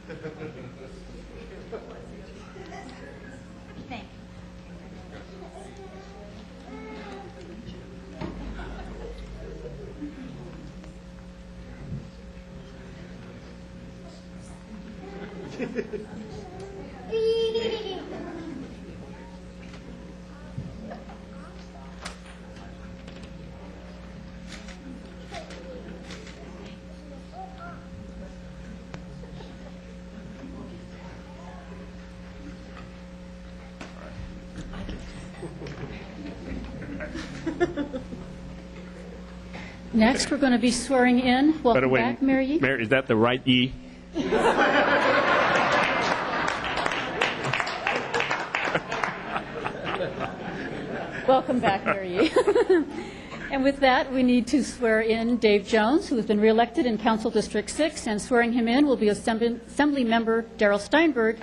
Thank you. Next, we're going to be swearing in. Welcome back, Mary Yee. Mary, is that the right E? Welcome back, Mary Yee. And with that, we need to swear in Dave Jones, who has been reelected in Council District 6, and swearing him in will be Assembly Member Darrell Steinberg.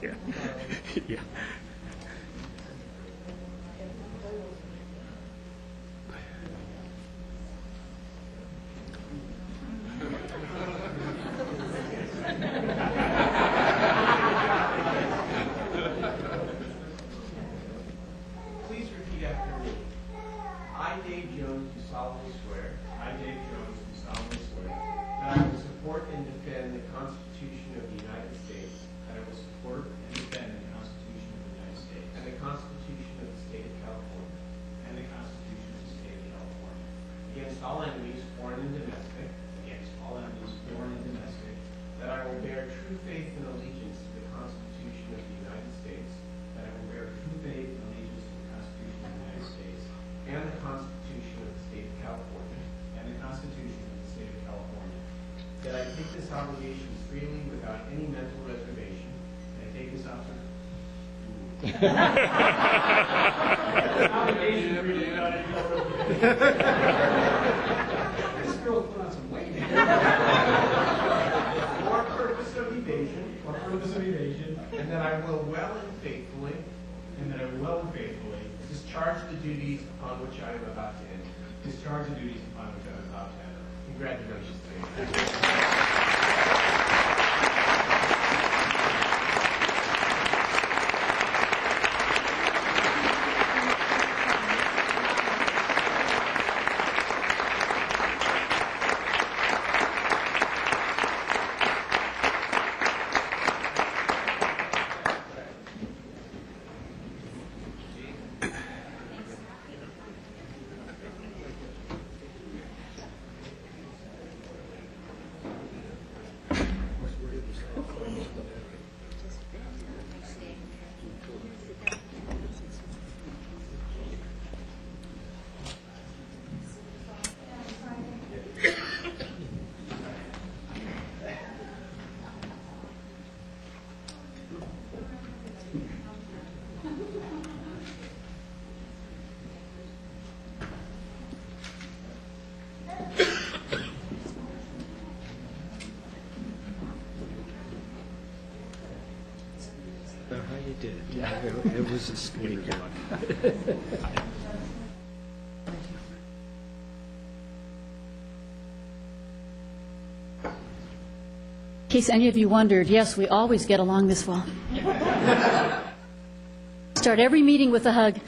Yeah. Yeah. Please repeat after me. I, Dave Jones, do solemnly swear. I, Dave Jones, do solemnly swear That I will support and defend the Constitution of the United States. that I will support and defend the Constitution of the United States And the Constitution of the State of California. and the Constitution of the State of California Against all enemies, foreign and domestic. against all enemies, foreign and domestic, That I will bear true faith and allegiance to the Constitution of the United States. that I will bear true faith and allegiance to the Constitution of the United States And the Constitution of the State of California. and the Constitution of the State of California. That I take this obligation freely without any mental reservation. And I take this obligation This girl put on some weight. For purpose of evasion. For purpose of evasion, And that I will well and faithfully and that I will well and faithfully discharge the duties upon which I am about to enter. discharge the duties upon which I am about to enter. Congratulations. How you did it. Yeah, it was a squeak. In case any of you wondered, yes, we always get along this well. Start every meeting with a hug.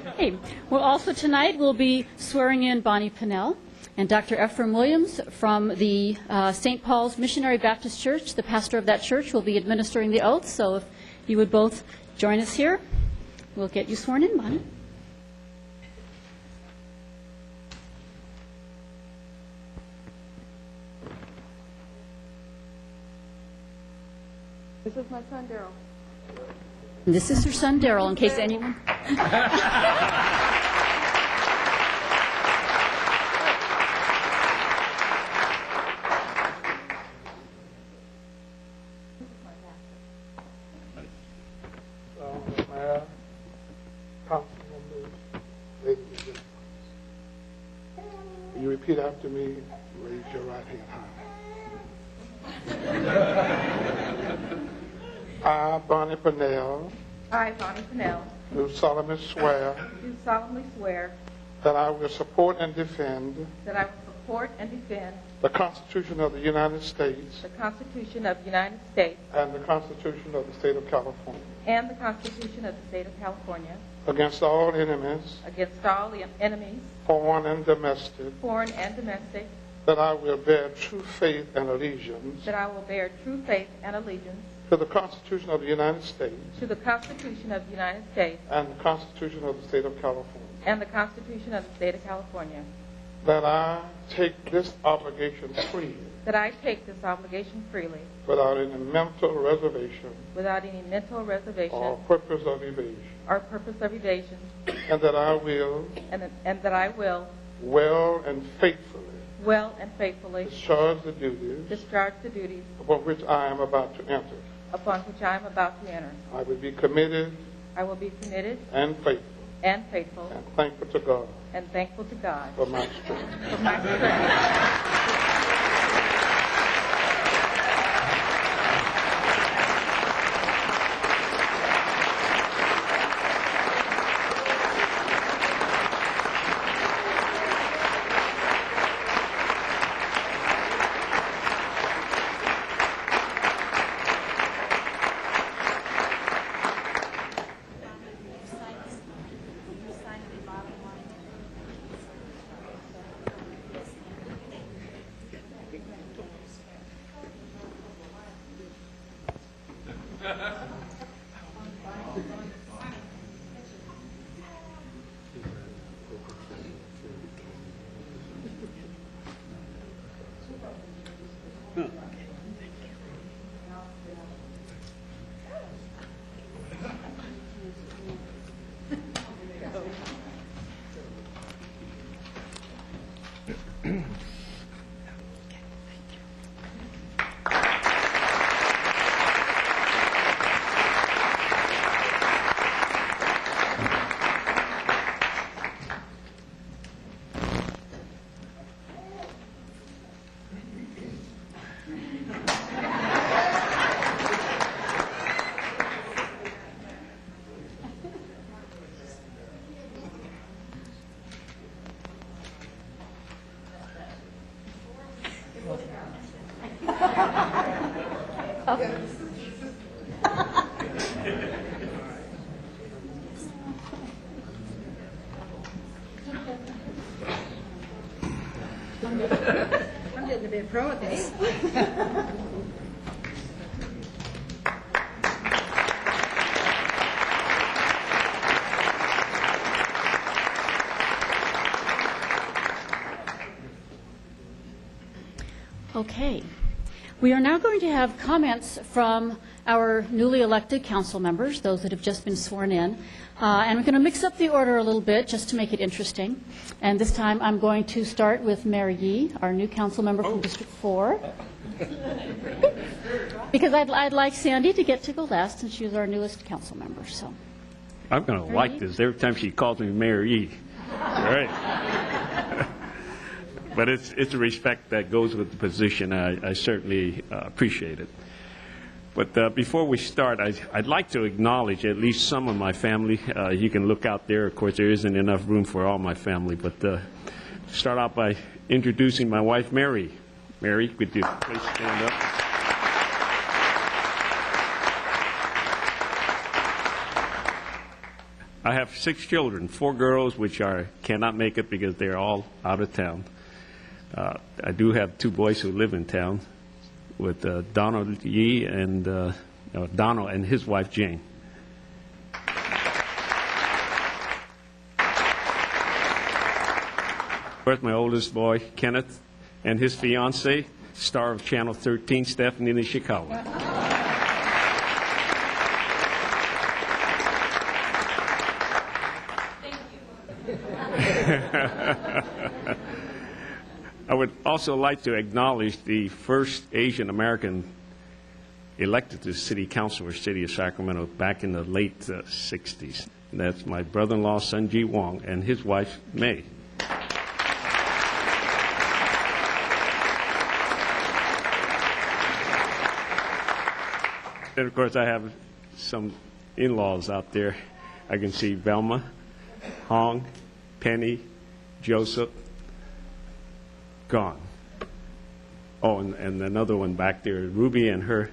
Okay. Well, also tonight we'll be swearing in Bonnie Pinnell and Dr. Ephraim Williams from the St. Paul's Missionary Baptist Church. The pastor of that church will be administering the oath, so if you would both join us here, we'll get you sworn in, Bonnie. This is my son, Daryl. And this is her son, Daryl, in case anyone... repeat after me. Raise your right hand high. I, Bonnie Purnell, I, Bonnie Purnell, do solemnly swear do solemnly swear that I will support and defend that I will support and defend the Constitution of the United States the Constitution of the United States and the Constitution of the State of California and the Constitution of the State of California against all enemies, against all enemies, foreign and domestic, foreign and domestic, that I will bear true faith and allegiance that I will bear true faith and allegiance to the Constitution of the United States to the Constitution of the United States and the Constitution of the State of California, and the Constitution of the State of California, that I take this obligation freely that I take this obligation freely without any mental reservation without any mental reservation or purpose of evasion, or purpose of evasion, and that I will and that I will well and faithfully well and faithfully discharge the duties discharge the duties upon which I am about to enter. upon which I am about to enter. I will be committed I will be committed and faithful and faithful and thankful to God and thankful to God for my strength. for my strength. I'm getting a bit pro at this. Okay. We are now going to have comments from our newly elected council members, those that have just been sworn in. And we're going to mix up the order a little bit just to make it interesting. And this time I'm going to start with Mary Yee, our new council member from District 4. Because I'd like Sandy to get to go last since she's our newest council member. So, I'm going to like this every time she calls me Mayor E. All right. But it's a respect that goes with the position. I certainly appreciate it. But before we start, I'd like to acknowledge at least some of my family. You can look out there. Of course, there isn't enough room for all my family. But start out by introducing my wife, Mary. Mary, could you please stand up? I have 6 children, 4 girls, which cannot make it because they're all out of town. I do have 2 boys who live in town, with Donald Yee and Donald and his wife Jane. Where's my oldest boy, Kenneth, and his fiancee, star of Channel 13, Stephanie in Chicago. I would also like to acknowledge the first Asian American elected to city council for the city of Sacramento back in the late 60s. And that's my brother-in-law, Sunji Wong, and his wife, May. And, of course, I have some in-laws out there. I can see Velma, Hong, Penny, Joseph, gone. Oh, and another one back there, Ruby and her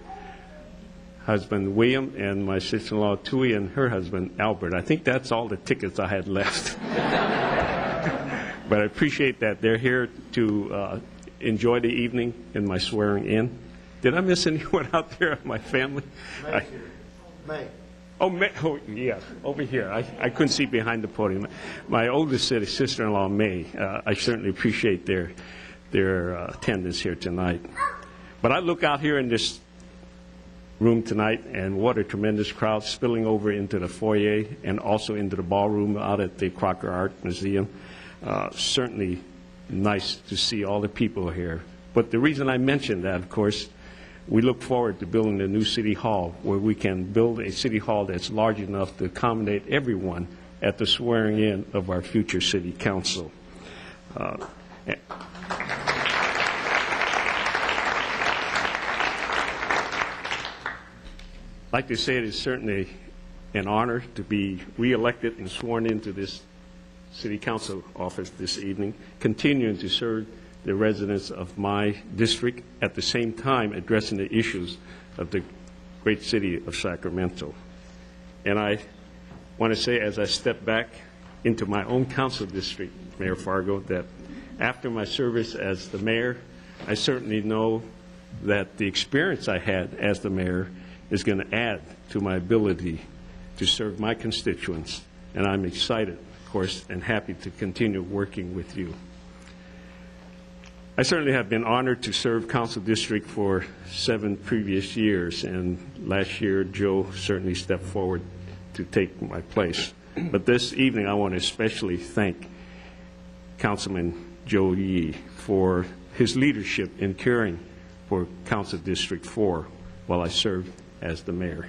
husband, William, and my sister-in-law, Tui, and her husband, Albert. I think that's all the tickets I had left. But I appreciate that they're here to enjoy the evening in my swearing in. Did I miss anyone out there of my family? May. Oh, yes, over here. I couldn't see behind the podium. My oldest sister-in-law, May. I certainly appreciate their attendance here tonight. But I look out here in this room tonight, and what a tremendous crowd spilling over into the foyer and also into the ballroom out at the Crocker Art Museum. Certainly nice to see all the people here. But the reason I mentioned that, of course, we look forward to building a new city hall where we can build a city hall that's large enough to accommodate everyone at the swearing in of our future city council. I'd like to say it is certainly an honor to be reelected and sworn into this city council office this evening, continuing to serve the residents of my district, at the same time addressing the issues of the great city of Sacramento. And I want to say, as I step back into my own council district, Mayor Fargo, that after my service as the mayor, I certainly know that the experience I had as the mayor is going to add to my ability to serve my constituents. And I'm excited, of course, and happy to continue working with you. I certainly have been honored to serve council district for 7 previous years, and last year Joe certainly stepped forward to take my place. But this evening I want to especially thank Councilman Joe Yee for his leadership in caring for Council District 4 while I served as the mayor.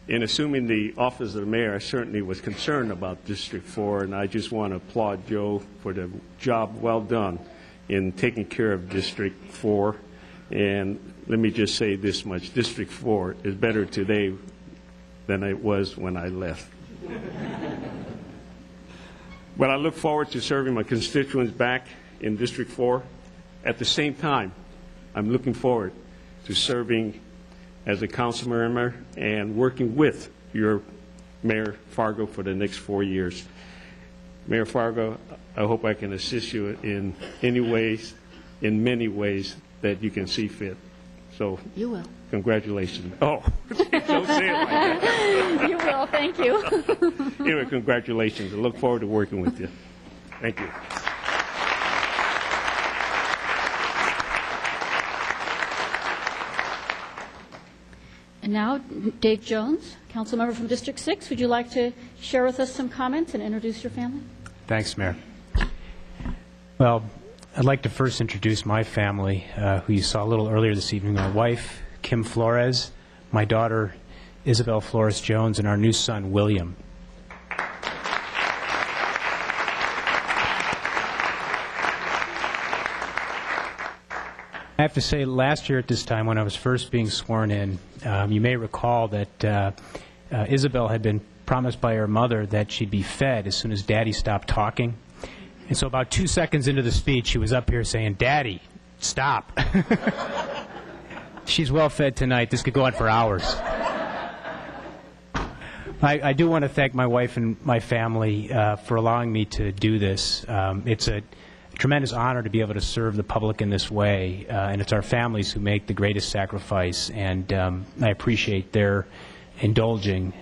In assuming the office of the mayor, I certainly was concerned about District 4, and I just want to applaud Joe for the job well done in taking care of District 4. And let me just say this much: District 4 is better today than it was when I left. But I look forward to serving my constituents back in District 4. At the same time, I'm looking forward to serving as a council member and working with your Mayor Fargo for the next 4 years. Mayor Fargo, I hope I can assist you in any ways, in many ways that you can see fit. So You will. congratulations. Oh, don't say it like that. You will. Thank you. Anyway, congratulations. I look forward to working with you. Thank you. And now, Dave Jones, council member from District 6. Would you like to share with us some comments and introduce your family? Thanks, Mayor. Well, I'd like to first introduce my family, who you saw a little earlier this evening. My wife, Kim Flores, my daughter, Isabel Flores Jones, and our new son, William. I have to say, last year at this time, when I was first being sworn in, you may recall that Isabel had been promised by her mother that she'd be fed as soon as Daddy stopped talking. And so about 2 seconds into the speech, she was up here saying, "Daddy, stop." She's well fed tonight. This could go on for hours. I do want to thank my wife and my family for allowing me to do this. It's a tremendous honor to be able to serve the public in this way, and it's our families who make the greatest sacrifice, and I appreciate their indulging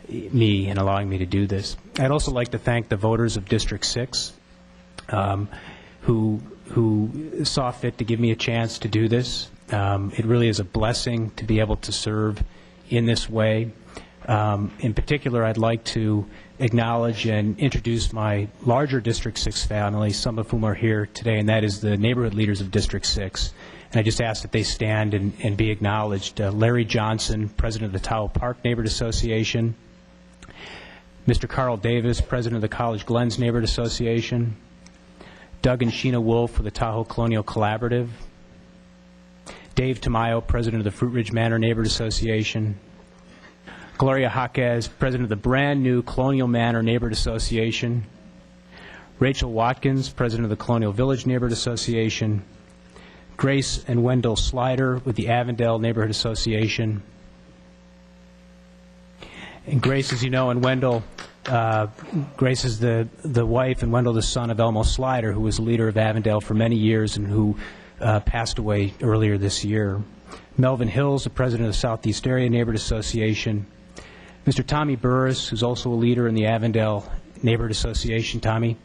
me and allowing me to do this. I'd also like to thank the voters of District 6 who saw fit to give me a chance to do this. It really is a blessing to be able to serve in this way. In particular, I'd like to acknowledge and introduce my larger District 6 family, some of whom are here today, and that is the neighborhood leaders of District 6. And I just ask that they stand and be acknowledged. Larry Johnson, president of the Tahoe Park Neighborhood Association. Mr. Carl Davis, President of the College Glens Neighborhood Association, Doug and Sheena Wolf with the Tahoe Colonial Collaborative, Dave Tamayo, President of the Fruit Ridge Manor Neighborhood Association, Gloria Jaquez, President of the brand new Colonial Manor Neighborhood Association, Rachel Watkins, President of the Colonial Village Neighborhood Association, Grace and Wendell Slider with the Avondale Neighborhood Association. And Grace, as you know, and Wendell, Grace is the wife and Wendell the son of Elmo Slider, who was the leader of Avondale for many years and who passed away earlier this year. Melvin Hills, the president of the Southeast Area Neighborhood Association. Mr. Tommy Burris, who's also a leader in the Avondale Neighborhood Association, Tommy.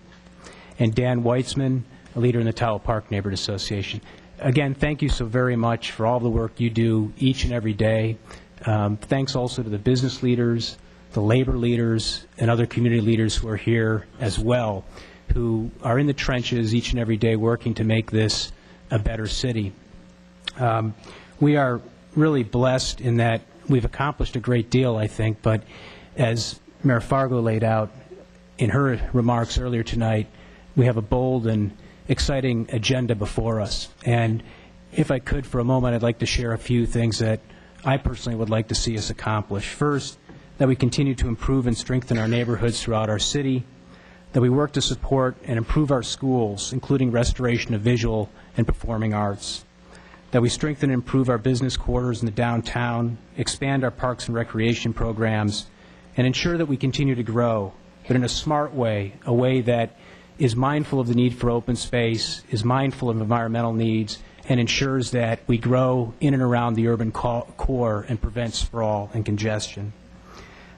And Dan Weitzman, a leader in the Tahoe Park Neighborhood Association. Again, thank you so very much for all the work you do each and every day. Thanks also to the business leaders, the labor leaders, and other community leaders who are here as well, who are in the trenches each and every day working to make this a better city. We are really blessed in that we've accomplished a great deal, I think, but as Mayor Fargo laid out in her remarks earlier tonight, we have a bold and exciting agenda before us. And if I could, for a moment, I'd like to share a few things that I personally would like to see us accomplish. First, that we continue to improve and strengthen our neighborhoods throughout our city, that we work to support and improve our schools, including restoration of visual and performing arts, that we strengthen and improve our business quarters in the downtown, expand our parks and recreation programs, and ensure that we continue to grow, but in a smart way, a way that is mindful of the need for open space, is mindful of environmental needs, and ensures that we grow in and around the urban core and prevent sprawl and congestion.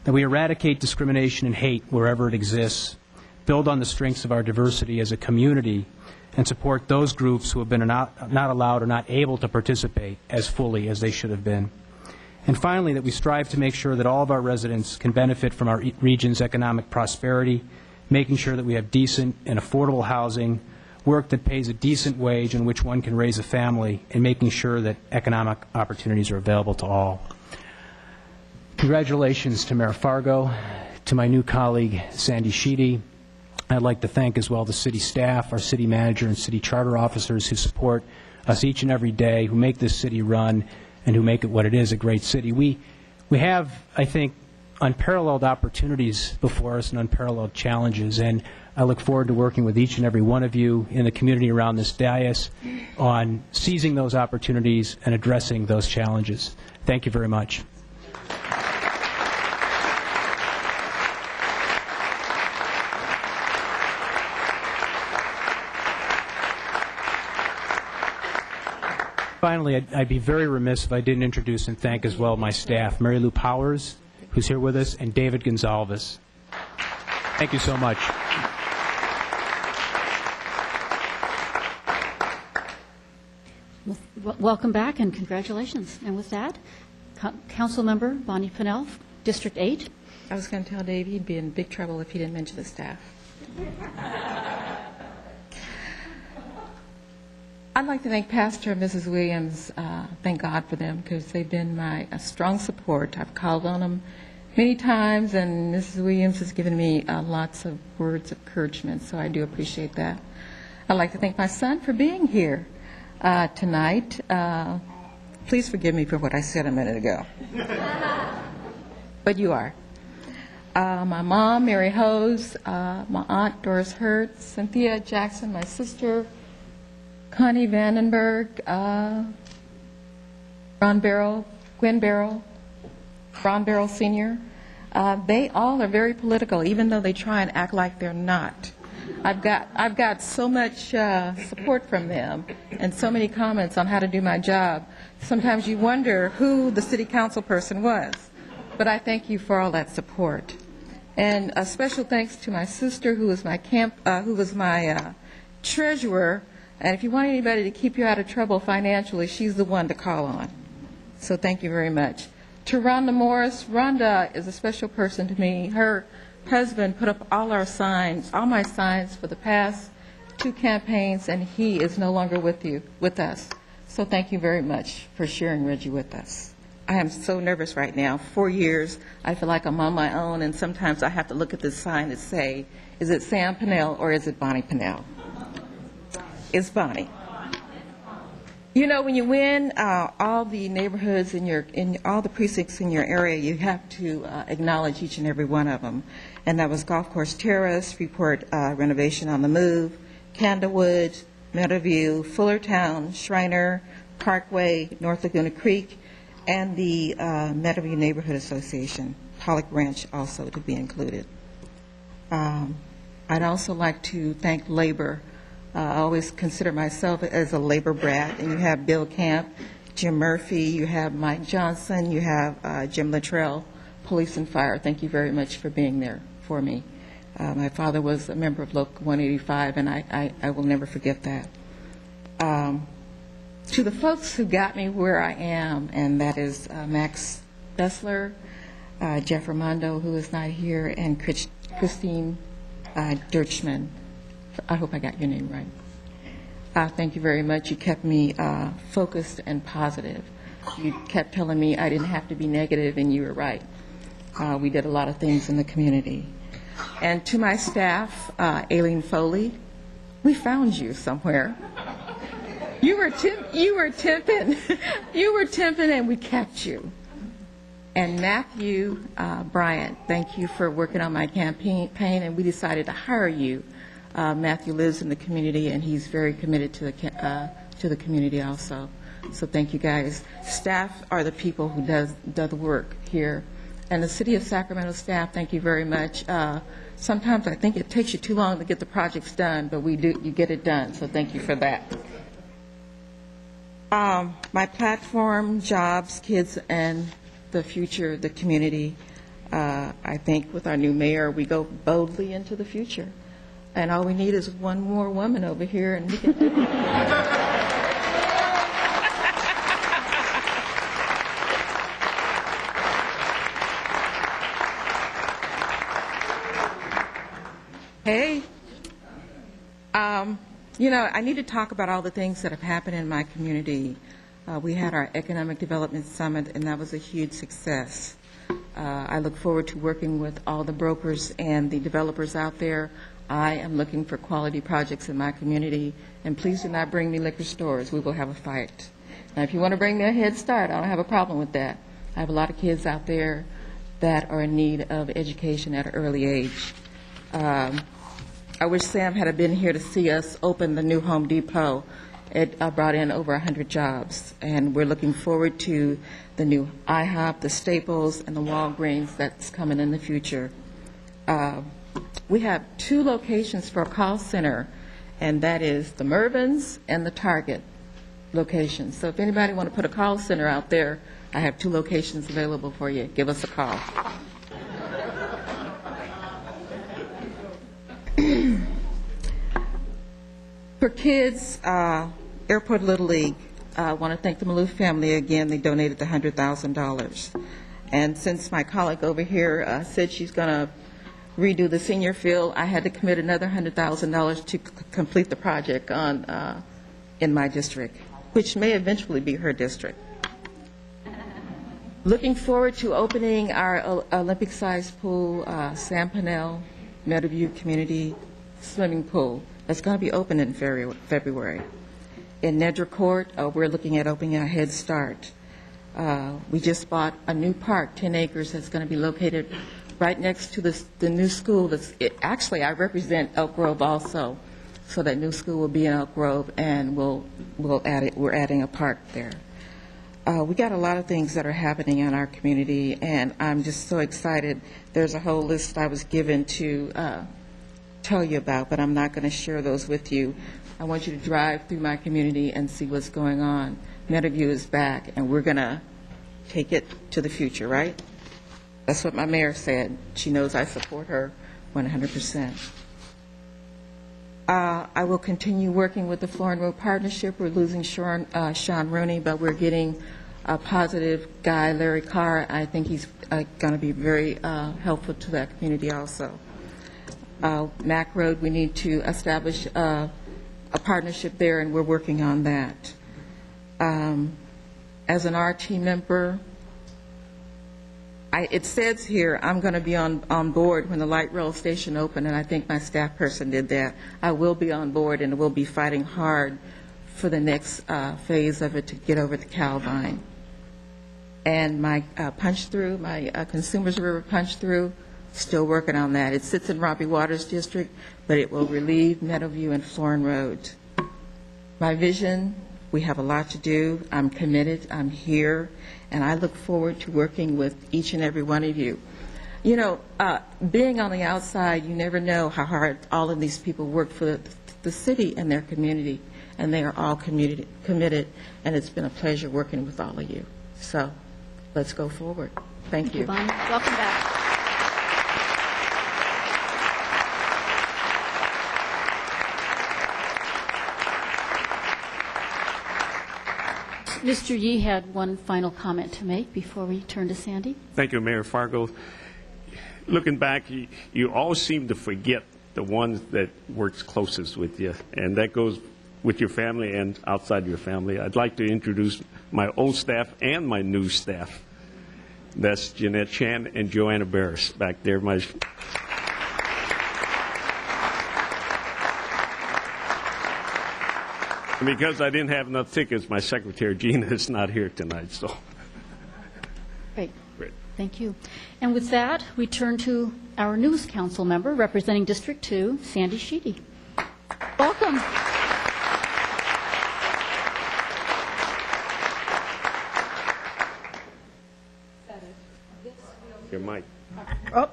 That we eradicate discrimination and hate wherever it exists, build on the strengths of our diversity as a community, and support those groups who have been not allowed or not able to participate as fully as they should have been. And finally, that we strive to make sure that all of our residents can benefit from our region's economic prosperity, making sure that we have decent and affordable housing, work that pays a decent wage in which one can raise a family, and making sure that economic opportunities are available to all. Congratulations to Mayor Fargo, to my new colleague, Sandy Sheedy. I'd like to thank as well the city staff, our city manager, and city charter officers who support us each and every day, who make this city run, and who make it what it is, a great city. We have, I think, unparalleled opportunities before us and unparalleled challenges, and I look forward to working with each and every one of you in the community around this dais on seizing those opportunities and addressing those challenges. Thank you very much. Finally, I'd be very remiss if I didn't introduce and thank as well my staff, Mary Lou Powers, who's here with us, and David Gonzalez. Thank you so much. Welcome back and congratulations. And with that, Council Member Bonnie Pinnell, District 8. I was going to tell Dave he'd be in big trouble if he didn't mention the staff. I'd like to thank Pastor and Mrs. Williams. Thank God for them because they've been my strong support. I've called on them many times, and Mrs. Williams has given me lots of words of encouragement, so I do appreciate that. I'd like to thank my son for being here tonight. Please forgive me for what I said a minute ago. But you are. My mom, Mary Hose, my aunt, Doris Hertz, Cynthia Jackson, my sister, Connie Vandenberg, Ron Barrow, Gwen Barrow, Ron Barrow Sr. They all are very political, even though they try and act like they're not. I've got so much support from them and so many comments on how to do my job. Sometimes you wonder who the city council person was, but I thank you for all that support. And a special thanks to my sister, who was my treasurer. And if you want anybody to keep you out of trouble financially, she's the one to call on. So thank you very much. To Rhonda Morris, Rhonda is a special person to me. Her husband put up all my signs for the past 2 campaigns, and he is no longer with us. So thank you very much for sharing Reggie with us. I am so nervous right now. 4 years, I feel like I'm on my own, and sometimes I have to look at this sign and say, is it Sam Pinnell or is it Bonnie Pinnell? It's Bonnie. You know, when you win all the neighborhoods in all the precincts in your area, you have to acknowledge each and every one of them. And that was Golf Course Terrace, Freeport Renovation on the Move, Candlewood, Meadowview, Fullertown, Shriner, Parkway, North Laguna Creek, and the Meadowview Neighborhood Association, Pollock Ranch also to be included. I'd also like to thank labor. I always consider myself as a labor brat, and you have Bill Camp, Jim Murphy, you have Mike Johnson, you have Jim Luttrell, Police and Fire. Thank you very much for being there for me. My father was a member of Local 185, and I will never forget that. To the folks who got me where I am, and that is Max Bessler, Jeff Armando, who is not here, and Christine Dirchman. I hope I got your name right. Thank you very much. You kept me focused and positive. You kept telling me I didn't have to be negative, and you were right. We did a lot of things in the community. And to my staff, Aileen Foley, we found you somewhere. You were temping, and we kept you. And Matthew Bryant, thank you for working on my campaign, and we decided to hire you. Matthew lives in the community, and he's very committed to the community also. So thank you guys. Staff are the people who does the work here. And the City of Sacramento staff, thank you very much. Sometimes I think it takes you too long to get the projects done, but you get it done, so thank you for that. My platform, jobs, kids, and the future, the community. I think with our new mayor, we go boldly into the future. And all we need is one more woman over here, and we can do it. Hey, you know, I need to talk about all the things that have happened in my community. We had our Economic Development Summit, and that was a huge success. I look forward to working with all the brokers and the developers out there. I am looking for quality projects in my community, and please do not bring me liquor stores. We will have a fight. Now, if you want to bring me a Head Start, I don't have a problem with that. I have a lot of kids out there that are in need of education at an early age. I wish Sam had been here to see us open the new Home Depot. It brought in over 100 jobs, and we're looking forward to the new IHOP, the Staples, and the Walgreens that's coming in the future. We have 2 locations for a call center, and that is the Mervyn's and the Target locations. So if anybody want to put a call center out there, I have 2 locations available for you. Give us a call. For kids, Airport Little League, I want to thank the Maloof family again. They donated the $100,000. And since my colleague over here said she's going to redo the senior field, I had to commit another $100,000 to complete the project in my district, which may eventually be her district. Looking forward to opening our Olympic-sized pool, Sam Pinnell Meadowview Community Swimming Pool. That's going to be open in February. In Nedra Court, we're looking at opening a Head Start. We just bought a new park, 10 acres, that's going to be located right next to the new school. Actually, I represent Elk Grove also, so that new school will be in Elk Grove, and we're adding a park there. We got a lot of things that are happening in our community, and I'm just so excited. There's a whole list I was given to tell you about, but I'm not going to share those with you. I want you to drive through my community and see what's going on. Meadowview is back, and we're going to take it to the future, right? That's what my mayor said. She knows I support her 100%. I will continue working with the Florin Road Partnership. We're losing Sean Rooney, but we're getting a positive guy, Larry Carr. I think he's going to be very helpful to that community also. Mac Road, we need to establish a partnership there, and we're working on that. As an RT member, it says here, I'm going to be on board when the light rail station opened, and I think my staff person did that. I will be on board, and we'll be fighting hard for the next phase of it to get over to Calvine. And my punch-through, my Consumers River punch-through, still working on that. It sits in Robbie Waters District, but it will relieve Meadowview and Florin Road. My vision, we have a lot to do. I'm committed. I'm here. And I look forward to working with each and every one of you. You know, being on the outside, you never know how hard all of these people work for the city and their community. And they are all committed. And it's been a pleasure working with all of you. So let's go forward. Thank you. Bonnie. Welcome back. Mr. Yee had one final comment to make before we turn to Sandy. Thank you, Mayor Fargo. Looking back, you all seem to forget the ones that works closest with you, and that goes with your family and outside your family. I'd like to introduce my old staff and my new staff. That's Jeanette Chan and Joanna Barris back there. Because I didn't have enough tickets, my secretary, Gina, is not here tonight. So, Great. Great. Thank you. And with that, we turn to our news council member representing District 2, Sandy Sheedy. Welcome. Your mic. Oh,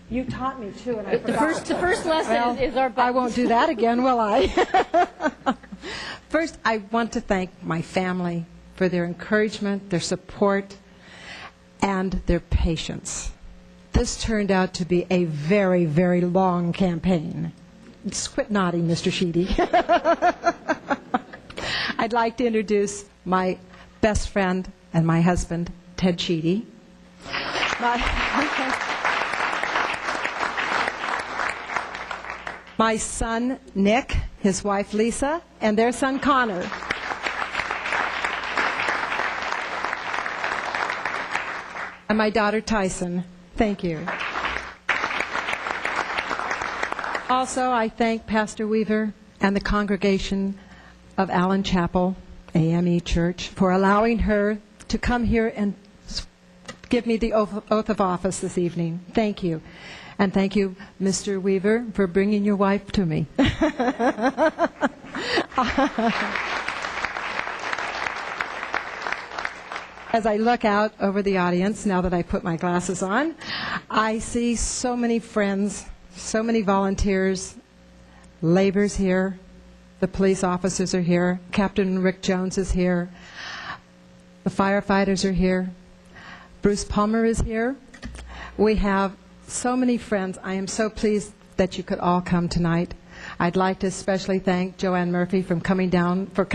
you taught me too, and I The forgot. first lesson is our I buttons. won't do that again, will I? First, I want to thank my family for their encouragement, their support, and their patience. This turned out to be a very, very long campaign. Just quit nodding, Mr. Sheedy. I'd like to introduce my best friend and my husband, Ted Sheedy. My son, Nick, his wife, Lisa, and their son, Connor. And my daughter, Tyson. Thank you. Also, I thank Pastor Weaver and the congregation of Allen Chapel, AME Church, for allowing her to come here and give me the oath of office this evening. Thank you. And thank you, Mr. Weaver, for bringing your wife to me. As I look out over the audience, now that I put my glasses on, I see so many friends, so many volunteers, labor's here, the police officers are here, Captain Rick Jones is here, the firefighters are here, Bruce Palmer is here. We have so many friends. I am so pleased that you could all come tonight. I'd like to especially thank Joanne Murphy for coming down from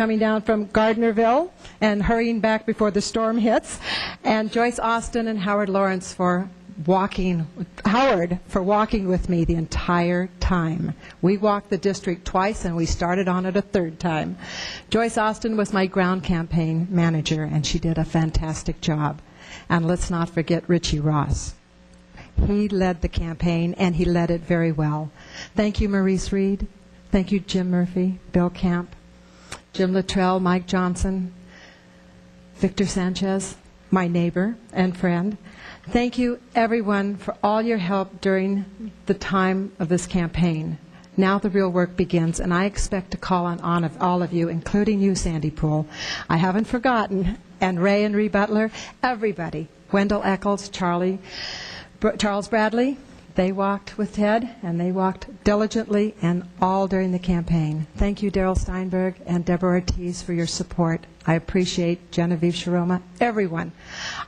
Gardnerville and hurrying back before the storm hits, and Joyce Austin and Howard Lawrence for walking with me the entire time. We walked the district twice, and we started on it a third time. Joyce Austin was my ground campaign manager, and she did a fantastic job. And let's not forget Richie Ross. He led the campaign, and he led it very well. Thank you, Maurice Reed. Thank you, Jim Murphy, Bill Camp, Jim Luttrell, Mike Johnson, Victor Sanchez, my neighbor and friend. Thank you, everyone, for all your help during the time of this campaign. Now the real work begins, and I expect to call on all of you, including you, Sandy Poole. I haven't forgotten, and Ray and Ree Butler, everybody, Wendell Eccles, Charles Bradley, they walked with Ted, and they walked diligently and all during the campaign. Thank you, Darrell Steinberg and Deborah Ortiz, for your support. I appreciate Genevieve Sharoma, everyone.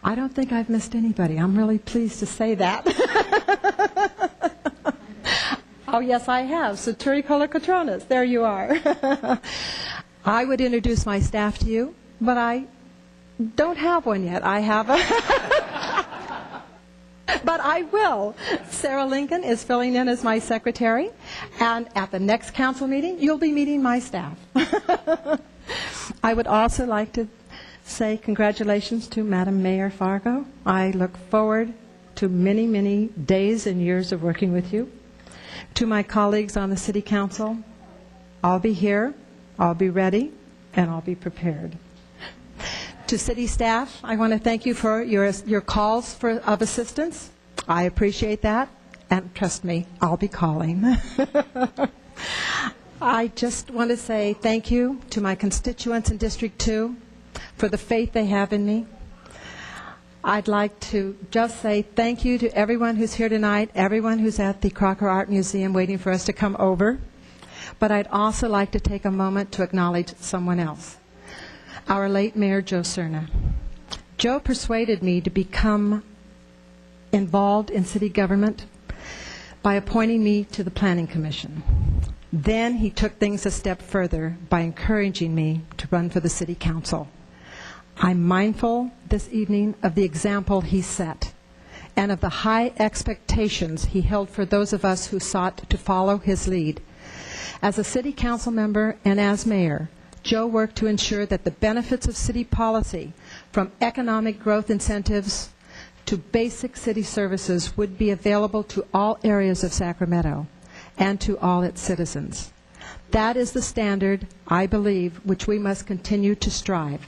I don't think I've missed anybody. I'm really pleased to say that. Oh, yes, I have. Saturi Colacotronas, there you are. I would introduce my staff to you, but I don't have one yet. I have a... But I will. Sarah Lincoln is filling in as my secretary, and at the next council meeting, you'll be meeting my staff. I would also like to say congratulations to Madam Mayor Fargo. I look forward to many, many days and years of working with you. To my colleagues on the City Council, I'll be here, I'll be ready, and I'll be prepared. To city staff, I want to thank you for your calls of assistance. I appreciate that, and trust me, I'll be calling. I just want to say thank you to my constituents in District 2 for the faith they have in me. I'd like to just say thank you to everyone who's here tonight, everyone who's at the Crocker Art Museum waiting for us to come over. But I'd also like to take a moment to acknowledge someone else, our late Mayor Joe Cerna. Joe persuaded me to become involved in city government by appointing me to the Planning Commission. Then he took things a step further by encouraging me to run for the City Council. I'm mindful this evening of the example he set and of the high expectations he held for those of us who sought to follow his lead. As a City Council member and as mayor, Joe worked to ensure that the benefits of city policy, from economic growth incentives to basic city services, would be available to all areas of Sacramento and to all its citizens. That is the standard, I believe, which we must continue to strive.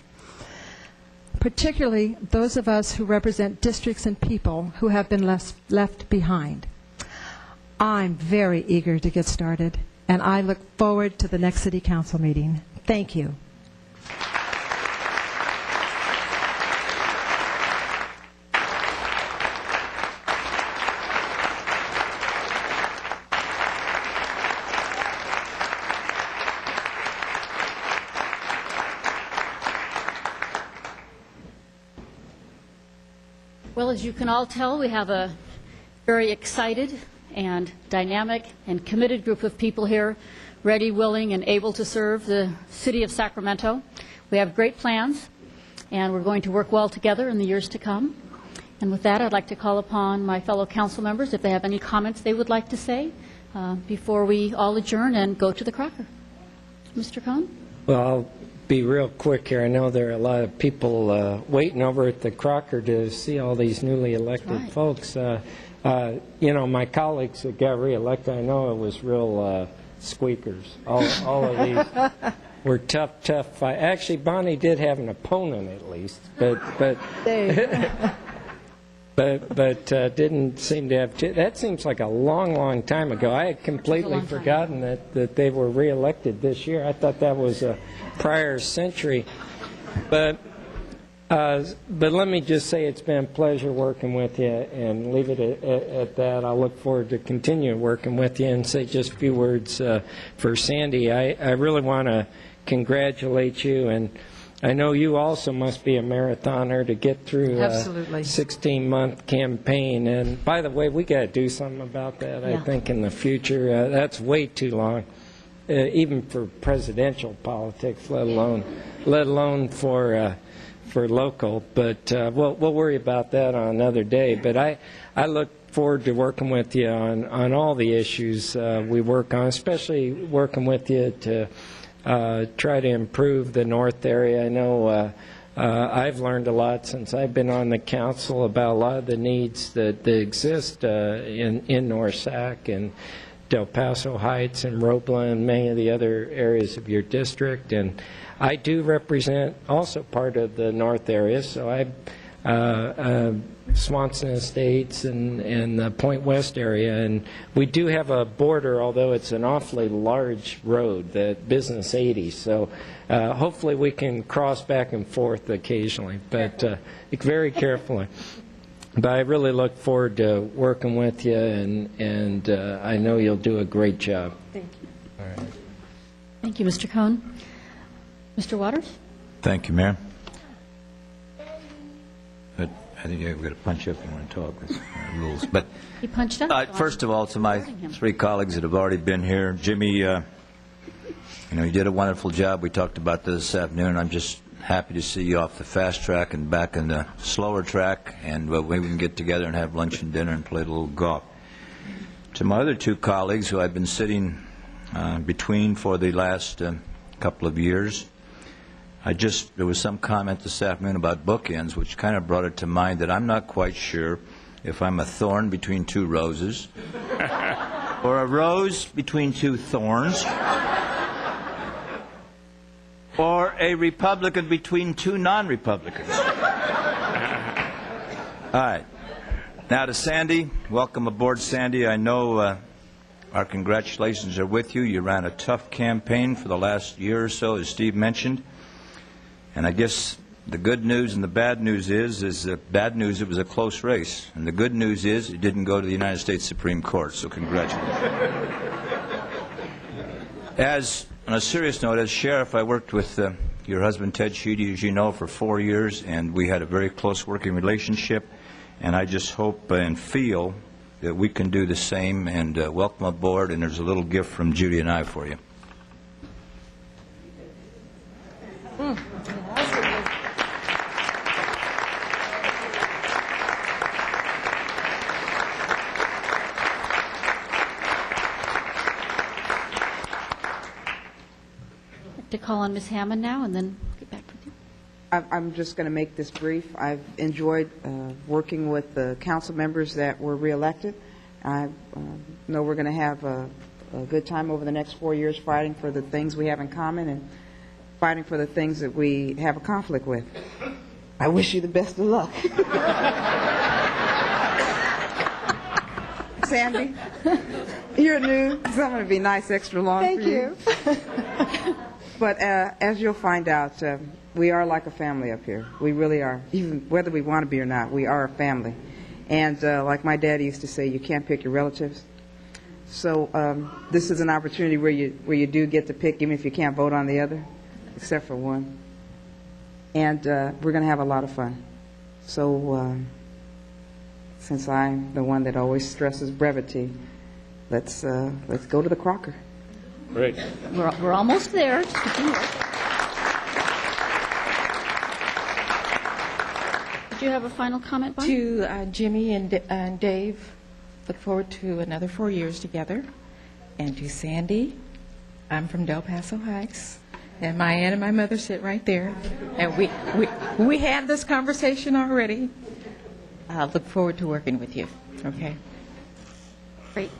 Particularly those of us who represent districts and people who have been left behind. I'm very eager to get started, and I look forward to the next City Council meeting. Thank you. Well, as you can all tell, we have a very excited and dynamic and committed group of people here, ready, willing, and able to serve the city of Sacramento. We have great plans, and we're going to work well together in the years to come. And with that, I'd like to call upon my fellow council members if they have any comments they would like to say before we all adjourn and go to the Crocker. Mr. Cohn? Well, I'll be real quick here. I know there are a lot of people waiting over at the Crocker to see all these newly elected folks. You know, my colleagues that got reelected, I know it was real squeakers. All of these were tough fight. Actually, Bonnie did have an opponent at least, but didn't seem to have. That seems like a long time ago. I had completely forgotten that they were reelected this year. I thought that was a prior century. But let me just say it's been a pleasure working with you, and leave it at that. I look forward to continuing working with you, and say just a few words for Sandy. I really want to congratulate you, and I know you also must be a marathoner to get through a 16-month campaign. And by the way, we got to do something about that, I think, in the future. That's way too long, even for presidential politics, let alone for local. But we'll worry about that on another day. But I look forward to working with you on all the issues we work on, especially working with you to try to improve the north area. I know I've learned a lot since I've been on the council about a lot of the needs that exist in North Sac and Del Paso Heights and Robla and many of the other areas of your district. And I do represent also part of the north area, so I Swanson Estates and the Point West area, and we do have a border, although it's an awfully large road, the Business 80, so hopefully we can cross back and forth occasionally, but very carefully. But I really look forward to working with you, and I know you'll do a great job. Thank you. All right. Thank you, Mr. Cohn. Mr. Waters? Thank you, Mayor. But I think I've got to punch up if you want to talk. That's rules. But He punched up. first of all, to my three colleagues that have already been here, Jimmy, you did a wonderful job. We talked about this afternoon. I'm just happy to see you off the fast track and back in the slower track, and maybe we can get together and have lunch and dinner and play a little golf. To my other two colleagues who I've been sitting between for the last couple of years, there was some comment this afternoon about bookends, which kind of brought it to mind that I'm not quite sure if I'm a thorn between two roses, or a rose between two thorns, or a Republican between two non-Republicans. All right. Now to Sandy. Welcome aboard, Sandy. I know our congratulations are with you. You ran a tough campaign for the last year or so, as Steve mentioned. And I guess the good news and the bad news is the bad news, it was a close race. And the good news is it didn't go to the United States Supreme Court, so congratulations. On a serious note, as sheriff, I worked with your husband, Ted Sheedy, as you know, for 4 years, and we had a very close working relationship. And I just hope and feel that we can do the same, and welcome aboard, and there's a little gift from Judy and I for you. To call on Ms. Hammond now, and then get back with you. I'm just going to make this brief. I've enjoyed working with the council members that were reelected. I know we're going to have a good time over the next 4 years fighting for the things we have in common and fighting for the things that we have a conflict with. I wish you the best of luck. Sandy, you're new, so I'm going to be nice extra long for you. Thank you. But as you'll find out, we are like a family up here. We really are. Even whether we want to be or not, we are a family. And like my dad used to say, you can't pick your relatives. So this is an opportunity where you do get to pick, even if you can't vote on the other, except for one. And we're going to have a lot of fun. So since I'm the one that always stresses brevity, let's go to the Crocker. Great. We're almost there. Just a few more. Did you have a final comment, Bonnie? To Jimmy and Dave, look forward to another 4 years together. And to Sandy, I'm from Del Paso Heights, and my aunt and my mother sit right there. And we had this conversation already. I look forward to working with you. Okay. Great.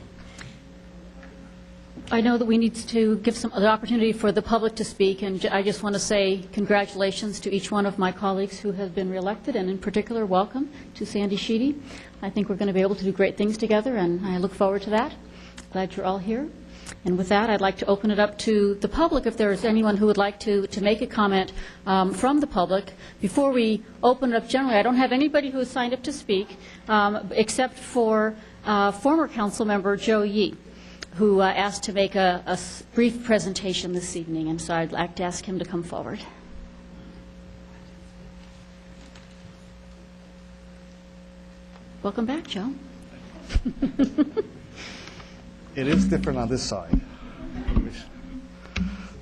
I know that we need to give some the opportunity for the public to speak, and I just want to say congratulations to each one of my colleagues who have been reelected, and in particular, welcome to Sandy Sheedy. I think we're going to be able to do great things together, and I look forward to that. Glad you're all here. And with that, I'd like to open it up to the public if there is anyone who would like to make a comment from the public. Before we open it up generally, I don't have anybody who has signed up to speak except for former council member Joe Yee, who asked to make a brief presentation this evening, and so I'd like to ask him to come forward. Welcome back, Joe. It is different on this side.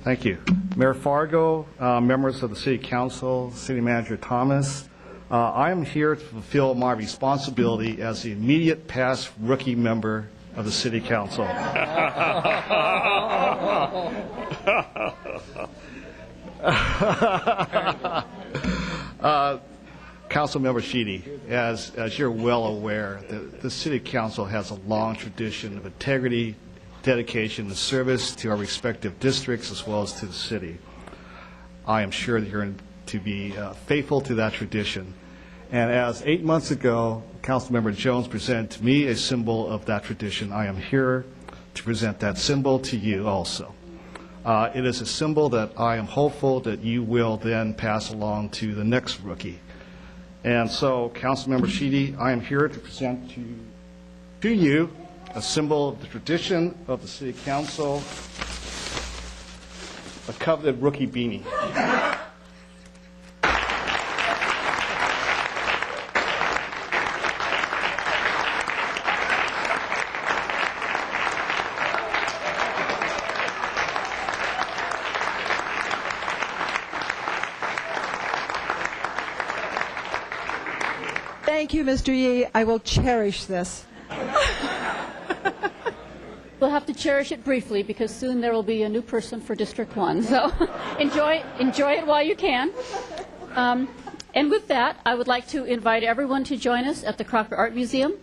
Thank you. Mayor Fargo, members of the City Council, City Manager Thomas, I am here to fulfill my responsibility as the immediate past rookie member of the City Council. Councilmember Sheedy, as you're well aware, the City Council has a long tradition of integrity, dedication, and service to our respective districts as well as to the city. I am sure that you're going to be faithful to that tradition. And as 8 months ago, Councilmember Jones presented to me a symbol of that tradition, I am here to present that symbol to you also. It is a symbol that I am hopeful that you will then pass along to the next rookie. And so, Councilmember Sheedy, I am here to present to you a symbol of the tradition of the City Council, a coveted rookie beanie. Thank you, Mr. Yee. I will cherish this. We'll have to cherish it briefly because soon there will be a new person for District 1. So enjoy it while you can. And with that, I would like to invite everyone to join us at the Crocker Art Museum.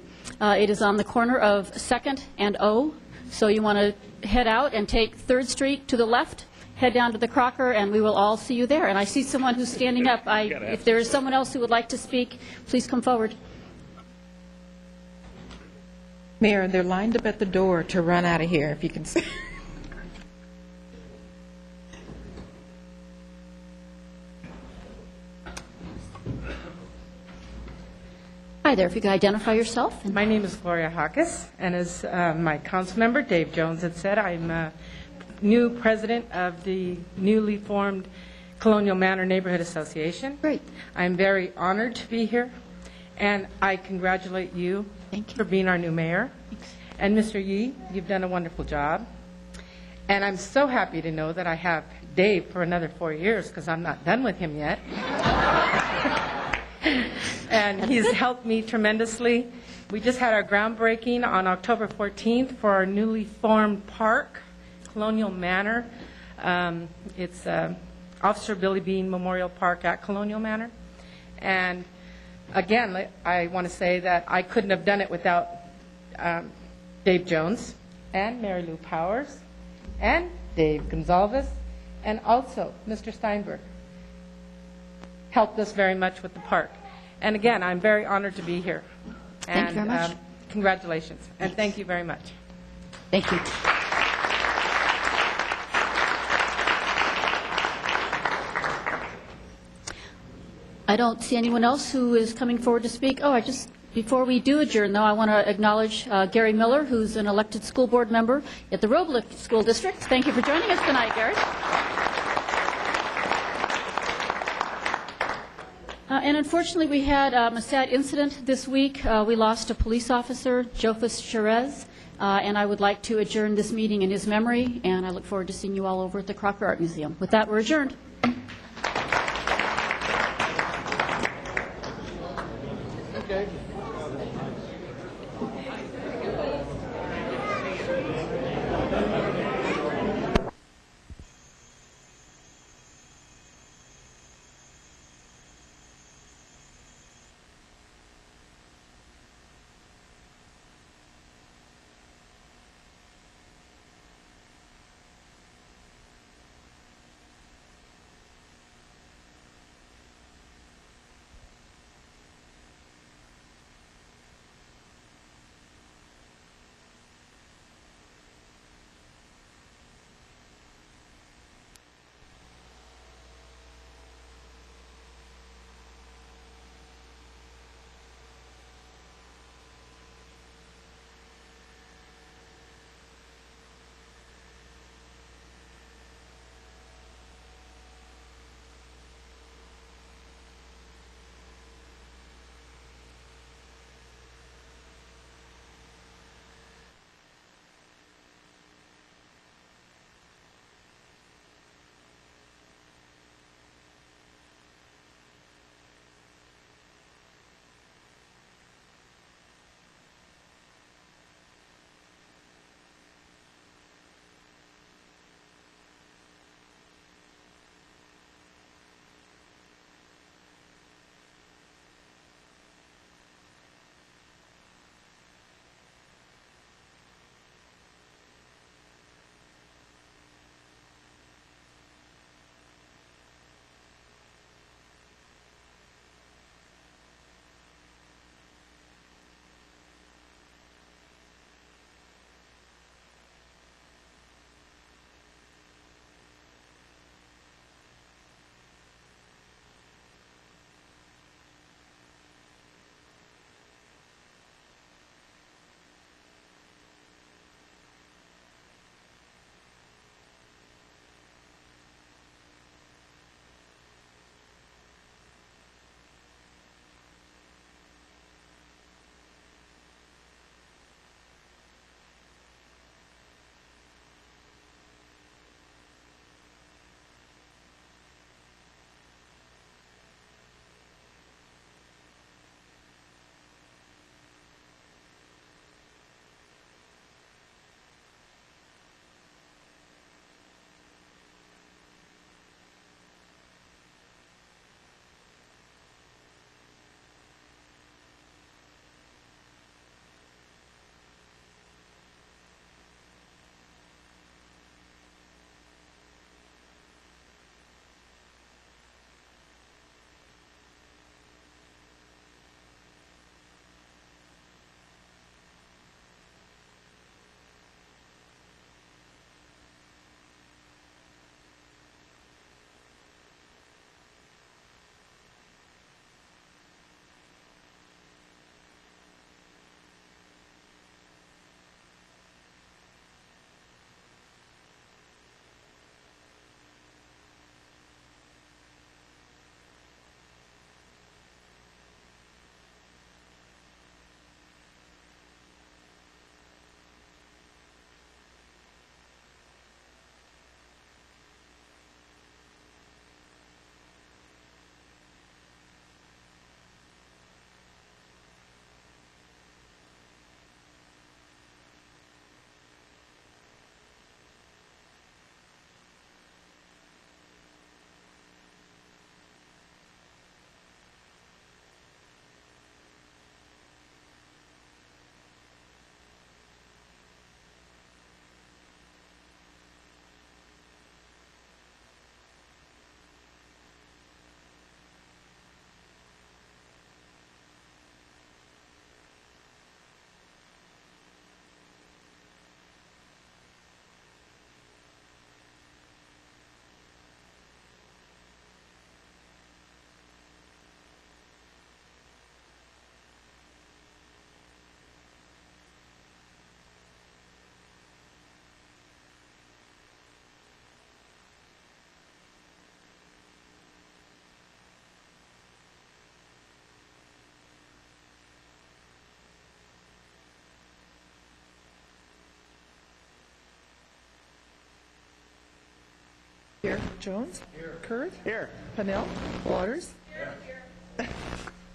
It is on the corner of 2nd and O, so you want to head out and take 3rd Street to the left, head down to the Crocker, and we will all see you there. And I see someone who's standing up. If there is someone else who would like to speak, please come forward. Mayor, they're lined up at the door to run out of here, if you can see. Hi there, if you could identify yourself. My name is Gloria Hawkes, and as my council member, Dave Jones, had said, I'm new president of the newly formed Colonial Manor Neighborhood Association. Great. I'm very honored to be here, and I congratulate you, for being our new mayor. Thanks. And Mr. Yee, you've done a wonderful job. And I'm so happy to know that I have Dave for another 4 years, because I'm not done with him yet. And he's helped me tremendously. We just had our groundbreaking on October 14th for our newly formed park, Colonial Manor. It's Officer Billy Bean Memorial Park at Colonial Manor. And again, I want to say that I couldn't have done it without Dave Jones and Mary Lou Powers and Dave Gonzalez and also Mr. Steinberg. Helped us very much with the park. And again, I'm very honored to be here. Thank you very much. Congratulations. And thank you very much. Thank you. I don't see anyone else who is coming forward to speak. Before we do adjourn, though, I want to acknowledge Gary Miller, who's an elected school board member at the Roblick School District. Thank you for joining us tonight, Gary. And unfortunately, we had a sad incident this week. We lost a police officer, Jofus Cherez, and I would like to adjourn this meeting in his memory, and I look forward to seeing you all over at the Crocker Art Museum. With that, we're adjourned. Here. Jones? Here. Kurth? Here. Pennell? Waters?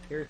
Here.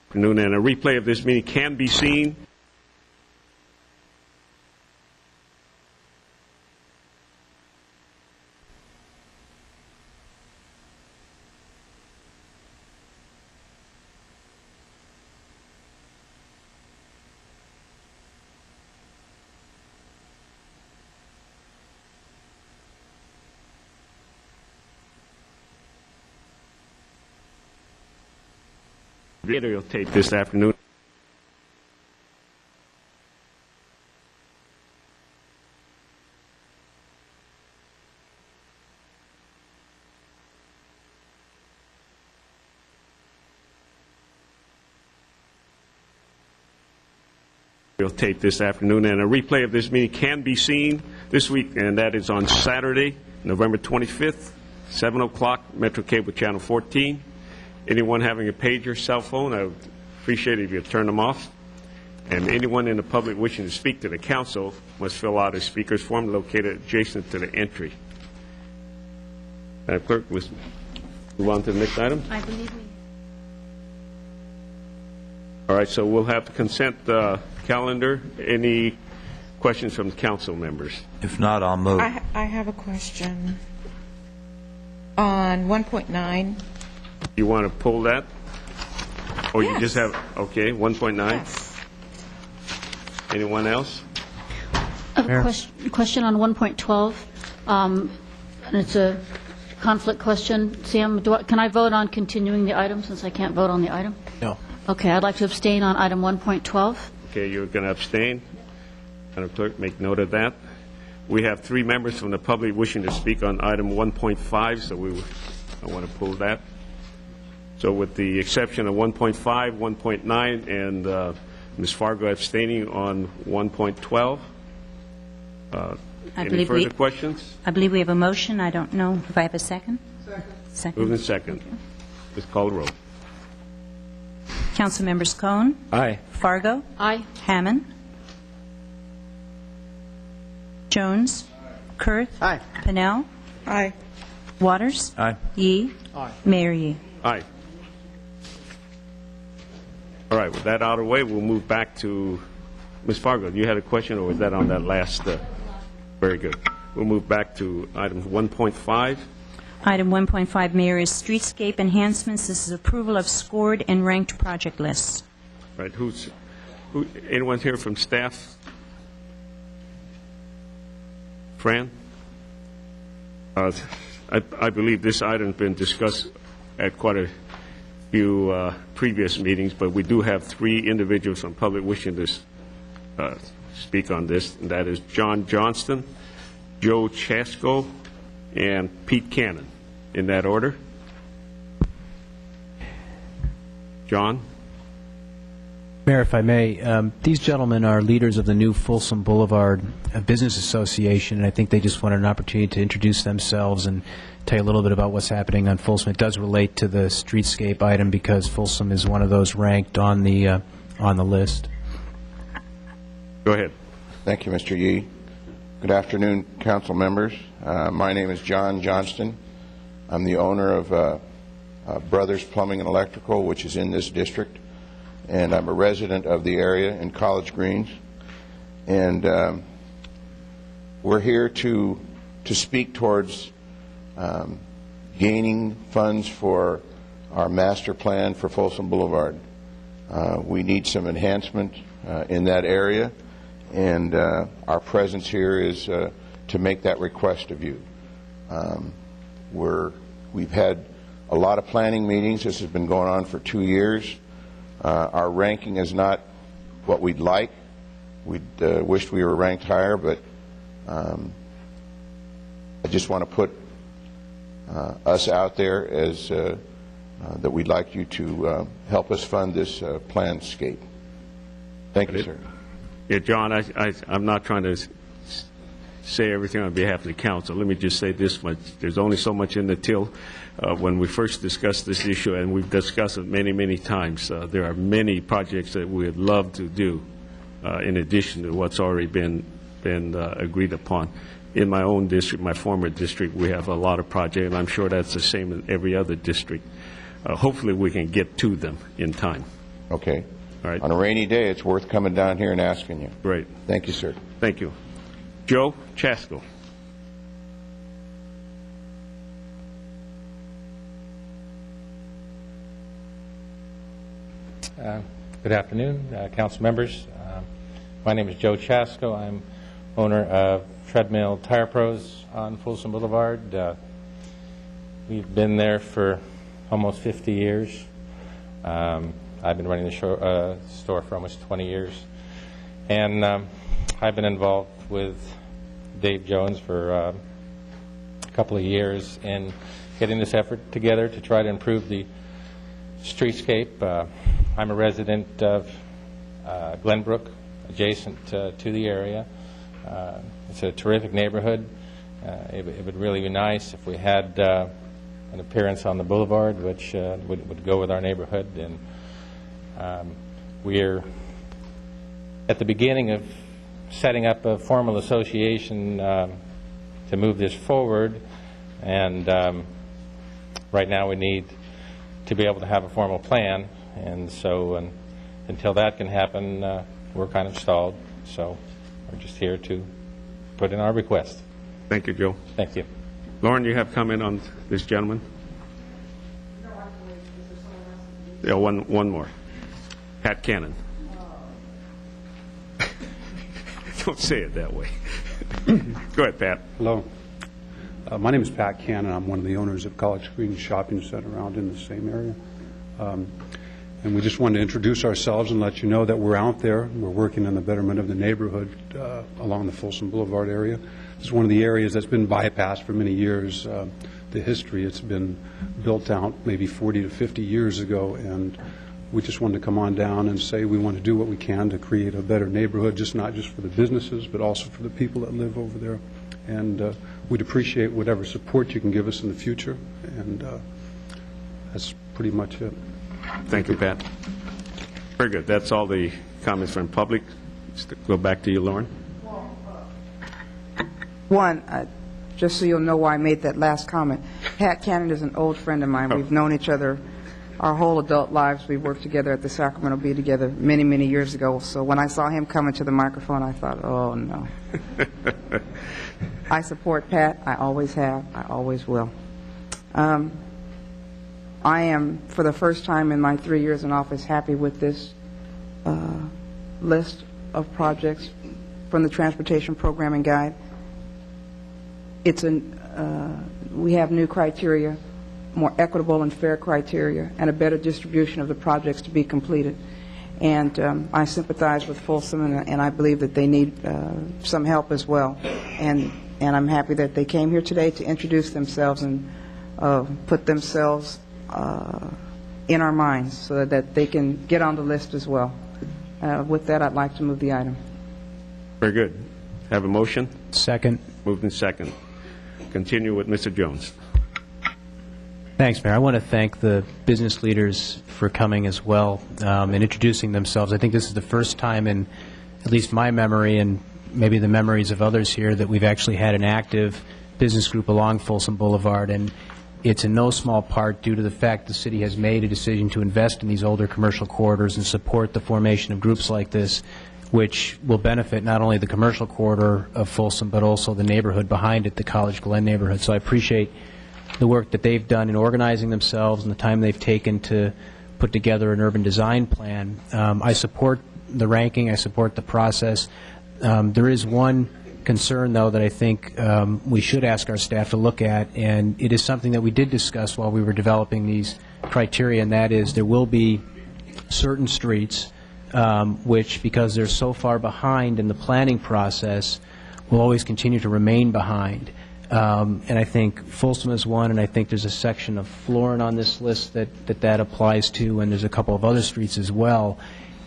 Afternoon, and a replay of this meeting can be seen. Videotape this afternoon. Tape this afternoon, and a replay of this meeting can be seen this week, and that is on Saturday, November 25th, 7 o'clock, Metro Cable Channel 14. Anyone having a pager, cell phone, I would appreciate it if you turn them off. And anyone in the public wishing to speak to the council must fill out a speaker's form located adjacent to the entry. Madam Clerk, let's move on to the next item. I believe we... All right, so we'll have the consent calendar. Any questions from the council members? If not, I'll move. I have a question. On 1.9. You want to pull that? Or Yes. you just have, okay, 1.9? Yes. Anyone else? I have a question on 1.12, and it's a conflict question. Sam, can I vote on continuing the item since I can't vote on the item? No. Okay, I'd like to abstain on item 1.12. Okay, you're going to abstain. Madam Clerk, make note of that. We have 3 members from the public wishing to speak on item 1.5, so I want to pull that. So with the exception of 1.5, 1.9, and Ms. Fargo abstaining on 1.12, any further questions? I believe we have a motion. I don't know if I have a second. Second. Moved and second. Please call the roll. Council members Cohn. Aye. Fargo. Aye. Hammond. Jones. Kurth. Aye. Pennell. Aye. Waters. Aye. Yee. Aye. Mayor Yee. Aye. All right, with that out of the way, we'll move back to Ms. Fargo. You had a question, or was that on that last? Very good. We'll move back to item 1.5. Item 1.5, Mayor, is streetscape enhancements. This is approval of scored and ranked project lists. Right, anyone here from staff? Fran? I believe this item's been discussed at quite a few previous meetings, but we do have 3 individuals from public wishing to speak on this, and that is John Johnston, Joe Chasko, and Pete Cannon, in that order. John? Mayor, if I may, these gentlemen are leaders of the new Folsom Boulevard Business Association, and I think they just wanted an opportunity to introduce themselves and tell you a little bit about what's happening on Folsom. It does relate to the streetscape item because Folsom is one of those ranked on the list. Go ahead. Thank you, Mr. Yee. Good afternoon, council members. My name is John Johnston. I'm the owner of Brothers Plumbing and Electrical, which is in this district, and I'm a resident of the area in College Greens. And we're here to speak towards gaining funds for our master plan for Folsom Boulevard. We need some enhancement in that area, and our presence here is to make that request of you. We've had a lot of planning meetings. This has been going on for 2 years. Our ranking is not what we'd like. We'd wished we were ranked higher, but I just want to put us out there as that we'd like you to help us fund this planscape. Thank you, sir. Yeah, John, I'm not trying to say everything on behalf of the council. Let me just say this much. There's only so much in the till. When we first discussed this issue, and we've discussed it many, many times, there are many projects that we would love to do in addition to what's already been agreed upon. In my own district, my former district, we have a lot of projects, and I'm sure that's the same in every other district. Hopefully we can get to them in time. Okay. All right. On a rainy day, it's worth coming down here and asking you. Great. Thank you, sir. Thank you. Joe Chasko. Good afternoon, council members. My name is Joe Chasko. I'm owner of Treadmill Tire Pros on Folsom Boulevard. We've been there for almost 50 years. I've been running the store for almost 20 years. And I've been involved with Dave Jones for a couple of years in getting this effort together to try to improve the streetscape. I'm a resident of Glenbrook, adjacent to the area. It's a terrific neighborhood. It would really be nice if we had an appearance on the boulevard, which would go with our neighborhood. And we're at the beginning of setting up a formal association to move this forward. And right now we need to be able to have a formal plan. And so until that can happen, we're kind of stalled. So we're just here to put in our request. Thank you, Joe. Thank you. Lauren, you have comment on this gentleman? Yeah, one more. Pat Cannon. Don't say it that way. Go ahead, Pat. Hello. My name is Pat Cannon. I'm one of the owners of College Green Shopping Center around in the same area. And we just wanted to introduce ourselves and let you know that we're out there. We're working on the betterment of the neighborhood along the Folsom Boulevard area. This is one of the areas that's been bypassed for many years. The history, it's been built out maybe 40 to 50 years ago, and we just wanted to come on down and say we want to do what we can to create a better neighborhood, not just for the businesses, but also for the people that live over there. And we'd appreciate whatever support you can give us in the future, and that's pretty much it. Thank you, Pat. Very good. That's all the comments from public. Just go back to you, Lauren. One, just so you'll know why I made that last comment, Pat Cannon is an old friend of mine. We've known each other our whole adult lives. We worked together at the Sacramento Bee together many, many years ago. So when I saw him coming to the microphone, I thought, oh, no. I support Pat. I always have. I always will. I am, for the first time in my 3 years in office, happy with this list of projects from the Transportation Programming Guide. We have new criteria, more equitable and fair criteria, and a better distribution of the projects to be completed. And I sympathize with Folsom, and I believe that they need some help as well. And I'm happy that they came here today to introduce themselves and put themselves in our minds so that they can get on the list as well. With that, I'd like to move the item. Very good. Have a motion? Second. Moved in second. Continue with Mr. Jones. Thanks, Mayor. I want to thank the business leaders for coming as well and introducing themselves. I think this is the first time in at least my memory and maybe the memories of others here that we've actually had an active business group along Folsom Boulevard, and it's in no small part due to the fact the city has made a decision to invest in these older commercial corridors and support the formation of groups like this, which will benefit not only the commercial corridor of Folsom, but also the neighborhood behind it, the College Glen neighborhood. So I appreciate the work that they've done in organizing themselves and the time they've taken to put together an urban design plan. I support the ranking. I support the process. There is one concern, though, that I think we should ask our staff to look at, and it is something that we did discuss while we were developing these criteria, and that is there will be certain streets which, because they're so far behind in the planning process, will always continue to remain behind. And I think Folsom is one, and I think there's a section of Florin on this list that applies to, and there's a couple of other streets as well.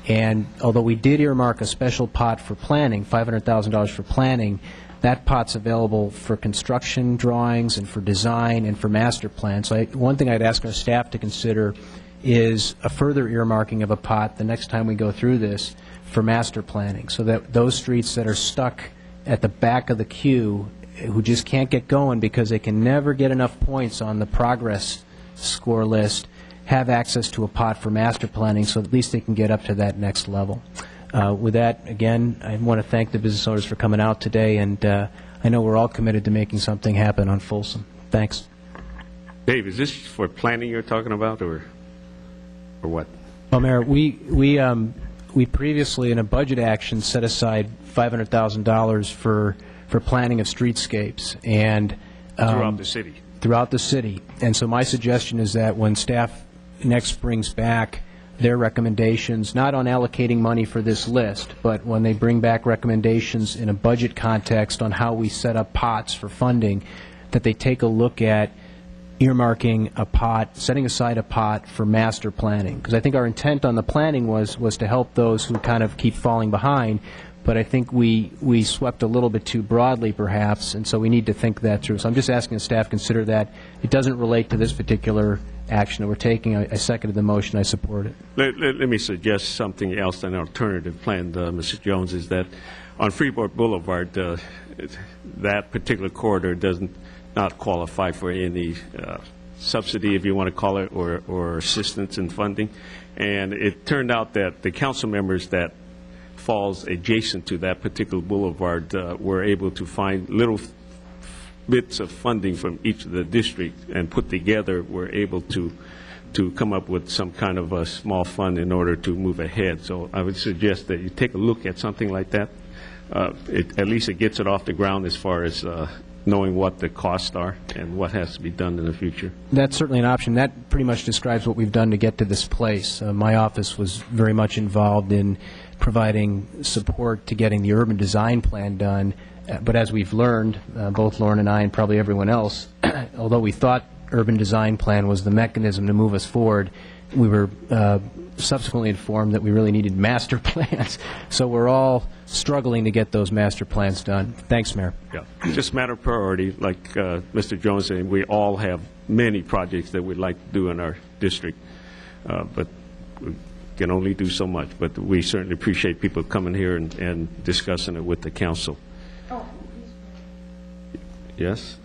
And although we did earmark a special pot for planning, $500,000 for planning, that pot's available for construction drawings and for design and for master plans. So one thing I'd ask our staff to consider is a further earmarking of a pot the next time we go through this for master planning, so that those streets that are stuck at the back of the queue, who just can't get going because they can never get enough points on the progress score list, have access to a pot for master planning so at least they can get up to that next level. With that, again, I want to thank the business owners for coming out today, and I know we're all committed to making something happen on Folsom. Thanks. Dave, is this for planning you're talking about, or what? Well, Mayor, we previously in a budget action set aside $500,000 for planning of streetscapes and throughout the city. Throughout the city. And so my suggestion is that when staff next brings back their recommendations, not on allocating money for this list, but when they bring back recommendations in a budget context on how we set up pots for funding, that they take a look at earmarking a pot, setting aside a pot for master planning. Because I think our intent on the planning was to help those who kind of keep falling behind, but I think we swept a little bit too broadly, perhaps, and so we need to think that through. So I'm just asking the staff to consider that. It doesn't relate to this particular action that we're taking. I seconded the motion. I support it. Let me suggest something else, an alternative plan, Mr. Jones, is that on Freeport Boulevard, that particular corridor doesn't not qualify for any subsidy, if you want to call it, or assistance in funding. And it turned out that the council members that falls adjacent to that particular boulevard were able to find little bits of funding from each of the districts and put together were able to come up with some kind of a small fund in order to move ahead. So I would suggest that you take a look at something like that. At least it gets it off the ground as far as knowing what the costs are and what has to be done in the future. That's certainly an option. That pretty much describes what we've done to get to this place. My office was very much involved in providing support to getting the urban design plan done. But as we've learned, both Lauren and I and probably everyone else, although we thought urban design plan was the mechanism to move us forward, we were subsequently informed that we really needed master plans. So we're all struggling to get those master plans done. Thanks, Mayor. Yeah, just a matter of priority. Like Mr. Jones said, we all have many projects that we'd like to do in our district, but we can only do so much. But we certainly appreciate people coming here and discussing it with the council. Yes?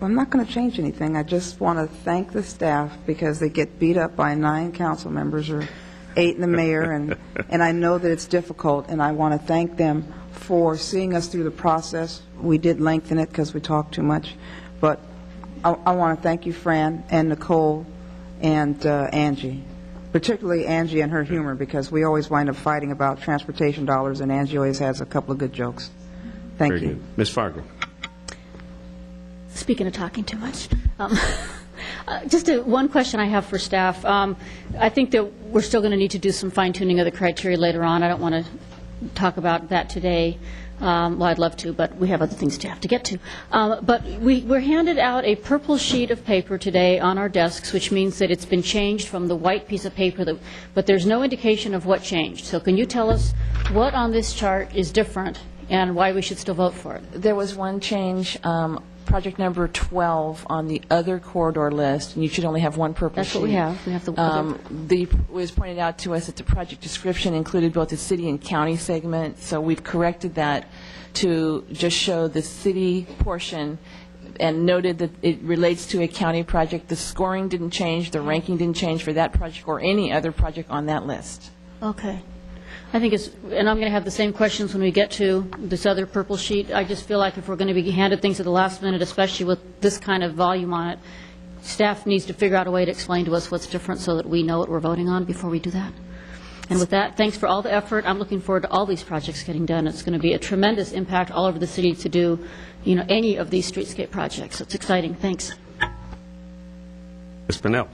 I'm not going to change anything. I just want to thank the staff because they get beat up by 9 council members or 8 and the mayor, and I know that it's difficult, and I want to thank them for seeing us through the process. We did lengthen it because we talked too much, but I want to thank you, Fran, and Nicole, and Angie, particularly Angie and her humor, because we always wind up fighting about transportation dollars, and Angie always has a couple of good jokes. Thank you. Ms. Fargo. Speaking of talking too much, just one question I have for staff. I think that we're still going to need to do some fine-tuning of the criteria later on. I don't want to talk about that today. Well, I'd love to, but we have other things to have to get to. But we're handed out a purple sheet of paper today on our desks, which means that it's been changed from the white piece of paper, but there's no indication of what changed. So can you tell us what on this chart is different and why we should still vote for it? There was one change, project number 12 on the other corridor list, and you should only have one purple sheet. That's what we have. We have the other. It was pointed out to us that the project description included both the city and county segment, so we've corrected that to just show the city portion and noted that it relates to a county project. The scoring didn't change, the ranking didn't change for that project or any other project on that list. Okay. I think it's, and I'm going to have the same questions when we get to this other purple sheet. I just feel like if we're going to be handed things at the last minute, especially with this kind of volume on it, staff needs to figure out a way to explain to us what's different so that we know what we're voting on before we do that. And with that, thanks for all the effort. I'm looking forward to all these projects getting done. It's going to be a tremendous impact all over the city to do, any of these streetscape projects. So it's exciting. Thanks. Ms. Pennell.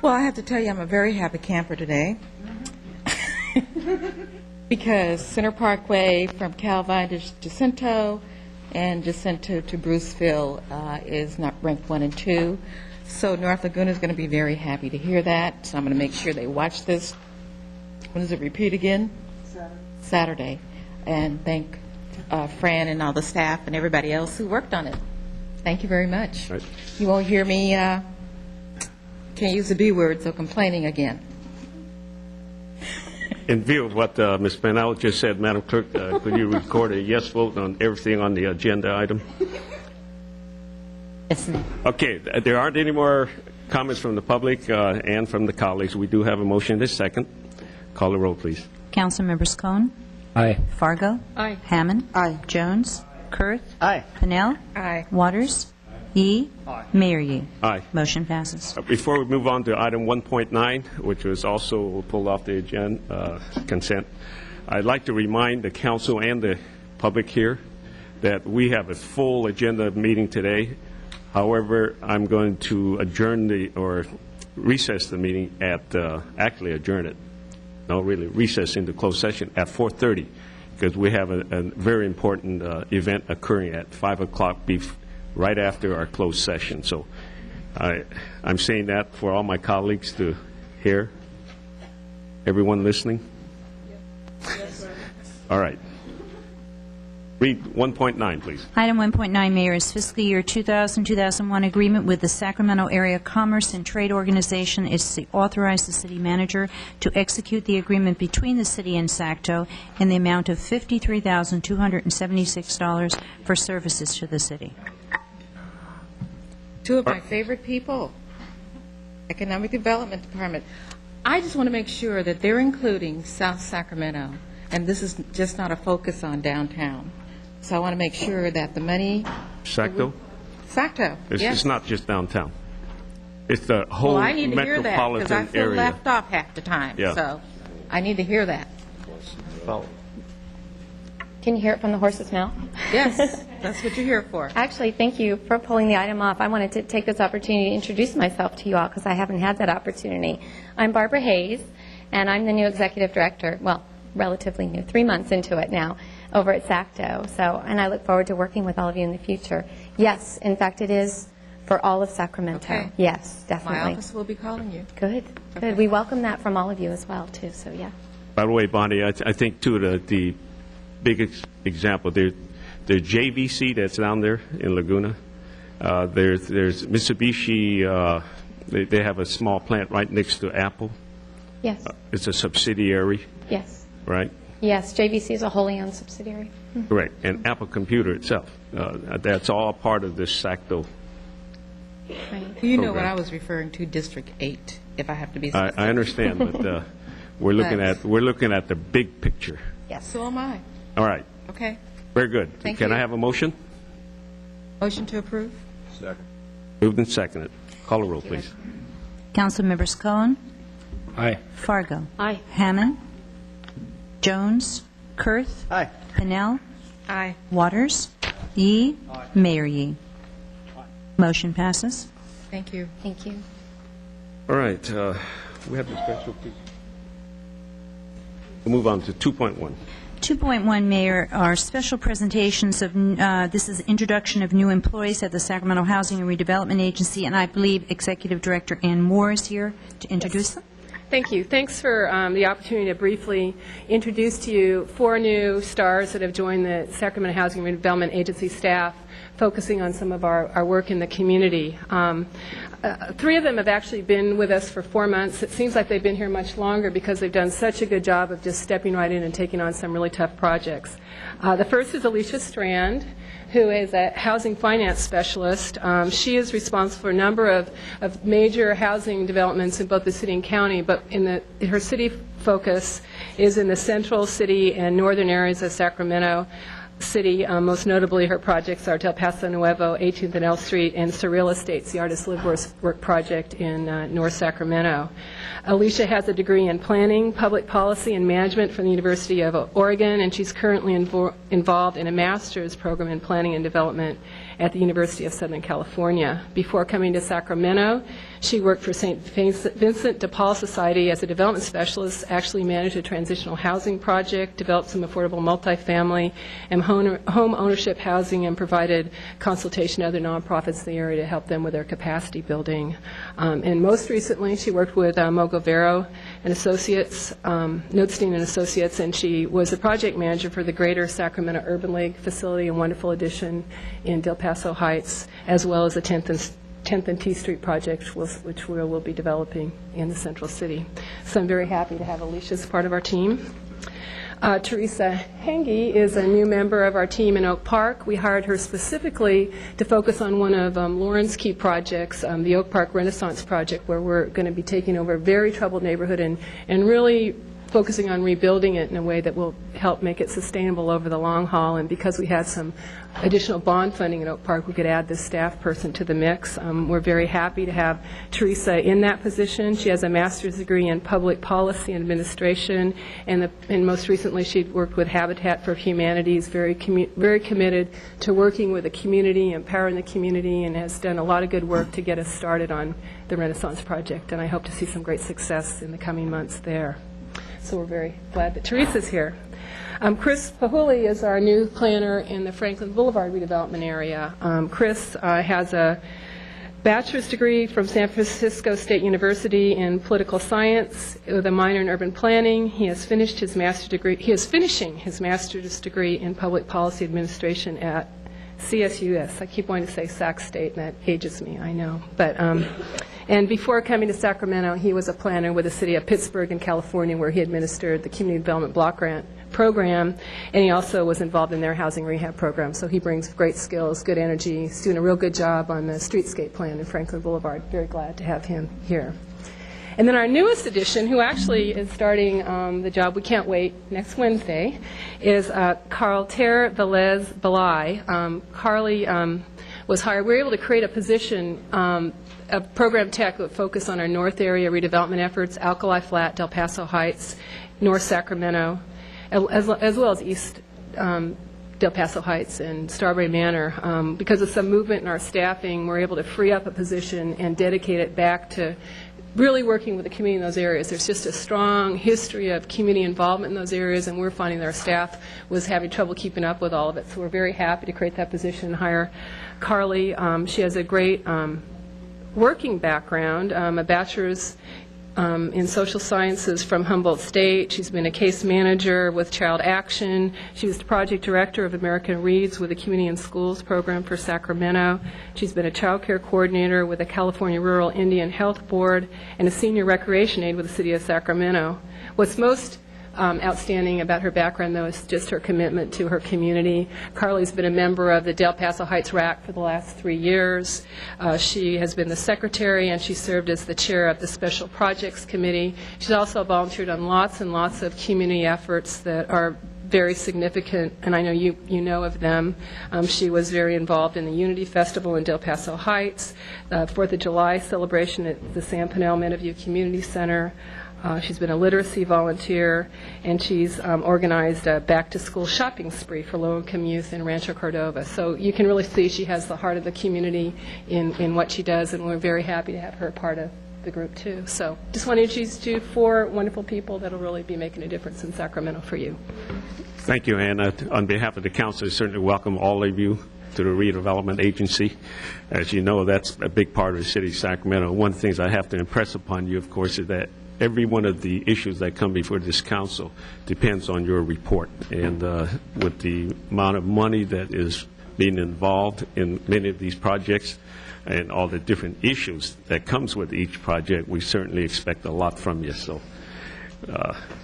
Well, I have to tell you, I'm a very happy camper today. Because Center Parkway from Calvine to Jacinto and Jacinto to Bruceville is not ranked 1 and 2. So North Laguna is going to be very happy to hear that. So I'm going to make sure they watch this. When does it repeat again? Saturday. And thank Fran and all the staff and everybody else who worked on it. Thank you very much. Right. You won't hear me, can't use the B word, so complaining again. In view of what Ms. Pennell just said, Madam Clerk, could you record a yes vote on everything on the agenda item? Yes, ma'am. Okay, there aren't any more comments from the public and from the colleagues. We do have a motion this second. Call the roll, please. Council members Cohen? Aye. Fargo? Aye. Hammond? Aye. Jones? Kurth? Aye. Pennell? Aye. Waters? Yee? Mayor Yee? Aye. Motion passes. Before we move on to item 1.9, which was also pulled off the agenda, consent, I'd like to remind the council and the public here that we have a full agenda meeting today. However, I'm going to recess the meeting recess into closed session at 4:30 because we have a very important event occurring at 5 o'clock right after our closed session. So I'm saying that for all my colleagues to hear. Everyone listening? Yes, sir. All right. Read 1.9, please. Item 1.9, Mayor, is fiscal year 2000-2001 agreement with the Sacramento Area Commerce and Trade Organization is to authorize the city manager to execute the agreement between the city and SACTO in the amount of $53,276 for services to the city. Two of my favorite people, Economic Development Department. I just want to make sure that they're including South Sacramento, and this is just not a focus on downtown. So I want to make sure that the money... SACTO? SACTO, yes. It's not just downtown. It's the whole Well, I need to hear that, because I metropolitan feel area. left off half the time. Yeah. So I need to hear that. Can you hear it from the horse's mouth? Yes, that's what you're here for. Actually, thank you for pulling the item off. I wanted to take this opportunity to introduce myself to you all because I haven't had that opportunity. I'm Barbara Hayes, and I'm the new executive director, well, relatively new, 3 months into it now, over at SACTO. And I look forward to working with all of you in the future. Yes, in fact, it is for all of Sacramento. Okay. Yes, definitely. My office will be calling you. Good, good. We welcome that from all of you as well, too, so yeah. By the way, Bonnie, I think, too, the big example, there's JVC that's down there in Laguna. There's Mitsubishi. They have a small plant right next to Apple. Yes. It's a subsidiary, Yes. right? Yes, JVC is a wholly owned subsidiary. Correct. And Apple Computer itself. That's all part of this SACTO. Right. You know what program. I was referring to, District 8, if I have to be specific. I understand, but we're looking at the big picture. Yes. So am I. All right. Okay. Very good. Thank Can you. I have a motion? Motion to approve? Second. Moved and seconded. Call a roll, please. Council members Cohen? Aye. Fargo? Aye. Hammond? Jones? Kurth? Aye. Pennell? Aye. Waters? Yee? Mayor Yee? Motion passes. Thank you. Thank you. All right. We have the special piece. We'll move on to 2.1. 2.1, Mayor, are special presentations of, this is introduction of new employees at the Sacramento Housing and Redevelopment Agency, and I believe Executive Director Ann Moore is here to introduce them. Thank you. Thanks for the opportunity to briefly introduce to you 4 new stars that have joined the Sacramento Housing and Redevelopment Agency staff, focusing on some of our work in the community. 3 of them have actually been with us for 4 months. It seems like they've been here much longer because they've done such a good job of just stepping right in and taking on some really tough projects. The first is Alicia Strand, who is a housing finance specialist. She is responsible for a number of major housing developments in both the city and county, but her city focus is in the central city and northern areas of Sacramento City. Most notably, her projects are Del Paso Nuevo, 18th and L Street, and Surreal Estates, the Artist Live Work project in North Sacramento. Alicia has a degree in planning, public policy, and management from the University of Oregon, and she's currently involved in a master's program in planning and development at the University of Southern California. Before coming to Sacramento, she worked for St. Vincent de Paul Society as a development specialist, actually managed a transitional housing project, developed some affordable multifamily and home ownership housing, and provided consultation to other nonprofits in the area to help them with their capacity building. And most recently, she worked with Mogovero and Associates, Notestein and Associates, and she was the project manager for the Greater Sacramento Urban League facility, a wonderful addition in Del Paso Heights, as well as the 10th and T Street project, which we will be developing in the central city. So I'm very happy to have Alicia as part of our team. Teresa Henge is a new member of our team in Oak Park. We hired her specifically to focus on one of Lauren's key projects, the Oak Park Renaissance Project, where we're going to be taking over a very troubled neighborhood and really focusing on rebuilding it in a way that will help make it sustainable over the long haul. And because we had some additional bond funding in Oak Park, we could add this staff person to the mix. We're very happy to have Teresa in that position. She has a master's degree in public policy and administration, and most recently she worked with Habitat for Humanities, very committed to working with the community, empowering the community, and has done a lot of good work to get us started on the Renaissance Project. And I hope to see some great success in the coming months there. So we're very glad that Teresa's here. Chris Pahuli is our new planner in the Franklin Boulevard redevelopment area. Chris has a bachelor's degree from San Francisco State University in political science with a minor in urban planning. He has finished his master's degree. He is finishing his master's degree in public policy administration at CSUS. I keep wanting to say Sac State, and that ages me, I know. But and before coming to Sacramento, he was a planner with the city of Pittsburgh in California, where he administered the Community Development Block Grant program, and he also was involved in their housing rehab program. So he brings great skills, good energy. He's doing a real good job on the streetscape plan in Franklin Boulevard. Very glad to have him here. And then our newest addition, who actually is starting the job, we can't wait, next Wednesday, is Carlter Velez Belay. Carly was hired. We were able to create a position, a program tech that would focus on our north area redevelopment efforts, Alkali Flat, Del Paso Heights, North Sacramento, as well as East Del Paso Heights and Strawberry Manor. Because of some movement in our staffing, we're able to free up a position and dedicate it back to really working with the community in those areas. There's just a strong history of community involvement in those areas, and we're finding that our staff was having trouble keeping up with all of it. So we're very happy to create that position and hire Carly. She has a great working background, a bachelor's in social sciences from Humboldt State. She's been a case manager with Child Action. She was the project director of American Reads with the Community and Schools program for Sacramento. She's been a child care coordinator with the California Rural Indian Health Board and a senior recreation aide with the city of Sacramento. What's most outstanding about her background, though, is just her commitment to her community. Carly's been a member of the Del Paso Heights RAC for the last 3 years. She has been the secretary, and she served as the chair of the Special Projects Committee. She's also volunteered on lots and lots of community efforts that are very significant, and I know you know of them. She was very involved in the Unity Festival in Del Paso Heights, the 4th of July celebration at the San Panel Meadowview Community Center. She's been a literacy volunteer, and she's organized a back-to-school shopping spree for low-income youth in Rancho Cordova. So you can really see she has the heart of the community in what she does, and we're very happy to have her part of the group, too. So just want to introduce you to 4 wonderful people that will really be making a difference in Sacramento for you. Thank you, Anna. On behalf of the council, I certainly welcome all of you to the redevelopment agency. As you know, that's a big part of the city of Sacramento. One of the things I have to impress upon you, of course, is that every one of the issues that come before this council depends on your report. And with the amount of money that is being involved in many of these projects and all the different issues that comes with each project, we certainly expect a lot from you. So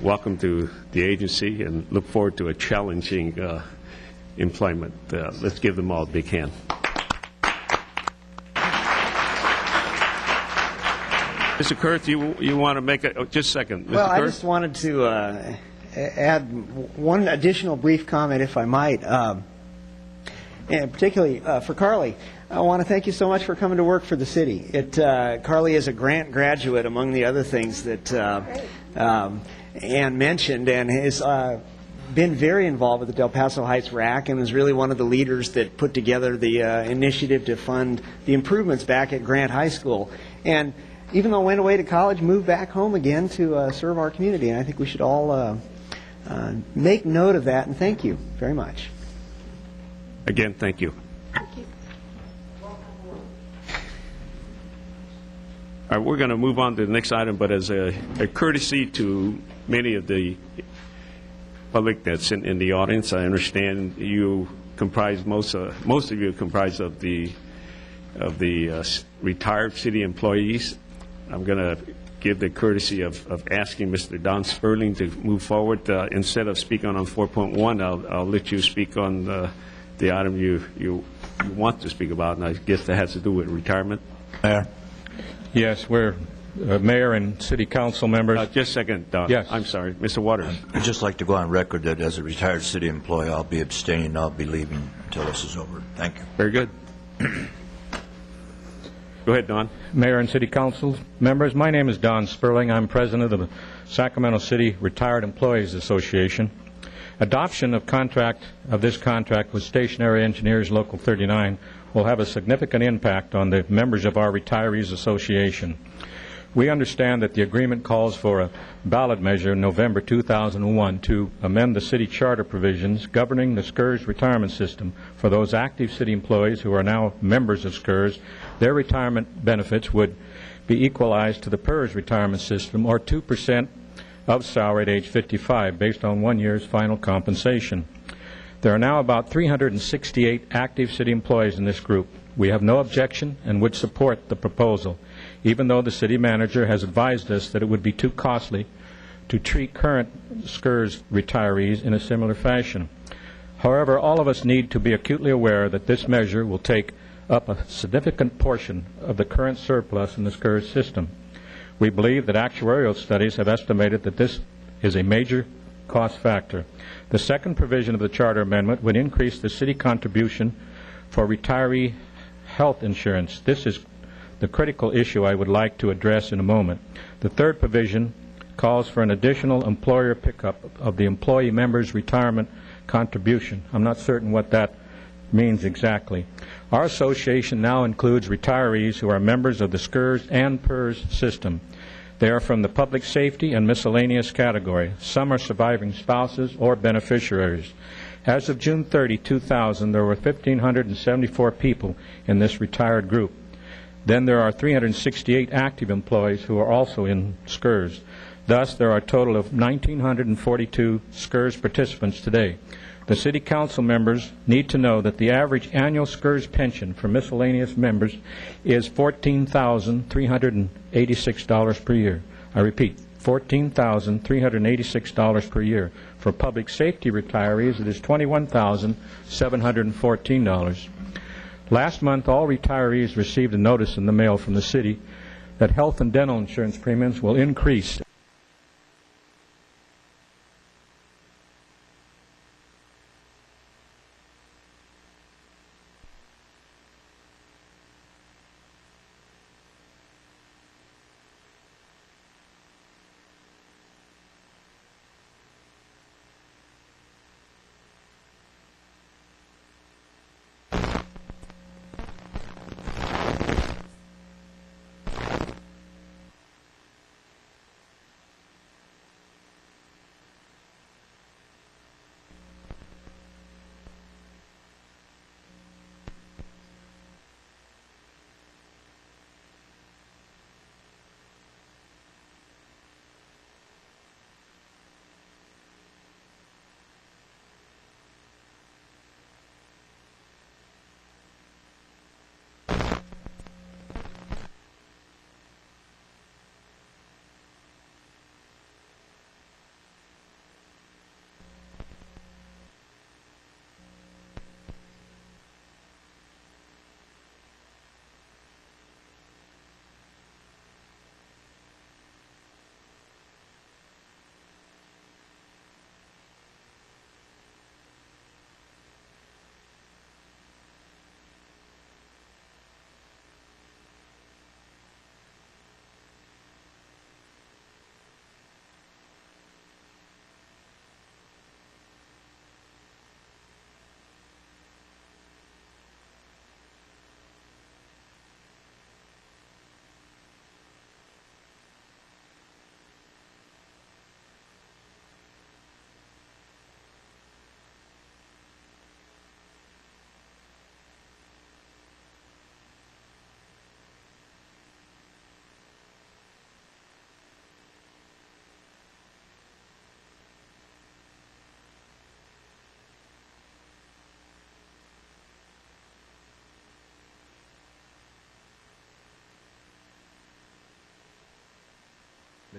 welcome to the agency and look forward to a challenging employment. Let's give them all a big hand. Mr. Kurth, you want to make a just a second. Mr. Well, I Kurth? just wanted to add one additional brief comment, if I might, and particularly for Carly. I want to thank you so much for coming to work for the city. Carly is a grant graduate, among the other things that Ann mentioned, and has been very involved with the Del Paso Heights RAC and was really one of the leaders that put together the initiative to fund the improvements back at Grant High School. And even though I went away to college, moved back home again to serve our community. And I think we should all make note of that, and thank you very much. Again, thank you. Thank you. All right, we're going to move on to the next item, but as a courtesy to many of the public that's in the audience, I understand you comprise most of you comprise of the retired city employees. I'm going to give the courtesy of asking Mr. Don Sperling to move forward. Instead of speaking on 4.1, I'll let you speak on the item you want to speak about, and I guess that has to do with retirement. Mayor. Yes, we're mayor and city council members. Just a second, Don. Yes. I'm sorry. Mr. Waters. I'd just like to go on record that as a retired city employee, I'll be abstaining. I'll be leaving until this is over. Thank you. Very good. Go ahead, Don. Mayor and city council members, my name is Don Sperling. I'm president of the Sacramento City Retired Employees Association. Adoption of this contract with Stationary Engineers Local 39 will have a significant impact on the members of our Retirees Association. We understand that the agreement calls for a ballot measure in November 2001 to amend the city charter provisions governing the SCRS retirement system for those active city employees who are now members of SCRS. Their retirement benefits would be equalized to the PERS retirement system, or 2% of salary at age 55, based on 1 year's final compensation. There are now about 368 active city employees in this group. We have no objection and would support the proposal, even though the city manager has advised us that it would be too costly to treat current SCRS retirees in a similar fashion. However, all of us need to be acutely aware that this measure will take up a significant portion of the current surplus in the SCRS system. We believe that actuarial studies have estimated that this is a major cost factor. The second provision of the charter amendment would increase the city contribution for retiree health insurance. This is the critical issue I would like to address in a moment. The third provision calls for an additional employer pickup of the employee member's retirement contribution. I'm not certain what that means exactly. Our association now includes retirees who are members of the SCRS and PERS system. They are from the public safety and miscellaneous category. Some are surviving spouses or beneficiaries. As of June 30, 2000, there were 1,574 people in this retired group. Then there are 368 active employees who are also in SCRS. Thus, there are a total of 1,942 SCRS participants today. The City Council members need to know that the average annual SCRS pension for miscellaneous members is $14,386 per year. I repeat, $14,386 per year. For public safety retirees, it is $21,714. Last month, all retirees received a notice in the mail from the city that health and dental insurance premiums will increase.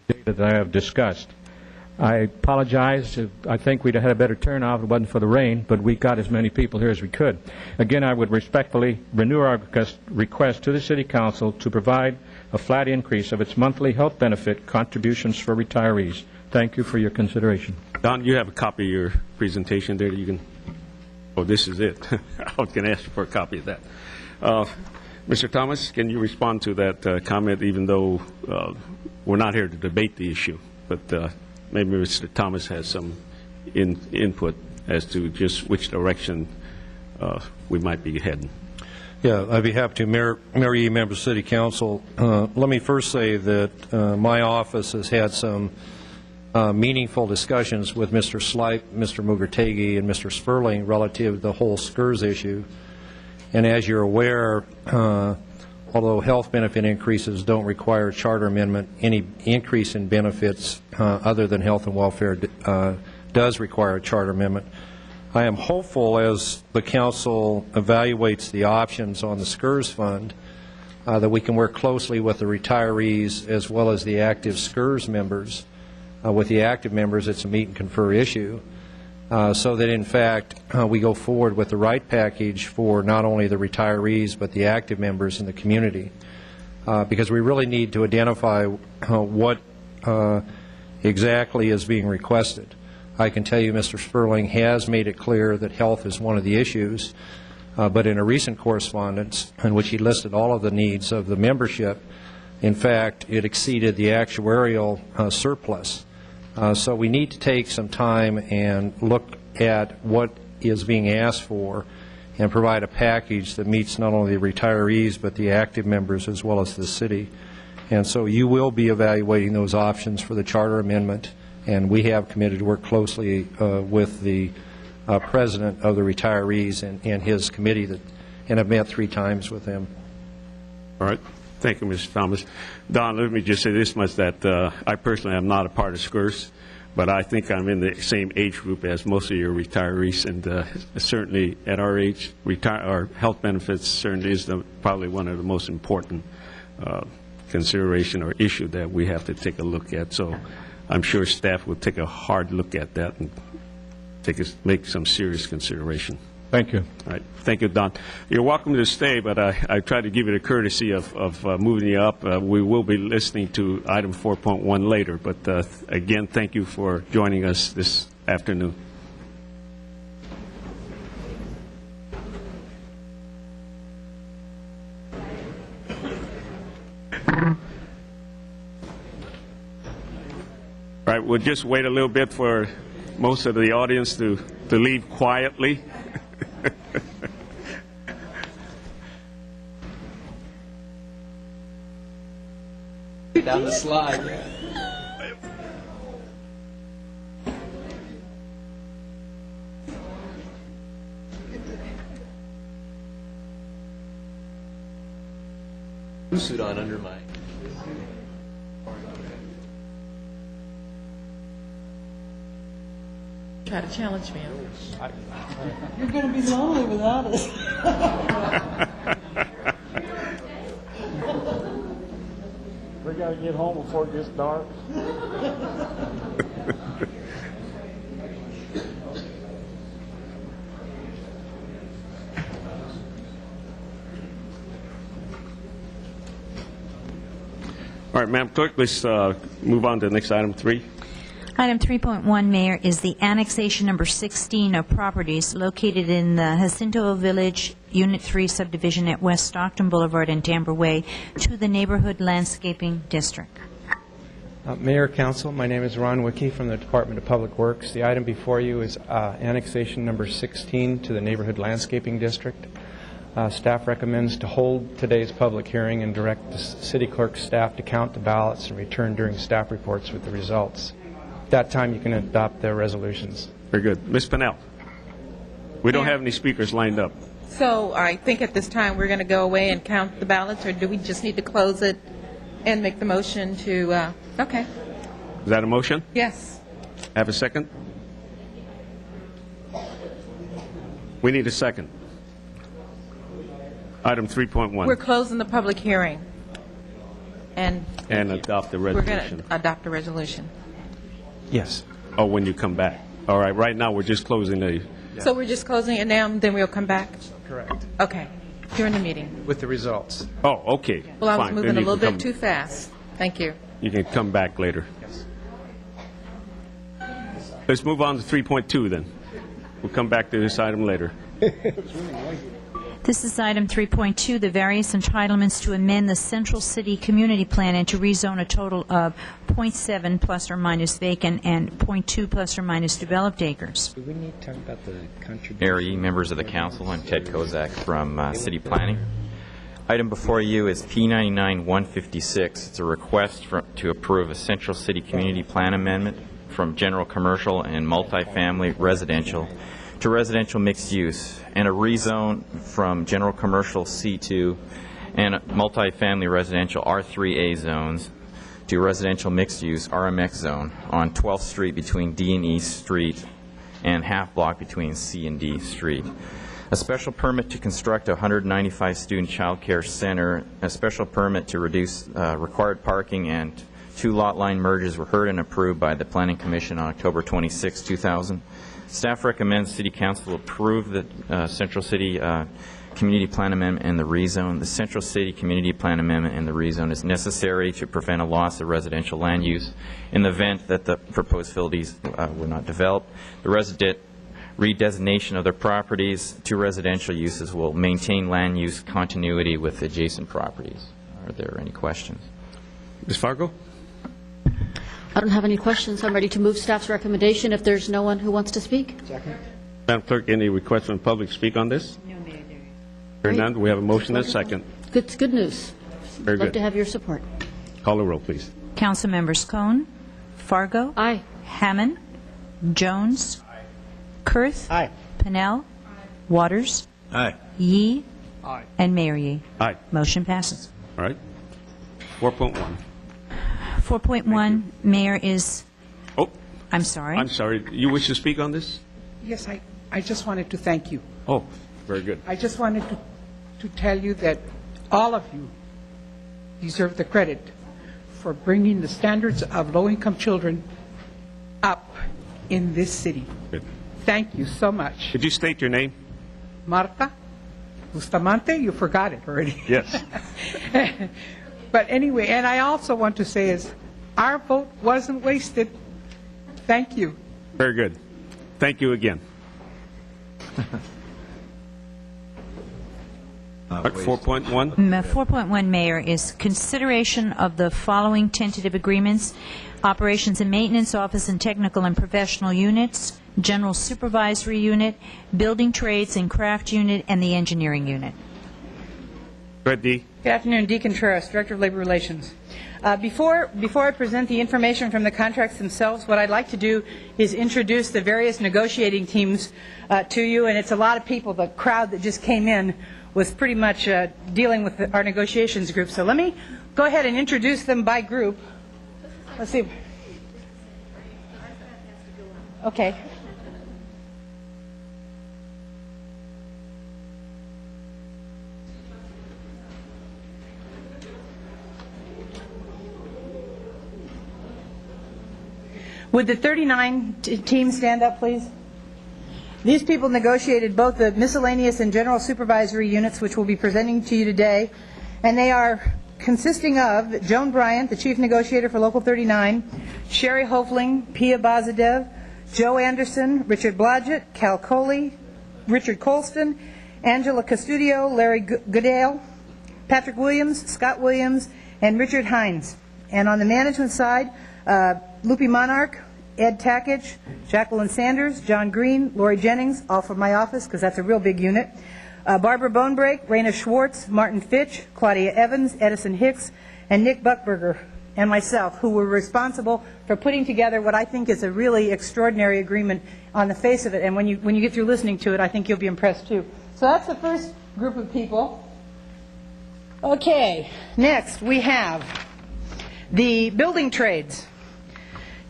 data that I have discussed. I apologize. I think we'd have had a better turnout if it wasn't for the rain, but we got as many people here as we could. Again, I would respectfully renew our request to the City Council to provide a flat increase of its monthly health benefit contributions for retirees. Thank you for your consideration. Don, you have a copy of your presentation there that you can... Oh, this is it. I was going to ask you for a copy of that. Mr. Thomas, can you respond to that comment, even though we're not here to debate the issue, but maybe Mr. Thomas has some input as to just which direction we might be heading. Yeah, I'd be happy to. Mayor Yee, members of City Council, let me first say that my office has had some meaningful discussions with Mr. Slipe, Mr. Mugertegi, and Mr. Sperling relative to the whole SCRS issue. And as you're aware, although health benefit increases don't require a charter amendment, any increase in benefits other than health and welfare does require a charter amendment. I am hopeful as the Council evaluates the options on the SCRS fund that we can work closely with the retirees as well as the active SCRS members. With the active members, it's a meet and confer issue, so that in fact we go forward with the right package for not only the retirees but the active members in the community, because we really need to identify what exactly is being requested. I can tell you Mr. Sperling has made it clear that health is one of the issues, but in a recent correspondence in which he listed all of the needs of the membership, in fact, it exceeded the actuarial surplus. So we need to take some time and look at what is being asked for and provide a package that meets not only the retirees but the active members as well as the city. And so you will be evaluating those options for the charter amendment, and we have committed to work closely with the president of the retirees and his committee and have met 3 times with him. All right. Thank you, Mr. Thomas. Don, let me just say this much, that I personally am not a part of SCRS, but I think I'm in the same age group as most of your retirees, and certainly at our age, our health benefits certainly is probably one of the most important consideration or issue that we have to take a look at. So I'm sure staff will take a hard look at that and make some serious consideration. Thank you. All right. Thank you, Don. You're welcome to stay, but I tried to give you the courtesy of moving you up. We will be listening to item 4.1 later, but again, thank you for joining us this afternoon. All right, we'll just wait a little bit for most of the audience to leave quietly. Down the slide. Suit on under my. Try to challenge me. You're going to be lonely without us. We got to get home before it gets dark. All right, Madam Clerk, let's move on to the next item 3. Item 3.1, Mayor, is the annexation number 16 of properties located in the Jacinto Village, Unit 3 subdivision at West Stockton Boulevard and Tamber Way to the Neighborhood Landscaping District. Mayor, Council, my name is Ron Wicke from the Department of Public Works. The item before you is annexation number 16 to the Neighborhood Landscaping District. Staff recommends to hold today's public hearing and direct the City Clerk's staff to count the ballots and return during staff reports with the results. At that time, you can adopt the resolutions. Very good. Ms. Pennell, we don't have any speakers lined up. So I think at this time we're going to go away and count the ballots, or do we just need to close it and make the motion to, okay. Is that a motion? Yes. Have a second? We need a second. Item 3.1. We're closing the public hearing. And adopt the we're going resolution. to adopt a resolution. Yes. Oh, when you come back. All right, right now, we're just closing the, So we're just closing it now, and then we'll come back? Correct. Okay. During the meeting. With the results. oh, okay. Well, I was fine. moving Then a you little can bit come- too fast. Thank you. You can come back later. Yes. Let's move on to 3.2 then. We'll come back to this item later. This is item 3.2, the various entitlements to amend the Central City Community Plan and to rezone a total of .7 plus or minus vacant and .2 plus or minus developed acres. Do we need to talk about the contribution? Mayor Yee, members of the council, I'm Ted Kozak from City Planning. Item before you is P99-156. It's a request to approve a Central City Community Plan amendment from general commercial and multifamily residential to residential mixed use, and a rezone from general commercial C2 and multifamily residential R3A zones to residential mixed use RMX zone on 12th Street between D and E Street and half block between C and D Street. A special permit to construct a 195-student child care center, a special permit to reduce required parking, and 2 lot line merges were heard and approved by the Planning Commission on October 26, 2000. Staff recommends City Council approve the Central City Community Plan Amendment and the rezone. The Central City Community Plan Amendment and the rezone is necessary to prevent a loss of residential land use in the event that the proposed facilities were not developed. The resident redesignation of their properties to residential uses will maintain land use continuity with adjacent properties. Are there any questions? Ms. Fargo? I don't have any questions. I'm ready to move staff's recommendation if there's no one who wants to speak. Second. Madam Clerk, any requests from the public to speak on this? No, Mayor. Hearing none, we have a motion and a second. Good news. Very Love good. to have your support. Call the roll, please. Council members Cone, Fargo, Aye. Hammond, Jones, Kurth, Aye. Pennell, Waters, Aye. Yee, Aye. and Mayor Yee. Aye. Motion passes. All right. 4.1. 4.1, Mayor, is, Oh, I'm sorry. I'm sorry. You wish to speak on this? Yes, I just wanted to thank you. Oh, very good. I just wanted to tell you that all of you deserve the credit for bringing the standards of low-income children up in this city. Good. Thank you so much. Could you state your name? Marta Bustamante, you forgot it already. Yes. But anyway, and I also want to say is, our vote wasn't wasted. Thank you. Very good. Thank you again. 4.1. 4.1, Mayor, is consideration of the following tentative agreements: operations and maintenance, office and technical and professional units, general supervisory unit, building trades and craft unit, and the engineering unit. Go ahead, Dee. Good afternoon, Dee Contreras, Director of Labor Relations. Before I present the information from the contracts themselves, what I'd like to do is introduce the various negotiating teams to you, and it's a lot of people. The crowd that just came in was pretty much dealing with our negotiations group. So let me go ahead and introduce them by group. Let's see. Okay. Would the 39 team stand up, please? These people negotiated both the miscellaneous and general supervisory units, which we'll be presenting to you today, and they are consisting of Joan Bryant, the chief negotiator for Local 39, Sherry Hofling, Pia Bazadev, Joe Anderson, Richard Blodgett, Cal Coley, Richard Colston, Angela Castudio, Larry Goodale, Patrick Williams, Scott Williams, and Richard Hines. And on the management side, Lupe Monarch, Ed Takich, Jacqueline Sanders, John Green, Lori Jennings, all from my office because that's a real big unit, Barbara Bonebrake, Raina Schwartz, Martin Fitch, Claudia Evans, Edison Hicks, and Nick Buckberger, and myself, who were responsible for putting together what I think is a really extraordinary agreement on the face of it. And when you get through listening to it, I think you'll be impressed too. So that's the first group of people. Okay, next we have the building trades.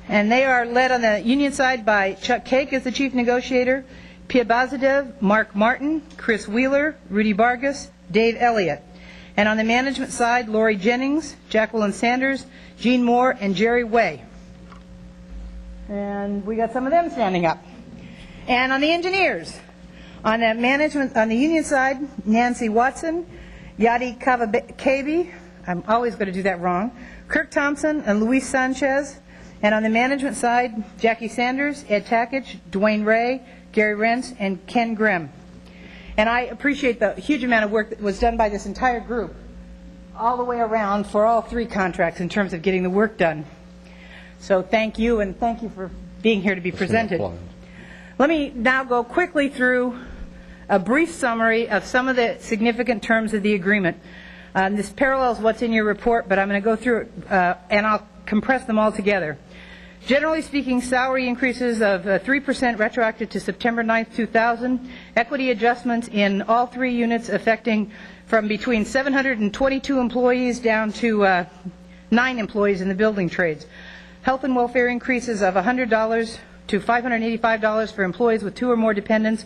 And they are led on the union side by Chuck Cake as the chief negotiator, Pia Bazadev, Mark Martin, Chris Wheeler, Rudy Vargas, Dave Elliott. And on the management side, Lori Jennings, Jacqueline Sanders, Jean Moore, and Jerry Way. And we got some of them standing up. And on the engineers, on the management, on the union side, Nancy Watson, Yadi Kavakebi, I'm always going to do that wrong, Kirk Thompson, and Luis Sanchez. And on the management side, Jackie Sanders, Ed Takich, Dwayne Ray, Gary Rentz, and Ken Grimm. And I appreciate the huge amount of work that was done by this entire group all the way around for all three contracts in terms of getting the work done. So thank you, and thank you for being here to be presented. Let me now go quickly through a brief summary of some of the significant terms of the agreement. This parallels what's in your report, but I'm going to go through it, and I'll compress them all together. Generally speaking, salary increases of 3% retroactive to September 9th, 2000. Equity adjustments in all three units affecting from between 722 employees down to 9 employees in the building trades. Health and welfare increases of $100 to $585 for employees with 2 or more dependents,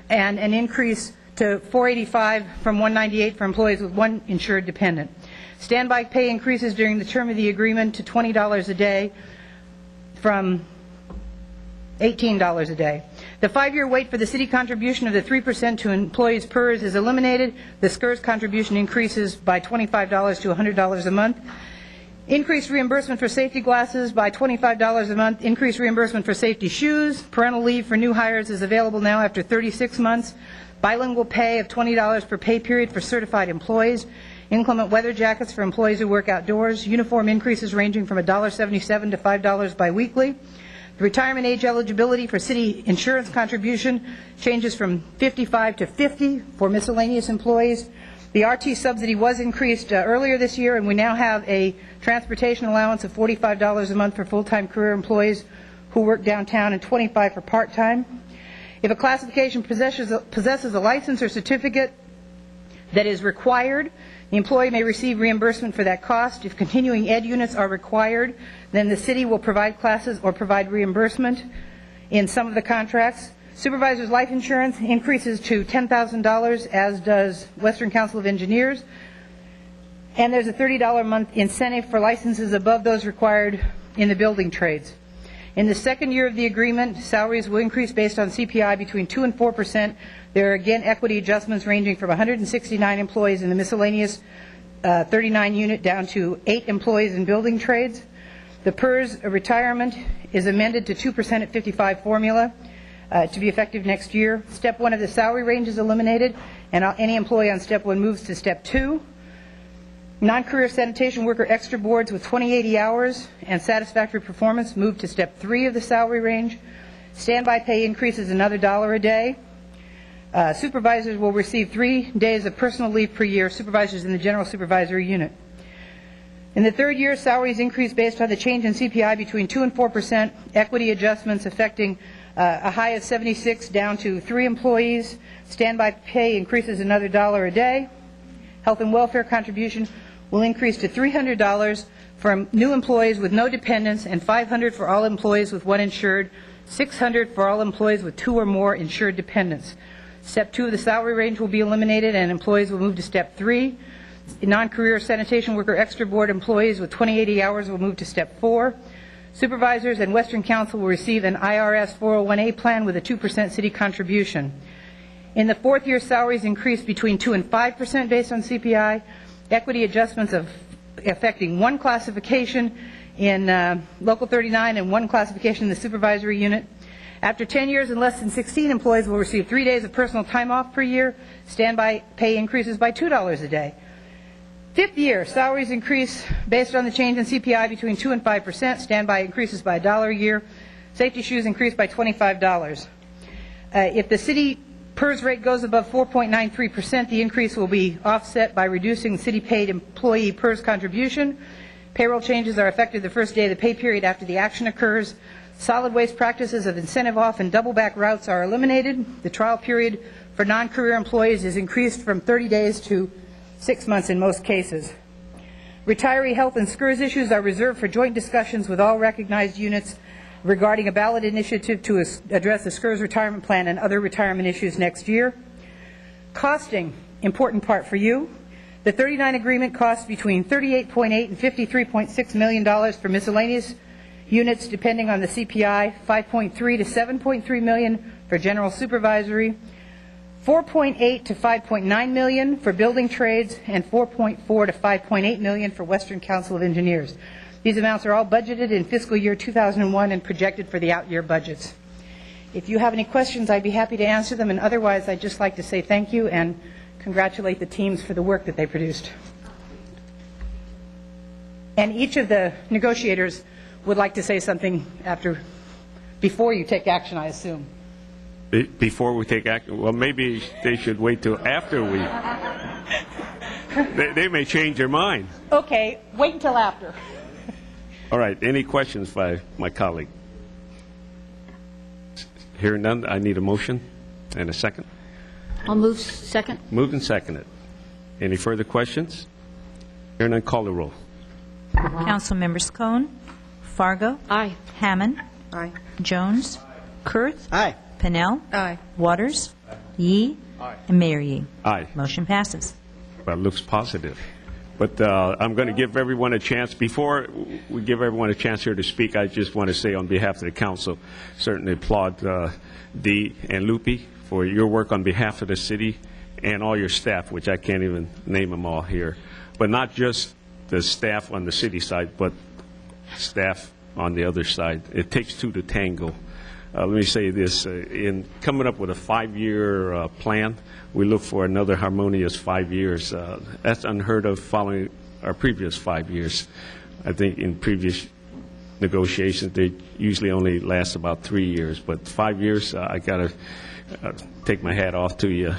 and an increase to $485 from $198 for employees with 1 insured dependent. Standby pay increases during the term of the agreement to $20 a day from $18 a day. The 5-year wait for the city contribution of the 3% to employees' PERS is eliminated. The SCRS contribution increases by $25 to $100 a month. Increased reimbursement for safety glasses by $25 a month. Increased reimbursement for safety shoes. Parental leave for new hires is available now after 36 months. Bilingual pay of $20 per pay period for certified employees. Inclement weather jackets for employees who work outdoors. Uniform increases ranging from $1.77 to $5 biweekly. The retirement age eligibility for city insurance contribution changes from 55 to 50 for miscellaneous employees. The RT subsidy was increased earlier this year, and we now have a transportation allowance of $45 a month for full-time career employees who work downtown and $25 for part-time. If a classification possesses a license or certificate that is required, the employee may receive reimbursement for that cost. If continuing ed units are required, then the city will provide classes or provide reimbursement in some of the contracts. Supervisor's life insurance increases to $10,000, as does Western Council of Engineers. And there's a $30 a month incentive for licenses above those required in the building trades. In the second year of the agreement, salaries will increase based on CPI between 2% and 4%. There are again equity adjustments ranging from 169 employees in the miscellaneous 39 unit down to 8 employees in building trades. The PERS retirement is amended to 2% at 55 formula to be effective next year. Step 1 of the salary range is eliminated, and any employee on Step 1 moves to Step 2. Non-career sanitation worker extra boards with 2080 hours and satisfactory performance move to Step 3 of the salary range. Standby pay increases another $1 a day. Supervisors will receive 3 days of personal leave per year, supervisors in the general supervisory unit. In the third year, salaries increase based on the change in CPI between 2% and 4%, equity adjustments affecting a high of 76 down to 3 employees. Standby pay increases another $1 a day. Health and welfare contribution will increase to $300 for new employees with no dependents and $500 for all employees with 1 insured, $600 for all employees with 2 or more insured dependents. Step 2 of the salary range will be eliminated, and employees will move to Step 3. Non-career sanitation worker extra board employees with 2080 hours will move to Step 4. Supervisors and Western Council will receive an IRS 401A plan with a 2% city contribution. In the fourth year, salaries increase between 2% and 5% based on CPI. Equity adjustments affecting 1 classification in Local 39 and 1 classification in the supervisory unit. After 10 years and less than 16 employees will receive 3 days of personal time off per year. Standby pay increases by $2 a day. Fifth year, salaries increase based on the change in CPI between 2% and 5%. Standby increases by $1 a year. Safety shoes increase by $25. If the city PERS rate goes above 4.93%, the increase will be offset by reducing city-paid employee PERS contribution. Payroll changes are effective the first day of the pay period after the action occurs. Solid waste practices of incentive off and double back routes are eliminated. The trial period for non-career employees is increased from 30 days to 6 months in most cases. Retiree health and SCRS issues are reserved for joint discussions with all recognized units regarding a ballot initiative to address the SCRS retirement plan and other retirement issues next year. Costing, important part for you. The 39 agreement costs between $38.8 and $53.6 million for miscellaneous units depending on the CPI, $5.3 to $7.3 million for general supervisory, $4.8 to $5.9 million for building trades, and $4.4 to $5.8 million for Western Council of Engineers. These amounts are all budgeted in fiscal year 2001 and projected for the out-year budgets. If you have any questions, I'd be happy to answer them, and otherwise I'd just like to say thank you and congratulate the teams for the work that they produced. And each of the negotiators would like to say something before you take action, I assume. Before we take action? Well, maybe they should wait till after we... they may change their mind. Okay, wait until after. All right, any questions by my colleague? Hearing none, I need a motion and a second. I'll move second. Moved and seconded. Any further questions? Hearing none, call the roll. Council members Cohn, Fargo. Aye. Hammond. Aye. Jones. Kurth. Aye. Pennell. Aye. Waters. Yee. And Mayor Yee. Aye. Motion passes. Well, it looks positive. But I'm going to give everyone a chance. Before we give everyone a chance here to speak, I just want to say on behalf of the council, certainly applaud Dee and Lupe for your work on behalf of the city and all your staff, which I can't even name them all here. But not just the staff on the city side, but staff on the other side. It takes two to tango. Let me say this, in coming up with a 5-year plan, we look for another harmonious 5 years. That's unheard of following our previous 5 years. I think in previous negotiations, they usually only last about 3 years, but 5 years, I got to take my hat off to you.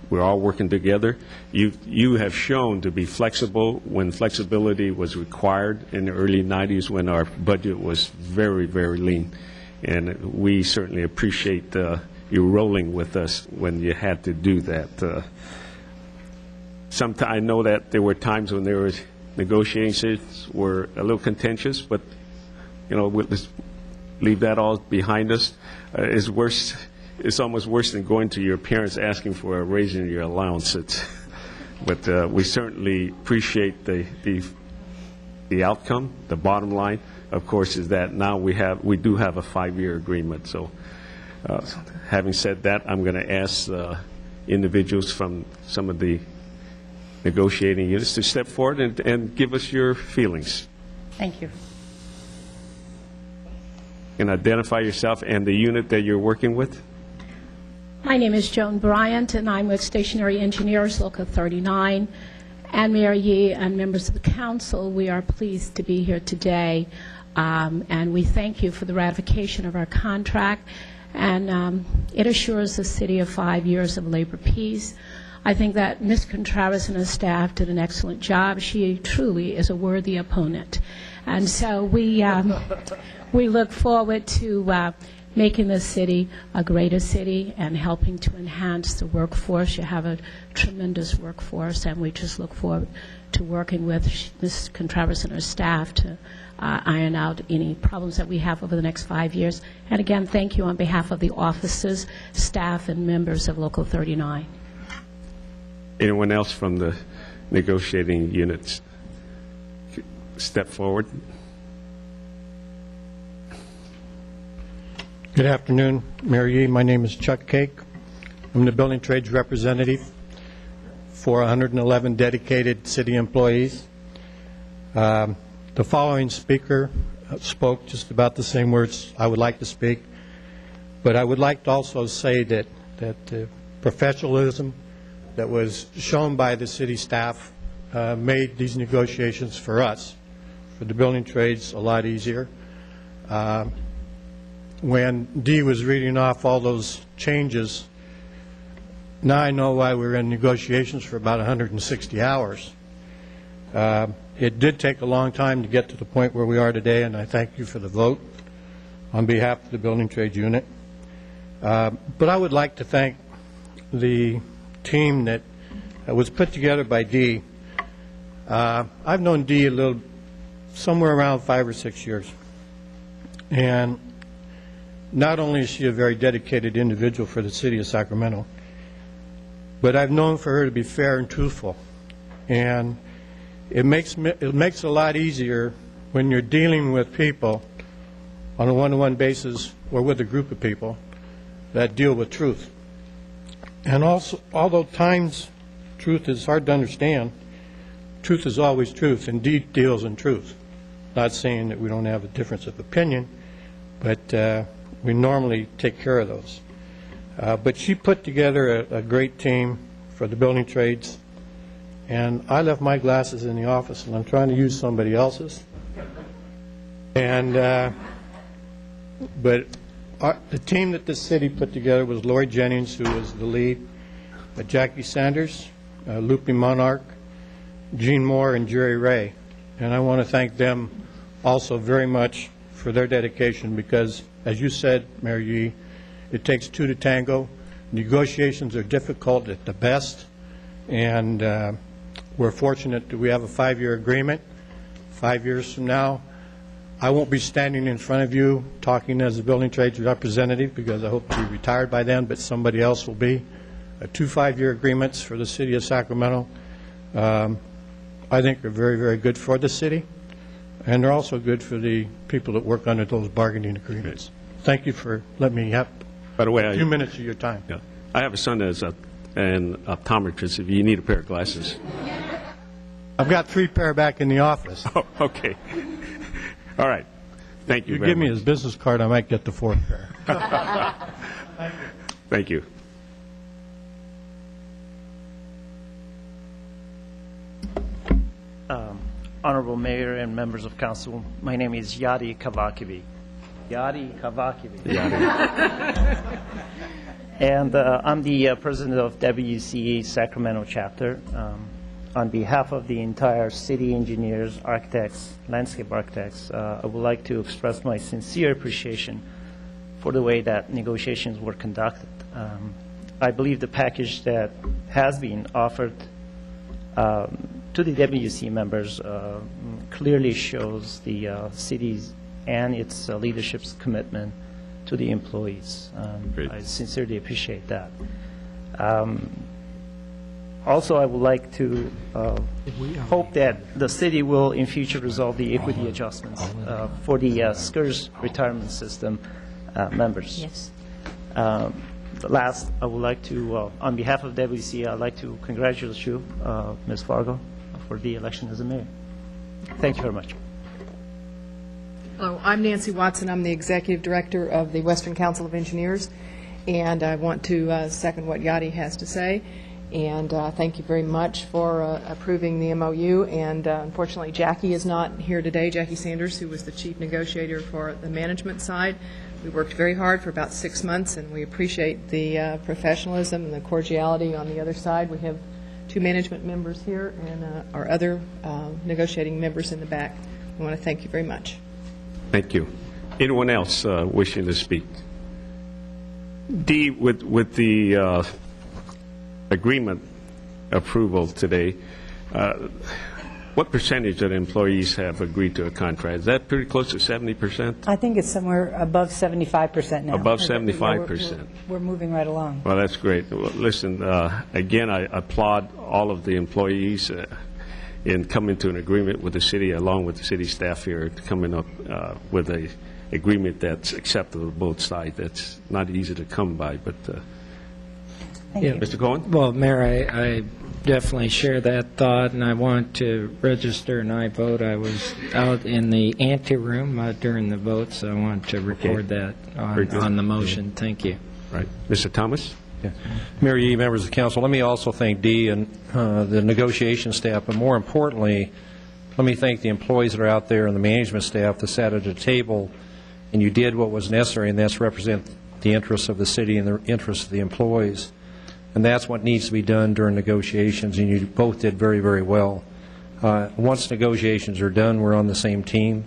We're all working together. You have shown to be flexible when flexibility was required in the early 90s when our budget was very, very lean. And we certainly appreciate you rolling with us when you had to do that. I know that there were times when there was negotiations were a little contentious, but let's leave that all behind us. It's almost worse than going to your parents asking for a raise in your allowance. But we certainly appreciate the outcome. The bottom line, of course, is that now we do have a 5-year agreement. So having said that, I'm going to ask individuals from some of the negotiating units to step forward and give us your feelings. Thank you. And identify yourself and the unit that you're working with. My name is Joan Bryant, and I'm with Stationary Engineers, Local 39. And Mayor Yee and members of the council, we are pleased to be here today, and we thank you for the ratification of our contract. And it assures the city of 5 years of labor peace. I think that Ms. Contreras and her staff did an excellent job. She truly is a worthy opponent. And so we look forward to making the city a greater city and helping to enhance the workforce. You have a tremendous workforce, and we just look forward to working with Ms. Contreras and her staff to iron out any problems that we have over the next 5 years. And again, thank you on behalf of the officers, staff, and members of Local 39. Anyone else from the negotiating units? Step forward. Good afternoon, Mayor Yee. My name is Chuck Cake. I'm the building trades representative for 111 dedicated city employees. The following speaker spoke just about the same words I would like to speak, but I would like to also say that the professionalism that was shown by the city staff made these negotiations for us, for the building trades, a lot easier. When Dee was reading off all those changes, now I know why we were in negotiations for about 160 hours. It did take a long time to get to the point where we are today, and I thank you for the vote on behalf of the building trades unit. But I would like to thank the team that was put together by Dee. I've known Dee somewhere around 5 or 6 years. And not only is she a very dedicated individual for the city of Sacramento, but I've known for her to be fair and truthful. And it makes it a lot easier when you're dealing with people on a one-to-one basis or with a group of people that deal with truth. And also, although times truth is hard to understand, truth is always truth, and deed deals in truth. Not saying that we don't have a difference of opinion, but we normally take care of those. But she put together a great team for the building trades, and I left my glasses in the office, and I'm trying to use somebody else's. And but the team that the city put together was Lori Jennings, who was the lead, Jackie Sanders, Lupe Monarch, Gene Moore, and Jerry Ray. And I want to thank them also very much for their dedication because, as you said, Mayor Yee, it takes two to tango. Negotiations are difficult at the best, and we're fortunate that we have a 5-year agreement. 5 years from now, I won't be standing in front of you talking as a building trades representative because I hope to be retired by then, but somebody else will be. 2 5-year agreements for the city of Sacramento, I think are very, very good for the city, and they're also good for the people that work under those bargaining agreements. Thank you for letting me have a few minutes of your time. Yeah. I have a son that's an optometrist if you need a pair of glasses. I've got 3 pair back in the office. Oh, okay. All right. Thank you If you very give me much. his business card, I might get the 4th pair. Thank you. Honorable Mayor and members of council, my name is Yadi Kavakivi. And I'm the president of WCA Sacramento chapter. On behalf of the entire city engineers, architects, landscape architects, I would like to express my sincere appreciation for the way that negotiations were conducted. I believe the package that has been offered to the WC members clearly shows the city's and its leadership's commitment to the employees. I sincerely appreciate that. Also, I would like to hope that the city will in future resolve the equity adjustments for the SCRS retirement system members. Yes. Last, I would like to, on behalf of WC, I'd like to congratulate you, Ms. Fargo, for the election as a mayor. Thank you very much. Hello, I'm Nancy Watson. I'm the Executive Director of the Western Council of Engineers, and I want to second what Yadi has to say, and thank you very much for approving the MOU, and unfortunately Jackie is not here today, Jackie Sanders, who was the chief negotiator for the management side. We worked very hard for about 6 months, and we appreciate the professionalism and the cordiality on the other side. We have 2 management members here and our other negotiating members in the back. I want to thank you very much. Thank you. Anyone else wishing to speak? Dee, with the agreement approval today, what percentage of the employees have agreed to a contract? Is that pretty close to 70%? I think it's somewhere above 75% now. Above 75%. We're moving right along. Well, that's great. Well, listen, again, I applaud all of the employees in coming to an agreement with the city, along with the city staff here, coming up with a agreement that's acceptable to both sides. That's not easy to come by, but Mr. Cohen? Well, Mayor, I definitely share that thought, and I want to register and I vote. I was out in the anteroom during the vote, so I want to record that on the motion. Thank you. Right. Mr. Thomas? Yeah. Mayor Yee, members of the council, let me also thank Dee and the negotiation staff, but more importantly, let me thank the employees that are out there and the management staff that sat at the table, and you did what was necessary, and that's represent the interests of the city and the interests of the employees. And that's what needs to be done during negotiations, and you both did very, very well. Once negotiations are done, we're on the same team.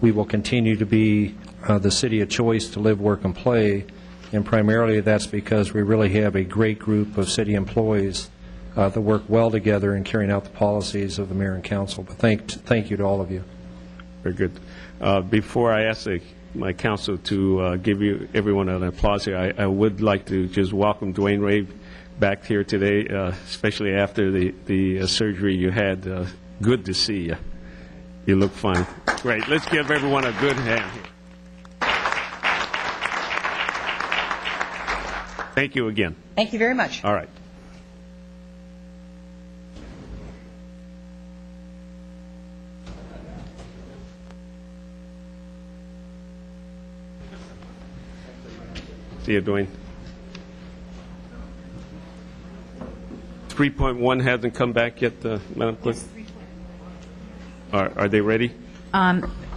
We will continue to be the city of choice to live, work, and play, and primarily that's because we really have a great group of city employees that work well together in carrying out the policies of the mayor and council. But thank you to all of you. Very good. Before I ask my council to give you everyone an applause here, I would like to just welcome Dwayne Ray back here today, especially after the surgery you had. Good to see you. You look fine. Great. Let's give everyone a good hand here. Thank you again. Thank you very much. All right. See you, Dwayne. 3.1 hasn't come back yet, Madam Clerk? Are they ready?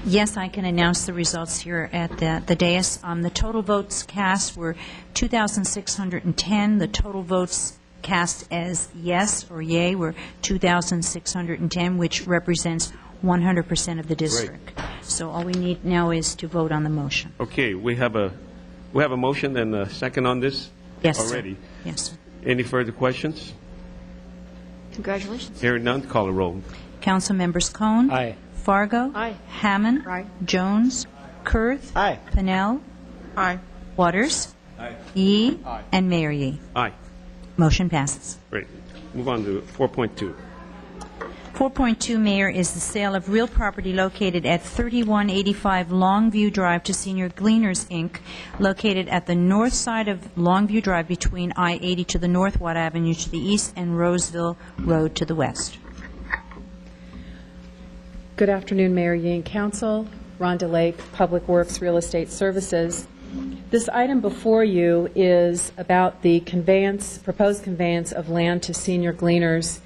Yes, I can announce the results here at the dais. The total votes cast were 2,610. The total votes cast as yes or yay were 2,610, which represents 100% of the district. So all we need now is to vote on the motion. Okay, we have a motion and a second on this? Yes, already. sir. Yes, sir. Any further questions? Congratulations. Hearing none, call a roll. Council members Cone. Aye. Fargo. Aye. Hammond. Aye. Jones. Kurth. Aye. Pennell. Aye. Waters. Aye. Yee. And Mayor Yee. Aye. Motion passes. Great. Move on to 4.2. 4.2, Mayor, is the sale of real property located at 3185 Longview Drive to Senior Gleaners, Inc., located at the north side of Longview Drive between I-80 to the north, Watt Avenue to the east, and Roseville Road to the west. Good afternoon, Mayor Yee and Council. Rhonda Lake, Public Works Real Estate Services. This item before you is about the proposed conveyance of land to senior gleaners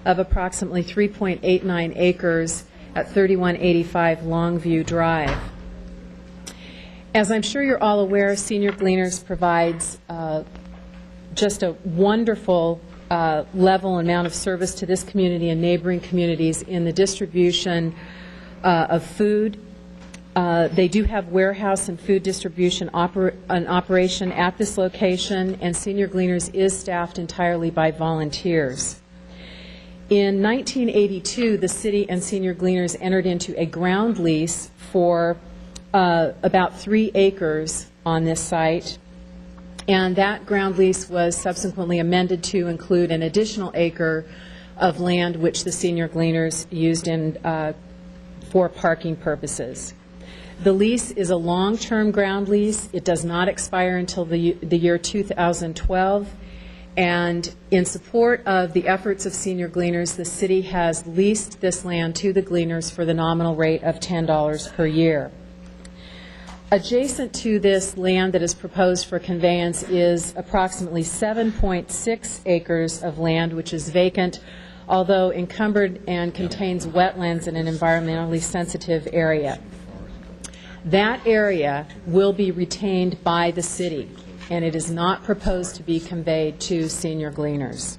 of approximately 3.89 acres at 3185 Longview Drive. As I'm sure you're all aware, Senior Gleaners provides just a wonderful level and amount of service to this community and neighboring communities in the distribution of food. They do have warehouse and food distribution an operation at this location, and Senior Gleaners is staffed entirely by volunteers. In 1982, the city and Senior Gleaners entered into a ground lease for about 3 acres on this site, and that ground lease was subsequently amended to include an additional acre of land which the Senior Gleaners used for parking purposes. The lease is a long-term ground lease. It does not expire until the year 2012. And in support of the efforts of Senior Gleaners, the city has leased this land to the Gleaners for the nominal rate of $10 per year. Adjacent to this land that is proposed for conveyance is approximately 7.6 acres of land, which is vacant, although encumbered and contains wetlands in an environmentally sensitive area. That area will be retained by the city, and it is not proposed to be conveyed to Senior Gleaners.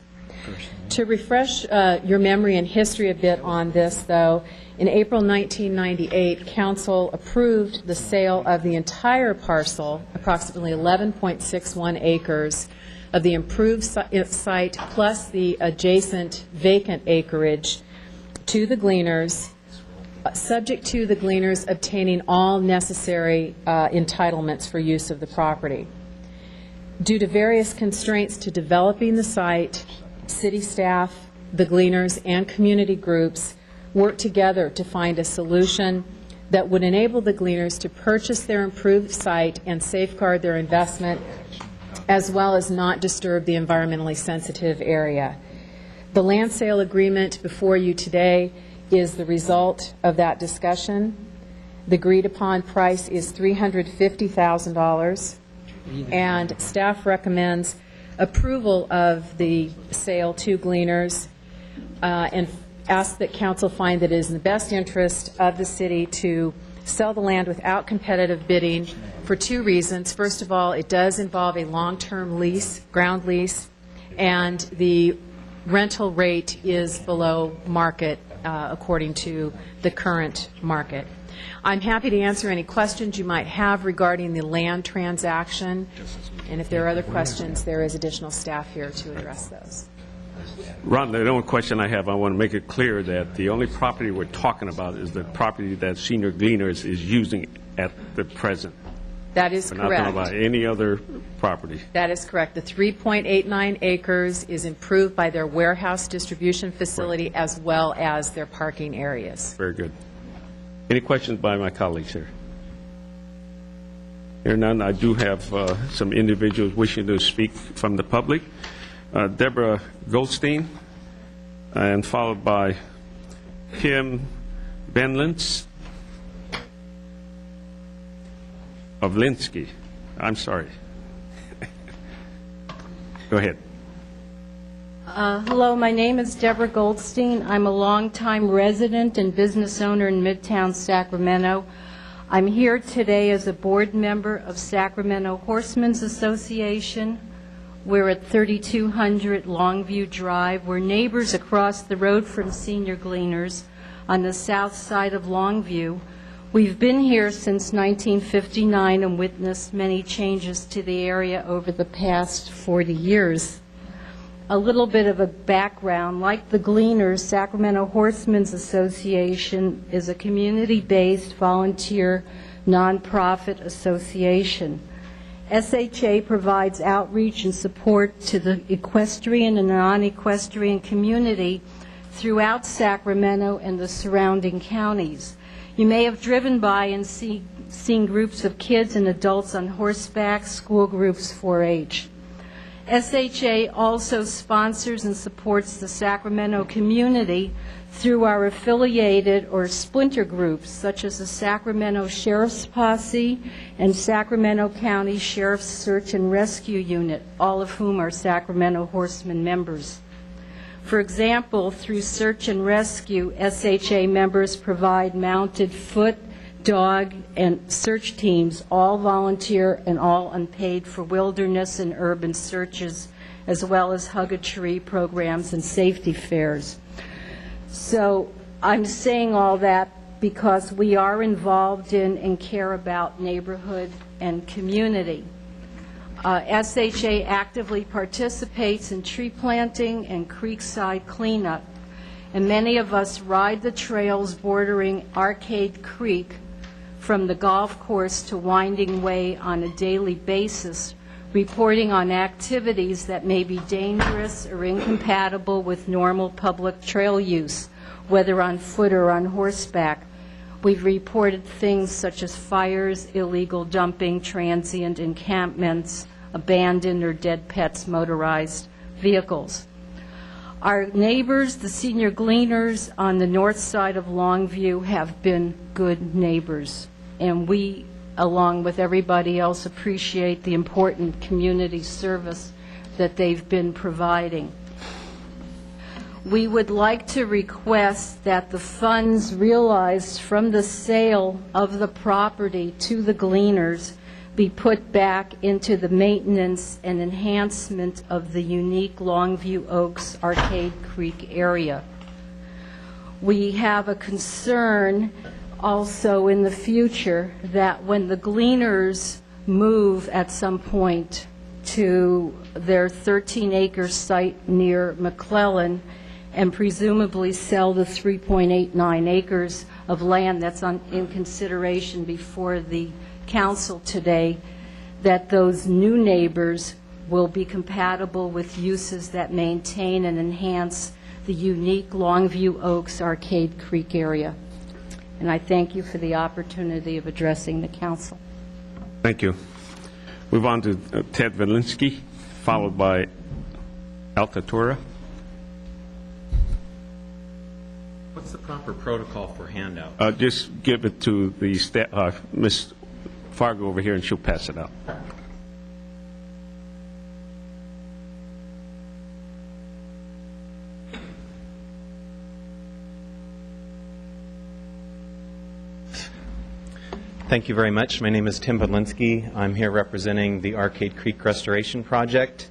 To refresh your memory and history a bit on this, though, in April 1998, Council approved the sale of the entire parcel, approximately 11.61 acres, of the improved site plus the adjacent vacant acreage to the Gleaners, subject to the Gleaners obtaining all necessary entitlements for use of the property. Due to various constraints to developing the site, city staff, the Gleaners, and community groups worked together to find a solution that would enable the Gleaners to purchase their improved site and safeguard their investment, as well as not disturb the environmentally sensitive area. The land sale agreement before you today is the result of that discussion. The agreed-upon price is $350,000, and staff recommends approval of the sale to Gleaners and ask that council find that it is in the best interest of the city to sell the land without competitive bidding for 2 reasons. First of all, it does involve a long-term lease, ground lease, and the rental rate is below market according to the current market. I'm happy to answer any questions you might have regarding the land transaction, and if there are other questions, there is additional staff here to address those. Ron, the only question I have, I want to make it clear that the only property we're talking about is the property that Senior Gleaners is using at the present. That is We're not going to correct. buy any other property. That is correct. The 3.89 acres is improved by their warehouse distribution facility as well as their parking areas. Very good. Any questions by my colleagues here? Here none. I do have some individuals wishing to speak from the public. Deborah Goldstein, and followed by Kim Benlins of Linsky. I'm sorry. Go ahead. Hello, my name is Deborah Goldstein. I'm a longtime resident and business owner in Midtown Sacramento. I'm here today as a board member of Sacramento Horsemen's Association. We're at 3200 Longview Drive. We're neighbors across the road from Senior Gleaners on the south side of Longview. We've been here since 1959 and witnessed many changes to the area over the past 40 years. A little bit of a background, like the Gleaners, Sacramento Horsemen's Association is a community-based volunteer nonprofit association. SHA provides outreach and support to the equestrian and non-equestrian community throughout Sacramento and the surrounding counties. You may have driven by and seen groups of kids and adults on horseback, school groups, 4-H. SHA also sponsors and supports the Sacramento community through our affiliated or splinter groups, such as the Sacramento Sheriff's Posse and Sacramento County Sheriff's Search and Rescue Unit, all of whom are Sacramento Horsemen members. For example, through Search and Rescue, SHA members provide mounted foot, dog, and search teams, all volunteer and all unpaid, for wilderness and urban searches, as well as hug-a-tree programs and safety fairs. So I'm saying all that because we are involved in and care about neighborhood and community. SHA actively participates in tree planting and creekside cleanup, and many of us ride the trails bordering Arcade Creek from the golf course to Winding Way on a daily basis, reporting on activities that may be dangerous or incompatible with normal public trail use, whether on foot or on horseback. We've reported things such as fires, illegal dumping, transient encampments, abandoned or dead pets, motorized vehicles. Our neighbors, the Senior Gleaners on the north side of Longview, have been good neighbors, and we, along with everybody else, appreciate the important community service that they've been providing. We would like to request that the funds realized from the sale of the property to the Gleaners be put back into the maintenance and enhancement of the unique Longview Oaks Arcade Creek area. We have a concern also in the future that when the Gleaners move at some point to their 13-acre site near McClellan and presumably sell the 3.89 acres of land that's in consideration before the council today, that those new neighbors will be compatible with uses that maintain and enhance the unique Longview Oaks Arcade Creek area. And I thank you for the opportunity of addressing the council. Thank you. Move on to Ted Valinsky, followed by Alcatura. What's the proper protocol for handout? Just give it to the Ms. Fargo over here, and she'll pass it out. Thank you very much. My name is Tim Podlinski. I'm here representing the Arcade Creek Restoration Project.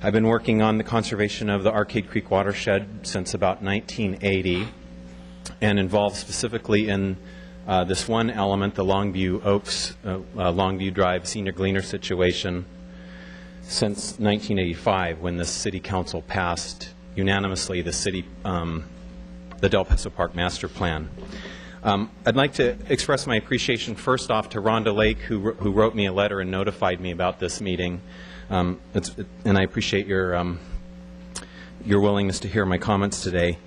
I've been working on the conservation of the Arcade Creek watershed since about 1980 and involved specifically in this one element, the Longview Oaks, Longview Drive Senior Gleaner situation since 1985 when the City Council passed unanimously the Del Paso Park Master Plan. I'd like to express my appreciation first off to Rhonda Lake, who wrote me a letter and notified me about this meeting. And I appreciate your willingness to hear my comments today.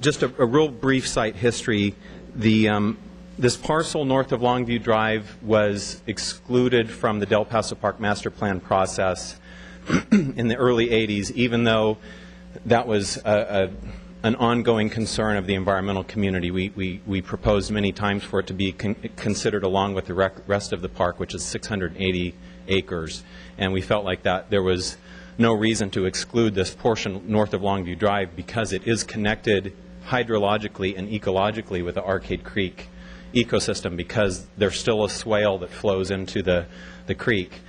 Just a real brief site history. This parcel north of Longview Drive was excluded from the Del Paso Park Master Plan process in the early 80s, even though that was an ongoing concern of the environmental community. We proposed many times for it to be considered along with the rest of the park, which is 680 acres. And we felt like that there was no reason to exclude this portion north of Longview Drive because it is connected hydrologically and ecologically with the Arcade Creek ecosystem, because there's still a swale that flows into the creek.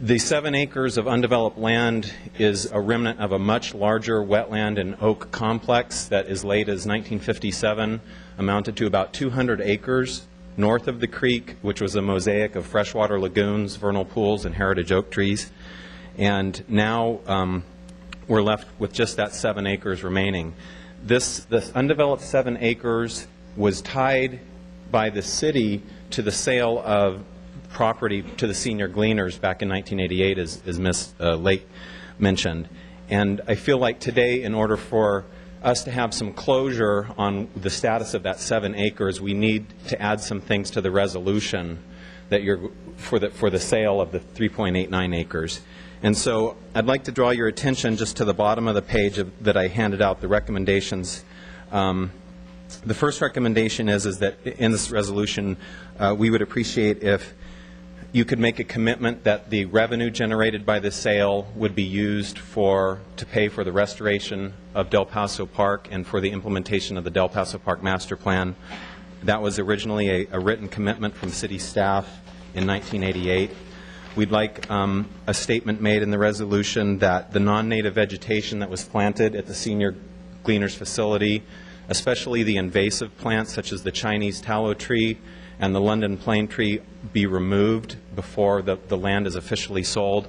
The 7 acres of undeveloped land is a remnant of a much larger wetland and oak complex that as late as 1957 amounted to about 200 acres north of the creek, which was a mosaic of freshwater lagoons, vernal pools, and heritage oak trees. And now we're left with just that 7 acres remaining. This undeveloped 7 acres was tied by the city to the sale of property to the senior gleaners back in 1988, as Ms. Lake mentioned. And I feel like today, in order for us to have some closure on the status of that 7 acres, we need to add some things to the resolution that for the sale of the 3.89 acres. And so I'd like to draw your attention just to the bottom of the page that I handed out, the recommendations. The first recommendation is that in this resolution, we would appreciate if you could make a commitment that the revenue generated by the sale would be used to pay for the restoration of Del Paso Park and for the implementation of the Del Paso Park Master Plan. That was originally a written commitment from city staff in 1988. We'd like a statement made in the resolution that the non-native vegetation that was planted at the senior gleaners facility, especially the invasive plants such as the Chinese tallow tree and the London plane tree, be removed before the land is officially sold.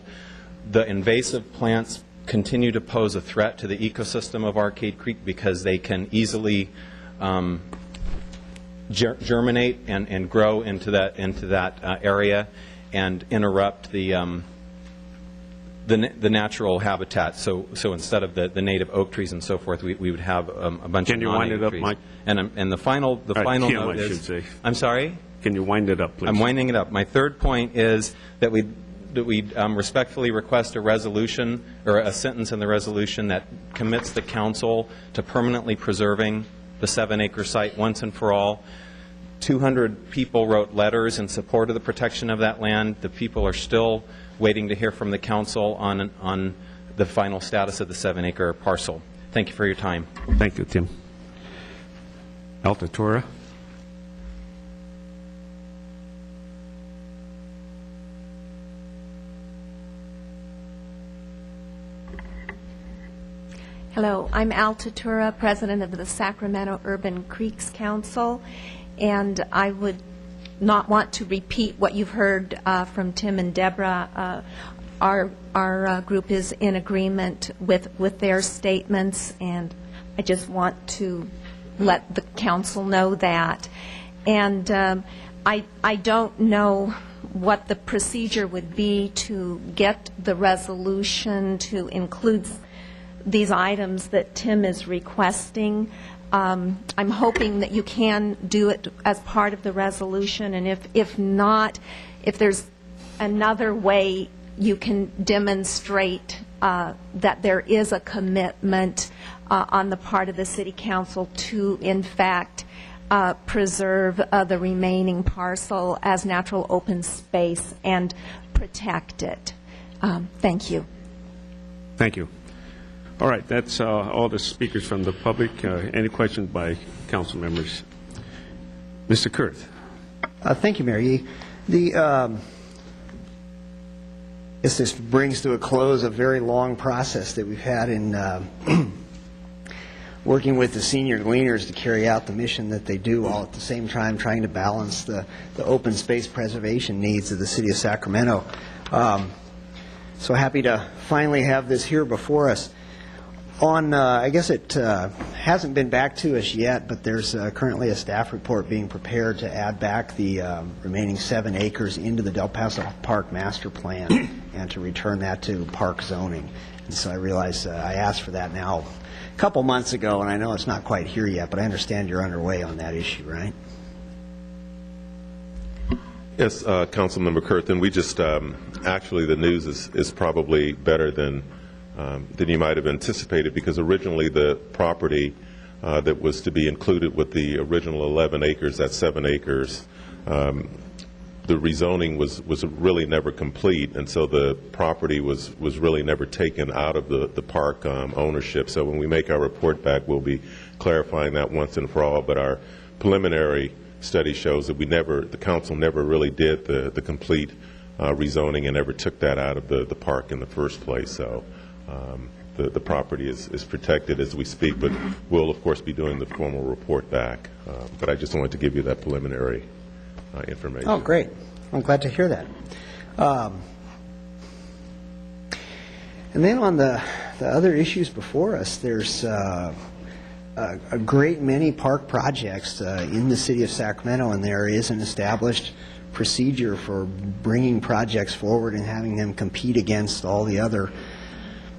The invasive plants continue to pose a threat to the ecosystem of Arcade Creek because they can easily germinate and grow into that area and interrupt the natural habitat. So instead of the native oak trees and so forth, we would have a bunch of non-native trees. Can you wind it up, Mike? And the final note is... should say. I'm sorry? Can you wind it up, please? I'm winding it up. My third point is that we respectfully request a resolution or a sentence in the resolution that commits the council to permanently preserving the 7-acre site once and for all. 200 people wrote letters in support of the protection of that land. The people are still waiting to hear from the council on the final status of the 7-acre parcel. Thank you for your time. Thank you, Tim. Altatura. Hello, I'm Altatura, president of the Sacramento Urban Creeks Council, and I would not want to repeat what you've heard from Tim and Deborah. Our group is in agreement with their statements, and I just want to let the council know that. And I don't know what the procedure would be to get the resolution to include these items that Tim is requesting. I'm hoping that you can do it as part of the resolution, and if not, if there's another way you can demonstrate that there is a commitment on the part of the City Council to, in fact, preserve the remaining parcel as natural open space and protect it. Thank you. Thank you. All right, that's all the speakers from the public. Any questions by council members? Mr. Kurth. Thank you, Mayor Yee. This brings to a close a very long process that we've had in working with the senior gleaners to carry out the mission that they do, all at the same time trying to balance the open space preservation needs of the city of Sacramento. So happy to finally have this here before us. I guess it hasn't been back to us yet, but there's currently a staff report being prepared to add back the remaining 7 acres into the Del Paso Park Master Plan and to return that to park zoning. And so I realize I asked for that now a couple months ago, and I know it's not quite here yet, but I understand you're underway on that issue, right? Yes, Councilmember Curtin, we just, actually the news is probably better than you might have anticipated, because originally the property that was to be included with the original 11 acres, that's 7 acres, the rezoning was really never complete, and so the property was really never taken out of the park ownership. So when we make our report back, we'll be clarifying that once and for all, but our preliminary study shows that the council never really did the complete rezoning and never took that out of the park in the first place. So the property is protected as we speak, but we'll of course be doing the formal report back. But I just wanted to give you that preliminary information. Oh, great. I'm glad to hear that. And then on the other issues before us, there's a great many park projects in the city of Sacramento, and there is an established procedure for bringing projects forward and having them compete against all the other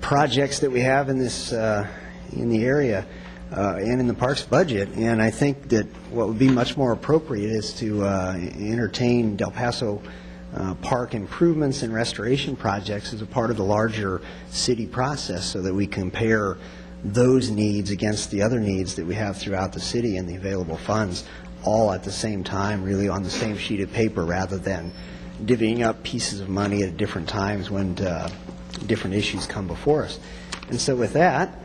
projects that we have in this in the area and in the parks budget. And I think that what would be much more appropriate is to entertain Del Paso park improvements and restoration projects as a part of the larger city process, so that we compare those needs against the other needs that we have throughout the city and the available funds, all at the same time, really on the same sheet of paper, rather than divvying up pieces of money at different times when different issues come before us. And so with that,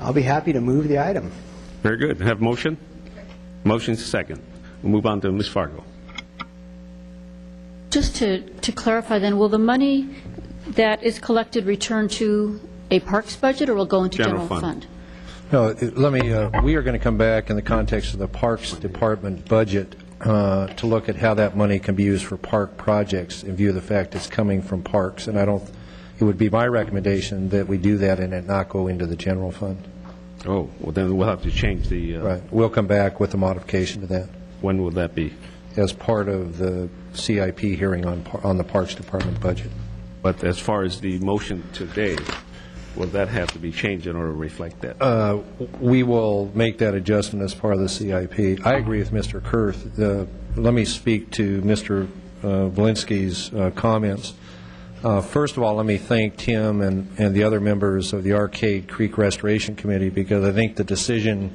I'll be happy to move the item. Very good. Have motion? Motion's second. We'll move on to Ms. Fargo. Just to clarify then, will the money that is collected return to a parks budget, or will go into general fund? No, we are going to come back in the context of the Parks Department budget to look at how that money can be used for park projects in view of the fact it's coming from parks. And it would be my recommendation that we do that and it not go into the general fund. Oh, well then we'll have to change the... Right. We'll come back with a modification to that. When will that be? As part of the CIP hearing on the Parks Department budget. But as far as the motion today, will that have to be changed in order to reflect that? We will make that adjustment as part of the CIP. I agree with Mr. Kurth. Let me speak to Mr. Valinsky's comments. First of all, let me thank Tim and the other members of the Arcade Creek Restoration Committee, because I think the decision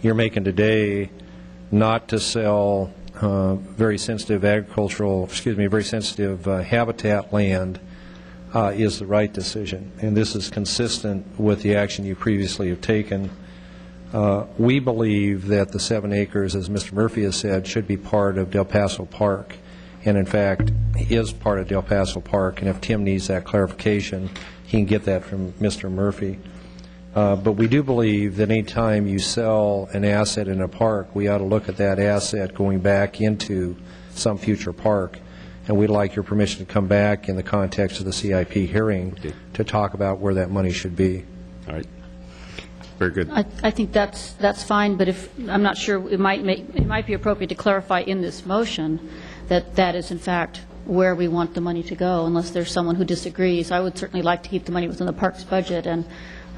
you're making today not to sell very sensitive habitat land is the right decision, and this is consistent with the action you previously have taken. We believe that the 7 acres, as Mr. Murphy has said, should be part of Del Paso Park, and in fact is part of Del Paso Park, and if Tim needs that clarification, he can get that from Mr. Murphy. But we do believe that any time you sell an asset in a park, we ought to look at that asset going back into some future park. And we'd like your permission to come back in the context of the CIP hearing to talk about where that money should be. All right. Very good. I think that's fine, but I'm not sure, it might be appropriate to clarify in this motion that is in fact where we want the money to go, unless there's someone who disagrees. I would certainly like to keep the money within the parks budget, and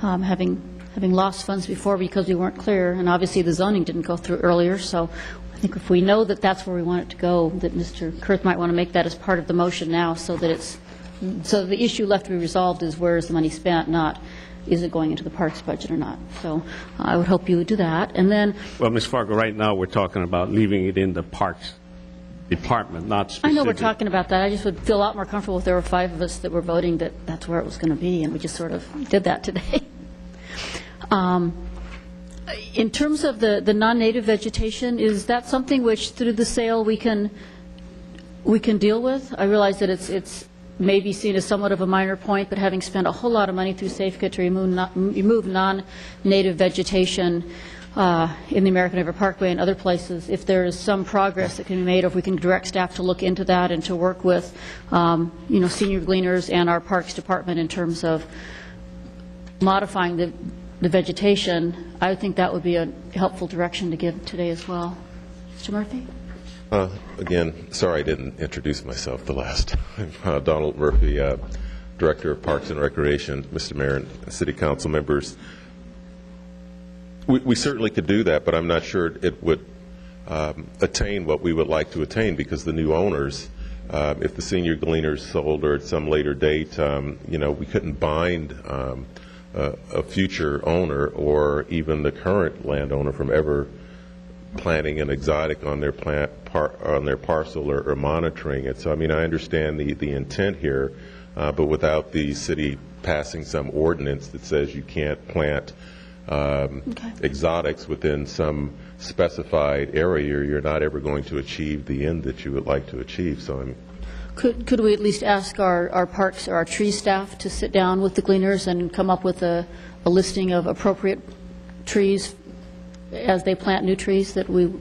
having lost funds before because we weren't clear, and obviously the zoning didn't go through earlier, so I think if we know that that's where we want it to go, that Mr. Kurth might want to make that as part of the motion now, so that the issue left to be resolved is where is the money spent, not is it going into the parks budget or not. So I would hope you would do that. And then, well, Ms. Fargo, right now we're talking about leaving it in the parks department, not specific. I know we're talking about that. I just would feel a lot more comfortable if there were 5 of us that were voting that that's where it was going to be, and we just sort of did that today. In terms of the non-native vegetation, is that something which through the sale we can deal with? I realize that it's maybe seen as somewhat of a minor point, but having spent a whole lot of money through SAFECA to remove non-native vegetation in the American River Parkway and other places, if there is some progress that can be made, or if we can direct staff to look into that and to work with senior gleaners and our parks department in terms of modifying the vegetation, I would think that would be a helpful direction to give today as well. Mr. Murphy? Again, sorry I didn't introduce myself the last time. Donald Murphy, Director of Parks and Recreation. Mr. Mayor and City Council members, we certainly could do that, but I'm not sure it would attain what we would like to attain, because the new owners, if the senior gleaners sold or at some later date, we couldn't bind a future owner or even the current landowner from ever planting an exotic on their parcel or monitoring it. So, I mean, I understand the intent here, but without the city passing some ordinance that says you can't plant exotics within some specified area, you're not ever going to achieve the end that you would like to achieve. So Could we at least ask our parks or our tree staff to sit down with the gleaners and come up with a listing of appropriate trees as they plant new trees that we...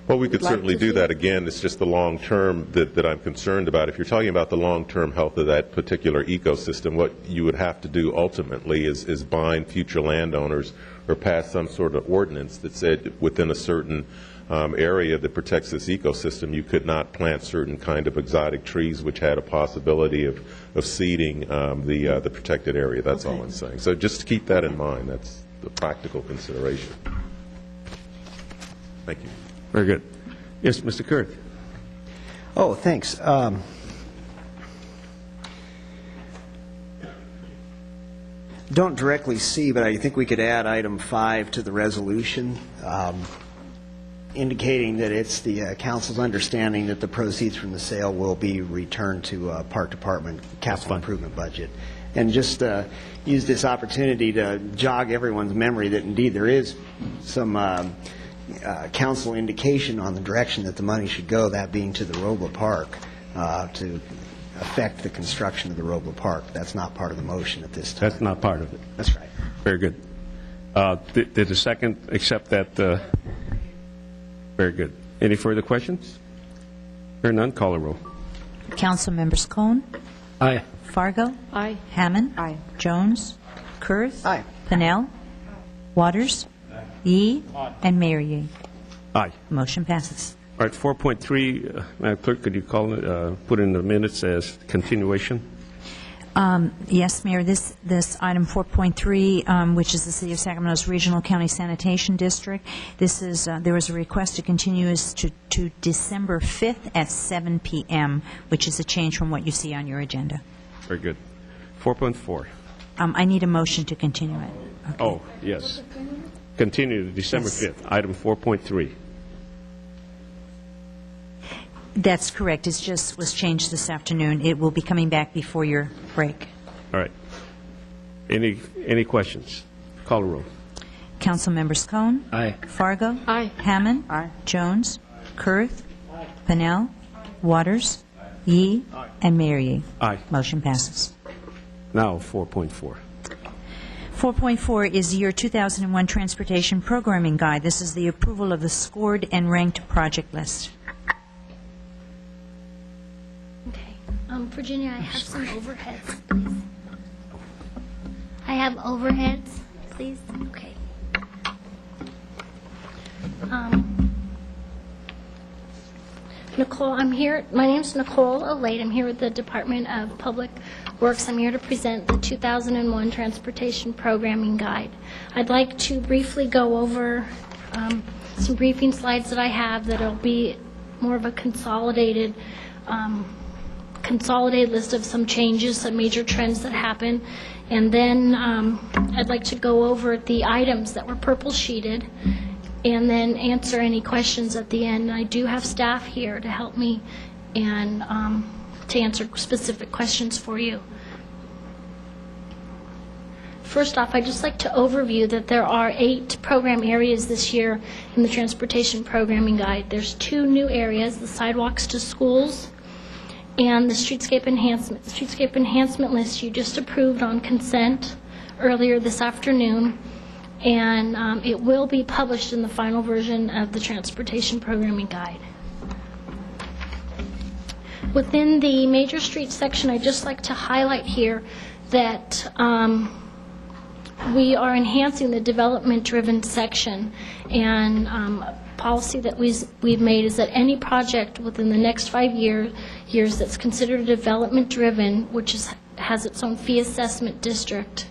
Well, we could certainly do that. Again, it's just the long term that I'm concerned about. If you're talking about the long-term health of that particular ecosystem, what you would have to do ultimately is bind future landowners or pass some sort of ordinance that said within a certain area that protects this ecosystem, you could not plant certain kind of exotic trees which had a possibility of seeding the protected area. That's all I'm saying. So just keep that in mind. That's the practical consideration. Thank you. Very good. Yes, Mr. Kurth. Oh, thanks. Don't directly see, but I think we could add item 5 to the resolution, indicating that it's the council's understanding that the proceeds from the sale will be returned to Park Department capital improvement budget. And just use this opportunity to jog everyone's memory that indeed there is some council indication on the direction that the money should go, that being to the Robla Park, to affect the construction of the Robla Park. That's not part of the motion at this time. That's not part of it. That's right. Very good. Did the second accept that? Very good. Any further questions? Hearing none, call a roll. Council members Cone, Aye. Fargo, Aye. Hammond, Jones, Kurth, Aye. Pennell, Waters, Yee, and Mayor Yee. Aye. Motion passes. All right, 4.3, Madam Clerk, could you call it, put in the minutes as continuation? Yes, Mayor, this item 4.3, which is the City of Sacramento's Regional County Sanitation District, this is, there was a request to continue this to December 5th at 7 p.m., which is a change from what you see on your agenda. Very good. 4.4. I need a motion to continue it. Okay. Oh, yes. Continue to December 5th, item 4.3. That's correct. It just was changed this afternoon. It will be coming back before your break. All right. Any questions? Call the roll. Council members Cone. Aye. Fargo. Aye. Hammond. Jones. Kurth. Pennell. Waters. Yee. And Mayor Yee. Aye. Motion passes. Now 4.4. 4.4 is year 2001 Transportation Programming Guide. This is the approval of the scored and ranked project list. Virginia, I have some overheads, please. I have overheads, please. Okay. Nicole, I'm here. My name's Nicole Olate. I'm here with the Department of Public Works. I'm here to present the 2001 Transportation Programming Guide. I'd like to briefly go over some briefing slides that I have that'll be more of a consolidated list of some changes, some major trends that happen, and then I'd like to go over the items that were purple sheeted and then answer any questions at the end. I do have staff here to help me and to answer specific questions for you. First off, I'd just like to overview that there are 8 program areas this year in the Transportation Programming Guide. There's 2 new areas, the sidewalks to schools and the streetscape enhancement. The streetscape enhancement list you just approved on consent earlier this afternoon, and it will be published in the final version of the Transportation Programming Guide. Within the major streets section, I'd just like to highlight here that we are enhancing the development-driven section, and policy that we've made is that any project within the next 5 years that's considered development-driven, which has its own fee assessment district,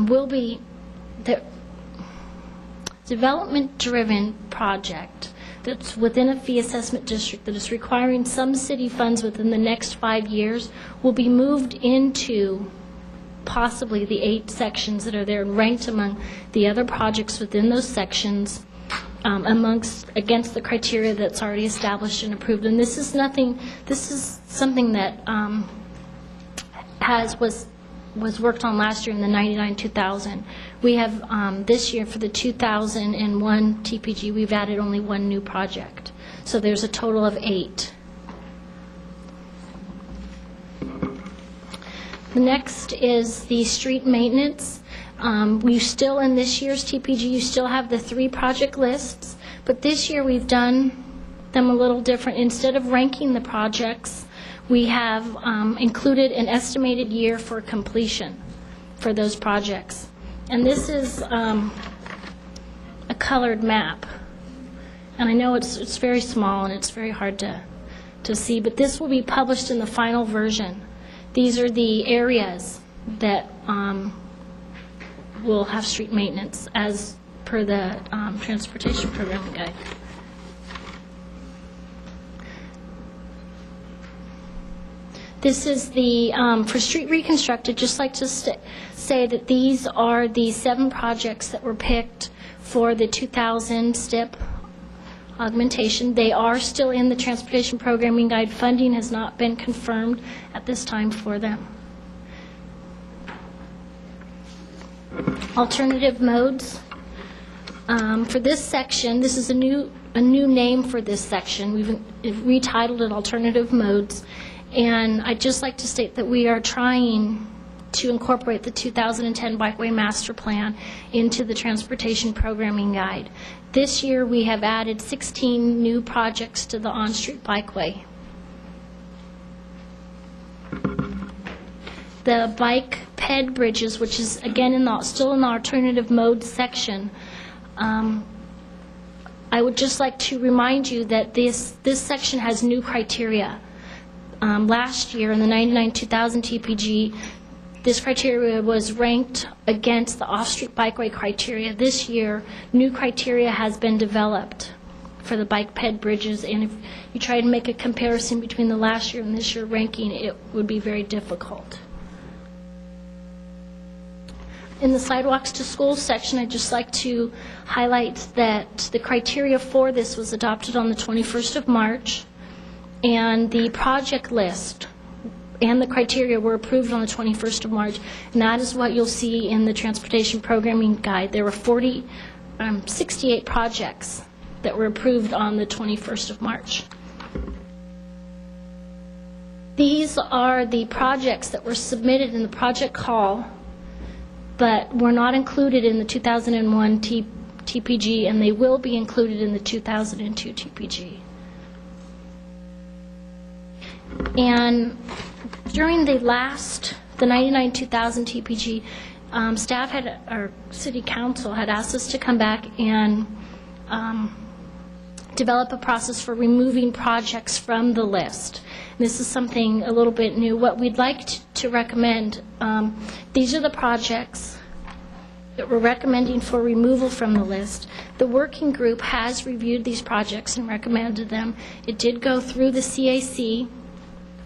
will be the development-driven project that's within a fee assessment district that is requiring some city funds within the next 5 years will be moved into possibly the 8 sections that are there and ranked among the other projects within those sections against the criteria that's already established and approved. And this is something that was worked on last year in the 99-2000. We have this year for the 2001 TPG, we've added only 1 new project. So there's a total of 8. The next is the street maintenance. We still, in this year's TPG, you still have the 3 project lists, but this year we've done them a little different. Instead of ranking the projects, we have included an estimated year for completion for those projects. And this is a colored map. And I know it's very small and it's very hard to see, but this will be published in the final version. These are the areas that will have street maintenance as per the transportation program guide. This is the, for street reconstructed, just like to say that these are the 7 projects that were picked for the 2000 STIP augmentation. They are still in the transportation programming guide. Funding has not been confirmed at this time for them. Alternative modes. For this section, this is a new name for this section. We've retitled it Alternative Modes. And I'd just like to state that we are trying to incorporate the 2010 Bikeway Master Plan into the Transportation Programming Guide. This year we have added 16 new projects to the on-street bikeway. The bike ped bridges, which is again still in the alternative mode section, I would just like to remind you that this section has new criteria. Last year in the 99-2000 TPG, this criteria was ranked against the off-street bikeway criteria. This year, new criteria has been developed for the bike ped bridges, and if you try to make a comparison between the last year and this year ranking, it would be very difficult. In the sidewalks to schools section, I'd just like to highlight that the criteria for this was adopted on the 21st of March, and the project list and the criteria were approved on the 21st of March, and that is what you'll see in the Transportation Programming Guide. There were 68 projects that were approved on the 21st of March. These are the projects that were submitted in the project call, but were not included in the 2001 TPG, and they will be included in the 2002 TPG. And during the 99-2000 TPG, staff our city council had asked us to come back and develop a process for removing projects from the list. This is something a little bit new. What we'd like to recommend, these are the projects that we're recommending for removal from the list. The working group has reviewed these projects and recommended them. It did go through the CAC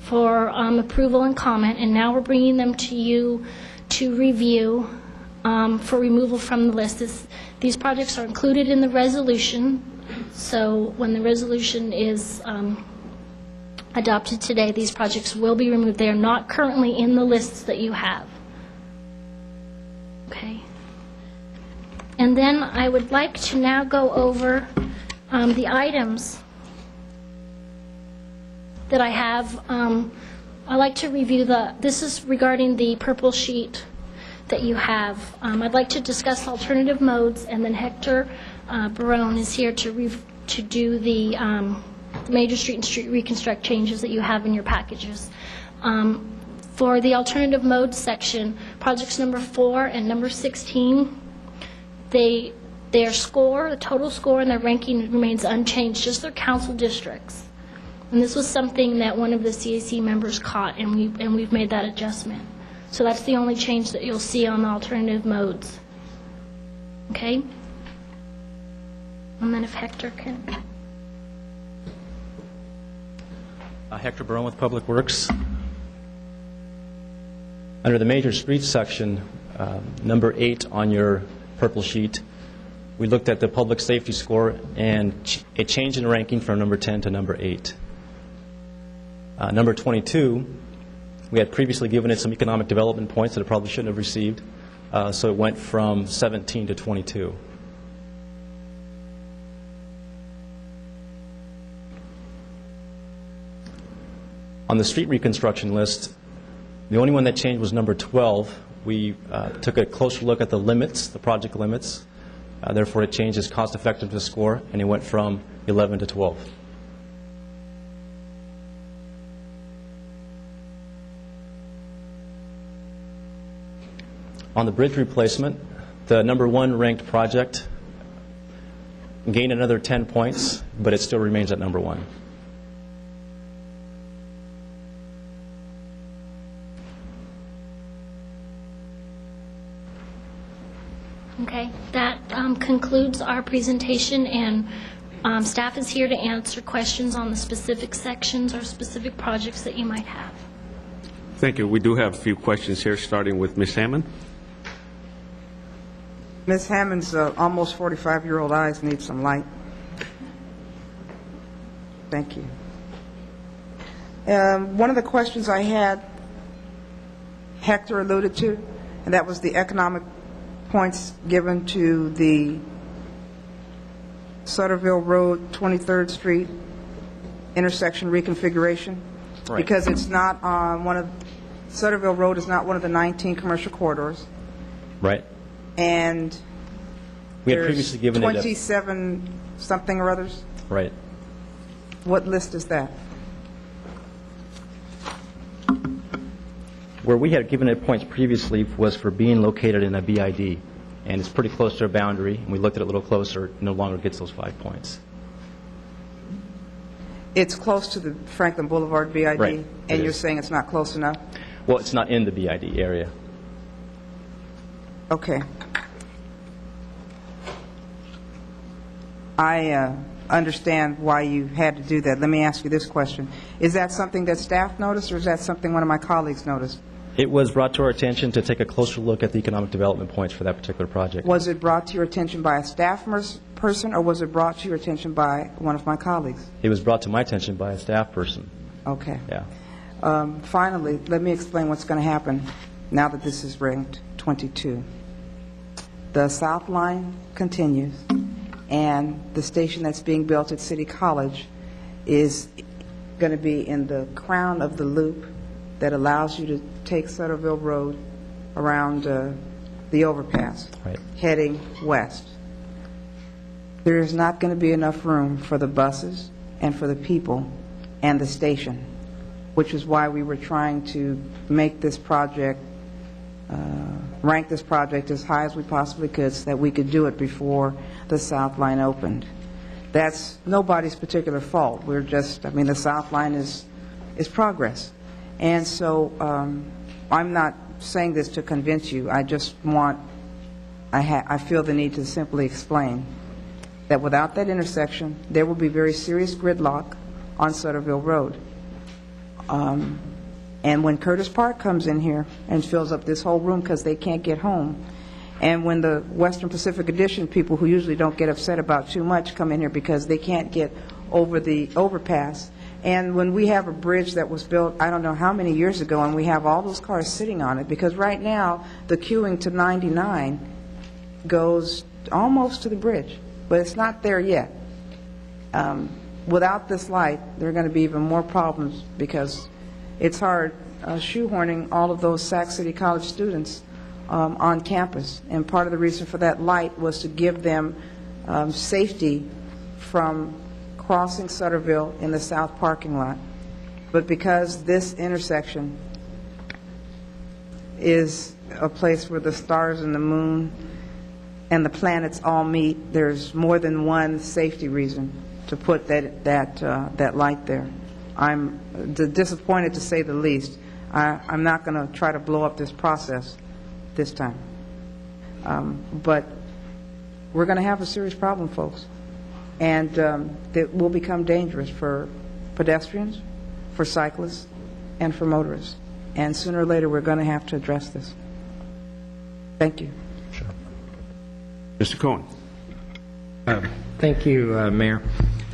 for approval and comment, and now we're bringing them to you to review for removal from the list. These projects are included in the resolution, so when the resolution is adopted today, these projects will be removed. They are not currently in the lists that you have. Okay. And then I would like to now go over the items that I have. I'd like to review this is regarding the purple sheet that you have. I'd like to discuss alternative modes, and then Hector Barone is here to do the major street and street reconstruct changes that you have in your packages. For the alternative mode section, Projects number 4 and number 16, their score, the total score and their ranking remains unchanged, just their council districts. And this was something that one of the CAC members caught, and we've made that adjustment. So that's the only change that you'll see on the alternative modes. Okay? And then if Hector can. Hector Barone with Public Works. Under the major streets section, number 8 on your purple sheet, we looked at the public safety score and a change in ranking from number 10 to number 8. Number 22, we had previously given it some economic development points that it probably shouldn't have received, so it went from 17 to 22. On the street reconstruction list, the only one that changed was number 12. We took a closer look at the limits, the project limits. Therefore, it changed its cost-effectiveness score, and it went from 11 to 12. On the bridge replacement, the number 1 ranked project gained another 10 points, but it still remains at number 1. Okay, that concludes our presentation, and staff is here to answer questions on the specific sections or specific projects that you might have. Thank you. We do have a few questions here, starting with Ms. Hammond. Ms. Hammond's almost 45-year-old eyes need some light. Thank you. One of the questions I had, Hector alluded to, and that was the economic points given to the Sutterville Road, 23rd Street intersection reconfiguration. Right. Because it's not one of, Sutterville Road is not one of the 19 commercial corridors. Right. And we had previously given 27 something or others. Right. What list is that? Where we had given it points previously was for being located in a BID, and it's pretty close to a boundary, and we looked at it a little closer, it no longer gets those 5 points. It's close to the Franklin Boulevard BID, right. And you're saying it's not close enough? Well, it's not in the BID area. Okay. I understand why you had to do that. Let me ask you this question. Is that something that staff noticed, or is that something one of my colleagues noticed? It was brought to our attention to take a closer look at the economic development points for that particular project. Was it brought to your attention by a staff person, or was it brought to your attention by one of my colleagues? It was brought to my attention by a staff person. Okay. Yeah. Finally, let me explain what's going to happen now that this is ranked 22. The South Line continues, and the station that's being built at City College is going to be in the crown of the loop that allows you to take Sutterville Road around the overpass, right, heading west. There is not going to be enough room for the buses and for the people and the station, which is why we were trying to make this project, rank this project as high as we possibly could so that we could do it before the South Line opened. That's nobody's particular fault. We're just, I mean, the South Line is progress. And so I'm not saying this to convince you. I just want, I feel the need to simply explain that without that intersection, there will be very serious gridlock on Sutterville Road. And when Curtis Park comes in here and fills up this whole room because they can't get home, and when the Western Pacific Edition people who usually don't get upset about too much come in here because they can't get over the overpass, and when we have a bridge that was built I don't know how many years ago and we have all those cars sitting on it, because right now the queuing to 99 goes almost to the bridge, but it's not there yet. Without this light, there are going to be even more problems because it's hard shoehorning all of those Sac City College students on campus. And part of the reason for that light was to give them safety from crossing Sutterville in the south parking lot. But because this intersection is a place where the stars and the moon and the planets all meet, there's more than one safety reason to put that light there. I'm disappointed, to say the least. I'm not going to try to blow up this process this time. But we're going to have a serious problem, folks. And that will become dangerous for pedestrians, for cyclists, and for motorists. And sooner or later, we're going to have to address this. Thank you. Sure. Mr. Cohen. Thank you, Mayor.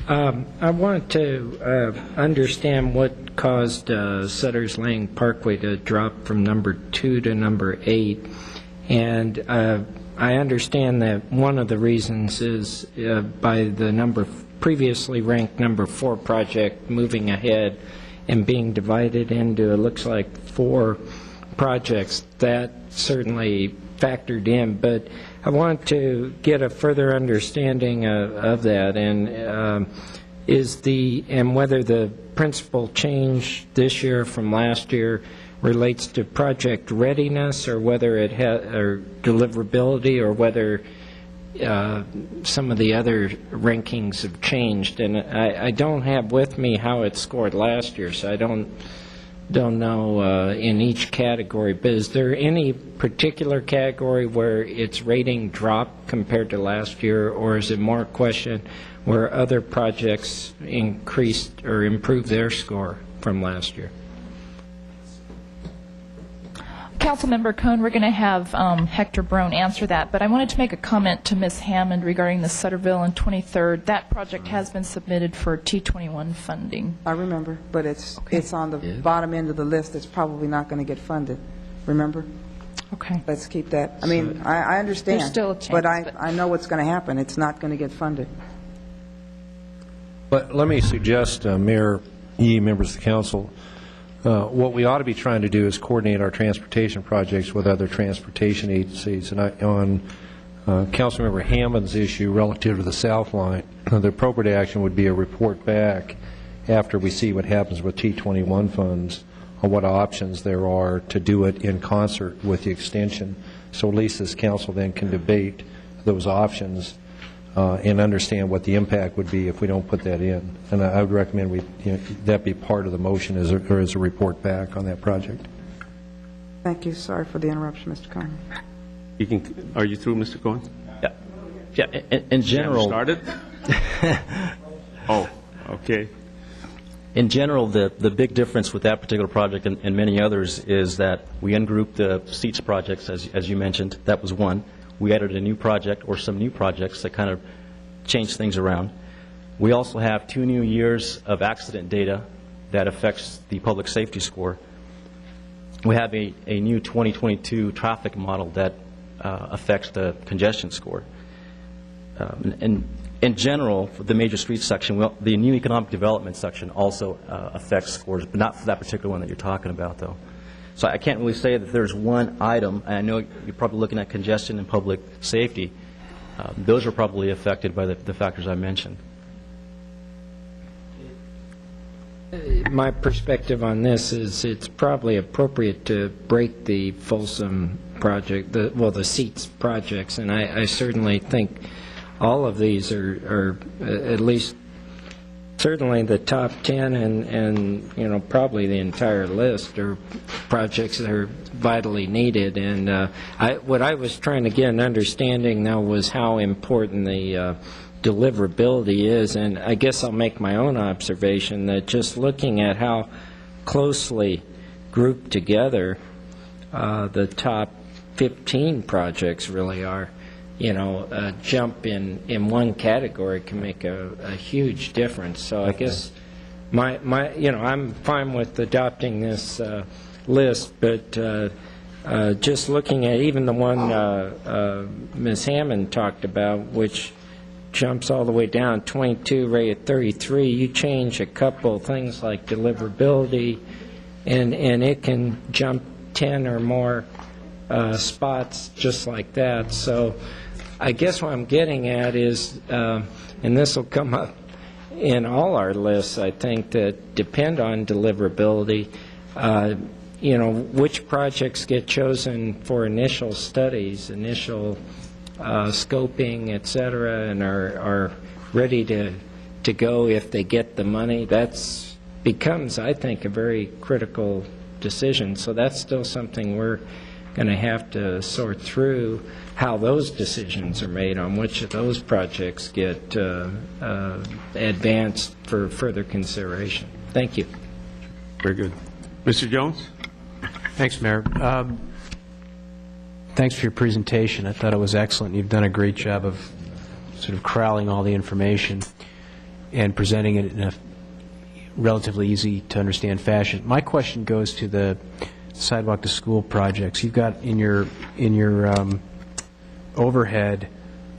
I want to understand what caused Sutter's Lane Parkway to drop from number 2 to number 8. And I understand that one of the reasons is by the previously ranked number 4 project moving ahead and being divided into, it looks like, 4 projects. That certainly factored in, but I want to get a further understanding of that, and whether the principal change this year from last year relates to project readiness, or whether it or deliverability, or whether some of the other rankings have changed. And I don't have with me how it scored last year, so I don't know in each category. But is there any particular category where its rating dropped compared to last year, or is it more a question where other projects increased or improved their score from last year? Councilmember Cohn, we're going to have Hector Brown answer that, but I wanted to make a comment to Ms. Hammond regarding the Sutterville and 23rd. That project has been submitted for T21 funding. I remember, but it's on the bottom end of the list. It's probably not going to get funded. Remember? Okay. Let's keep that. I mean, I understand. There's still a chance, but I know what's going to happen. It's not going to get funded. But let me suggest, Mayor Yee, members of the council, what we ought to be trying to do is coordinate our transportation projects with other transportation agencies. And on Councilmember Hammond's issue relative to the South Line, the appropriate action would be a report back after we see what happens with T21 funds on what options there are to do it in concert with the extension. So at least this council then can debate those options and understand what the impact would be if we don't put that in. And I would recommend that be part of the motion as a report back on that project. Thank you. Sorry for the interruption, Mr. Cohen. Are you through, Mr. Cohen? Yeah. In general. Started? Oh, okay. In general, the big difference with that particular project and many others is that we ungrouped the seats projects, as you mentioned. That was one. We added a new project or some new projects that kind of changed things around. We also have 2 new years of accident data that affects the public safety score. We have a new 2022 traffic model that affects the congestion score. And in general, for the major streets section, the new economic development section also affects scores, but not for that particular one that you're talking about, though. So I can't really say that there's one item. I know you're probably looking at congestion and public safety. Those are probably affected by the factors I mentioned. My perspective on this is it's probably appropriate to break the Folsom project, the seats projects, and I certainly think all of these are at least certainly the top 10 and probably the entire list are projects that are vitally needed. And what I was trying to get an understanding now was how important the deliverability is, and I guess I'll make my own observation that just looking at how closely grouped together the top 15 projects really are, a jump in one category can make a huge difference. So I guess I'm fine with adopting this list, but just looking at even the one Ms. Hammond talked about, which jumps all the way down, 22 rated 33, you change a couple things like deliverability, and it can jump 10 or more spots just like that. So I guess what I'm getting at is, and this will come up in all our lists, I think, that depend on deliverability, which projects get chosen for initial studies, initial scoping, et cetera, and are ready to go if they get the money, that's becomes, I think, a very critical decision. So that's still something we're going to have to sort through, how those decisions are made on which of those projects get advanced for further consideration. Thank you. Very good. Mr. Jones? Thanks, Mayor. Thanks for your presentation. I thought it was excellent. You've done a great job of sort of corralling all the information and presenting it in a relatively easy to understand fashion. My question goes to the sidewalk to school projects. You've got in your overhead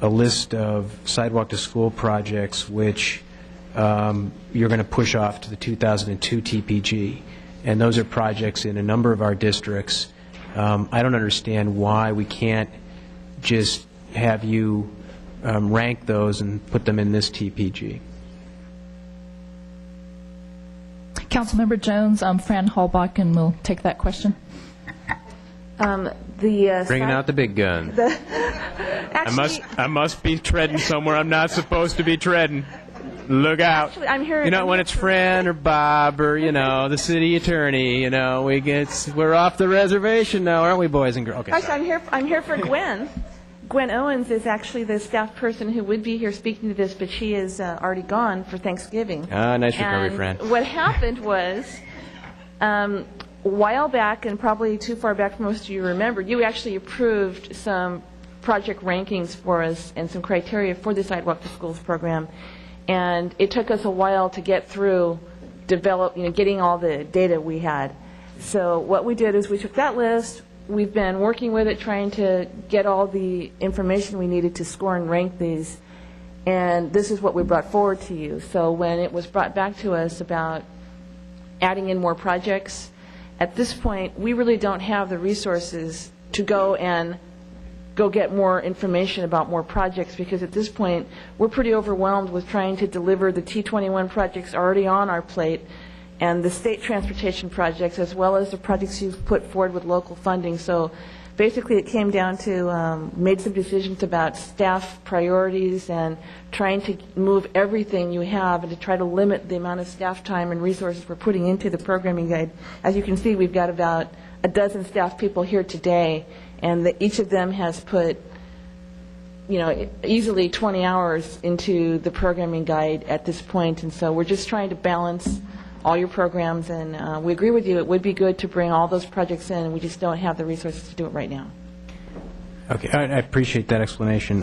a list of sidewalk to school projects which you're going to push off to the 2002 TPG, and those are projects in a number of our districts. I don't understand why we can't just have you rank those and put them in this TPG. Councilmember Jones, Fran Hallbachen will take that question. Bringing out the big gun. I must be treading somewhere I'm not supposed to be treading. Look out. Actually, I'm here. When it's Fran or Bob or, the city attorney, we're off the reservation now, aren't we, boys and girls? Okay, actually, I'm here for Gwen. Gwen Owens is actually the staff person who would be here speaking to this, but she is already gone for Thanksgiving. Nice recovery, Fran. What happened was, a while back, and probably too far back for most of you to remember, you actually approved some project rankings for us and some criteria for the Sidewalk to Schools program. And it took us a while to get through, getting all the data we had. So what we did is we took that list. We've been working with it, trying to get all the information we needed to score and rank these. And this is what we brought forward to you. So when it was brought back to us about adding in more projects, at this point, we really don't have the resources to go get more information about more projects, because at this point we're pretty overwhelmed with trying to deliver the T21 projects already on our plate and the state transportation projects, as well as the projects you've put forward with local funding. So basically it came down to made some decisions about staff priorities and trying to move everything you have and to try to limit the amount of staff time and resources we're putting into the programming guide. As you can see, we've got about a dozen staff people here today, and each of them has put easily 20 hours into the programming guide at this point. And so we're just trying to balance all your programs, and we agree with you, it would be good to bring all those projects in, and we just don't have the resources to do it right now. Okay, I appreciate that explanation.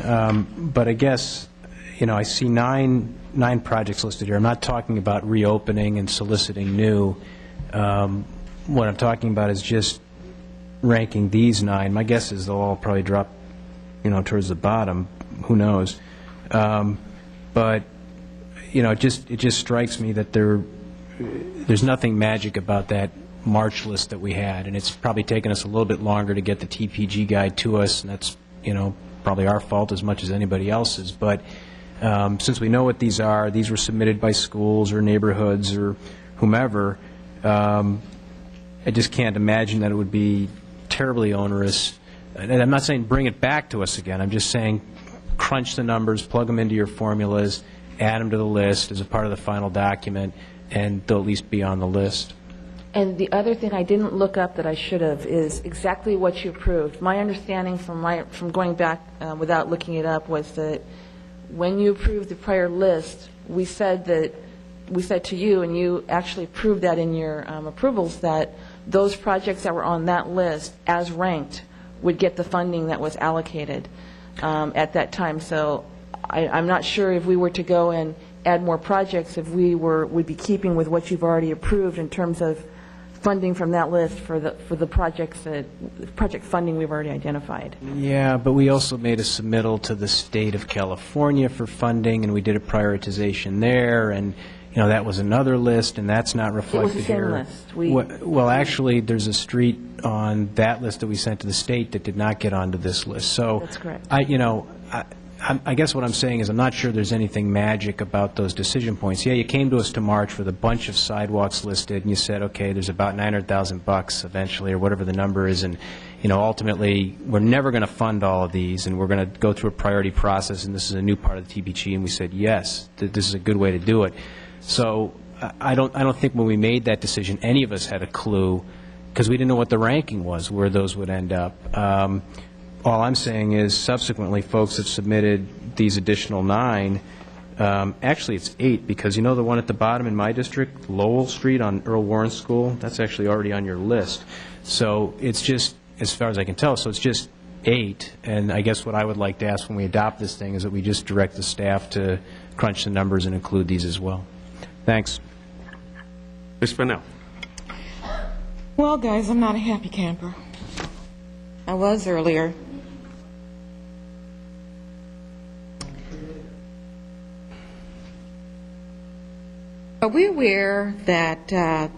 But I guess, I see nine projects listed here. I'm not talking about reopening and soliciting new. What I'm talking about is just ranking these 9. My guess is they'll all probably drop, towards the bottom. Who knows? But it just strikes me that there's nothing magic about that March list that we had, and it's probably taken us a little bit longer to get the TPG guide to us, and that's probably our fault as much as anybody else's. But since we know what these are, these were submitted by schools or neighborhoods or whomever. I just can't imagine that it would be terribly onerous. And I'm not saying bring it back to us again. I'm just saying crunch the numbers, plug them into your formulas, add them to the list as a part of the final document, and they'll at least be on the list. And the other thing I didn't look up that I should have is exactly what you approved. My understanding from going back without looking it up was that when you approved the prior list, we said to you, and you actually approved that in your approvals, that those projects that were on that list as ranked would get the funding that was allocated at that time. So I'm not sure if we were to go and add more projects, if would be keeping with what you've already approved in terms of funding from that list for the project funding we've already identified. Yeah, but we also made a submittal to the state of California for funding, and we did a prioritization there, and that was another list, and that's not reflected here. It was the same list. Well, actually, there's a street on that list that we sent to the state that did not get onto this list. So that's correct. I guess what I'm saying is I'm not sure there's anything magic about those decision points. Yeah, you came to us to March with a bunch of sidewalks listed, and you said, okay, there's about $900,000 eventually, or whatever the number is, and ultimately, we're never going to fund all of these, and we're going to go through a priority process, and this is a new part of the TBG, and we said, yes, this is a good way to do it. So I don't think when we made that decision, any of us had a clue, because we didn't know what the ranking was, where those would end up. All I'm saying is subsequently folks have submitted these additional 9. Actually, it's 8, because the one at the bottom in my district, Lowell Street on Earl Warren School, that's actually already on your list. So it's just, as far as I can tell, so it's just 8. And I guess what I would like to ask when we adopt this thing is that we just direct the staff to crunch the numbers and include these as well. Thanks. Ms. Fennell. Well, guys, I'm not a happy camper. I was earlier. Are we aware that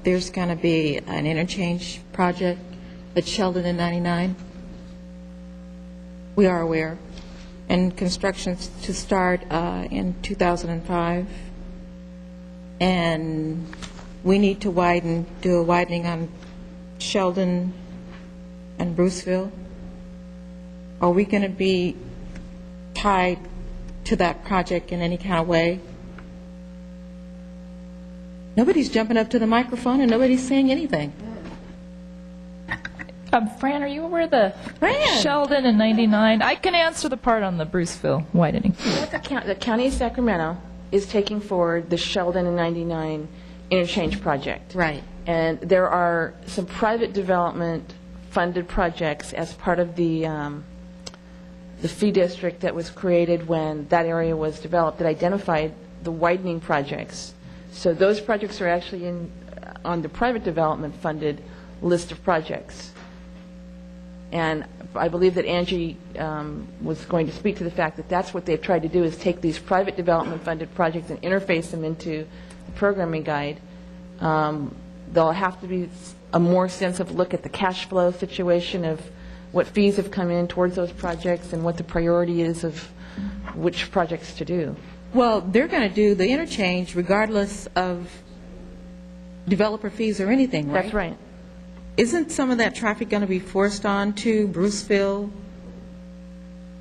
there's going to be an interchange project at Sheldon and 99? We are aware. And construction's to start in 2005. And we need to do a widening on Sheldon and Bruceville. Are we going to be tied to that project in any kind of way? Nobody's jumping up to the microphone and nobody's saying anything. Fran, are you aware of the Sheldon and 99? I can answer the part on the Bruceville widening. The County of Sacramento is taking forward the Sheldon and 99 interchange project. Right. And there are some private development funded projects as part of the fee district that was created when that area was developed that identified the widening projects. So those projects are actually on the private development funded list of projects. And I believe that Angie was going to speak to the fact that that's what they've tried to do, is take these private development funded projects and interface them into the programming guide. There'll have to be a more sensitive look at the cash flow situation of what fees have come in towards those projects and what the priority is of which projects to do. Well, they're going to do the interchange regardless of developer fees or anything, right? That's right. Isn't some of that traffic going to be forced on to Bruceville?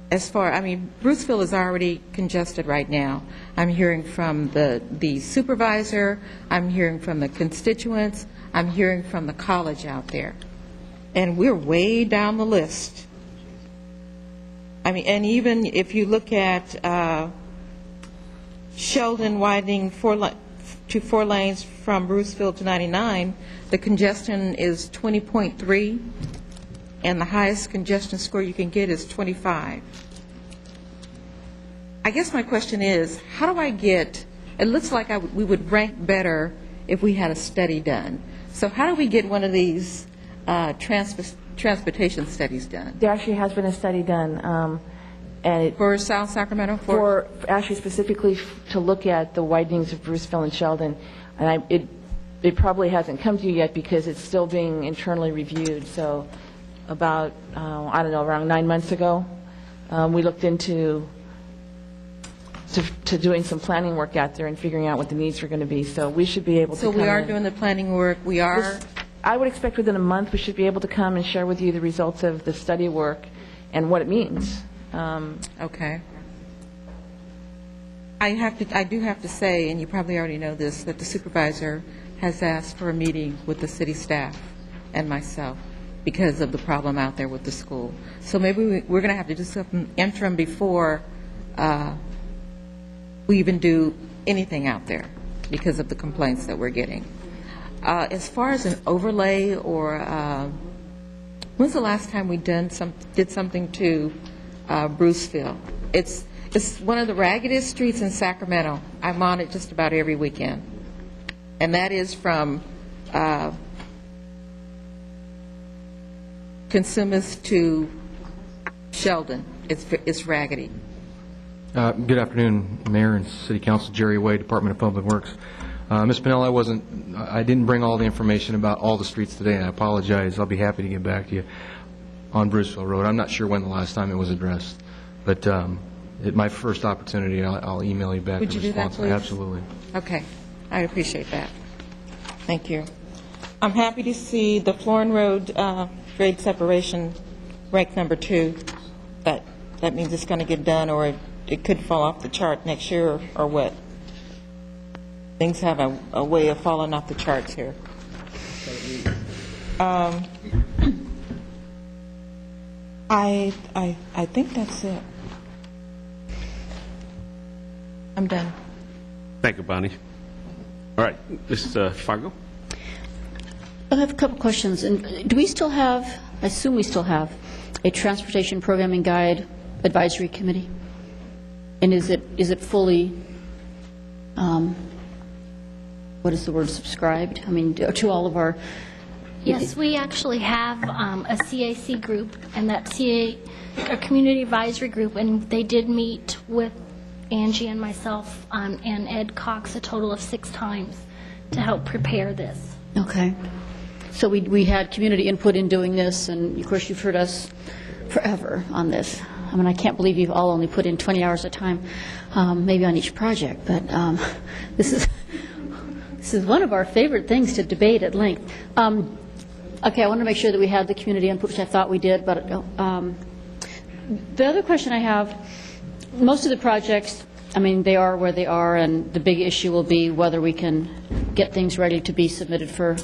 Bruceville is already congested right now. I'm hearing from the supervisor, I'm hearing from the constituents, I'm hearing from the college out there. And we're way down the list. And even if you look at Sheldon widening to 4 lanes from Bruceville to 99, the congestion is 20.3, and the highest congestion score you can get is 25. I guess my question is, how do I get, it looks like we would rank better if we had a study done. So how do we get one of these transportation studies done? There actually has been a study done. For South Sacramento? For actually specifically to look at the widenings of Bruceville and Sheldon. And it probably hasn't come to you yet because it's still being internally reviewed. So about, around 9 months ago, we looked into to doing some planning work out there and figuring out what the needs are going to be. So we should be able to So we are doing the planning work. We are? I would expect within a month we should be able to come and share with you the results of the study work and what it means. Okay. I do have to say, and you probably already know this, that the supervisor has asked for a meeting with the city staff and myself because of the problem out there with the school. So maybe we're going to have to do something interim before we even do anything out there because of the complaints that we're getting. As far as an overlay or when's the last time we did something to Bruceville? It's one of the raggedest streets in Sacramento. I'm on it just about every weekend. And that is from Consumers to Sheldon. It's raggedy. Good afternoon, Mayor and City Council. Jerry Wade, Department of Public Works. Ms. Pinnell, I didn't bring all the information about all the streets today, and I apologize. I'll be happy to get back to you on Bruceville Road. I'm not sure when the last time it was addressed, but at my first opportunity, I'll email you back Would the you do that, response. please? Absolutely. Okay, I appreciate that. Thank you. I'm happy to see the Florin Road grade separation ranked number 2. That means it's going to get done, or it could fall off the chart next year, or what? Things have a way of falling off the charts here. I think that's it. I'm done. Thank you, Bonnie. All right, Mrs. Fargo. I have a couple questions. And do we still have, I assume we still have, a Transportation Programming Guide Advisory Committee? And is it fully, what is the word, subscribed? I mean, to all of our... Yes, we actually have a CAC group, and that a community advisory group, and they did meet with Angie and myself and Ed Cox a total of 6 times to help prepare this. Okay. So we had community input in doing this, and of course you've heard us forever on this. I mean, I can't believe you've all only put in 20 hours of time, maybe on each project, but this is one of our favorite things to debate at length. Okay, I want to make sure that we had the community input, which I thought we did, but the other question I have, most of the projects, I mean, they are where they are, and the big issue will be whether we can get things ready to be submitted for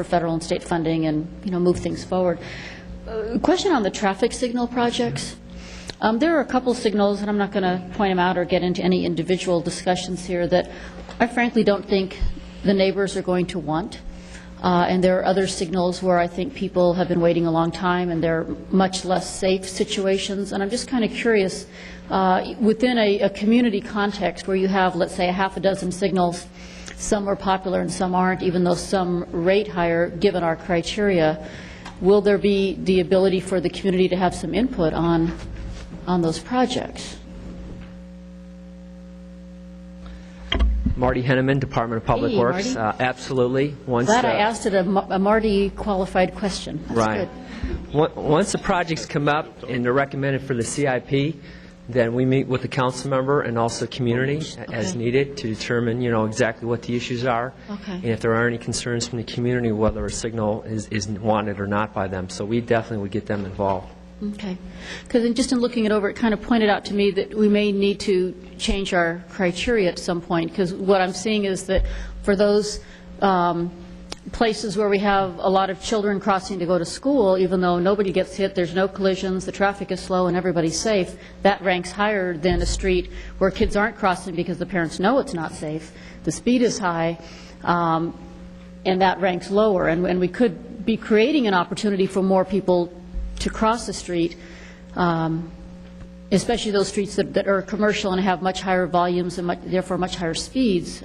federal and state funding and, move things forward. Question on the traffic signal projects. There are a couple signals, and I'm not going to point them out or get into any individual discussions here, that I frankly don't think the neighbors are going to want. And there are other signals where I think people have been waiting a long time, and they're much less safe situations. And I'm just kind of curious, within a community context where you have, let's say, a half a dozen signals, some are popular and some aren't, even though some rate higher given our criteria, will there be the ability for the community to have some input on those projects? Marty Henneman, Department of Public Hey, Works. Marty. Absolutely. Glad I asked it a Marty qualified question. That's right. good. Once the projects come up and they're recommended for the CIP, then we meet with the council member and also community as needed to determine, exactly what the issues are. Okay. And if there are any concerns from the community, whether a signal is wanted or not by them. So we definitely would get them involved. Okay. Because just in looking it over, it kind of pointed out to me that we may need to change our criteria at some point, because what I'm seeing is that for those places where we have a lot of children crossing to go to school, even though nobody gets hit, there's no collisions, the traffic is slow, and everybody's safe, that ranks higher than a street where kids aren't crossing because the parents know it's not safe, the speed is high, and that ranks lower. And we could be creating an opportunity for more people to cross the street, especially those streets that are commercial and have much higher volumes and therefore much higher speeds.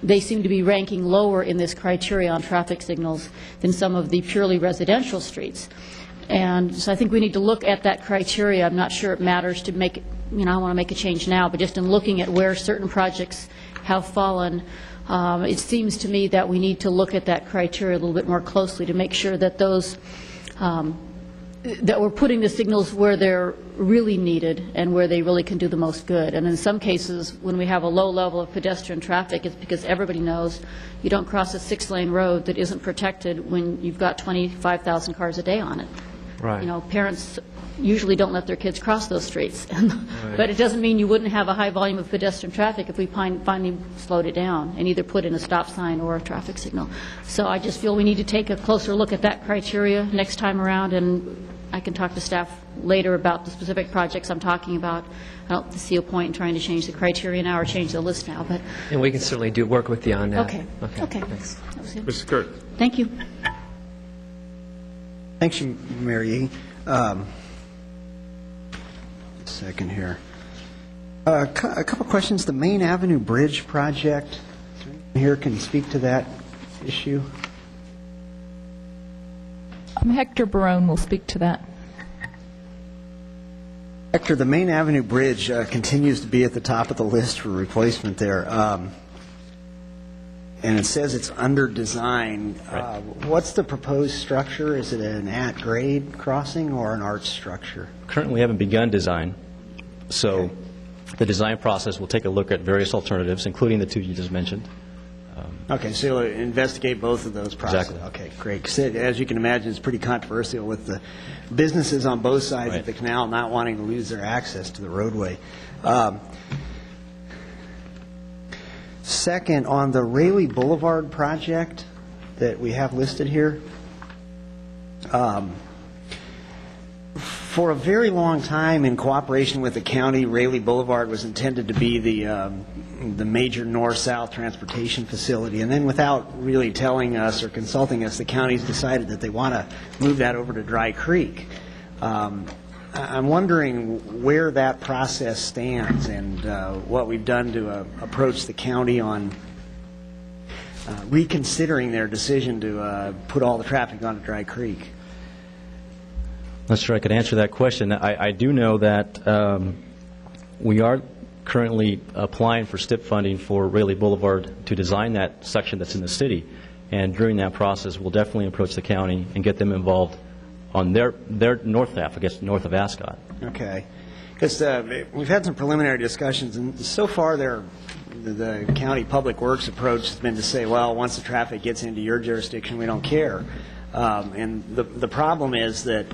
They seem to be ranking lower in this criteria on traffic signals than some of the purely residential streets. And so I think we need to look at that criteria. I'm not sure it matters to make it, I want to make a change now, but just in looking at where certain projects have fallen, it seems to me that we need to look at that criteria a little bit more closely to make sure that those that we're putting the signals where they're really needed and where they really can do the most good. And in some cases, when we have a low level of pedestrian traffic, it's because everybody knows you don't cross a 6-lane road that isn't protected when you've got 25,000 cars a day on it. Right. Parents usually don't let their kids cross those streets. But it doesn't mean you wouldn't have a high volume of pedestrian traffic if we finally slowed it down and either put in a stop sign or a traffic signal. So I just feel we need to take a closer look at that criteria next time around, and I can talk to staff later about the specific projects I'm talking about. I don't see a point in trying to change the criteria now or change the list now. But And we can certainly work with you on that. Okay. Thanks. That was it. Mr. Kurt. Thank you. Thanks, Mary. Second here. A couple questions. The Main Avenue Bridge project, is there anyone here can speak to that issue? Hector Barone will speak to that. Hector, the Main Avenue Bridge continues to be at the top of the list for replacement there. And it says it's under design. What's the proposed structure? Is it an at-grade crossing or an arch structure? Currently, we haven't begun design, so the design process will take a look at various alternatives, including the two you just mentioned. Okay, so you'll investigate both of those processes. Exactly. Okay, great. 'Cause as you can imagine, it's pretty controversial with the businesses on both sides of the canal not wanting to lose their access to the roadway. Second, on the Raleigh Boulevard project that we have listed here, for a very long time, in cooperation with the county, Raleigh Boulevard was intended to be the major north-south transportation facility. And then without really telling us or consulting us, the county's decided that they want to move that over to Dry Creek. I'm wondering where that process stands and what we've done to approach the county on reconsidering their decision to put all the traffic onto Dry Creek. Not sure I could answer that question. I do know that we are currently applying for STIP funding for Raleigh Boulevard to design that section that's in the city. And during that process, we'll definitely approach the county and get them involved on their north half, I guess, north of Ascot. Okay. Because we've had some preliminary discussions, and so far the county public works approach has been to say, well, once the traffic gets into your jurisdiction, we don't care. And the problem is that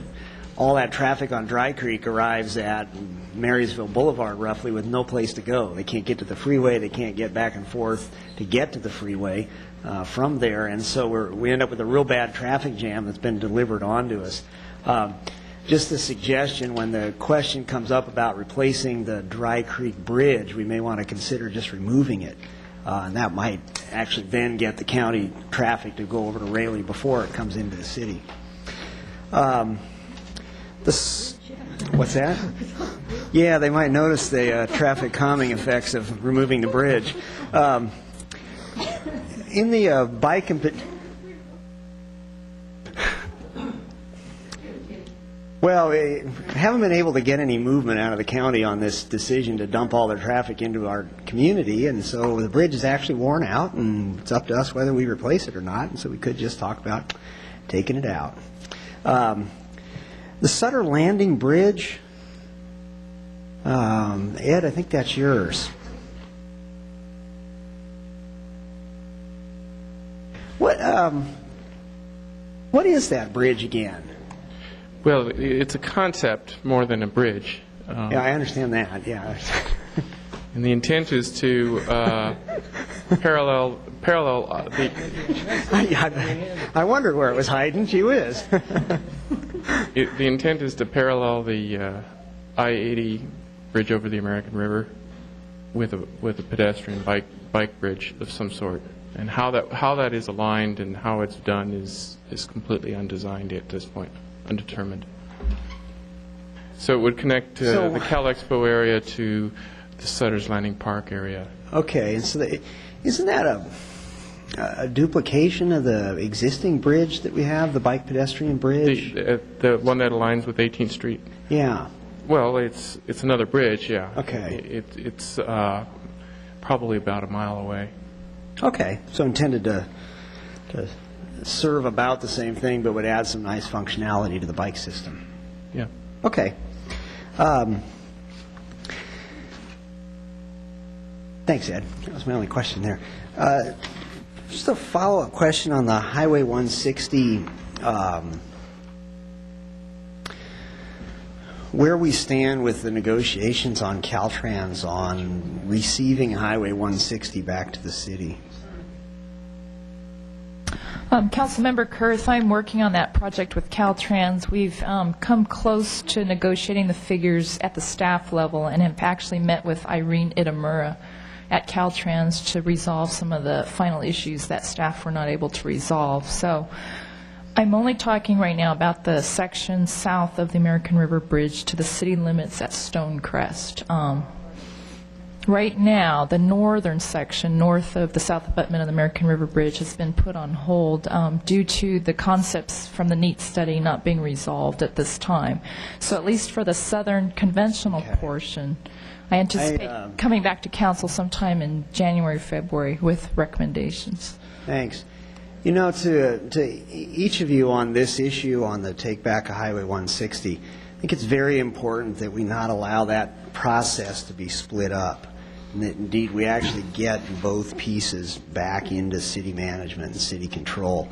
all that traffic on Dry Creek arrives at Marysville Boulevard roughly with no place to go. They can't get to the freeway. They can't get back and forth to get to the freeway from there. And so we end up with a real bad traffic jam that's been delivered onto us. Just a suggestion, when the question comes up about replacing the Dry Creek Bridge, we may want to consider just removing it. And that might actually then get the county traffic to go over to Raleigh before it comes into the city. What's that? Yeah, they might notice the traffic calming effects of removing the bridge. In the bike and... Well, we haven't been able to get any movement out of the county on this decision to dump all their traffic into our community, and so the bridge is actually worn out, and it's up to us whether we replace it or not, and so we could just talk about taking it out. The Sutter Landing Bridge, Ed, I think that's yours. What is that bridge again? Well, it's a concept more than a bridge. Yeah, I understand that, yeah. And the intent is to parallel the... I wondered where it was hiding. Gee whiz. The intent is to parallel the I-80 bridge over the American River with a pedestrian bike bridge of some sort. And how that is aligned and how it's done is completely undesigned at this point, undetermined. So it would connect the Cal Expo area to the Sutter's Landing Park area. Okay, and so isn't that a duplication of the existing bridge that we have, the bike pedestrian bridge? The one that aligns with 18th Street. Yeah. Well, it's another bridge, yeah. Okay. It's probably about a mile away. Okay, so intended to serve about the same thing, but would add some nice functionality to the bike system. Yeah. Okay. Thanks, Ed. That was my only question there. Just a follow-up question on the Highway 160, where we stand with the negotiations on Caltrans on receiving Highway 160 back to the city. Councilmember Kurth, I'm working on that project with Caltrans. We've come close to negotiating the figures at the staff level and have actually met with Irene Itamura at Caltrans to resolve some of the final issues that staff were not able to resolve. So I'm only talking right now about the section south of the American River Bridge to the city limits at Stonecrest. Right now, the northern section, north of the south abutment of the American River Bridge, has been put on hold due to the concepts from the NEAT study not being resolved at this time. So at least for the southern conventional portion, I anticipate coming back to council sometime in January, February with recommendations. Thanks. You know, to each of you on this issue on the Take Back a Highway 160, I think think it's very important that we not allow that process to be split up, and that indeed we actually get both pieces back into city management and city control.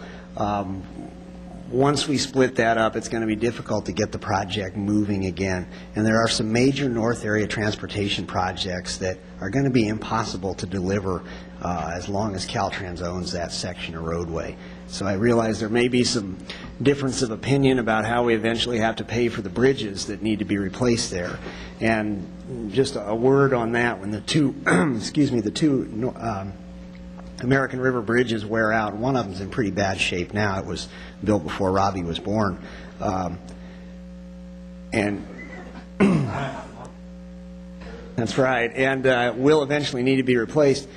Once we split that up, it's going to be difficult to get the project moving again. And there are some major north area transportation projects that are going to be impossible to deliver as long as Caltrans owns that section of roadway. So I realize there may be some difference of opinion about how we eventually have to pay for the bridges that need to be replaced there. And just a word on that, when the two, excuse me, the two American River bridges wear out, one of them's in pretty bad shape now. It was built before Robbie was born. And that's right, and will eventually need to be replaced.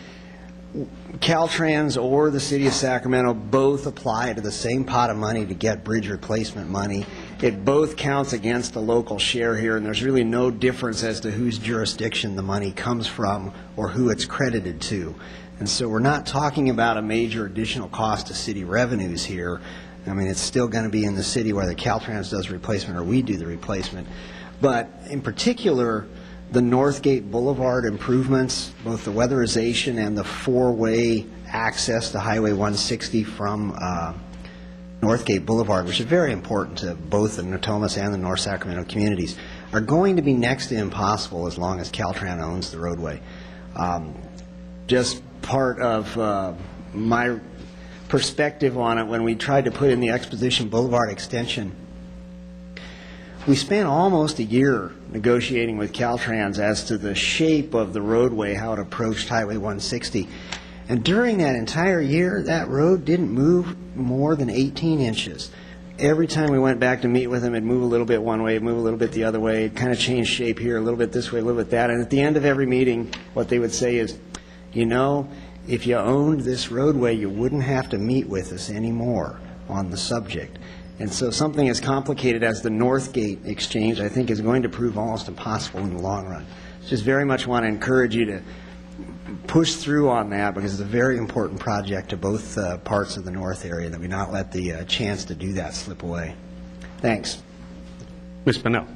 Caltrans or the City of Sacramento both apply to the same pot of money to get bridge replacement money. It both counts against the local share here, and there's really no difference as to whose jurisdiction the money comes from or who it's credited to. And so we're not talking about a major additional cost to city revenues here. I mean, it's still going to be in the city whether Caltrans does replacement or we do the replacement. But in particular, the Northgate Boulevard improvements, both the weatherization and the four-way access to Highway 160 from Northgate Boulevard, which is very important to both the Natomas and the North Sacramento communities, are going to be next to impossible as long as Caltrans owns the roadway. Just part of my perspective on it, when we tried to put in the Exposition Boulevard extension, we spent almost a year negotiating with Caltrans as to the shape of the roadway, how it approached Highway 160. And during that entire year, that road didn't move more than 18 inches. Every time we went back to meet with them, it'd move a little bit one way, it'd move a little bit the other way, it'd kind of change shape here, a little bit this way, a little bit that. And at the end of every meeting, what they would say is, you know, if you owned this roadway, you wouldn't have to meet with us anymore on the subject. And so something as complicated as the Northgate exchange, I think, is going to prove almost impossible in the long run. Just very much want to encourage you to push through on that, because it's a very important project to both parts of the north area, that we not let the chance to do that slip away. Thanks. Ms. Pennell.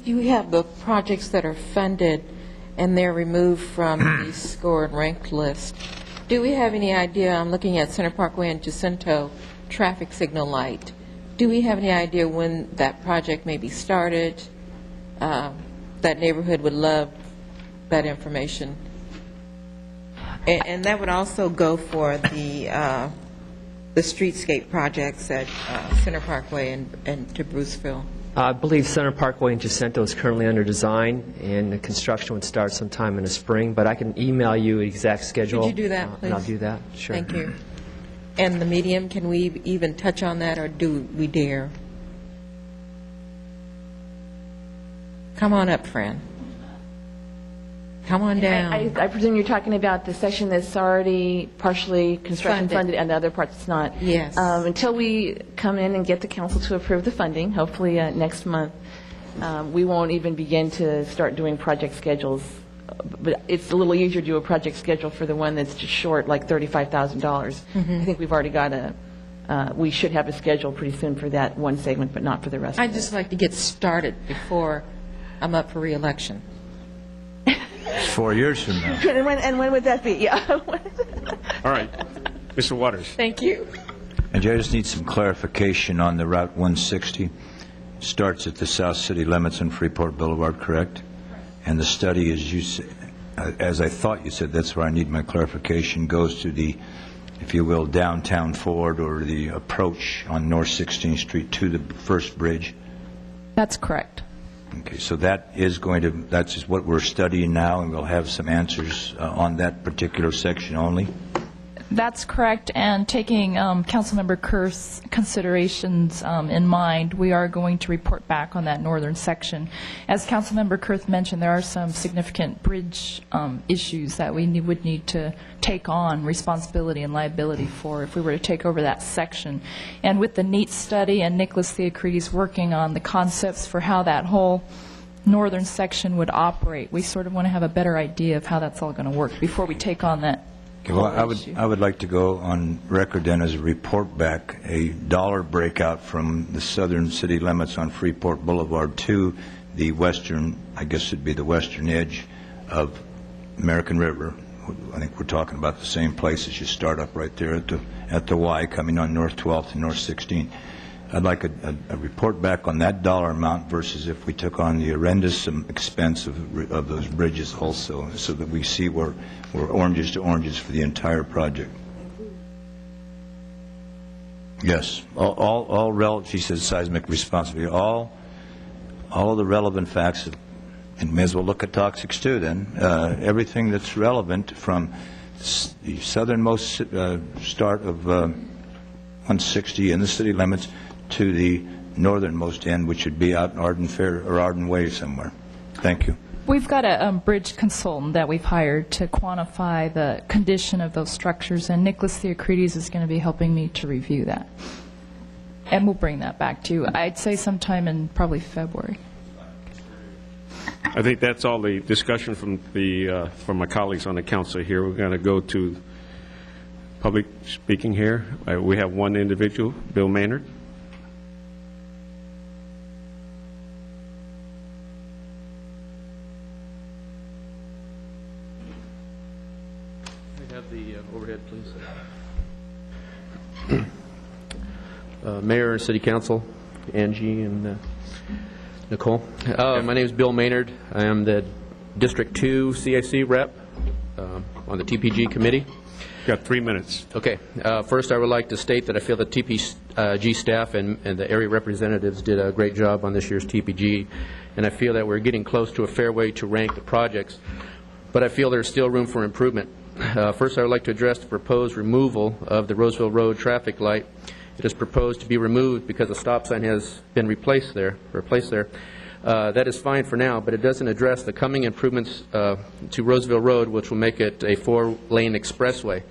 You have the projects that are funded and they're removed from the score and ranked list. Do we have any idea, I'm looking at Center Parkway and Jacinto traffic signal light, do we have any idea when that project may be started? That neighborhood would love that information. And that would also go for the streetscape projects at Center Parkway and to Bruceville. I believe Center Parkway in Jacinto is currently under design, and the construction would start sometime in the spring, but I can email you the exact schedule. Could you do that, please? And I'll do that, sure. Thank you. And the medium, can we even touch on that, or do we dare? Come on up, Fran. Come on down. I presume you're talking about the section that's already partially construction funded and the other parts it's not. Yes. Until we come in and get the council to approve the funding, hopefully next month, we won't even begin to start doing project schedules. But it's a little easier to do a project schedule for the one that's just short, like $35,000. I think we've already got we should have a schedule pretty soon for that one segment, but not for the rest of it. I'd just like to get started before I'm up for re-election. 4 years from now. And when would that be? Yeah. All right. Mr. Waters. Thank you. And I just need some clarification on the Route 160. Starts at the South City limits on Freeport Boulevard, correct? And the study, as you said, as I thought you said, that's where I need my clarification, goes to the, if you will, downtown forward or the approach on North 16th Street to the first bridge? That's correct. Okay, so that is going to, that's just what we're studying now, and we'll have some answers on that particular section only? That's correct, and taking Councilmember Kerr's considerations in mind, we are going to report back on that northern section. As Councilmember Kerr mentioned, there are some significant bridge issues that we would need to take on responsibility and liability for if we were to take over that section. And with the NEAT study and Nicholas Theocrides working on the concepts for how that whole northern section would operate, we sort of want to have a better idea of how that's all going to work before we take on that Okay, well, I would like to go on record then as a report back, a dollar breakout from the southern city limits on Freeport Boulevard to the western, I guess it'd be the western edge of American River. I think we're talking about the same place as you start up right there at the Y coming on North 12th and North 16th. I'd like a report back on that dollar amount versus if we took on the horrendous expense of those bridges also, so that we see we're oranges to oranges for the entire project. Yes, all she says seismic responsibility, all of the relevant facts, and may as well look at toxics too then, everything that's relevant from the southernmost start of 160 in the city limits to the northernmost end, which would be out in Arden Fair or Arden Way somewhere. Thank you. We've got a bridge consultant that we've hired to quantify the condition of those structures, and Nicholas Theocrides is going to be helping me to review that. And we'll bring that back to you. I'd say sometime in probably February. I think that's all the discussion from my colleagues on the council here. We're going to go to public speaking here. We have one individual, Bill Maynard. Have the overhead, please. Mayor and City Council, Angie and Nicole. My name is Bill Maynard. I am the District 2 CIC rep on the TPG committee. Got 3 minutes. Okay. First, I would like to state that I feel the TPG staff and the area representatives did a great job on this year's TPG, and I feel that we're getting close to a fair way to rank the projects, but I feel there's still room for improvement. First, I would like to address the proposed removal of the Roseville Road traffic light. It is proposed to be removed because a stop sign has been replaced there. That is fine for now, but it doesn't address the coming improvements to Roseville Road, which will make it a 4-lane expressway.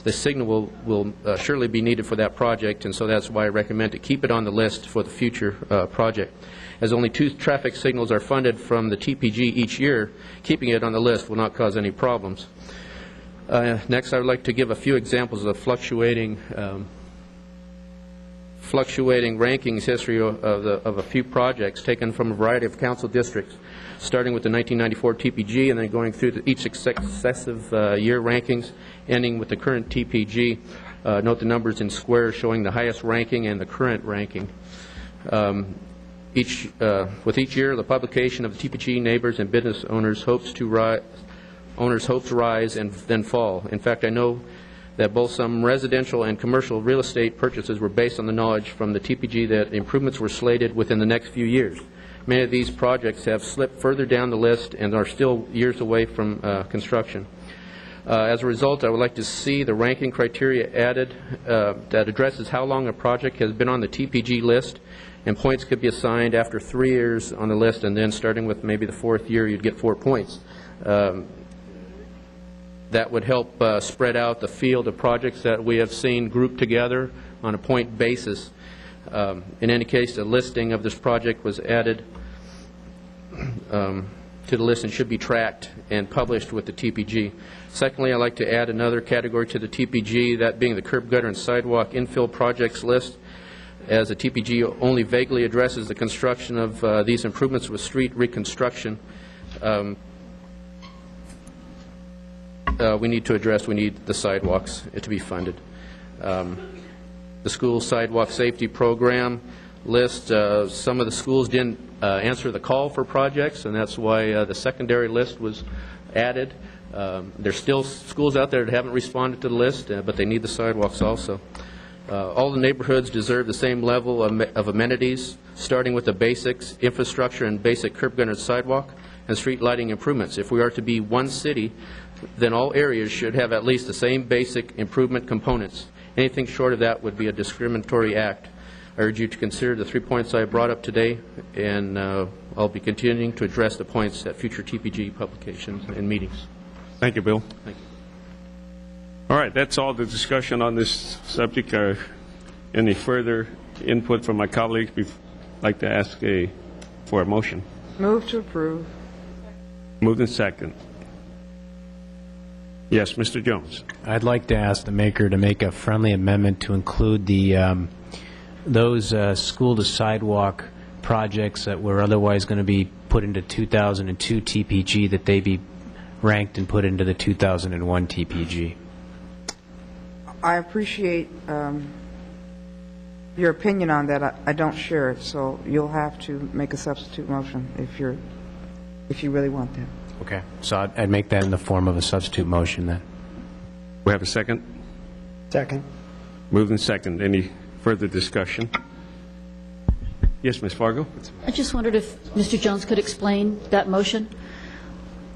The signal will surely be needed for that project, and so that's why I recommend to keep it on the list for the future project. As only 2 traffic signals are funded from the TPG each year, keeping it on the list will not cause any problems. Next, I would like to give a few examples of fluctuating rankings history of a few projects taken from a variety of council districts, starting with the 1994 TPG and then going through each successive year rankings, ending with the current TPG. Note the numbers in squares showing the highest ranking and the current ranking. With each year, the publication of the TPG, neighbors and business owners hopes to rise and then fall. In fact, I know that both some residential and commercial real estate purchases were based on the knowledge from the TPG that improvements were slated within the next few years. Many of these projects have slipped further down the list and are still years away from construction. As a result, I would like to see the ranking criteria added that addresses how long a project has been on the TPG list, and points could be assigned after 3 years on the list, and then starting with maybe the 4th year, you'd get 4 points. That would help spread out the field of projects that we have seen grouped together on a point basis. In any case, a listing of this project was added to the list and should be tracked and published with the TPG. Secondly, I'd like to add another category to the TPG, that being the curb, gutter, and sidewalk infill projects list, as the TPG only vaguely addresses the construction of these improvements with street reconstruction. We need the sidewalks to be funded. The school sidewalk safety program list, some of the schools didn't answer the call for projects, and that's why the secondary list was added. There's still schools out there that haven't responded to the list, but they need the sidewalks also. All the neighborhoods deserve the same level of amenities, starting with the basics, infrastructure, and basic curb, gutter, and sidewalk, and street lighting improvements. If we are to be one city, then all areas should have at least the same basic improvement components. Anything short of that would be a discriminatory act. I urge you to consider the 3 points I brought up today, and I'll be continuing to address the points at future TPG publications and meetings. Thank you, Bill. Thank you. All right, that's all the discussion on this subject. Any further input from my colleagues? I'd like to ask for a motion. Move to approve. Moved and second. Yes, Mr. Jones. I'd like to ask the maker to make a friendly amendment to include the those school-to-sidewalk projects that were otherwise going to be put into 2002 TPG, that they be ranked and put into the 2001 TPG. I appreciate your opinion on that. I don't share it, so you'll have to make a substitute motion if you really want that. Okay. So I'd make that in the form of a substitute motion then. We have a second? Second. Moved and second. Any further discussion? Yes, Ms. Fargo? I just wondered if Mr. Jones could explain that motion.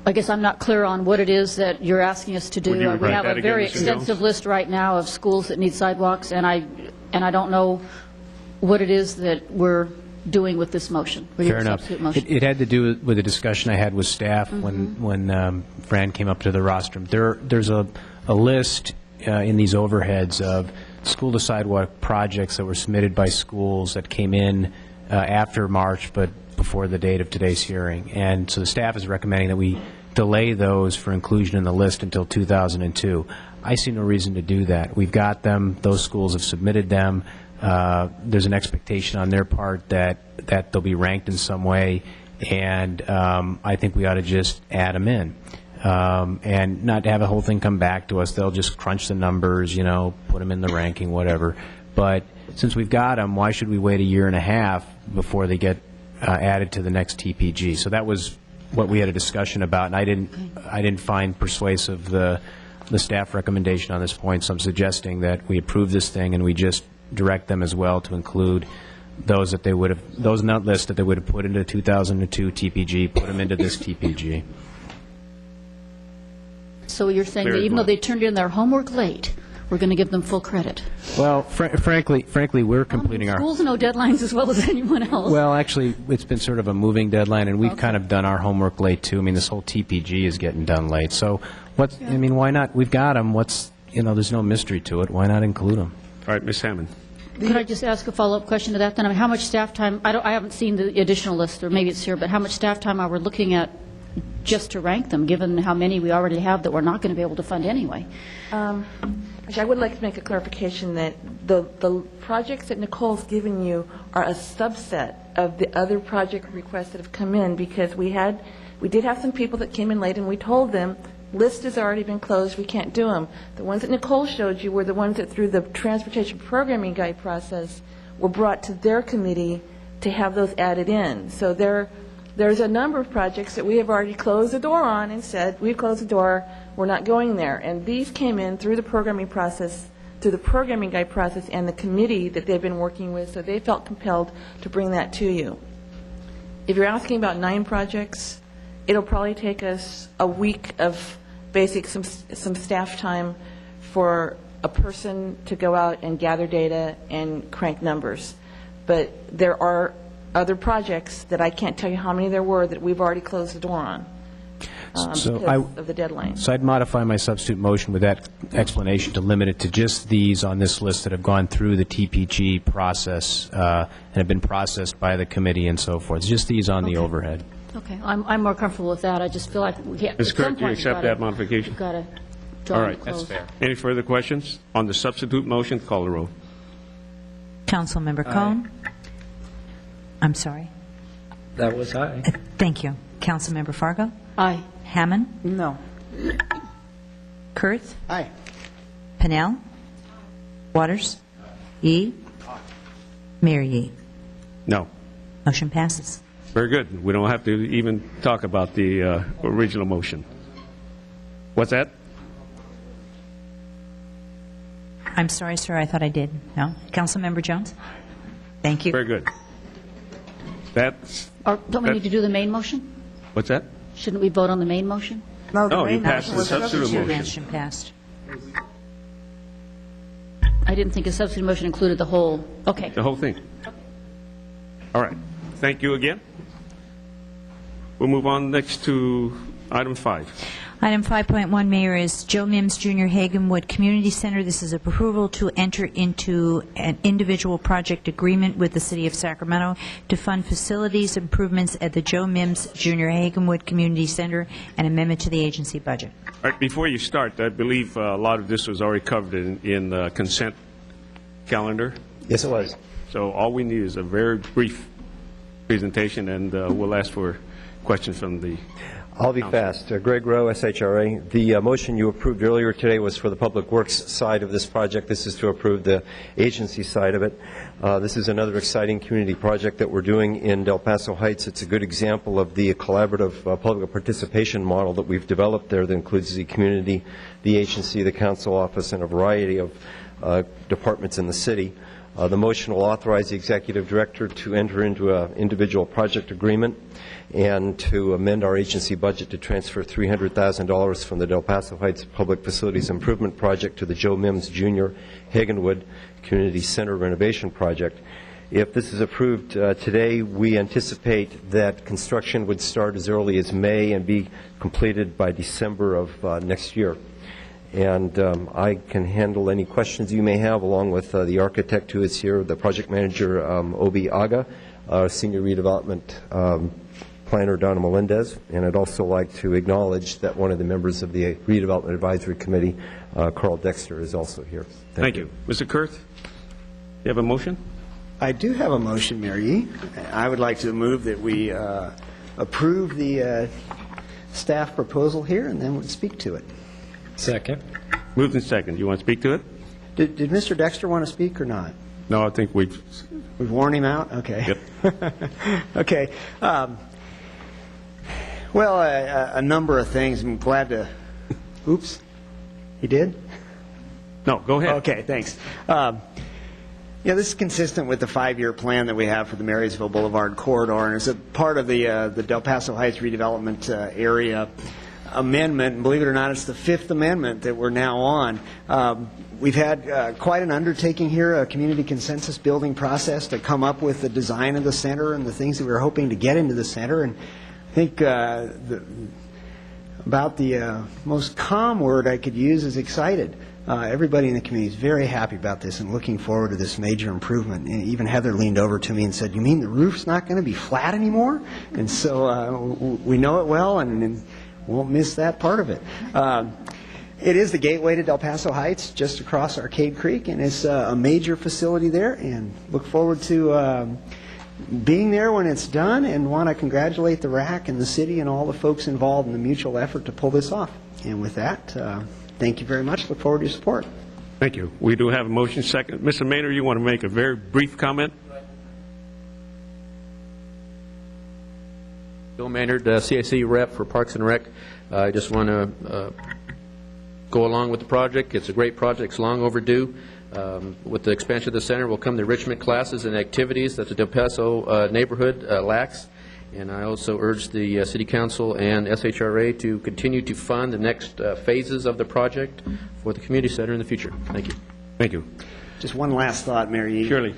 I guess I'm not clear on what it is that you're asking us to do. Would you We repeat have that a again, very Mr. extensive Jones? list right now of schools that need sidewalks, and I don't know what it is that we're doing with this motion. with your Fair enough. substitute motion. It had to do with a discussion I had with staff when Fran came up to the rostrum. There's a list in these overheads of school-to-sidewalk projects that were submitted by schools that came in after March but before the date of today's hearing. And so the staff is recommending that we delay those for inclusion in the list until 2002. I see no reason to do that. We've got them. Those schools have submitted them. There's an expectation on their part that they'll be ranked in some way, and I think we ought to just add them in and not have the whole thing come back to us. They'll just crunch the numbers, put them in the ranking, whatever. But since we've got them, why should we wait a year and a half before they get added to the next TPG? So that was what we had a discussion about, and I didn't find persuasive the staff recommendation on this point, so I'm suggesting that we approve this thing and we just direct them as well to include those that they would have, those in that list that they would have put into 2002 TPG, put them into this TPG. So you're saying that even though they turned in their homework late, we're going to give them full credit? Well, frankly, we're completing our... Schools know deadlines as well as anyone else. Well, actually, it's been sort of a moving deadline, and we've kind of done our homework late, too. I mean, this whole TPG is getting done late. So, why not? We've got them. There's no mystery to it. Why not include them? All right, Ms. Hammond. Could I just ask a follow-up question to that then? I mean, how much staff time, I haven't seen the additional list, or maybe it's here, but how much staff time are we looking at just to rank them, given how many we already have that we're not going to be able to fund anyway? Actually, I would like to make a clarification that the projects that Nicole's given you are a subset of the other project requests that have come in, because we did have some people that came in late, and we told them, list has already been closed, we can't do them. The ones that Nicole showed you were the ones that, through the Transportation Programming Guide process, were brought to their committee to have those added in. So there's a number of projects that we have already closed the door on and said, we've closed the door, we're not going there. And these came in through the programming process, through the Programming Guide process, and the committee that they've been working with, so they felt compelled to bring that to you. If you're asking about 9 projects, it'll probably take us a week of some staff time for a person to go out and gather data and crank numbers. But there are other projects that I can't tell you how many there were that we've already closed the door on because of the deadline. So I'd modify my substitute motion with that explanation to limit it to just these on this list that have gone through the TPG process and have been processed by the committee and so forth. Just these on the overhead. Okay, I'm more comfortable with that. I just feel like we can't. Ms. Kirk, do you accept that modification? We've got to draw All them right, close. that's fair. Any further questions on the substitute motion? Call the roll. Councilmember Cone? I'm sorry. That was aye. Thank you. Councilmember Fargo? Aye. Hammond? No. Kurth? Aye. Pennell? Waters? Yee? Mayor Yee? No. Motion passes. Very good. We don't have to even talk about the original motion. What's that? I'm sorry, sir. I thought I did. No? Councilmember Jones? Thank you. Very good. That's... Don't we need to do the main motion? What's that? Shouldn't we vote on the main motion? No, the No, you main passed motion the was substitute motion. Motion passed. I didn't think a substitute motion included the whole. Okay. The whole thing. All right. Thank you again. We'll move on next to item 5. Item 5.1, Mayor, is Joe Mims Jr. Hagenwood Community Center. This is approval to enter into an individual project agreement with the City of Sacramento to fund facilities improvements at the Joe Mims Jr. Hagenwood Community Center, an amendment to the agency budget. All right, before you start, I believe a lot of this was already covered in the consent calendar. Yes, it was. So all we need is a very brief presentation, and we'll ask for questions from the I'll be fast. Greg Rowe, SHRA. The motion you approved earlier today was for the Public Works side of this project. This is to approve the agency side of it. This is another exciting community project that we're doing in Del Paso Heights. It's a good example of the collaborative public participation model that we've developed there that includes the community, the agency, the council office, and a variety of departments in the city. The motion will authorize the executive director to enter into an individual project agreement and to amend our agency budget to transfer $300,000 from the Del Paso Heights Public Facilities Improvement Project to the Joe Mims Jr. Hagenwood Community Center Renovation Project. If this is approved today, we anticipate that construction would start as early as May and be completed by December of next year. And I can handle any questions you may have, along with the architect who is here, the project manager, Obi Aga, senior redevelopment planner, Donna Melendez. And I'd also like to acknowledge that one of the members of the redevelopment advisory committee, Carl Dexter, is also here. Thank you. Mr. Kurth, you have a motion? I do have a motion, Mayor Yee. I would like to move that we approve the staff proposal here and then would speak to it. Second. Moved in second. You want to speak to it? Did Mr. Dexter want to speak or not? No, I think we've worn him out? Okay. Yep. Okay. Well, a number of things. I'm glad to... Oops. He did? No, go ahead. Okay, thanks. Yeah, this is consistent with the 5-year plan that we have for the Marysville Boulevard corridor, and it's a part of the Del Paso Heights redevelopment area amendment. And believe it or not, it's the 5th amendment that we're now on. We've had quite an undertaking here, a community consensus building process to come up with the design of the center and the things that we were hoping to get into the center. And I think about the most calm word I could use is excited. Everybody in the community is very happy about this and looking forward to this major improvement. And even Heather leaned over to me and said, "You mean the roof's not going to be flat anymore?" And so we know it well and won't miss that part of it. It is the gateway to Del Paso Heights, just across Arcade Creek, and it's a major facility there, and look forward to being there when it's done, and want to congratulate the RAC and the city and all the folks involved in the mutual effort to pull this off. And with that, thank you very much. Look forward to your support. Thank you. We do have a motion second. Mr. Maynard, you want to make a very brief comment? Bill Maynard, CAC rep for Parks and Rec. I just want to go along with the project. It's a great project. It's long overdue. With the expansion of the center will come the enrichment classes and activities that the Del Paso neighborhood lacks. And I also urge the City Council and SHRA to continue to fund the next phases of the project for the community center in the future. Thank you. Thank you. Just one last thought, Mary. Surely.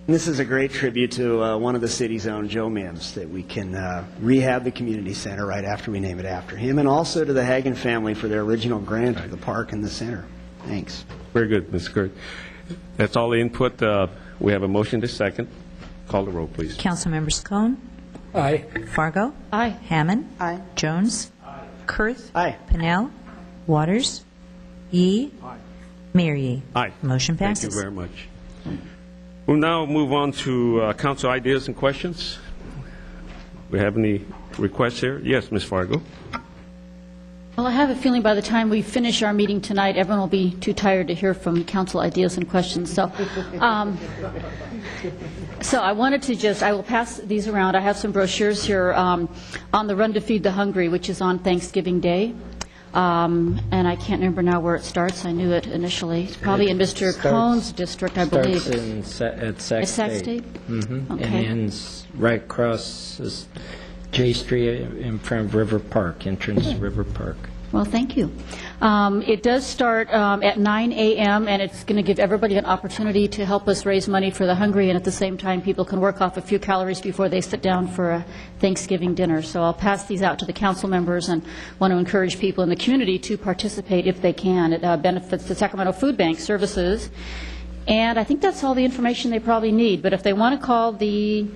This is a great tribute to one of the city's own, Joe Mims, that we can rehab the community center right after we name it after him, and also to the Hagen family for their original grant of the park and the center. Thanks. Very good, Mr. Kurt. That's all the input. We have a motion to second. Call the roll, please. Councilmembers Cone? Aye. Fargo? Aye. Hammond? Aye. Jones? Aye. Kurth? Aye. Pinnell? Waters? Yee? Aye. Mayor Yee? Aye. Motion passes. Thank you very much. We'll now move on to council ideas and questions. We have any requests here? Yes, Ms. Fargo. Well, I have a feeling by the time we finish our meeting tonight, everyone will be too tired to hear from council ideas and questions. So I wanted to I will pass these around. I have some brochures here on the Run to Feed the Hungry, which is on Thanksgiving Day. And I can't remember now where it starts. I knew it initially. It's probably in Mr. Cohn's district, I believe. Starts at Sac State. Mm-hmm. Okay. And ends right across J Street in front of River Park, entrance to River Park. Well, thank you. It does start at 9 a.m., and it's going to give everybody an opportunity to help us raise money for the hungry, and at the same time, people can work off a few calories before they sit down for a Thanksgiving dinner. So I'll pass these out to the council members and want to encourage people in the community to participate if they can. It benefits the Sacramento Food Bank services, and I think that's all the information they probably need. But if they want to call the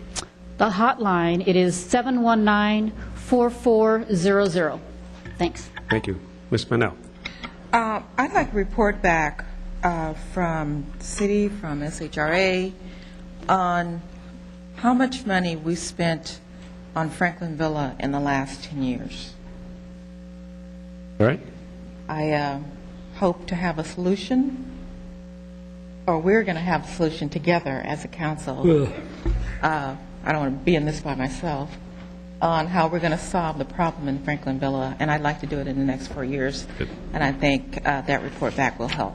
hotline, it is 719-4400. Thanks. Thank you. Ms. Pennell. I'd like to report back from the city, from SHRA, on how much money we spent on Franklin Villa in the last 10 years. All right. I hope to have a solution, or we're going to have a solution together as a council. I don't want to be in this by myself, on how we're going to solve the problem in Franklin Villa, and I'd like to do it in the next 4 years. Good. And I think that report back will help.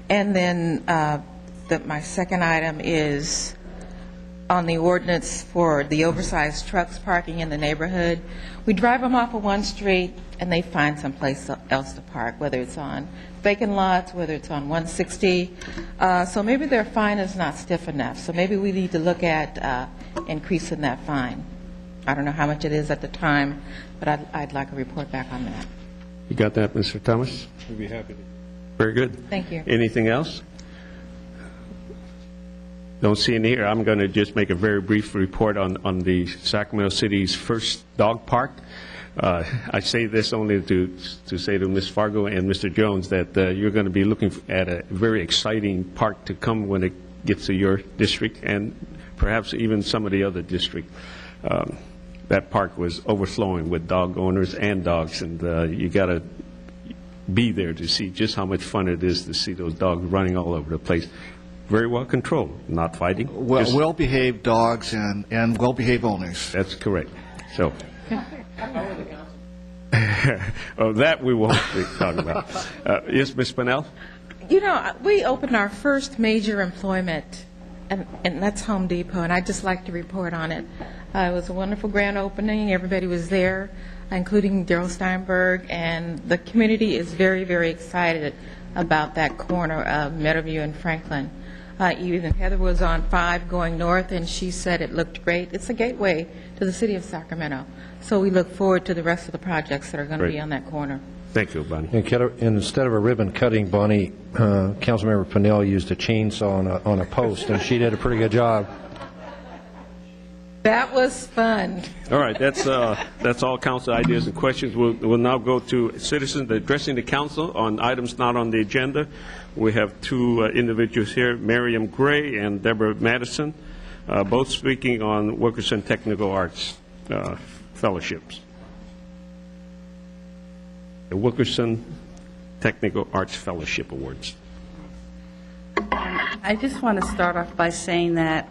And then my second item is on the ordinance for the oversized trucks parking in the neighborhood. We drive them off of one street, and they find someplace else to park, whether it's on vacant lots, whether it's on 160. So maybe their fine is not stiff enough. So maybe we need to look at increasing that fine. I don't know how much it is at the time, but I'd like a report back on that. You got that, Mr. Thomas? We'd be happy to. Very good. Thank you. Anything else? Don't see any here. I'm going to just make a very brief report on the Sacramento City's first dog park. I say this only to say to Ms. Fargo and Mr. Jones that you're going to be looking at a very exciting park to come when it gets to your district and perhaps even some of the other districts. That park was overflowing with dog owners and dogs, and you got to be there to see just how much fun it is to see those dogs running all over the place. Very well controlled, not fighting. Well-behaved dogs and well-behaved owners. That's correct. So, oh, that we won't talk about. Yes, Ms. Pennell? You know, we opened our first major employment, and that's Home Depot, and I'd just like to report on it. It was a wonderful grand opening. Everybody was there, including Daryl Steinberg, and the community is very, very excited about that corner of Meadowview and Franklin. Even Heather was on 5 going north, and she said it looked great. It's a gateway to the city of Sacramento. So we look forward to the rest of the projects that are going to be on that corner. Thank you, Bonnie. And instead of a ribbon cutting, Bonnie, Councilmember Pennell used a chainsaw on a post, and she did a pretty good job. That was fun. All right, that's all council ideas and questions. We'll now go to citizens addressing the council on items not on the agenda. We have 2 individuals here, Miriam Gray and Deborah Madison, both speaking on Wilkerson Technical Arts fellowships. The Wilkerson Technical Arts Fellowship Awards. I just want to start off by saying that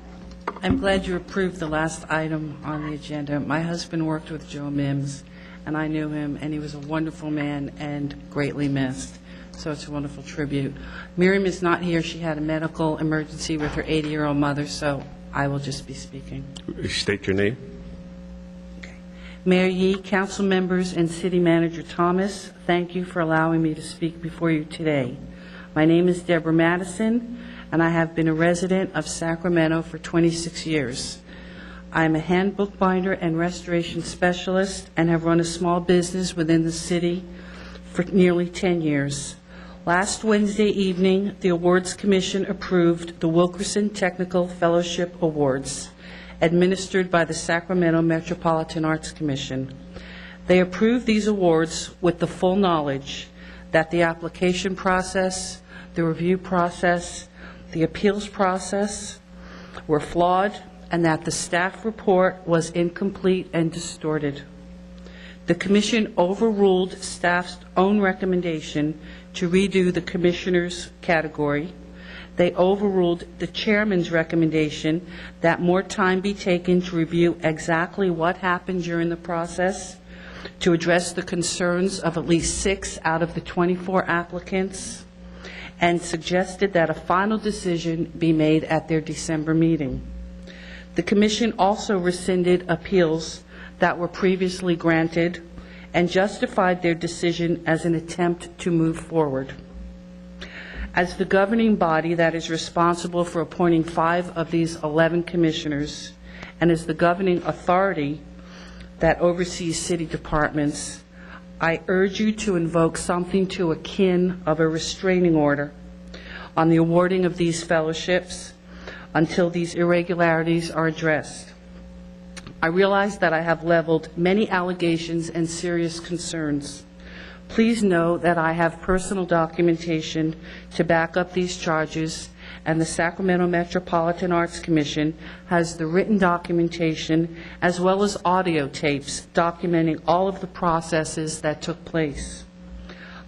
I'm glad you approved the last item on the agenda. My husband worked with Joe Mims, and I knew him, and he was a wonderful man and greatly missed. So it's a wonderful tribute. Miriam is not here. She had a medical emergency with her 80-year-old mother, so I will just be speaking. State your name. Mayor Yee, council members, and City Manager Thomas, thank you for allowing me to speak before you today. My name is Deborah Madison, and I have been a resident of Sacramento for 26 years. I am a hand bookbinder and restoration specialist and have run a small business within the city for nearly 10 years. Last Wednesday evening, the Awards Commission approved the Wilkerson Technical Fellowship Awards, administered by the Sacramento Metropolitan Arts Commission. They approved these awards with the full knowledge that the application process, the review process, the appeals process were flawed, and that the staff report was incomplete and distorted. The Commission overruled staff's own recommendation to redo the Commissioner's category. They overruled the Chairman's recommendation that more time be taken to review exactly what happened during the process, to address the concerns of at least 6 out of the 24 applicants, and suggested that a final decision be made at their December meeting. The Commission also rescinded appeals that were previously granted and justified their decision as an attempt to move forward. As the governing body that is responsible for appointing 5 of these 11 commissioners, and as the governing authority that oversees city departments, I urge you to invoke something to akin of a restraining order on the awarding of these fellowships until these irregularities are addressed. I realize that I have leveled many allegations and serious concerns. Please know that I have personal documentation to back up these charges, and the Sacramento Metropolitan Arts Commission has the written documentation as well as audio tapes documenting all of the processes that took place.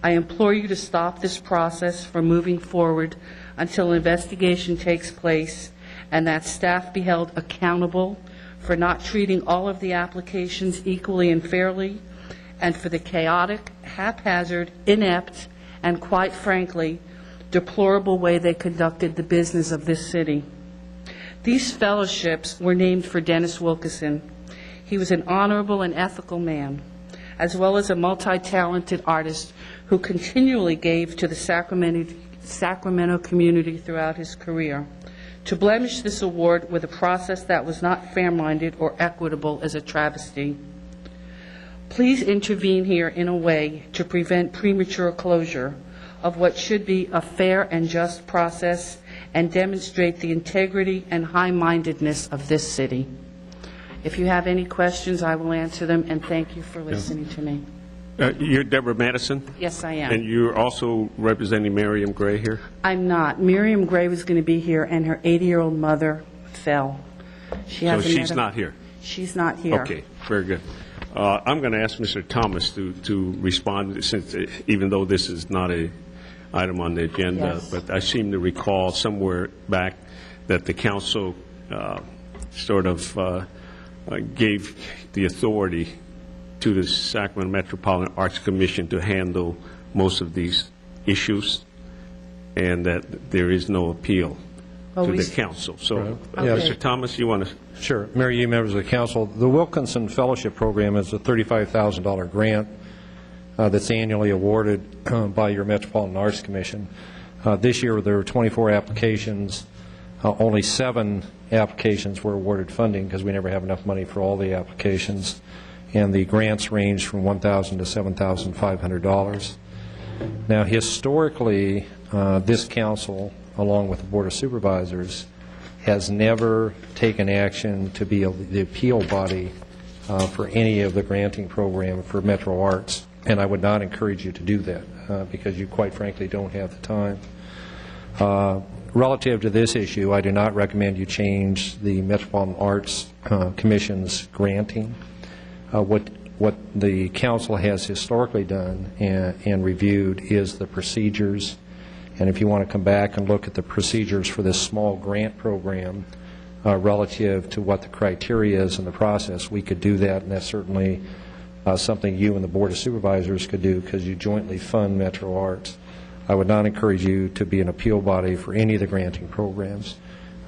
I implore you to stop this process from moving forward until an investigation takes place and that staff be held accountable for not treating all of the applications equally and fairly, and for the chaotic, haphazard, inept, and quite frankly, deplorable way they conducted the business of this city. These fellowships were named for Dennis Wilkerson. He was an honorable and ethical man, as well as a multi-talented artist who continually gave to the Sacramento community throughout his career. To blemish this award with a process that was not fair-minded or equitable is a travesty. Please intervene here in a way to prevent premature closure of what should be a fair and just process and demonstrate the integrity and high-mindedness of this city. If you have any questions, I will answer them, and thank you for listening to me. You're Deborah Madison? Yes, I am. And you're also representing Miriam Gray here? I'm not. Miriam Gray was going to be here, and her 80-year-old mother fell. So she's not here? She's not here. Okay, very good. I'm going to ask Mr. Thomas to respond, since even though this is not a item on the agenda, Yes. but I seem to recall somewhere back that the council sort of gave the authority to the Sacramento Metropolitan Arts Commission to handle most of these issues, and that there is no appeal to the council. So, Mr. Thomas, you want to? Sure. Mayor Yee, members of the council, the Wilkinson Fellowship Program is a $35,000 grant that's annually awarded by your Metropolitan Arts Commission. This year there were 24 applications. Only 7 applications were awarded funding because we never have enough money for all the applications, and the grants range from $1,000 to $7,500. Now, historically, this council, along with the Board of Supervisors, has never taken action to be the appeal body for any of the granting program for Metro Arts, and I would not encourage you to do that because you quite frankly don't have the time. Relative to this issue, I do not recommend you change the Metropolitan Arts Commission's granting. What the council has historically done and reviewed is the procedures. And if you want to come back and look at the procedures for this small grant program relative to what the criteria is in the process, we could do that, and that's certainly something you and the Board of Supervisors could do because you jointly fund Metro Arts. I would not encourage you to be an appeal body for any of the granting programs.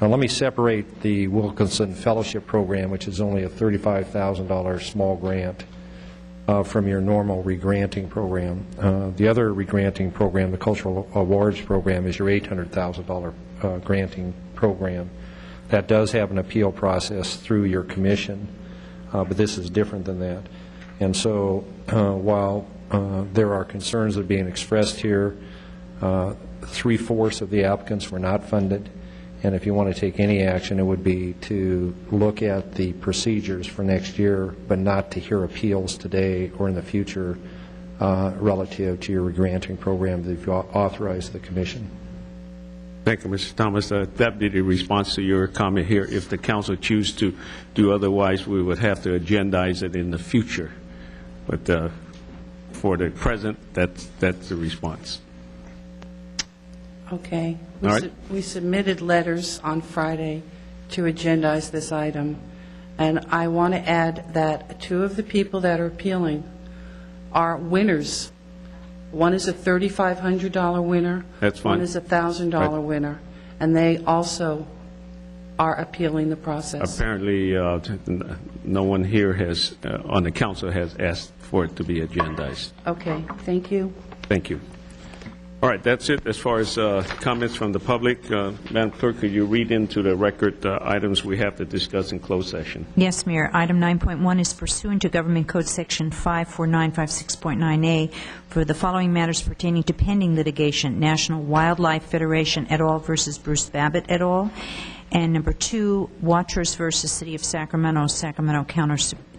Now, let me separate the Wilkinson Fellowship Program, which is only a $35,000 small grant, from your normal regranting program. The other regranting program, the Cultural Awards Program, is your $800,000 granting program. That does have an appeal process through your commission, but this is different than that. And so while there are concerns that are being expressed here, 3/4 of the applicants were not funded. And if you want to take any action, it would be to look at the procedures for next year, but not to hear appeals today or in the future relative to your granting program that you've authorized the commission. Thank you, Mr. Thomas. That would be the response to your comment here. If the council choose to do otherwise, we would have to agendize it in the future. But for the present, that's the response. Okay. All right. We submitted letters on Friday to agendize this item, and I want to add that 2 of the people that are appealing are winners. One is a $3,500 winner. That's fine. One is a $1,000 Right. winner, and they also are appealing the process. Apparently, no one here has, on the council has asked for it to be agendized. Okay, thank you. Thank you. All right, that's it as far as comments from the public. Madam Clerk, could you read into the record items we have to discuss in closed session? Yes, Mayor. Item 9.1 is pursuant to Government Code Section 54956.9A for the following matters pertaining to pending litigation: National Wildlife Federation et al. Versus Bruce Babbitt et al. And number 2, Watchers versus City of Sacramento, Sacramento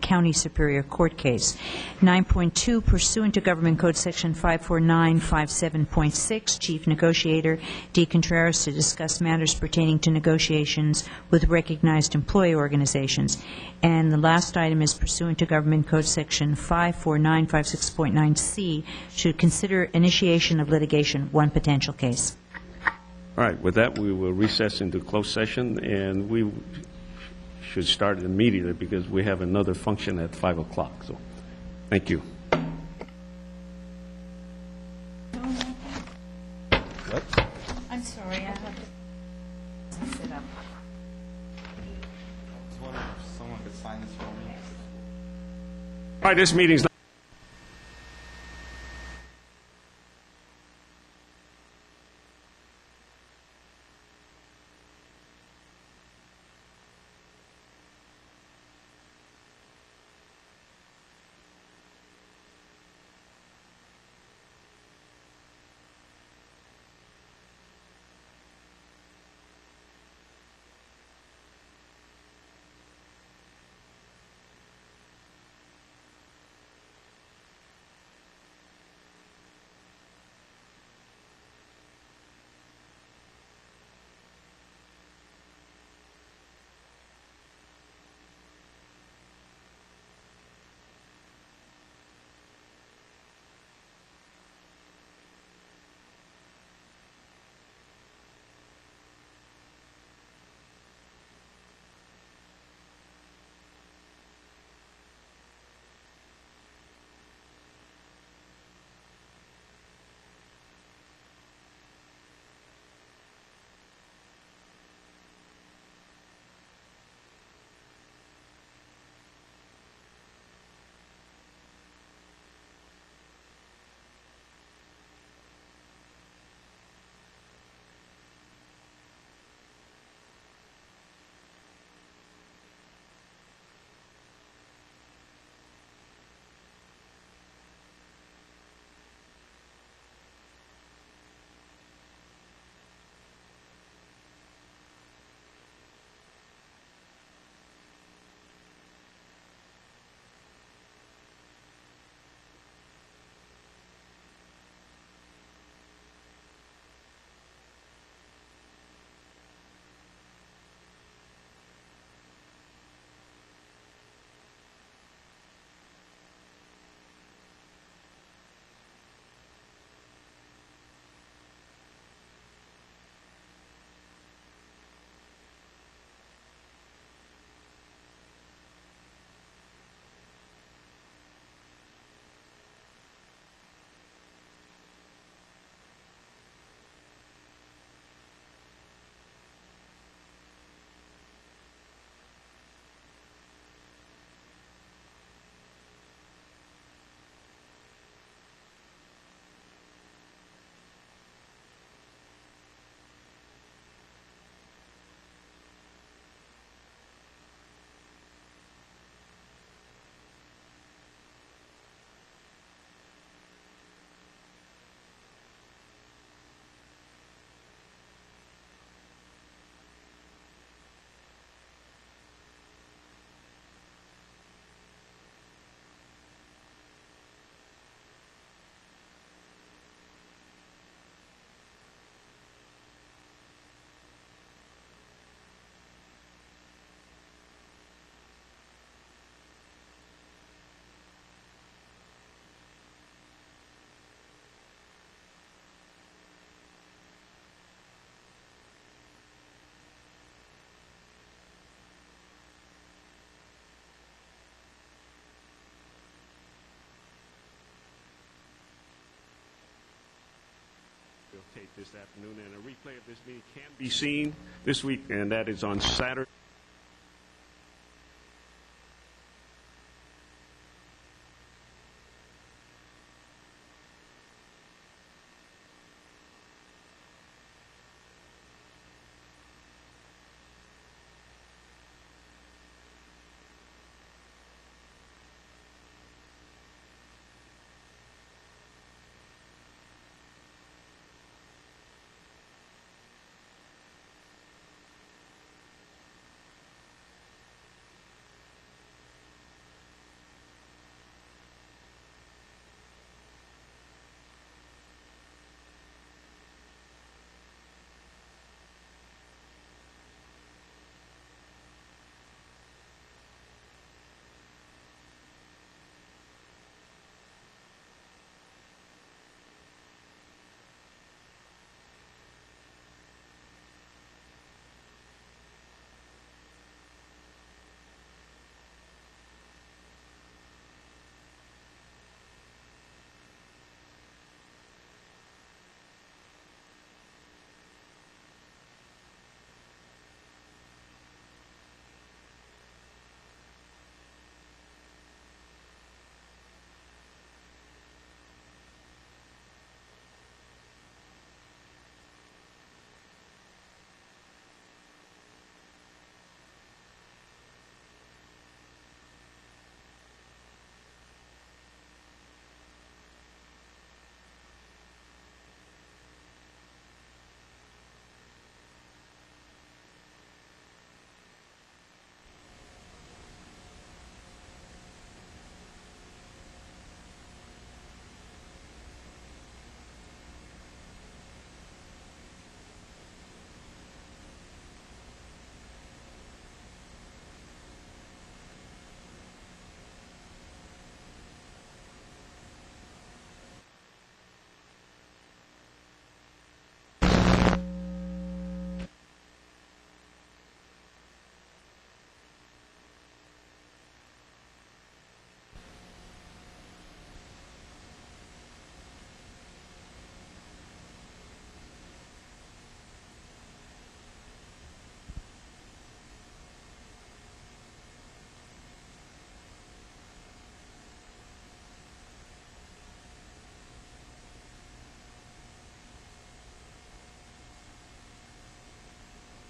County Superior Court case. 9.2, pursuant to Government Code Section 54957.6, Chief Negotiator D. Contreras to discuss matters pertaining to negotiations with recognized employee organizations. And the last item is pursuant to Government Code Section 54956.9C, to consider initiation of litigation, one potential case. All right, with that, we will recess into closed session, and we should start immediately because we have another function at 5 o'clock. So, thank you. What? I'm sorry, I have to sit up. Someone could sign this for me. All right, this meeting's tape this afternoon, and a replay of this meeting can be seen this week, and that is on Saturday.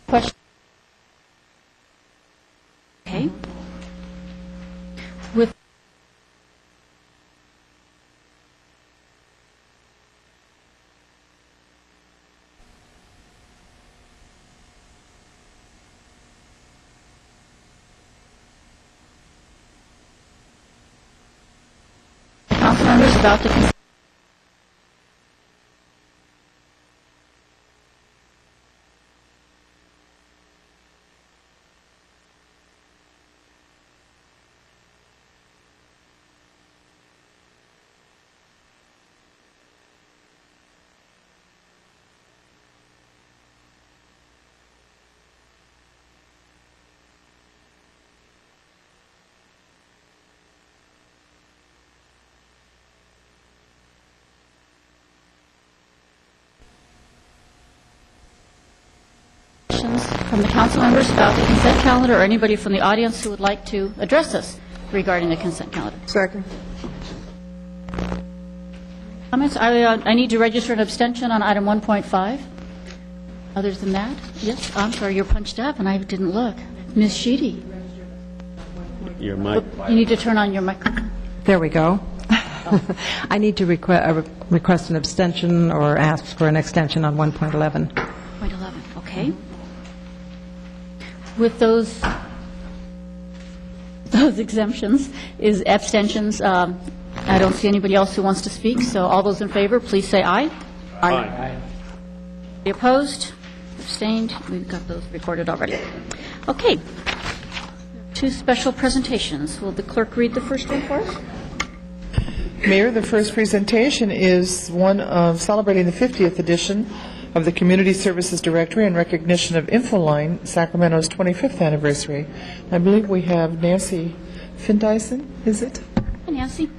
Question? Okay. With council members about the from the council members about the consent calendar, or anybody from the audience who would like to address us regarding the consent calendar? Second. Comments? I need to register an abstention on item 1.5. Other than that, yes, I'm sorry, you're punched up and I didn't look. Ms. Sheedy. Your mic. You need to turn on your microphone. There we go. I need to request an abstention or ask for an extension on 1.11. 1.11, okay. With those exemptions, is abstentions, I don't see anybody else who wants to speak, so all those in favor, please say aye. Aye. Any opposed? Abstained? We've got those recorded already. Okay. Two special presentations. Will the clerk read the first one for us? Mayor, the first presentation is one of celebrating the 50th edition of the Community Services Directory in recognition of Infoline, Sacramento's 25th anniversary. I believe we have Nancy Findyson, is it? Hi, Nancy.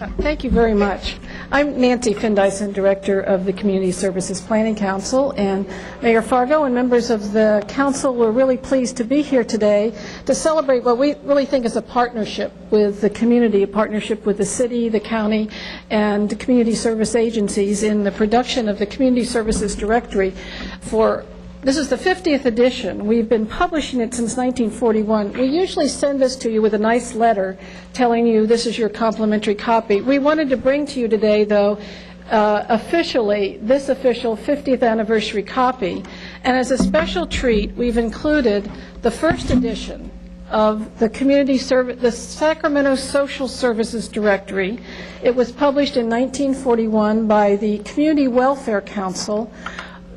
Thank you very much. I'm Nancy Findyson, Director of the Community Services Planning Council, and Mayor Fargo and members of the council were really pleased to be here today to celebrate what we really think is a partnership with the community, a partnership with the city, the county, and the community service agencies in the production of the Community Services Directory for this is the 50th edition. We've been publishing it since 1941. We usually send this to you with a nice letter telling you this is your complimentary copy. We wanted to bring to you today, though, officially, this official 50th anniversary copy. And as a special treat, we've included the first edition of the Sacramento Social Services Directory. It was published in 1941 by the Community Welfare Council,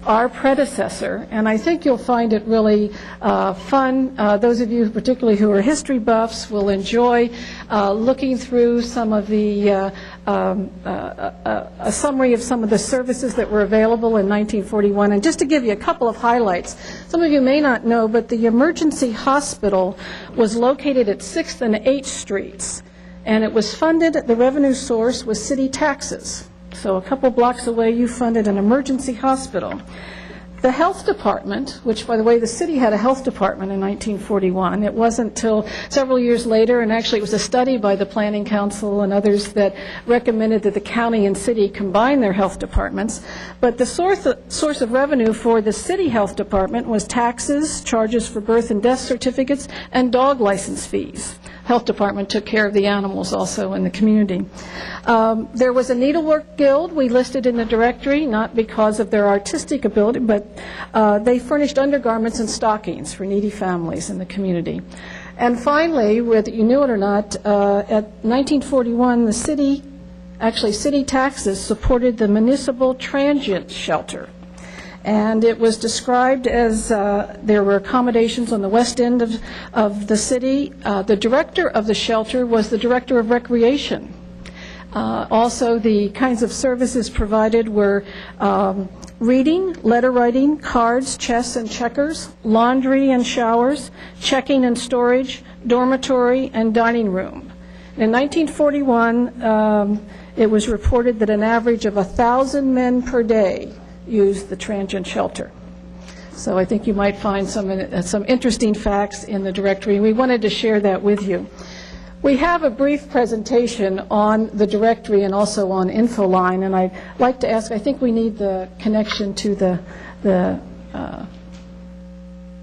our predecessor, and I think you'll find it really fun. Those of you particularly who are history buffs will enjoy looking through some of the a summary of some of the services that were available in 1941. And just to give you a couple of highlights, some of you may not know, but the emergency hospital was located at 6th and 8th Streets, and it was funded, the revenue source was city taxes. So a couple blocks away, you funded an emergency hospital. The health department, which, by the way, the city had a health department in 1941. It wasn't until several years later, and actually it was a study by the Planning Council and others that recommended that the county and city combine their health departments. But the source of revenue for the city health department was taxes, charges for birth and death certificates, and dog license fees. Health department took care of the animals also in the community. There was a needlework guild we listed in the directory, not because of their artistic ability, but they furnished undergarments and stockings for needy families in the community. And finally, whether you knew it or not, at 1941, the city taxes supported the municipal transient shelter. And it was described as there were accommodations on the west end of the city. The director of the shelter was the director of recreation. Also, the kinds of services provided were reading, letter writing, cards, chess and checkers, laundry and showers, checking and storage, dormitory, and dining room. In 1941, it was reported that an average of 1,000 men per day used the transient shelter. So I think you might find some interesting facts in the directory. We wanted to share that with you. We have a brief presentation on the directory and also on Infoline, and I'd like to ask, I think we need the connection to the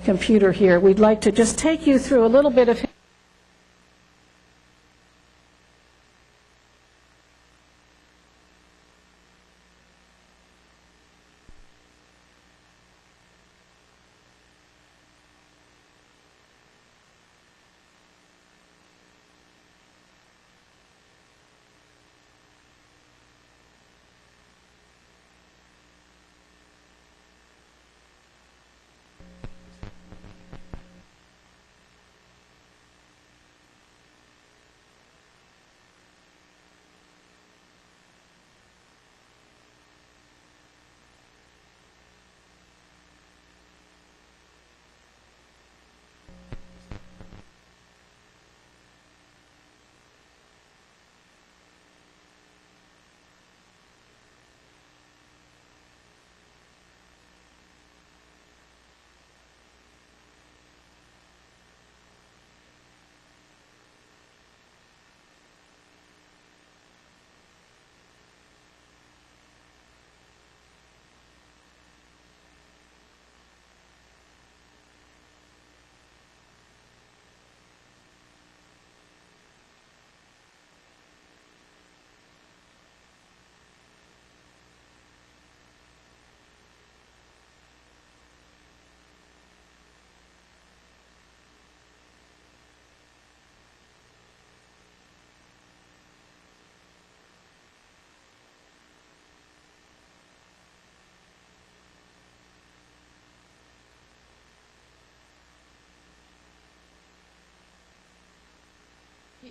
computer here. We'd like to just take you through a little bit of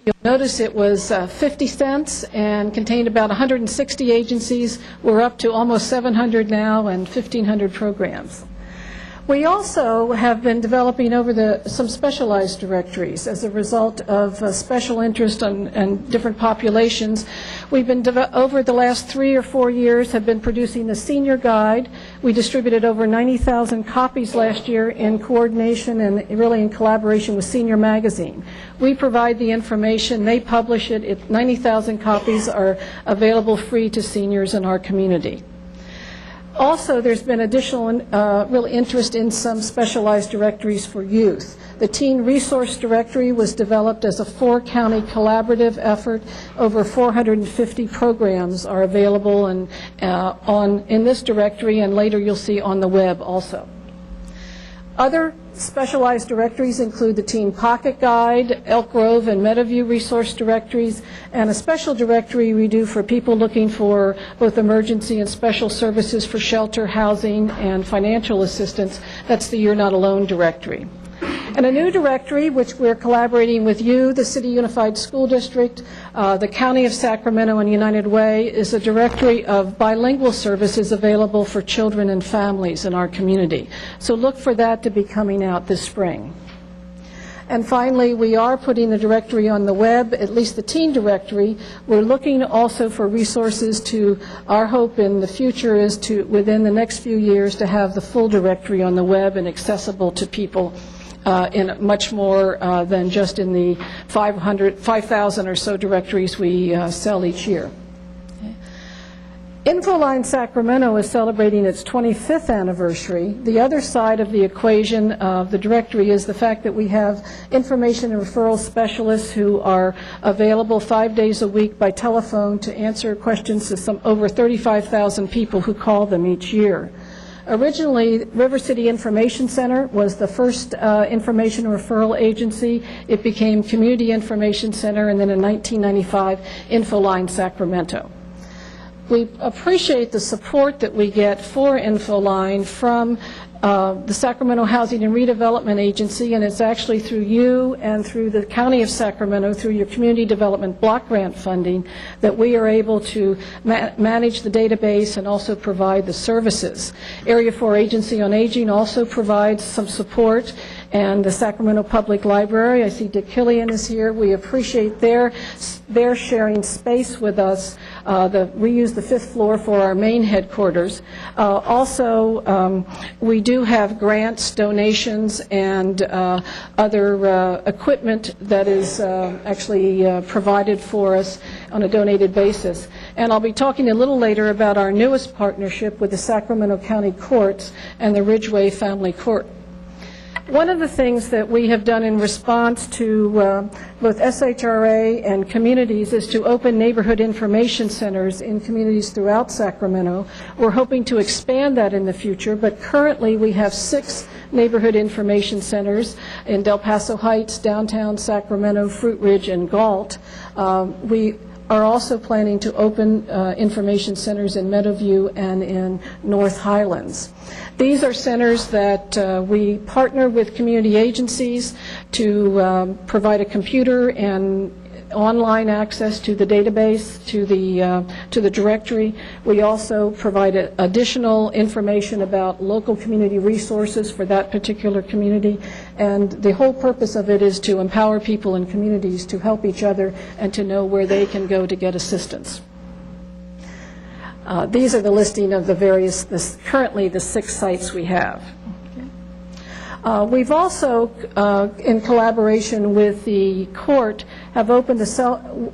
You'll notice it was 50 cents and contained about 160 agencies. We're up to almost 700 now and 1,500 programs. We also have been developing some specialized directories as a result of special interest and different populations. We've been, over the last 3 or 4 years, have been producing the senior guide. We distributed over 90,000 copies last year in coordination and really in collaboration with Senior Magazine. We provide the information, they publish it. 90,000 copies are available free to seniors in our community. Also, there's been additional real interest in some specialized directories for youth. The Teen Resource Directory was developed as a 4-county collaborative effort. Over 450 programs are available in this directory, and later you'll see on the web also. Other specialized directories include the Teen Pocket Guide, Elk Grove and Meadowview resource directories, and a special directory we do for people looking for both emergency and special services for shelter, housing, and financial assistance. That's the You're Not Alone directory. And a new directory, which we're collaborating with you, the City Unified School District, the County of Sacramento, and United Way, is a directory of bilingual services available for children and families in our community. So look for that to be coming out this spring. And finally, we are putting the directory on the web, at least the teen directory. We're looking also for resources to, our hope in the future is to, within the next few years, to have the full directory on the web and accessible to people in much more than just in the 5,000 or so directories we sell each year. Infoline Sacramento is celebrating its 25th anniversary. The other side of the equation of the directory is the fact that we have information and referral specialists who are available 5 days a week by telephone to answer questions to some over 35,000 people who call them each year. Originally, River City Information Center was the first information referral agency. It became Community Information Center, and then in 1995, Infoline Sacramento. We appreciate the support that we get for Infoline from the Sacramento Housing and Redevelopment Agency, and it's actually through you and through the County of Sacramento, through your Community Development Block Grant funding, that we are able to manage the database and also provide the services. Area 4 Agency on Aging also provides some support, and the Sacramento Public Library, I see Dick Killian is here. We appreciate their sharing space with us. We use the 5th floor for our main headquarters. Also, we do have grants, donations, and other equipment that is actually provided for us on a donated basis. And I'll be talking a little later about our newest partnership with the Sacramento County Courts and the Ridgeway Family Court. One of the things that we have done in response to both SHRA and communities is to open neighborhood information centers in communities throughout Sacramento. We're hoping to expand that in the future, but currently we have 6 neighborhood information centers in Del Paso Heights, downtown Sacramento, Fruit Ridge, and Galt. We are also planning to open information centers in Meadowview and in North Highlands. These are centers that we partner with community agencies to provide a computer and online access to the database, to the directory. We also provide additional information about local community resources for that particular community, and the whole purpose of it is to empower people in communities to help each other and to know where they can go to get assistance. These are the listing of the various, currently the 6 sites we have. We've also, in collaboration with the court, have opened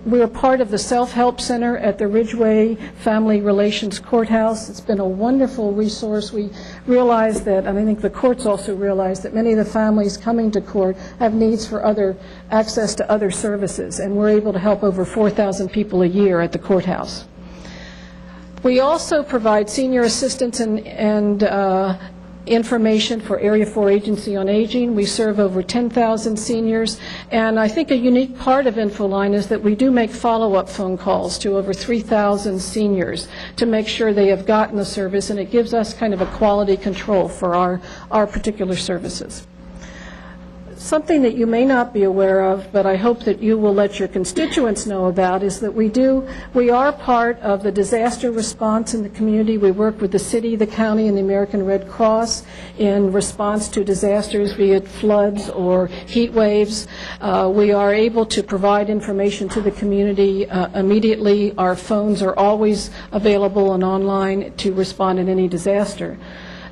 we're part of the Self-Help Center at the Ridgeway Family Relations Courthouse. It's been a wonderful resource. We realize that, and I think the courts also realize that many of the families coming to court have needs for access to other services, and we're able to help over 4,000 people a year at the courthouse. We also provide senior assistance and information for Area 4 Agency on Aging. We serve over 10,000 seniors, and I think a unique part of Infoline is that we do make follow-up phone calls to over 3,000 seniors to make sure they have gotten the service, and it gives us kind of a quality control for our particular services. something that you may not be aware of, but I hope that you will let your constituents know about, is that we are part of the disaster response in the community. We work with the city, the county, and the American Red Cross in response to disasters, be it floods or heat waves. We are able to provide information to the community immediately. Our phones are always available and online to respond in any disaster.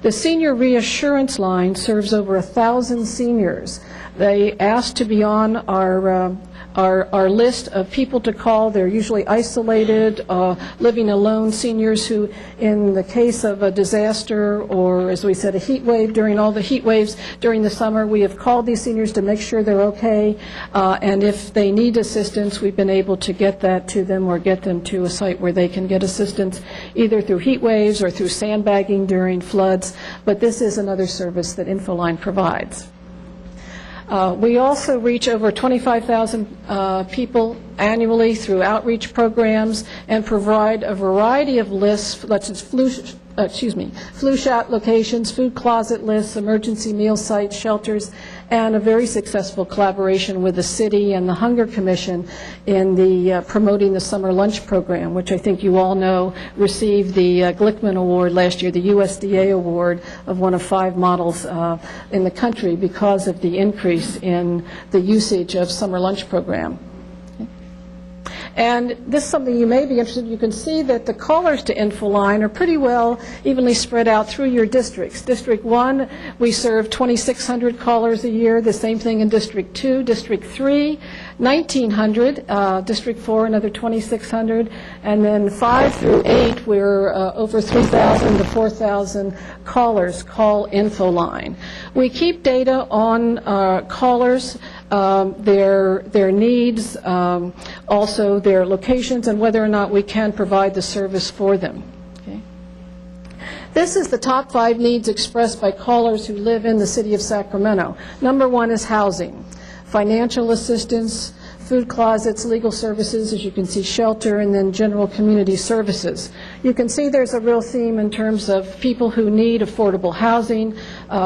The Senior Reassurance Line serves over 1,000 seniors. They ask to be on our list of people to call. They're usually isolated, living alone seniors who, in the case of a disaster or, as we said, a heat wave, during all the heat waves during the summer, we have called these seniors to make sure they're okay, and if they need assistance, we've been able to get that to them or get them to a site where they can get assistance, either through heat waves or through sandbagging during floods, but this is another service that Infoline provides. We also reach over 25,000 people annually through outreach programs and provide a variety of lists, such as flu shot locations, food closet lists, emergency meal sites, shelters, and a very successful collaboration with the city and the Hunger Commission in the promoting the summer lunch program, which I think you all know received the Glickman Award last year, the USDA award of one of 5 models in the country because of the increase in the usage of summer lunch program. And this is something you may be interested in. You can see that the callers to Infoline are pretty well evenly spread out through your districts. District 1, we serve 2,600 callers a year. The same thing in District 2. District 3, 1,900. District 4, another 2,600. And then 5 through 8, we're over 3,000 to 4,000 callers call Infoline. We keep data on callers, their needs, also their locations, and whether or not we can provide the service for them. Okay. This is the top 5 needs expressed by callers who live in the city of Sacramento. Number 1 is housing, financial assistance, food closets, legal services, as you can see, shelter, and then general community services. You can see there's a real theme in terms of people who need affordable housing,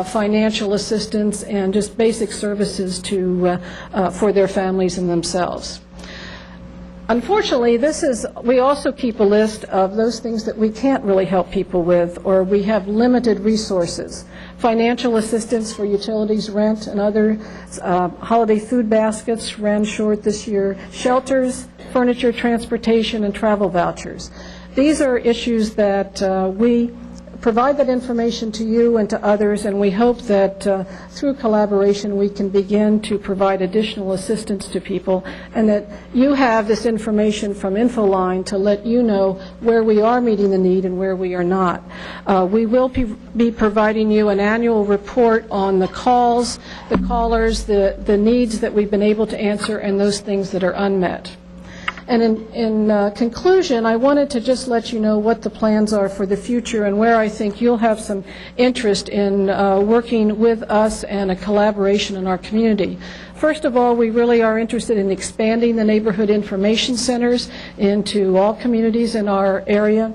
financial assistance, and just basic services for their families and themselves. Unfortunately, we also keep a list of those things that we can't really help people with, or we have limited resources. Financial assistance for utilities, rent, and other holiday food baskets ran short this year. Shelters, furniture, transportation, and travel vouchers. These are issues that we provide that information to you and to others, and we hope that through collaboration we can begin to provide additional assistance to people, and that you have this information from Infoline to let you know where we are meeting the need and where we are not. We will be providing you an annual report on the calls, the callers, the needs that we've been able to answer, and those things that are unmet. And in conclusion, I wanted to just let you know what the plans are for the future and where I think you'll have some interest in working with us and a collaboration in our community. First of all, we really are interested in expanding the neighborhood information centers into all communities in our area.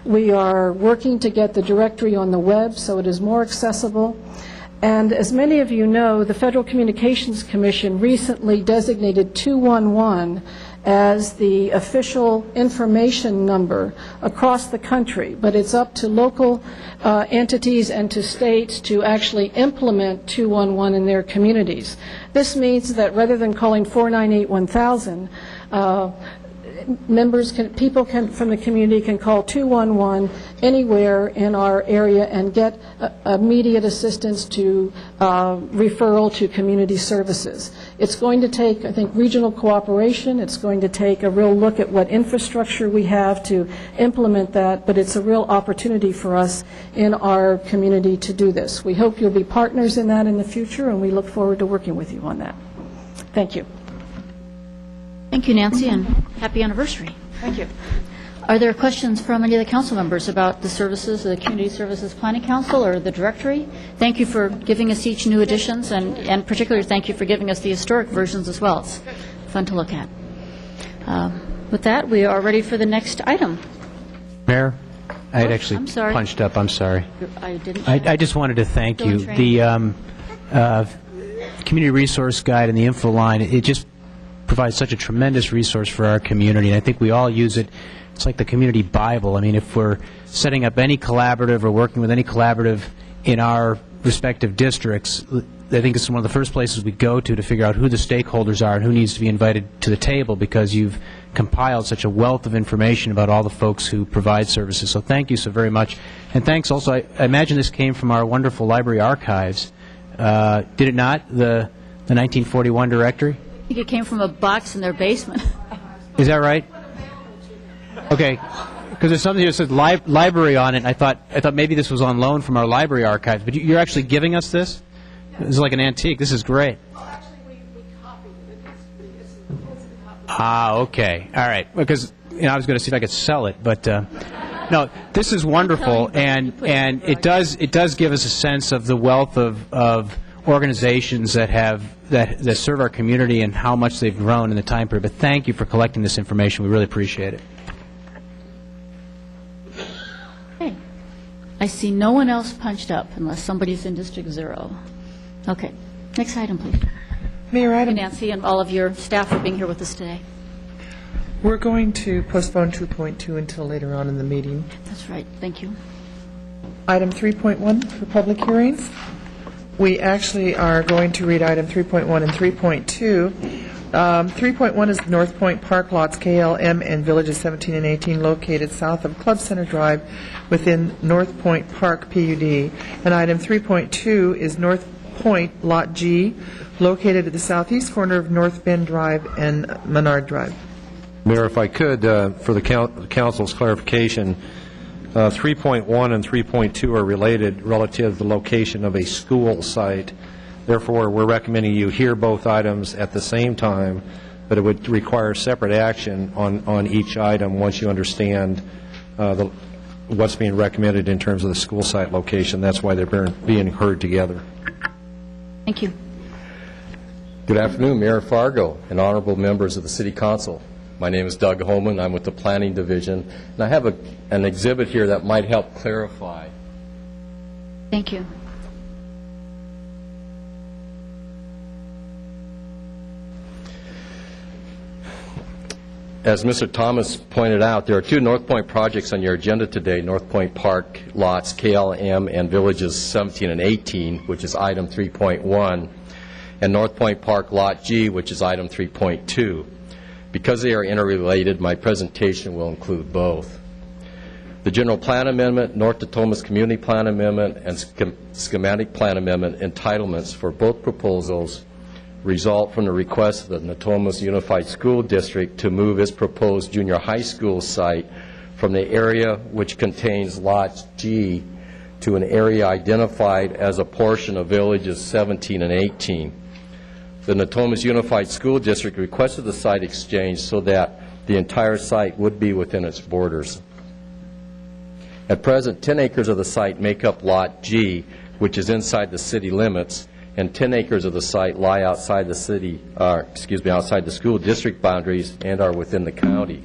We are working to get the directory on the web so it is more accessible. And as many of you know, the Federal Communications Commission recently designated 211 as the official information number across the country, but it's up to local entities and to states to actually implement 211 in their communities. This means that rather than calling 498-1000, people from the community can call 211 anywhere in our area and get immediate assistance to referral to community services. It's going to take, I think, regional cooperation. It's going to take a real look at what infrastructure we have to implement that, but it's a real opportunity for us in our community to do this. We hope you'll be partners in that in the future, and we look forward to working with you on that. Thank you. Thank you, Nancy, and happy anniversary. Thank you. Are there questions from any of the council members about the services of the Community Services Planning Council or the directory? Thank you for giving us each new additions, and particularly thank you for giving us the historic versions as well. It's fun to look at. With that, we are ready for the next item. Mayor, I had actually punched up. I'm sorry. I just wanted to thank you. community resource guide and the info line, it just provides such a tremendous resource for our community, and I think we all use it. It's like the community Bible. I mean, if we're setting up any collaborative or working with any collaborative in our respective districts, I think it's one of the first places we go to figure out who the stakeholders are and who needs to be invited to the table, because you've compiled such a wealth of information about all the folks who provide services. So thank you so very much. And thanks also, I imagine this came from our wonderful library archives. Did it not, the 1941 directory? I think it came from a box in their basement. Is that right? Okay, because there's something here that says library on it. I thought maybe this was on loan from our library archives, but you're actually giving us this? This is like an antique. This is great. Okay. All right. Because I was going to see if I could sell it, but no, this is wonderful, and it does give us a sense of the wealth of organizations that serve our community and how much they've grown in the time period. But thank you for collecting this information. We really appreciate it. Okay. I see no one else punched up unless somebody's in District 0. Okay. Next item, please. Mayor, Thank you, Nancy, and all of your staff for being here with us today. We're going to postpone 2.2 until later on in the meeting. That's right. Thank you. Item 3.1 for public hearings. We actually are going to read item 3.1 and 3.2. 3.1 is North Point Park lots KLM and Villages 17 and 18 located south of Club Center Drive within North Point Park PUD. And item 3.2 is North Point Lot G located at the southeast corner of North Bend Drive and Menard Drive. Mayor, if I could, for the council's clarification, 3.1 and 3.2 are related relative to the location of a school site. Therefore, we're recommending you hear both items at the same time, but it would require separate action on each item once you understand what's being recommended in terms of the school site location. That's why they're being heard together. Thank you. Good afternoon, Mayor Fargo and honorable members of the City Council. My name is Doug Holman. I'm with the Planning Division, and I have an exhibit here that might help clarify. Thank you. As Mr. Thomas pointed out, there are two North Point projects on your agenda today, North Point Park lots KLM and Villages 17 and 18, which is item 3.1, and North Point Park Lot G, which is item 3.2. Because they are interrelated, my presentation will include both. The General Plan Amendment, North Natomas Community Plan Amendment, and Schematic Plan Amendment entitlements for both proposals result from the request of the Natomas Unified School District to move its proposed junior high school site from the area which contains Lot G to an area identified as a portion of Villages 17 and 18. The Natomas Unified School District requested the site exchange so that the entire site would be within its borders. At present, 10 acres of the site make up Lot G, which is inside the city limits, and 10 acres of the site lie outside the city, outside the school district boundaries and are within the county.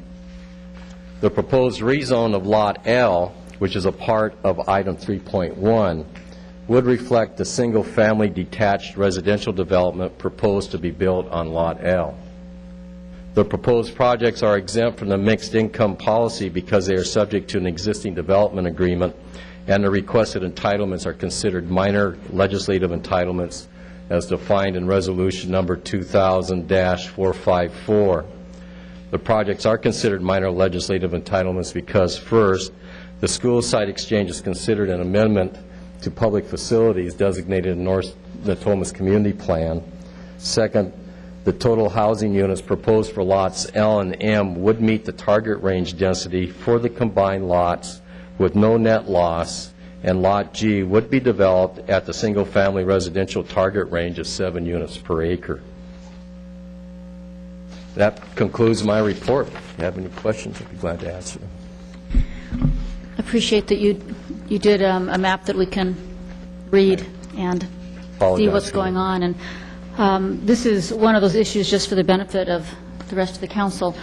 The proposed rezone of Lot L, which is a part of item 3.1, would reflect the single-family detached residential development proposed to be built on Lot L. The proposed projects are exempt from the mixed income policy because they are subject to an existing development agreement, and the requested entitlements are considered minor legislative entitlements as defined in Resolution Number 2000-454. The projects are considered minor legislative entitlements because, first, the school site exchange is considered an amendment to public facilities designated in North Natomas Community Plan. Second, the total housing units proposed for lots L and M would meet the target range density for the combined lots with no net loss, and Lot G would be developed at the single-family residential target range of 7 units per acre. That concludes my report. If you have any questions, I'd be glad to answer them. I appreciate that you did a map that we can read and see what's going on. And this is one of those issues, just for the benefit of the rest of the council.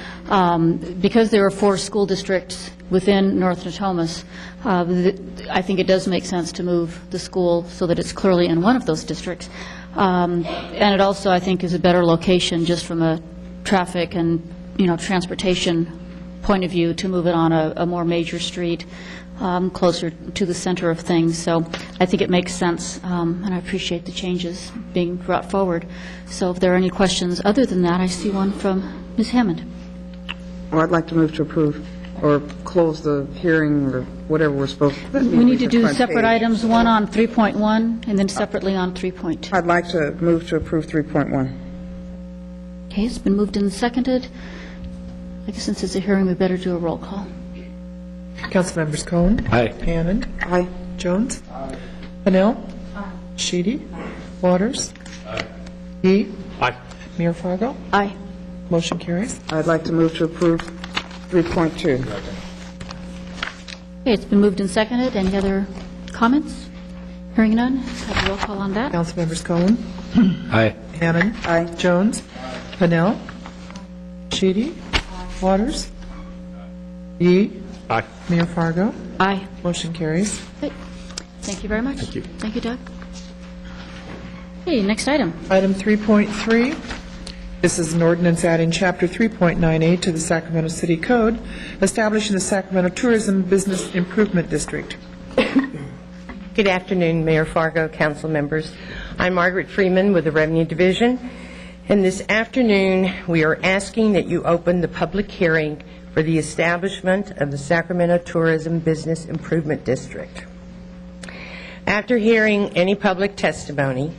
Because there are 4 school districts within North Natomas, I think it does make sense to move the school so that it's clearly in one of those districts. And it also, I think, is a better location just from a traffic and, transportation point of view to move it on a more major street, closer to the center of things. So I think it makes sense, and I appreciate the changes being brought forward. So if there are any questions other than that, I see one from Ms. Hammond. Well, I'd like to move to approve or close the hearing or whatever we're supposed to. We need to do separate items, one on 3.1 and then separately on 3.2. I'd like to move to approve 3.1. Okay, it's been moved and seconded. I guess since it's a hearing, we better do a roll call. Councilmembers Cohen. Aye. Hammond. Aye. Jones. Pennell. Sheedy. Waters. Yee. Aye. Mayor Fargo. Aye. Motion carries. I'd like to move to approve 3.2. Okay, it's been moved and seconded. Any other comments? Hearing none, have a roll call on that. Councilmembers Cohen. Aye. Hammond. Aye. Jones. Pennell. Sheedy. Waters. Yee. Aye. Mayor Fargo. Aye. Motion carries. Okay. Thank you very much. Thank you. Thank you, Doug. Okay, next item. Item 3.3. This is an ordinance adding Chapter 3.98 to the Sacramento City Code, establishing the Sacramento Tourism Business Improvement District. Good afternoon, Mayor Fargo, council members. I'm Margaret Freeman with the Revenue Division, and this afternoon we are asking that you open the public hearing for the establishment of the Sacramento Tourism Business Improvement District. After hearing any public testimony,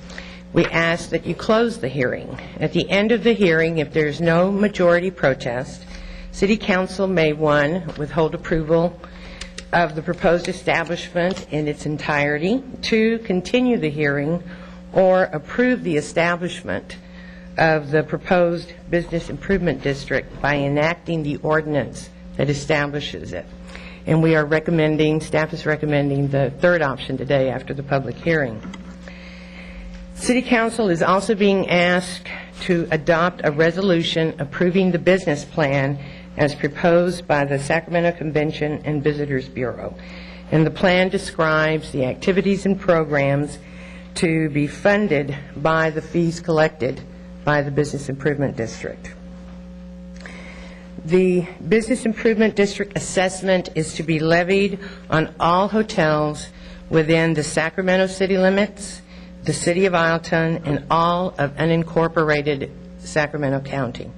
we ask that you close the hearing. At the end of the hearing, if there is no majority protest, City Council may, 1, withhold approval of the proposed establishment in its entirety, 2, continue the hearing, or approve the establishment of the proposed business improvement district by enacting the ordinance that establishes it. And we are recommending, staff is recommending the third option today after the public hearing. City Council is also being asked to adopt a resolution approving the business plan as proposed by the Sacramento Convention and Visitors Bureau. And the plan describes the activities and programs to be funded by the fees collected by the Business Improvement District. The Business Improvement District assessment is to be levied on all hotels within the Sacramento city limits, the City of Ileton, and all of unincorporated Sacramento County.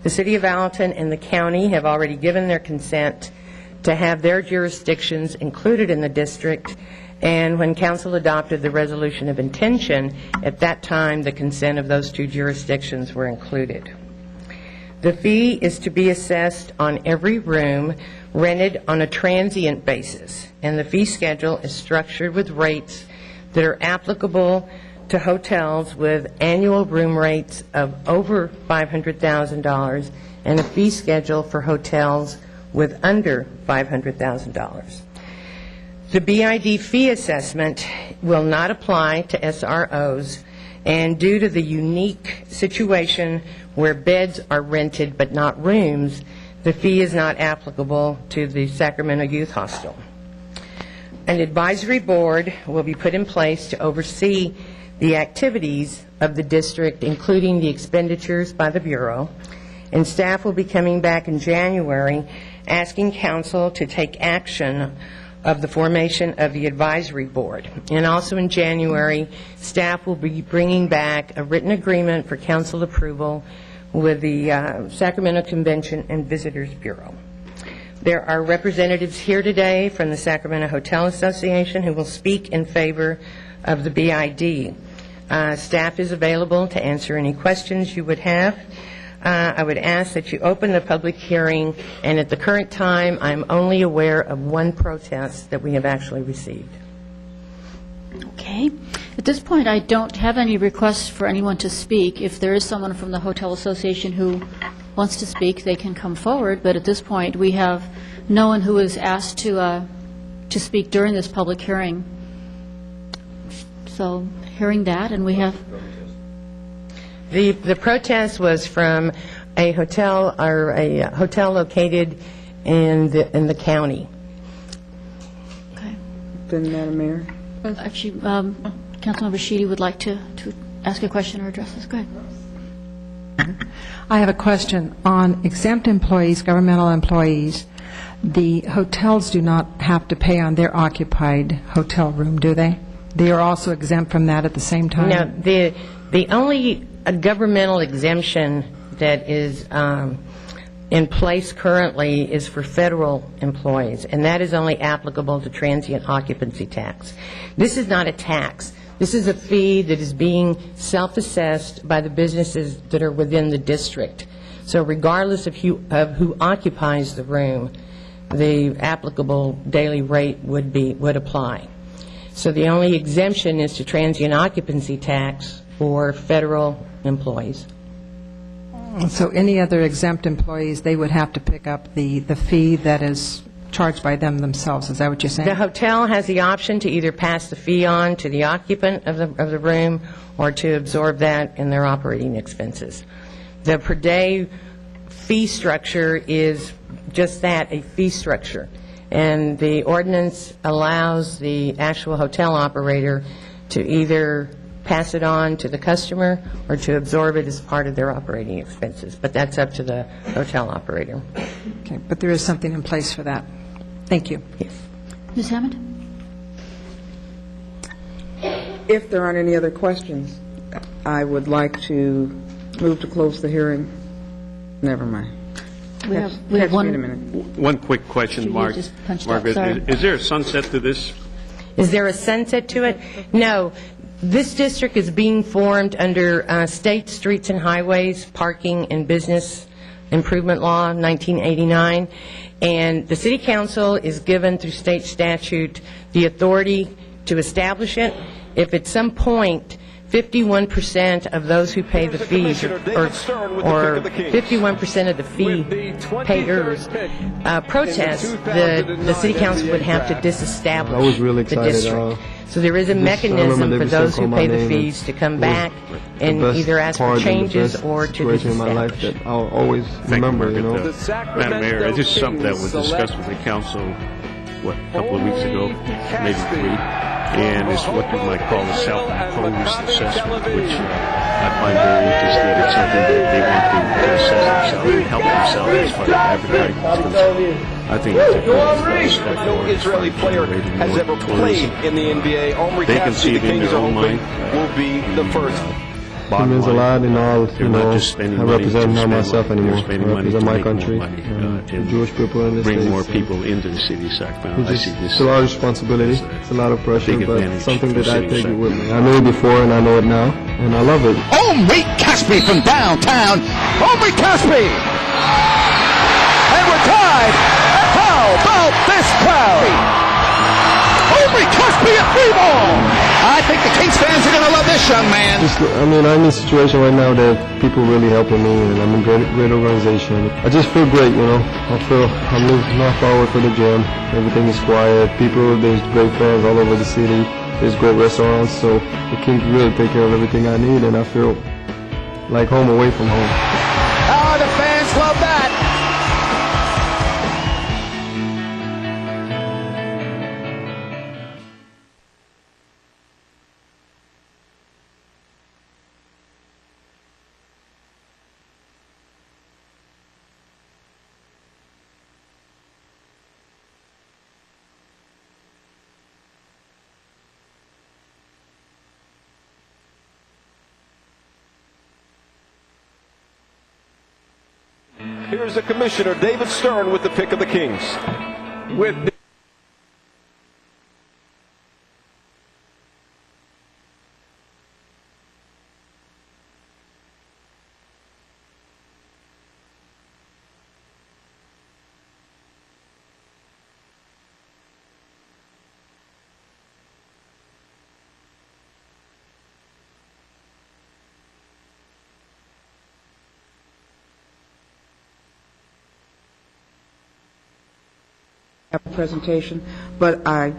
The City of Ileton and the county have already given their consent to have their jurisdictions included in the district, and when Council adopted the resolution of intention, at that time the consent of those two jurisdictions were included. The fee is to be assessed on every room rented on a transient basis, and the fee schedule is structured with rates that are applicable to hotels with annual room rates of over $500,000 and a fee schedule for hotels with under $500,000. The BID fee assessment will not apply to SROs, and due to the unique situation where beds are rented but not rooms, the fee is not applicable to the Sacramento Youth Hostel. An advisory board will be put in place to oversee the activities of the district, including the expenditures by the Bureau, and staff will be coming back in January asking Council to take action of the formation of the advisory board. And also in January, staff will be bringing back a written agreement for Council approval with the Sacramento Convention and Visitors Bureau. There are representatives here today from the Sacramento Hotel Association who will speak in favor of the BID. Staff is available to answer any questions you would have. I would ask that you open the public hearing, and at the current time, I'm only aware of one protest that we have actually received. Okay. At this point, I don't have any requests for anyone to speak. If there is someone from the Hotel Association who wants to speak, they can come forward. But at this point, we have no one who is asked to speak during this public hearing. So, hearing that, and we have... The protest was from a hotel located in the county. Okay. Then, Madam Mayor? Actually, Councilmember Sheedy would like to ask a question or address this? Go ahead. I have a question on exempt employees, governmental employees. The hotels do not have to pay on their occupied hotel room, do they? They are also exempt from that at the same time? No, the only governmental exemption that is in place currently is for federal employees, and that is only applicable to transient occupancy tax. This is not a tax. This is a fee that is being self-assessed by the businesses that are within the district. So regardless of who occupies the room, the applicable daily rate would apply. So the only exemption is to transient occupancy tax for federal employees. So any other exempt employees, they would have to pick up the fee that is charged by them themselves. Is that what you're saying? The hotel has the option to either pass the fee on to the occupant of the room or to absorb that in their operating expenses. The per day fee structure is just that, a fee structure. And the ordinance allows the actual hotel operator to either pass it on to the customer or to absorb it as part of their operating expenses. But that's up to the hotel operator. Okay, but there is something in place for that. Thank you. Yes. Ms. Hammond? If there aren't any other questions, I would like to move to close the hearing. Never mind. We have Catch one. me in a minute. One quick question, You Mark. just punched up, Margaret, sorry. is there a sunset to this? Is there a sunset to it? No. This district is being formed under State Streets and Highways Parking and Business Improvement Law, 1989, and the City Council is given through state statute the authority to establish it. If at some point 51% of those who pay the fees, or 51% of the fee payers protest, the City Council would have to disestablish the district. So there is a mechanism for those who pay the fees to come back and either ask for changes or to disestablish. I'll always remember, you know. Madam Mayor, this is something that was discussed with the council, a couple of weeks ago, maybe 3, and it's what you might call a self-imposed assessment, which I find very interesting. It's something that they want to assess themselves and help themselves as far as advertising is concerned. I think it's a good step forward. Israeli player has ever played in the NBA. They can see it in their own mind. Will be the first. It means a lot, and all, you know, I represent not myself anymore. I represent my country, the Jewish people in this bring more people into the city of Sacramento. It's a lot of responsibility, it's a lot of pressure, but something that I take it with me. I knew it before, and I know it now, and I love it. Omri Caspi from downtown. Omri Caspi! And we're tied. How about this crowd? Omri Caspi at 3-ball! I think the Kings fans are going to love this young man. I'm in a situation right now that people really helping me, and I'm in a great organization. I just feel great, you know. I'm not far away from the gym. Everything is quiet. There's great fans all over the city. There's great restaurants, so the Kings really take care of everything I need, and I feel like home away from home. Oh, the fans love that. Here's the commissioner, David Stern, with the pick of the Kings. Presentation, but I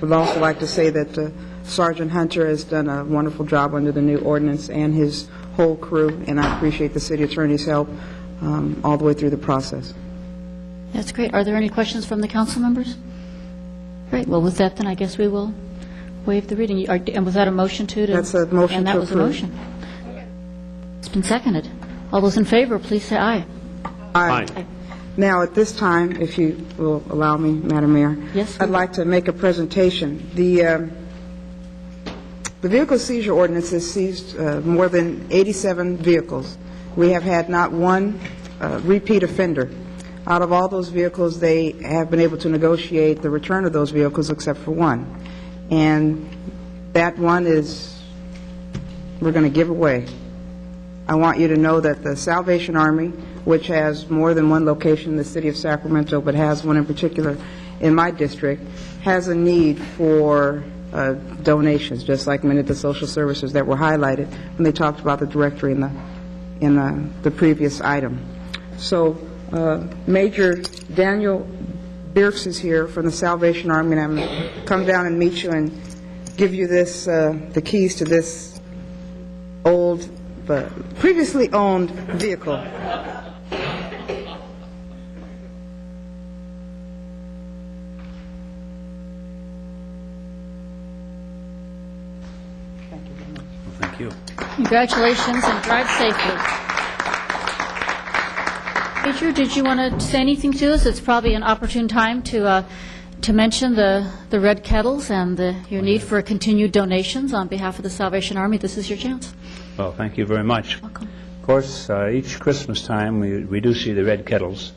would also like to say that Sergeant Hunter has done a wonderful job under the new ordinance and his whole crew, and I appreciate the city attorney's help all the way through the process. That's great. Are there any questions from the council members? Great. Well, with that, then I guess we will waive the reading. And was that a motion too? That's a motion And that to was a approve. motion. It's been seconded. All those in favor, please say aye. Aye. Now, at this time, if you will allow me, Madam Mayor. Yes, I'd like to make a presentation. The vehicle seizure ordinance has seized more than 87 vehicles. We have had not one repeat offender. Out of all those vehicles, they have been able to negotiate the return of those vehicles except for one. And that one is, we're going to give away. I want you to know that the Salvation Army, which has more than one location in the city of Sacramento, but has one in particular in my district, has a need for donations, just like many of the social services that were highlighted when they talked about the directory in the previous item. So Major Daniel Birks is here from the Salvation Army, and I'm going to come down and meet you and give you this, the keys to this old, previously owned vehicle. Thank you. Congratulations and drive safely. Major, did you want to say anything to us? It's probably an opportune time to mention the red kettles and your need for continued donations on behalf of the Salvation Army. This is your chance. Well, thank you very much. Welcome. Of course, each Christmas time we do see the red kettles,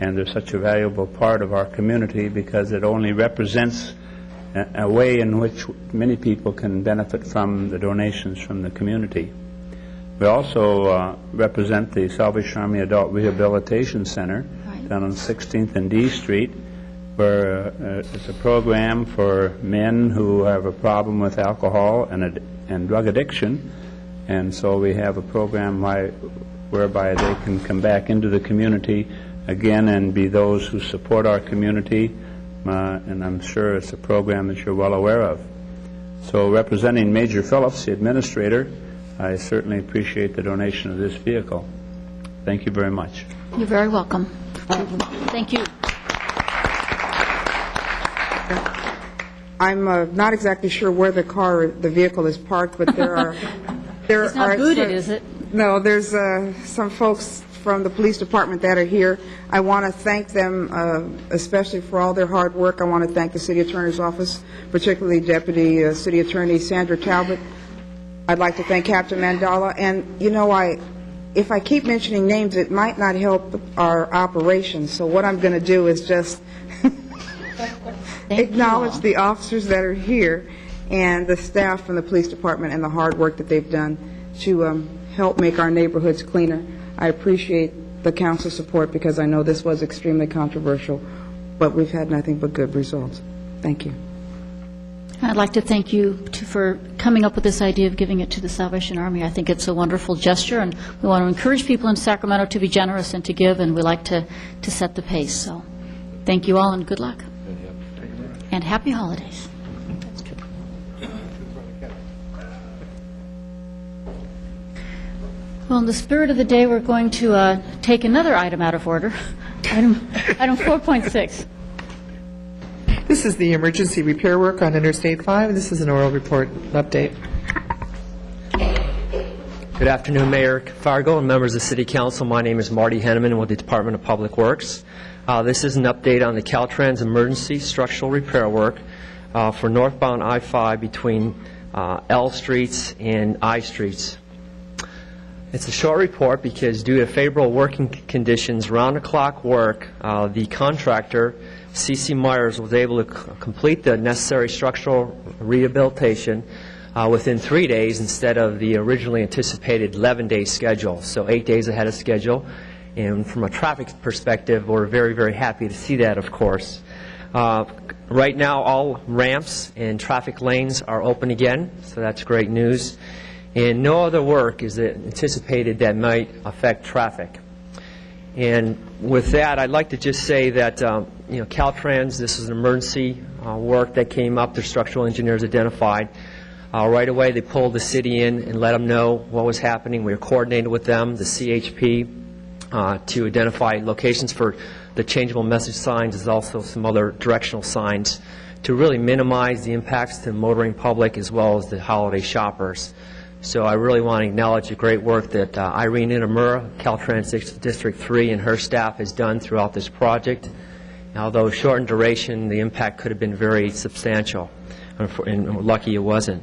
and they're such a valuable part of our community because it only represents a way in which many people can benefit from the donations from the community. We also represent the Salvation Army Adult Rehabilitation Center down on 16th and D Street, where it's a program for men who have a problem with alcohol and drug addiction. And so we have a program whereby they can come back into the community again and be those who support our community. And I'm sure it's a program that you're well aware of. So representing Major Phillips, the administrator, I certainly appreciate the donation of this vehicle. Thank you very much. You're very welcome. Thank you. I'm not exactly sure where the vehicle is parked, but there are It's not booted, is it? No, there's some folks from the police department that are here. I want to thank them, especially for all their hard work. I want to thank the city attorney's office, particularly Deputy City Attorney Sandra Talbot. I'd like to thank Captain Mandala. And, you know, if I keep mentioning names, it might not help our operations. So what I'm going to do is just acknowledge the officers that are here and the staff from the police department and the hard work that they've done to help make our neighborhoods cleaner. I appreciate the council support because I know this was extremely controversial, but we've had nothing but good results. Thank you. I'd like to thank you for coming up with this idea of giving it to the Salvation Army. I think it's a wonderful gesture, and we want to encourage people in Sacramento to be generous and to give, and we like to set the pace. So thank you all, and good luck. And happy holidays. Well, in the spirit of the day, we're going to take another item out of order, item 4.6. This is the emergency repair work on Interstate 5. This is an oral report update. Good afternoon, Mayor Fargo and members of the City Council. My name is Marty Henneman with the Department of Public Works. This is an update on the Caltrans emergency structural repair work for northbound I-5 between L Streets and I Streets. It's a short report because due to favorable working conditions, round-the-clock work, the contractor, C.C. Myers, was able to complete the necessary structural rehabilitation within 3 days instead of the originally anticipated 11-day schedule, so 8 days ahead of schedule. And from a traffic perspective, we're very, very happy to see that, of course. Right now, all ramps and traffic lanes are open again, so that's great news. And no other work is anticipated that might affect traffic. And with that, I'd like to just say that, Caltrans, this is an emergency work that came up. Their structural engineers identified. Right away, they pulled the city in and let them know what was happening. We were coordinated with them, the CHP, to identify locations for the changeable message signs. There's also some other directional signs to really minimize the impacts to the motoring public as well as the holiday shoppers. So I really want to acknowledge the great work that Irene Inamura, Caltrans District 3, and her staff has done throughout this project. Although short in duration, the impact could have been very substantial, and we're lucky it wasn't.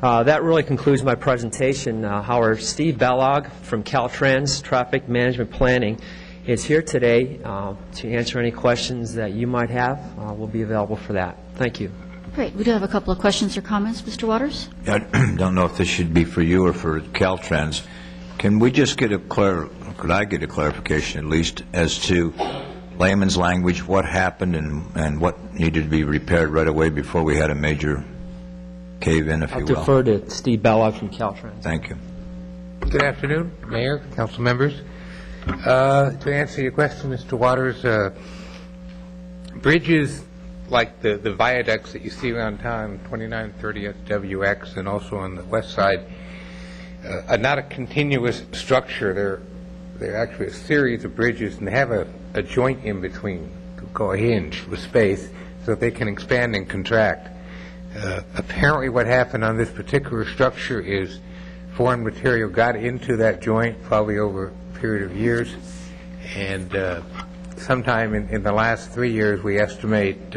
That really concludes my presentation. However, Steve Bellog from Caltrans Traffic Management Planning is here today to answer any questions that you might have. We'll be available for that. Thank you. Great. We do have a couple of questions or comments. Mr. Waters? I don't know if this should be for you or for Caltrans. Can we just get could I get a clarification at least as to layman's language, what happened and what needed to be repaired right away before we had a major cave-in, if you will? I'll defer to Steve Bellog from Caltrans. Thank you. Good afternoon, Mayor, council members. To answer your question, Mr. Waters, bridges like the viaducts that you see around town, 2930 SWX, and also on the west side, are not a continuous structure. They're actually a series of bridges, and they have a joint in between, to call a hinge with space, so that they can expand and contract. Apparently what happened on this particular structure is foreign material got into that joint, probably over a period of years, and sometime in the last 3 years, we estimate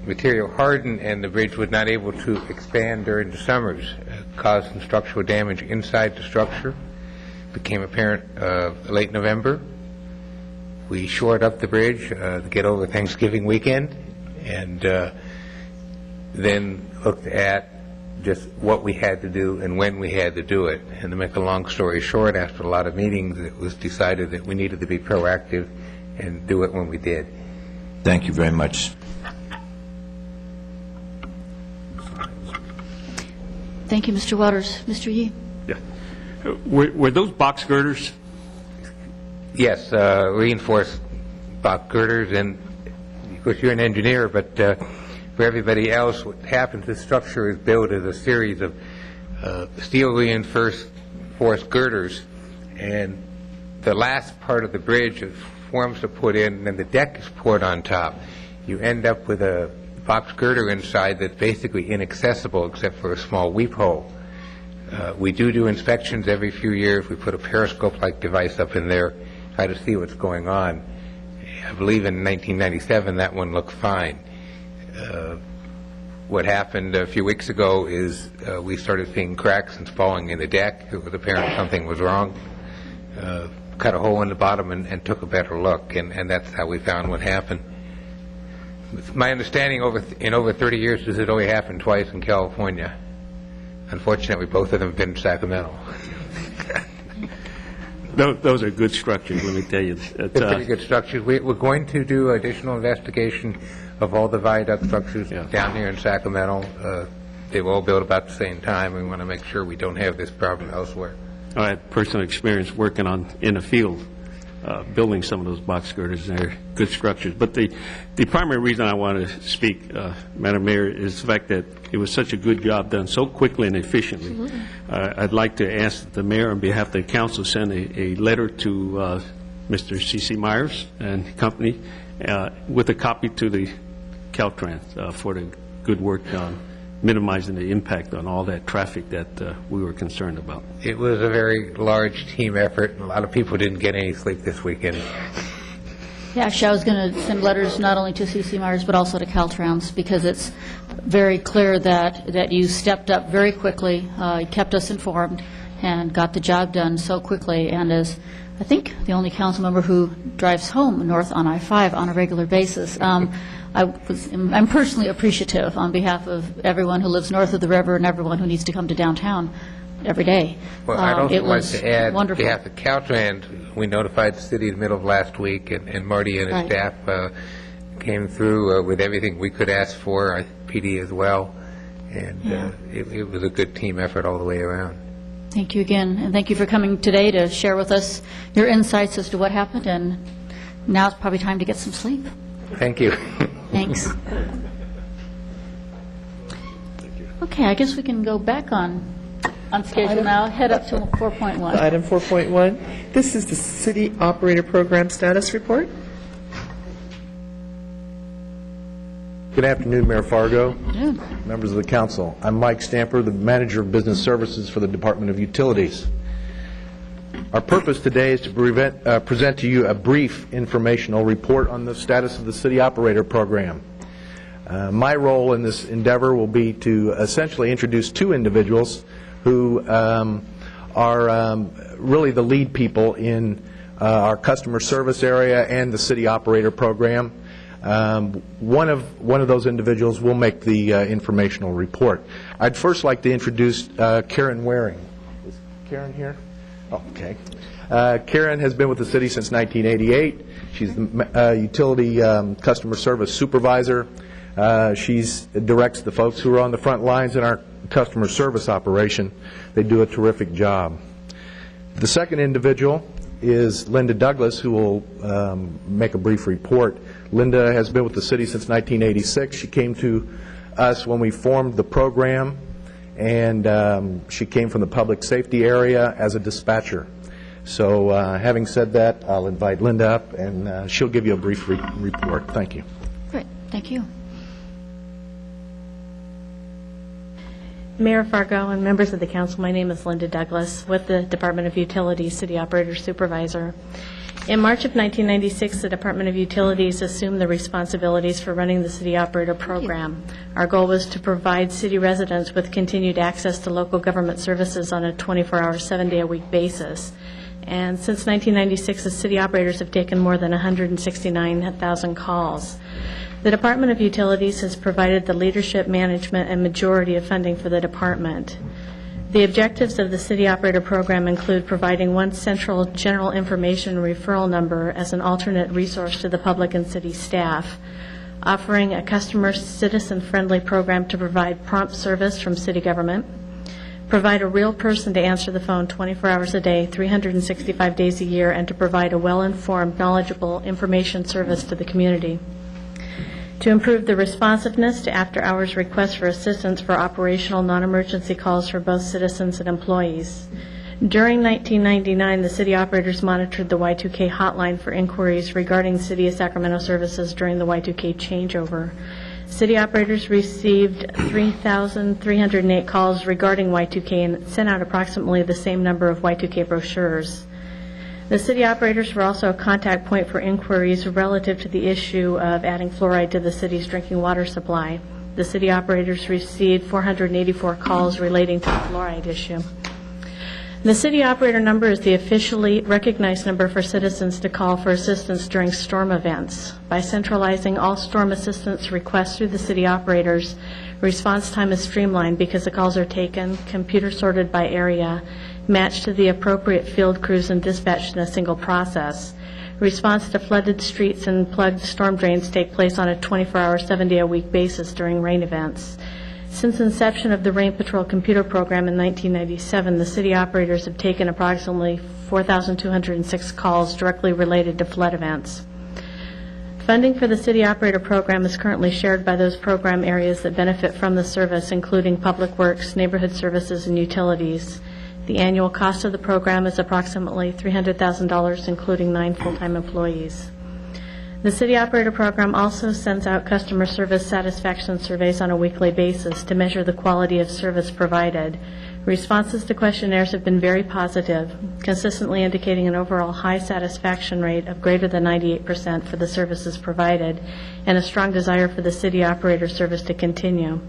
material hardened and the bridge was not able to expand during the summers, caused some structural damage inside the structure. Became apparent late November. We shored up the bridge to get over Thanksgiving weekend, and then looked at just what we had to do and when we had to do it. And to make a long story short, after a lot of meetings, it was decided that we needed to be proactive and do it when we did. Thank you very much. Thank you, Mr. Waters. Mr. Yee? Yeah. Were those box girders? Yes, reinforced box girders, and of course you're an engineer, but for everybody else, what happens, this structure is built as a series of steel reinforced girders, and the last part of the bridge is forms to put in, and then the deck is poured on top. You end up with a box girder inside that's basically inaccessible except for a small weep hole. We do inspections every few years. We put a periscope-like device up in there, try to see what's going on. I believe in 1997 that one looked fine. What happened a few weeks ago is we started seeing cracks and falling in the deck. It was apparent something was wrong. Cut a hole in the bottom and took a better look, and that's how we found what happened. My understanding in over 30 years is it only happened twice in California. Unfortunately, both of them have been in Sacramento. Those are good structures, let me tell you. They're pretty good structures. We're going to do additional investigation of all the viaduct structures down here in Sacramento. They were all built about the same time. We want to make sure we don't have this problem elsewhere. I had personal experience working in the field, building some of those box girders. They're good structures. But the primary reason I want to speak, Madam Mayor, is the fact that it was such a good job done so quickly and efficiently. I'd like to ask the mayor on behalf of the council send a letter to Mr. C.C. Myers and company with a copy to the Caltrans for the good work done, minimizing the impact on all that traffic that we were concerned about. It was a very large team effort, and a lot of people didn't get any sleep this weekend. Yeah, actually, I was going to send letters not only to C.C. Myers, but also to Caltrans, because it's very clear that you stepped up very quickly, kept us informed, and got the job done so quickly. And as I think the only council member who drives home north on I-5 on a regular basis, I'm personally appreciative on behalf of everyone who lives north of the river and everyone who needs to come to downtown every day. Well, I'd also like was to add, on wonderful. behalf of Caltrans, we notified the city in the middle of last week, and Marty and his Right. staff came through with everything we could ask for, PD as well, and it was a good team effort all the way around. Thank you again, and thank you for coming today to share with us your insights as to what happened, and now it's probably time to get some sleep. Thank you. Thanks. Okay, I guess we can go back on schedule now, head up to 4.1. Item 4.1, this is the City Operator Program Status Report. Good afternoon, Mayor Fargo, members of the council. I'm Mike Stamper, the Manager of Business Services for the Department of Utilities. Our purpose today is to present to you a brief informational report on the status of the City Operator Program. My role in this endeavor will be to essentially introduce two individuals who are really the lead people in our customer service area and the City Operator Program. One of those individuals will make the informational report. I'd first like to introduce Karen Waring. Is Karen here? Oh, okay. Karen has been with the city since 1988. She's the utility customer service supervisor. She directs the folks who are on the front lines in our customer service operation. They do a terrific job. The second individual is Linda Douglas, who will make a brief report. Linda has been with the city since 1986. She came to us when we formed the program, and she came from the public safety area as a dispatcher. So having said that, I'll invite Linda up, and she'll give you a brief report. Thank you. Great. Thank you. Mayor Fargo and members of the council, my name is Linda Douglas with the Department of Utilities, City Operator Supervisor. In March of 1996, the Department of Utilities assumed the responsibilities for running the City Operator Program. Our goal was to provide city residents with continued access to local government services on a 24-hour, 7-day-a-week basis. And since 1996, the city operators have taken more than 169,000 calls. The Department of Utilities has provided the leadership, management, and majority of funding for the department. The objectives of the City Operator Program include providing one central general information referral number as an alternate resource to the public and city staff, offering a customer citizen-friendly program to provide prompt service from city government, provide a real person to answer the phone 24 hours a day, 365 days a year, and to provide a well-informed, knowledgeable information service to the community. To improve the responsiveness to after-hours requests for assistance for operational non-emergency calls for both citizens and employees. During 1999, the city operators monitored the Y2K hotline for inquiries regarding City of Sacramento services during the Y2K changeover. City operators received 3,308 calls regarding Y2K and sent out approximately the same number of Y2K brochures. The city operators were also a contact point for inquiries relative to the issue of adding fluoride to the city's drinking water supply. The city operators received 484 calls relating to the fluoride issue. The city operator number is the officially recognized number for citizens to call for assistance during storm events. By centralizing all storm assistance requests through the city operators, response time is streamlined because the calls are taken, computer sorted by area, matched to the appropriate field crews, and dispatched in a single process. Response to flooded streets and plugged storm drains take place on a 24-hour, 7-day-a-week basis during rain events. Since inception of the Rain Patrol computer program in 1997, the city operators have taken approximately 4,206 calls directly related to flood events. Funding for the City Operator Program is currently shared by those program areas that benefit from the service, including Public Works, Neighborhood Services, and Utilities. The annual cost of the program is approximately $300,000, including 9 full-time employees. The City Operator Program also sends out customer service satisfaction surveys on a weekly basis to measure the quality of service provided. Responses to questionnaires have been very positive, consistently indicating an overall high satisfaction rate of greater than 98% for the services provided, and a strong desire for the City Operator service to continue.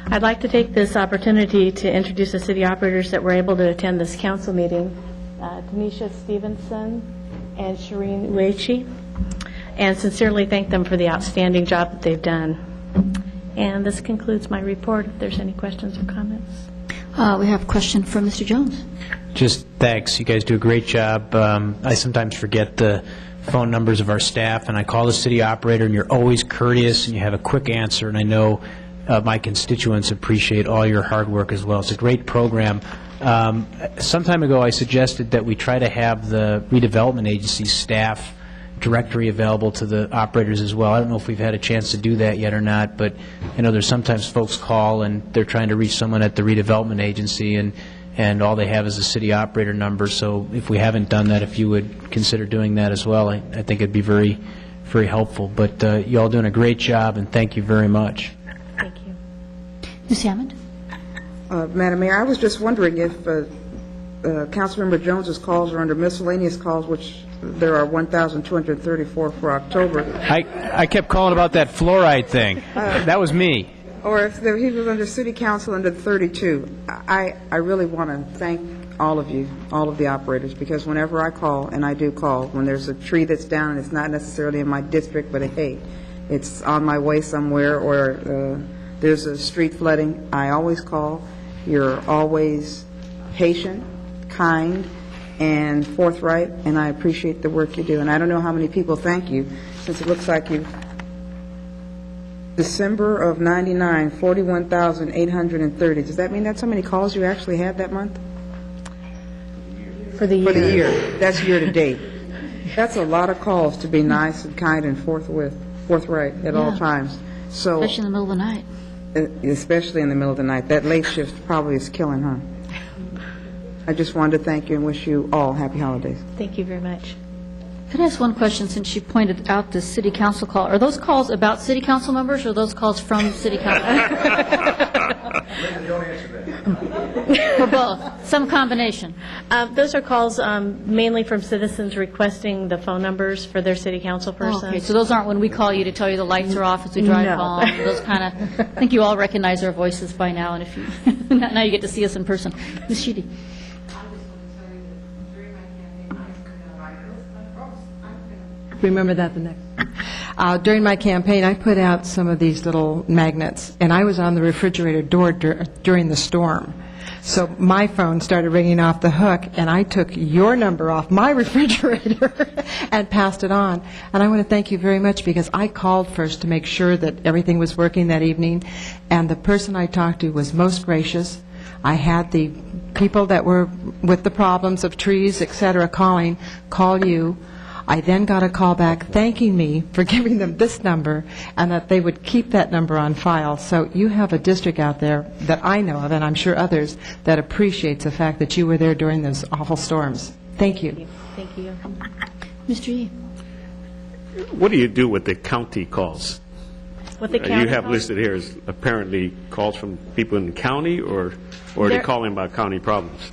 I'd like to take this opportunity to introduce the city operators that were able to attend this council meeting, Tanisha Stevenson and Shireen Uechi, and sincerely thank them for the outstanding job that they've done. And this concludes my report. If there's any questions or comments. We have a question from Mr. Jones. Just thanks. You guys do a great job. I sometimes forget the phone numbers of our staff, and I call the city operator, and you're always courteous, and you have a quick answer, and I know my constituents appreciate all your hard work as well. It's a great program. Some time ago, I suggested that we try to have the redevelopment agency staff directory available to the operators as well. I don't know if we've had a chance to do that yet or not, but I know there's sometimes folks call and they're trying to reach someone at the redevelopment agency, and all they have is a city operator number. So if we haven't done that, if you would consider doing that as well, I think it'd be very, very helpful. But you all doing a great job, and thank you very much. Thank you. Ms. Hammond? Madam Mayor, I was just wondering if Councilmember Jones's calls are under miscellaneous calls, which there are 1,234 for October. I kept calling about that fluoride thing. That was me. Or if he was under City Council under 32. I really want to thank all of you, all of the operators, because whenever I call, and I do call, when there's a tree that's down and it's not necessarily in my district, but hey, it's on my way somewhere, or there's a street flooding, I always call. You're always patient, kind, and forthright, and I appreciate the work you do. And I don't know how many people thank you, since it looks like you've December of 99, 41,830. Does that mean that's how many calls you actually had that month? For the year. For the year. That's year to date. That's a lot of calls to be nice and kind and forthright at all times. So, Especially in the middle of the night. Especially in the middle of the night. That late shift probably is killing, huh? I just wanted to thank you and wish you all happy holidays. Thank you very much. Could I ask one question, since you pointed out the city council call? Are those calls about city council members, or are those calls from city council? Or both? Some combination? Those are calls mainly from citizens requesting the phone numbers for their city council persons. Okay, so those aren't when we call you to tell you the lights are off as we drive No. home. Those kind of, I think you all recognize our voices by now, and if you, now you get to see us in person. Ms. Sheedy? Remember that the next. During my campaign, I put out some of these little magnets, and I was on the refrigerator door during the storm. So my phone started ringing off the hook, and I took your number off my refrigerator and passed it on. And I want to thank you very much, because I called first to make sure that everything was working that evening, and the person I talked to was most gracious. I had the people that were with the problems of trees, et cetera, call you. I then got a call back thanking me for giving them this number, and that they would keep that number on file. So you have a district out there that I know of, and I'm sure others, that appreciates the fact that you were there during those awful storms. Thank you. Thank you. Mr. Yee? What do you do with the county calls? What the county You have calls? listed here as apparently calls from people in the county, or are they They're- calling about county problems?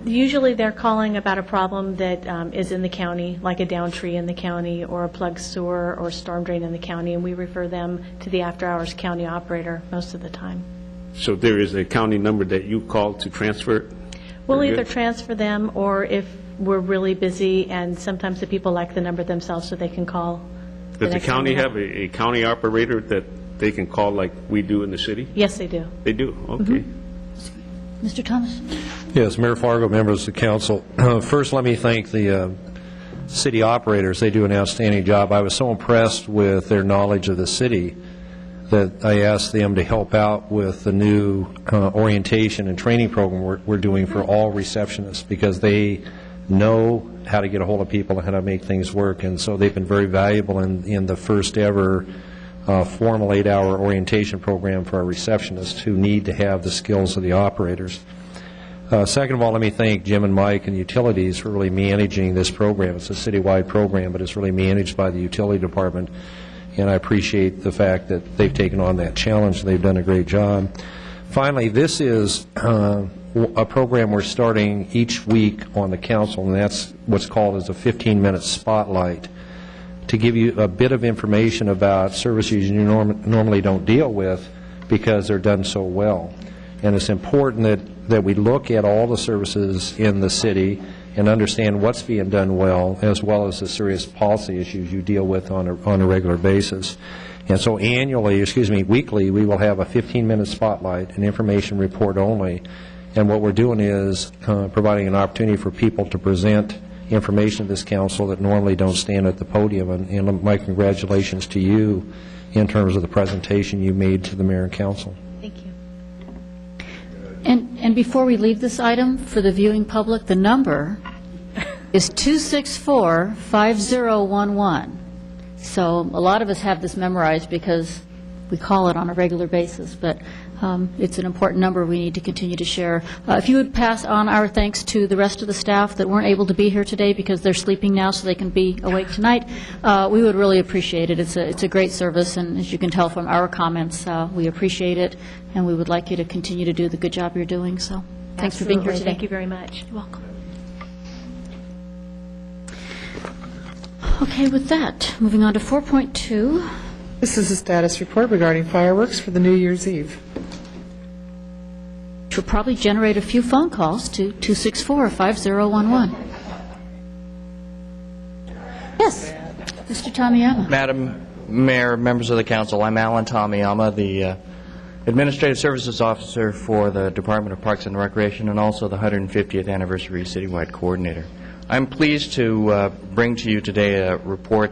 Usually they're calling about a problem that is in the county, like a down tree in the county, or a plugged sewer or storm drain in the county, and we refer them to the after-hours county operator most of the time. So there is a county number that you call to transfer it? We'll Very either good. transfer them, or if we're really busy, and sometimes the people like the number themselves so they can call. Does the county have a county operator that they can call like we do in the city? Yes, they do. They do, okay. Mr. Thomas? Yes, Mayor Fargo, members of the council. First, let me thank the city operators. They do an outstanding job. I was so impressed with their knowledge of the city that I asked them to help out with the new orientation and training program we're doing for all receptionists, because they know how to get a hold of people and how to make things work. And so they've been very valuable in the first ever formal 8-hour orientation program for our receptionists who need to have the skills of the operators. Second of all, let me thank Jim and Mike and Utilities for really managing this program. It's a citywide program, but it's really managed by the Utility Department, and I appreciate the fact that they've taken on that challenge. They've done a great job. Finally, this is a program we're starting each week on the council, and that's what's called as a 15-minute spotlight, to give you a bit of information about services you normally don't deal with because they're done so well. And it's important that we look at all the services in the city and understand what's being done well, as well as the serious policy issues you deal with on a regular basis. And so weekly, we will have a 15-minute spotlight, an information report only. And what we're doing is providing an opportunity for people to present information to this council that normally don't stand at the podium. And my congratulations to you in terms of the presentation you made to the mayor and council. Thank you. And before we leave this item for the viewing public, the number is 264-5011. So a lot of us have this memorized because we call it on a regular basis, but it's an important number we need to continue to share. If you would pass on our thanks to the rest of the staff that weren't able to be here today because they're sleeping now so they can be awake tonight, we would really appreciate it. It's a great service, and as you can tell from our comments, we appreciate it, and we would like you to continue to do the good job you're doing. So thanks for being here today. Thank you very much. You're welcome. Okay, with that, moving on to 4.2. This is a status report regarding fireworks for the New Year's Eve. Which will probably generate a few phone calls to 264-5011. Yes, Mr. Tamiyama. Madam Mayor, members of the council, I'm Alan Tamiyama, the Administrative Services Officer for the Department of Parks and Recreation and also the 150th Anniversary Citywide Coordinator. I'm pleased to bring to you today a report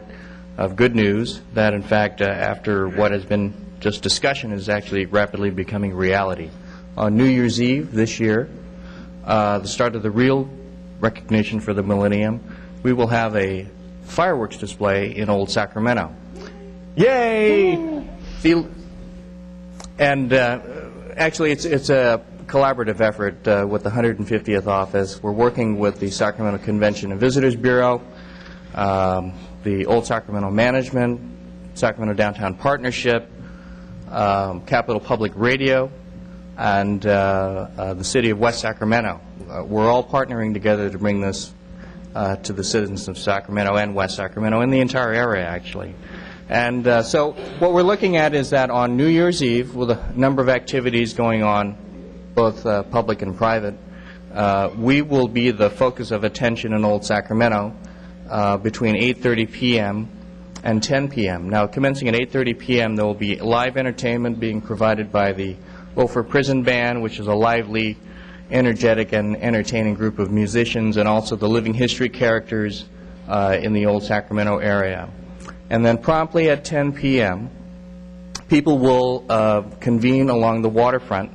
of good news that, in fact, after what has been just discussion, is actually rapidly becoming reality. On New Year's Eve this year, the start of the real recognition for the millennium, we will have a fireworks display in Old Sacramento. Yay! And actually, it's a collaborative effort with the 150th office. We're working with the Sacramento Convention and Visitors Bureau, the Old Sacramento Management, Sacramento Downtown Partnership, Capital Public Radio, and the City of West Sacramento. We're all partnering together to bring this to the citizens of Sacramento and West Sacramento and the entire area, actually. And so what we're looking at is that on New Year's Eve, with a number of activities going on, both public and private, we will be the focus of attention in Old Sacramento between 8:30 p.m. and 10 p.m. Now, commencing at 8:30 p.m., there will be live entertainment being provided by the Wilford Prison Band, which is a lively, energetic, and entertaining group of musicians, and also the living history characters in the Old Sacramento area. And then promptly at 10 p.m., people will convene along the waterfront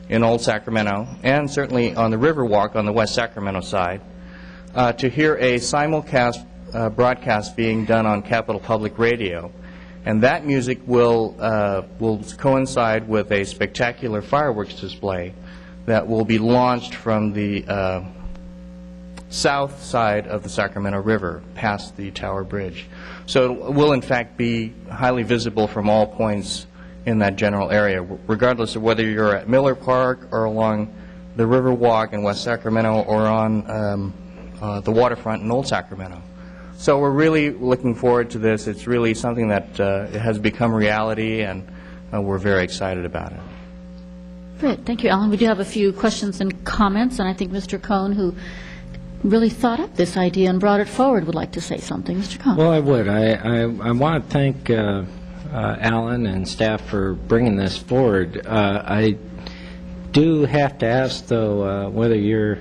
in Old Sacramento, and certainly on the Riverwalk on the West Sacramento side, to hear a simulcast broadcast being done on Capital Public Radio. And that music will coincide with a spectacular fireworks display that will be launched from the south side of the Sacramento River, past the Tower Bridge. So it will, in fact, be highly visible from all points in that general area, regardless of whether you're at Miller Park or along the Riverwalk in West Sacramento or on the waterfront in Old Sacramento. So we're really looking forward to this. It's really something that has become reality, and we're very excited about it. Great. Thank you, Alan. We do have a few questions and comments, and I think Mr. Cohn, who really thought up this idea and brought it forward, would like to say something. Mr. Cohn. Well, I would. I want to thank Alan and staff for bringing this forward. I do have to ask, though, whether you're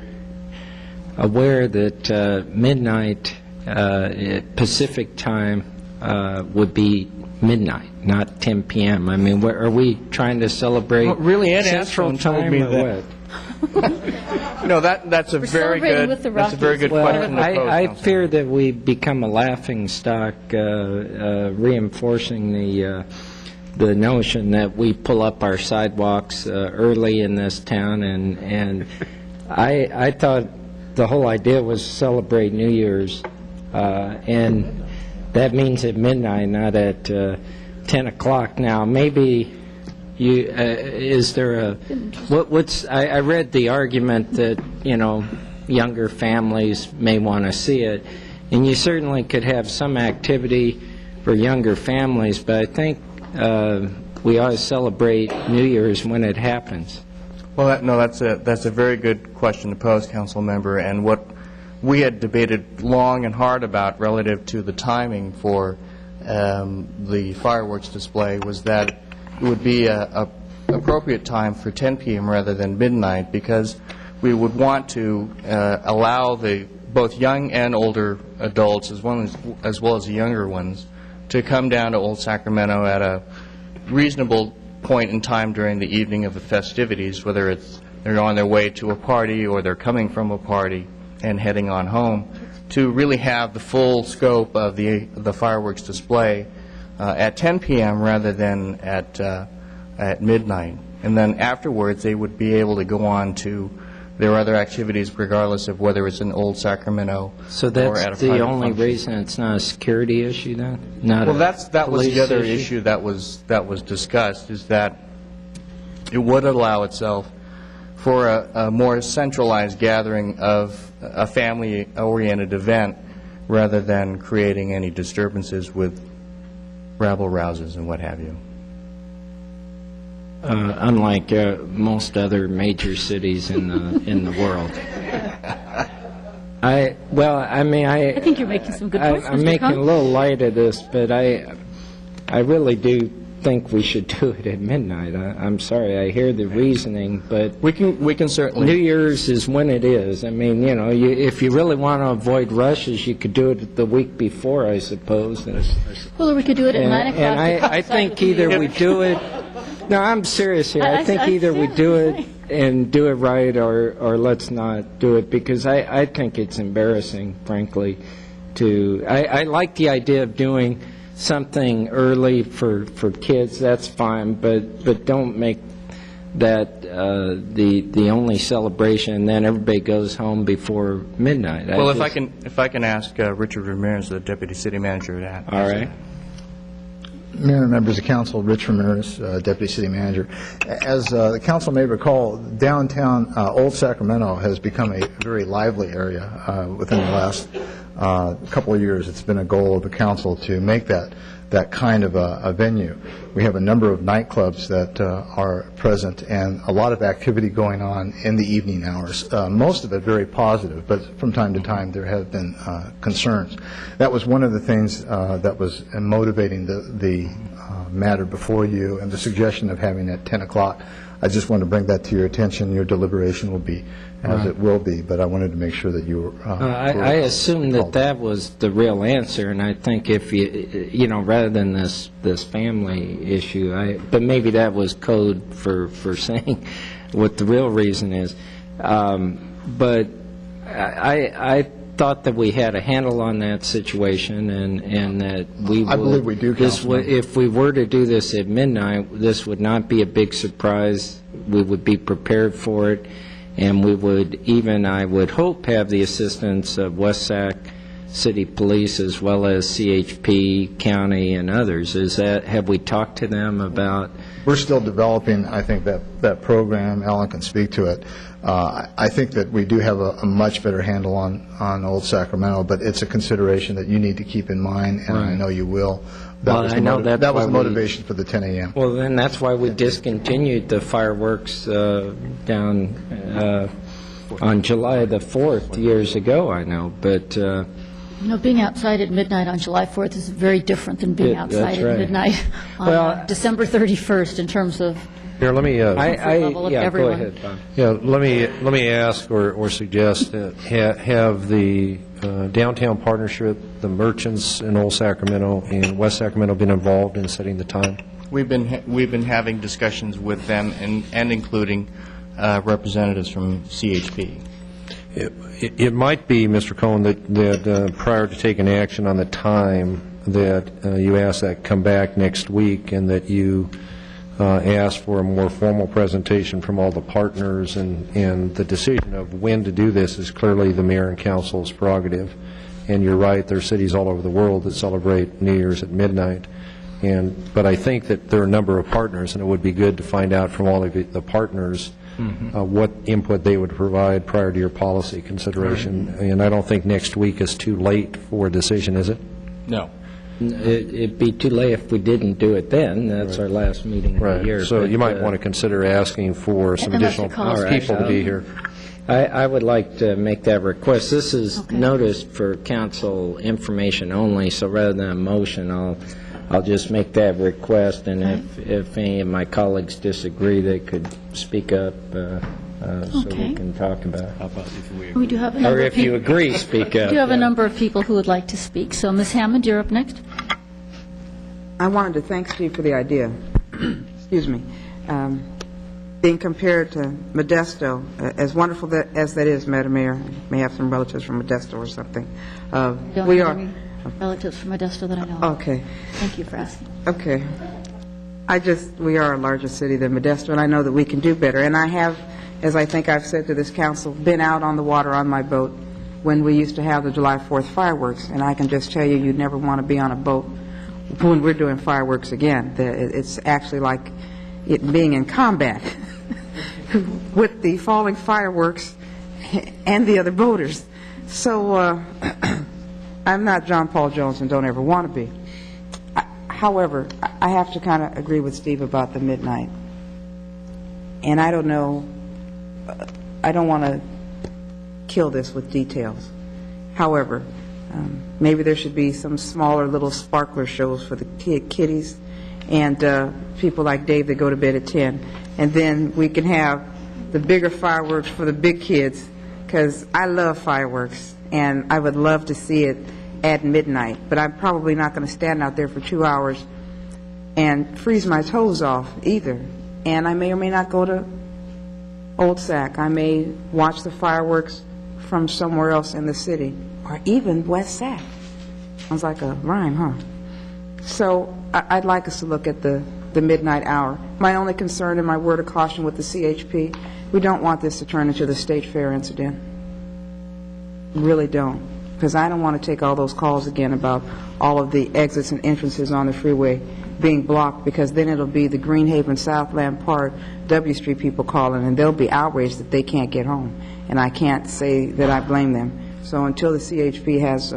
aware that midnight Pacific time would be midnight, not 10 p.m. I mean, are we trying to celebrate Central Time or what? No, that's a very good question to pose. I fear that we become a laughing stock, reinforcing the notion that we pull up our sidewalks early in this town, and I thought the whole idea was to celebrate New Year's, and that means at midnight, not at 10 o'clock. Now, maybe is there a I read the argument that, younger families may want to see it, and you certainly could have some activity for younger families, but I think we ought to celebrate New Year's when it happens. Well, that's a very good question to pose, Council Member, and what we had debated long and hard about relative to the timing for the fireworks display was that it would be a appropriate time for 10 p.m. rather than midnight, because we would want to allow both young and older adults, as well as the younger ones, to come down to Old Sacramento at a reasonable point in time during the evening of the festivities, whether they're on their way to a party or they're coming from a party and heading on home, to really have the full scope of the fireworks display at 10 p.m. rather than at midnight. and then afterwards, they would be able to go on to their other activities regardless of whether it's in Old Sacramento So or at a that's private the only function. reason it's not a security issue then? Not Well, a that was police the other issue that was discussed, is that it would allow itself for a more centralized gathering of a family-oriented event rather than creating any disturbances with rabble-rousers and what have you. Unlike most other major cities in the world. I think you're making some good points, I'm Mr. making Cohn. a little light of this, but I really do think we should do it at midnight. I'm sorry, I hear the reasoning, but we can certainly. New Year's is when it is. I mean, if you really want to avoid rushes, you could do it the week before, I suppose. Well, or we could do it at 9 o'clock. And to I coincide think with New either we Year's. do it. No, I'm serious here. I think either we do it and do it right, or let's not do it, because I think it's embarrassing, frankly. I like the idea of doing something early for kids. That's fine, but don't make that the only celebration, and then everybody goes home before midnight. Well, if I can ask Richard Ramirez, the deputy city manager, that. All right. Mayor and members of council, Rich Ramirez, Deputy City Manager. As the council may recall, downtown Old Sacramento has become a very lively area within the last couple of years. It's been a goal of the council to make that kind of a venue. We have a number of nightclubs that are present and a lot of activity going on in the evening hours. Most of it very positive, but from time to time there have been concerns. That was one of the things that was motivating the matter before you, and the suggestion of having it at 10 o'clock. I just want to bring that to your attention. Your deliberation will be as it will be, but I wanted to make sure that you were... I assumed that was the real answer, and I think if you rather than this family issue, but maybe that was code for saying what the real reason is. But I thought that we had a handle on that situation, and that we would... I believe we do, Councilman. If we were to do this at midnight, this would not be a big surprise. We would be prepared for it, and we would even, I would hope, have the assistance of West Sac City Police as well as CHP, County, and others. Have we talked to them about... We're still developing, I think, that program. Alan can speak to it. I think that we do have a much better handle on Old Sacramento, but it's a consideration that you need to keep in mind, and I know you will. That was the motivation for the 10 a.m. Well, then that's why we discontinued the fireworks down on July the 4th years ago, I know, but... being outside at midnight on July 4th is very different than being outside at midnight on December 31st in terms of Here, let me... level of everyone. Go ahead, Bob. Yeah, let me ask or suggest, have the downtown partnership, the merchants in Old Sacramento and West Sacramento been involved in setting the time? We've been having discussions with them and including representatives from CHP. It might be, Mr. Cohn, that prior to taking action on the time, that you ask that come back next week, and that you ask for a more formal presentation from all the partners, and the decision of when to do this is clearly the mayor and council's prerogative. And you're right, there are cities all over the world that celebrate New Year's at midnight. But I think that there are a number of partners, and it would be good to find out from all of the partners what input they would provide prior to your policy consideration. And I don't think next week is too late for a decision, is it? No. It'd be too late if we didn't do it then. That's our last meeting of the year. So you might want to consider asking for some additional people to be here. I would like to make that request. This is noticed for council information only, so rather than a motion, I'll just make that request, and if any of my colleagues disagree, they could speak up so we can talk about it. How about if We do have a number or of if you people- agree, speak up. We do have a number of people who would like to speak. So, Ms. Hammond, you're up next. I wanted to thank Steve for the idea. Excuse me. Being compared to Modesto, as wonderful as that is, Madam Mayor, I may have some relatives from Modesto or something. Don't have any relatives from Modesto that I know of. Okay. Thank you for asking. Okay. We are a larger city than Modesto, and I know that we can do better. And I have, as I think I've said to this council, been out on the water on my boat when we used to have the July 4th fireworks, and I can just tell you, you'd never want to be on a boat when we're doing fireworks again. It's actually like it being in combat with the falling fireworks and the other boaters. So I'm not John Paul Jones and don't ever want to be. However, I have to kind of agree with Steve about the midnight. And I don't know, I don't want to kill this with details. However, maybe there should be some smaller little sparkler shows for the kiddies and people like Dave that go to bed at 10. And then we can have the bigger fireworks for the big kids, because I love fireworks and I would love to see it at midnight. But I'm probably not going to stand out there for 2 hours and freeze my toes off either. And I may or may not go to Old Sac. I may watch the fireworks from somewhere else in the city, or even West Sac. Sounds like a rhyme, huh? So I'd like us to look at the midnight hour. My only concern and my word of caution with the CHP, we don't want this to turn into the State Fair incident. Really don't. Because I don't want to take all those calls again about all of the exits and entrances on the freeway being blocked, because then it'll be the Greenhaven, Southland Park, W Street people calling, and they'll be outraged that they can't get home. And I can't say that I blame them. So until the CHP has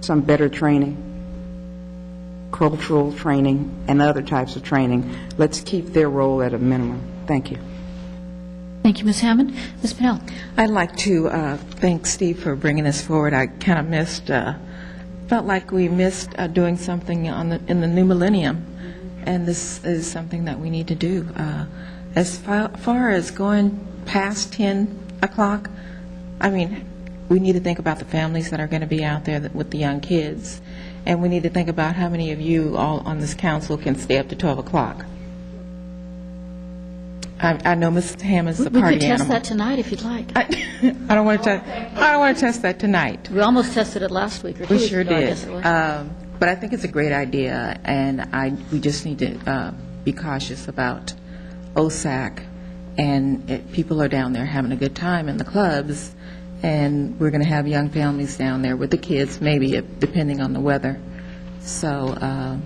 some better training, cultural training, and other types of training, let's keep their role at a minimum. Thank you. Thank you, Ms. Hammond. Ms. Pennell. I'd like to thank Steve for bringing this forward. I kind of felt like we missed doing something in the new millennium, and this is something that we need to do. As far as going past 10 o'clock, I mean, we need to think about the families that are going to be out there with the young kids, and we need to think about how many of you all on this council can stay up to 12 o'clock. I know Ms. Hammond's the party animal. We could test that tonight if you'd like. I don't want to test that tonight. We almost tested it last week or 2 We weeks sure ago, I did. guess it was. But I think it's a great idea, and we just need to be cautious about OSAC, and people are down there having a good time in the clubs, and we're going to have young families down there with the kids, maybe depending on the weather. So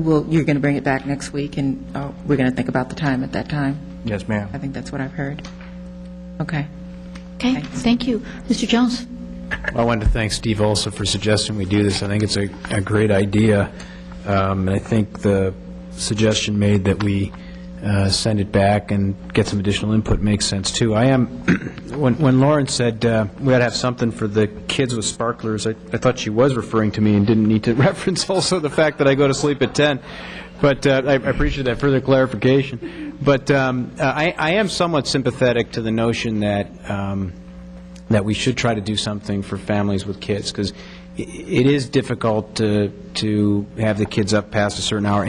you're going to bring it back next week, and we're going to think about the time at that time? Yes, ma'am. I think that's what I've heard. Okay. Okay, thank you. Mr. Jones. I wanted to thank Steve also for suggesting we do this. I think it's a great idea. And I think the suggestion made that we send it back and get some additional input makes sense, too. When Lauren said we ought to have something for the kids with sparklers, I thought she was referring to me and didn't need to reference also the fact that I go to sleep at 10. But I appreciate that further clarification. But I am somewhat sympathetic to the notion that we should try to do something for families with kids, because it is difficult to have the kids up past a certain hour.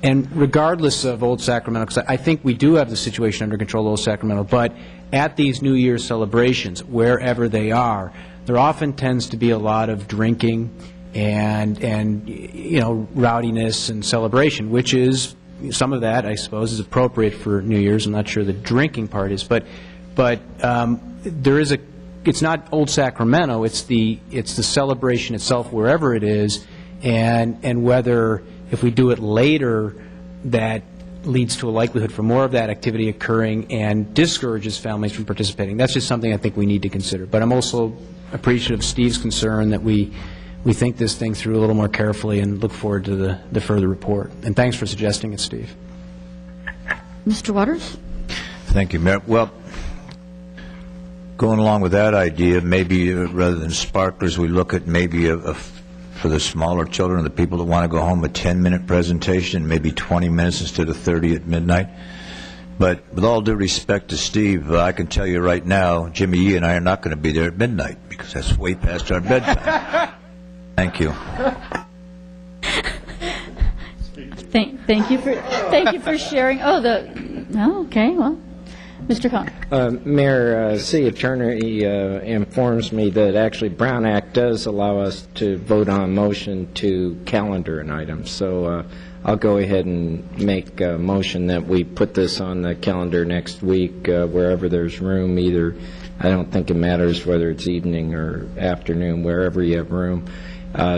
And regardless of Old Sacramento, because I think we do have the situation under control, Old Sacramento, but at these New Year's celebrations, wherever they are, there often tends to be a lot of drinking and rowdiness and celebration, which is, some of that, I suppose, is appropriate for New Year's. I'm not sure the drinking part is, but there is it's not Old Sacramento, it's the celebration itself wherever it is, and whether if we do it later, that leads to a likelihood for more of that activity occurring and discourages families from participating. That's just something I think we need to consider. But I'm also appreciative of Steve's concern that we think this thing through a little more carefully and look forward to the further report. And thanks for suggesting it, Steve. Mr. Waters? Thank you, Mayor. Well, going along with that idea, maybe rather than sparklers, we look at maybe for the smaller children, the people that want to go home, a 10-minute presentation, maybe 20 minutes instead of 30 at midnight. But with all due respect to Steve, I can tell you right now, Jimmy Yee and I are not going to be there at midnight, because that's way past our bedtime. Thank you. Thank you for sharing. Okay, well, Mr. Cohn. Mayor, City Attorney informs me that actually Brown Act does allow us to vote on motion to calendar an item. So I'll go ahead and make a motion that we put this on the calendar next week, wherever there's room, either, I don't think it matters whether it's evening or afternoon, wherever you have room,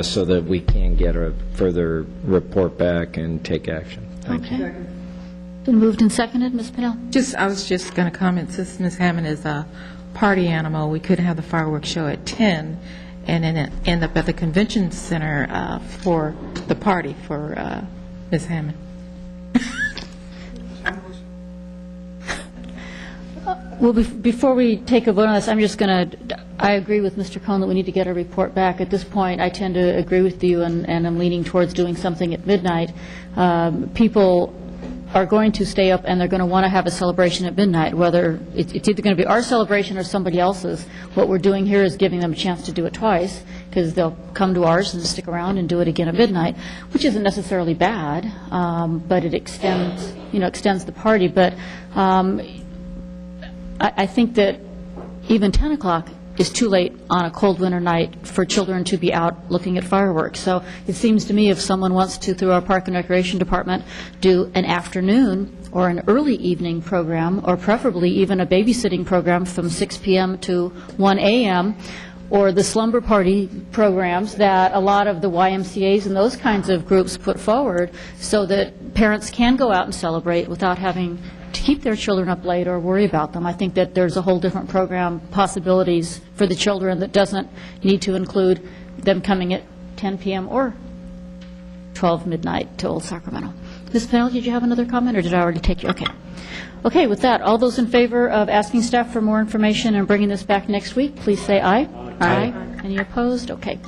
so that we can get a further report back and take action. Thank you. Been moved and seconded, Ms. Pennell? I was just going to comment, since Ms. Hammond is a party animal, we could have the fireworks show at 10 and then end up at the convention center for the party for Ms. Hammond. Well, before we take a vote on this, I'm just going to, I agree with Mr. Cohn that we need to get a report back. At this point, I tend to agree with you, and I'm leaning towards doing something at midnight. People are going to stay up, and they're going to want to have a celebration at midnight, whether it's either going to be our celebration or somebody else's. What we're doing here is giving them a chance to do it twice, because they'll come to ours and stick around and do it again at midnight, which isn't necessarily bad, but it extends the party. But I think that even 10 o'clock is too late on a cold winter night for children to be out looking at fireworks. So it seems to me if someone wants to, through our Park and Recreation Department, do an afternoon or an early evening program, or preferably even a babysitting program from 6 p.m. to 1 a.m., or the slumber party programs that a lot of the YMCAs and those kinds of groups put forward, so that parents can go out and celebrate without having to keep their children up late or worry about them. I think that there's a whole different program possibilities for the children that doesn't need to include them coming at 10 p.m. or 12 midnight to Old Sacramento. Ms. Pennell, did you have another comment, or did I already take you? Okay. Okay, with that, all those in favor of asking staff for more information and bringing this back next week, please say aye. Aye. Any opposed? Okay.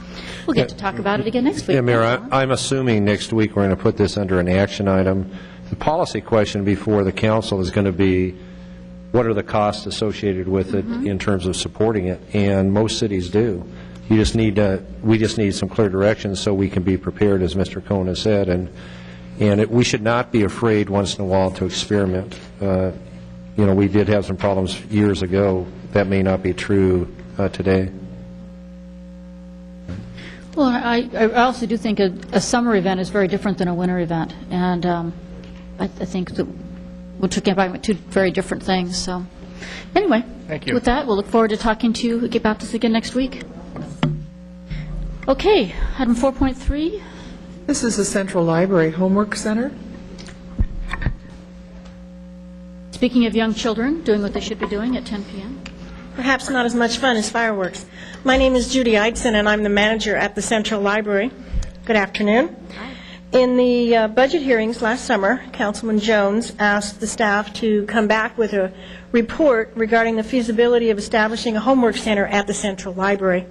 We'll get to talk about it again next week. Yeah, Mayor, I'm assuming next week we're going to put this under an action item. The policy question before the council is going to be, what are the costs associated with it in terms of supporting it? And most cities do. We just need some clear direction so we can be prepared, as Mr. Cohn has said, and we should not be afraid once in a while to experiment. We did have some problems years ago. That may not be true today. Well, I also do think a summer event is very different than a winter event, and I think that we're talking about two very different things. So, anyway, Thank you. With that, we'll look forward to talking to you about this again next week. Okay, item 4.3. This is the Central Library Homework Center. Speaking of young children doing what they should be doing at 10 p.m. Perhaps not as much fun as fireworks. My name is Judy Eidson, and I'm the manager at the Central Library. Good afternoon. In the budget hearings last summer, Councilman Jones asked the staff to come back with a report regarding the feasibility of establishing a homework center at the Central Library.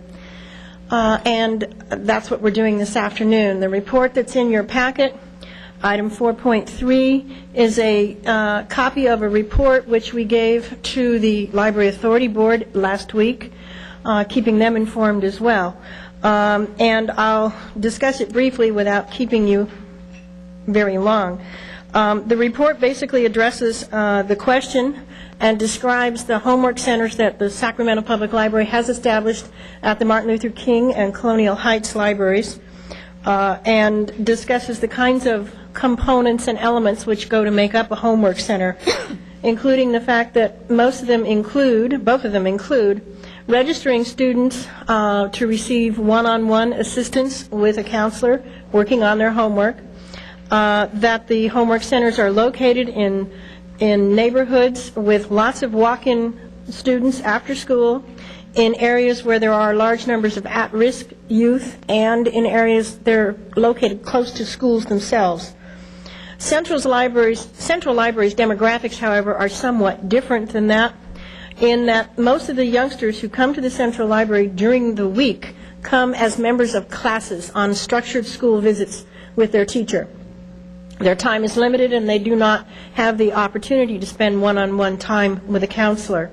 And that's what we're doing this afternoon. The report that's in your packet, item 4.3, is a copy of a report which we gave to the Library Authority Board last week, keeping them informed as well. And I'll discuss it briefly without keeping you very long. The report basically addresses the question and describes the homework centers that the Sacramento Public Library has established at the Martin Luther King and Colonial Heights libraries, and discusses the kinds of components and elements which go to make up a homework center, including the fact that both of them include registering students to receive one-on-one assistance with a counselor working on their homework, that the homework centers are located in neighborhoods with lots of walk-in students after school, in areas where there are large numbers of at-risk youth, and in areas they're located close to schools themselves. Central Library's demographics, however, are somewhat different than that, in that most of the youngsters who come to the Central Library during the week come as members of classes on structured school visits with their teacher. Their time is limited, and they do not have the opportunity to spend one-on-one time with a counselor.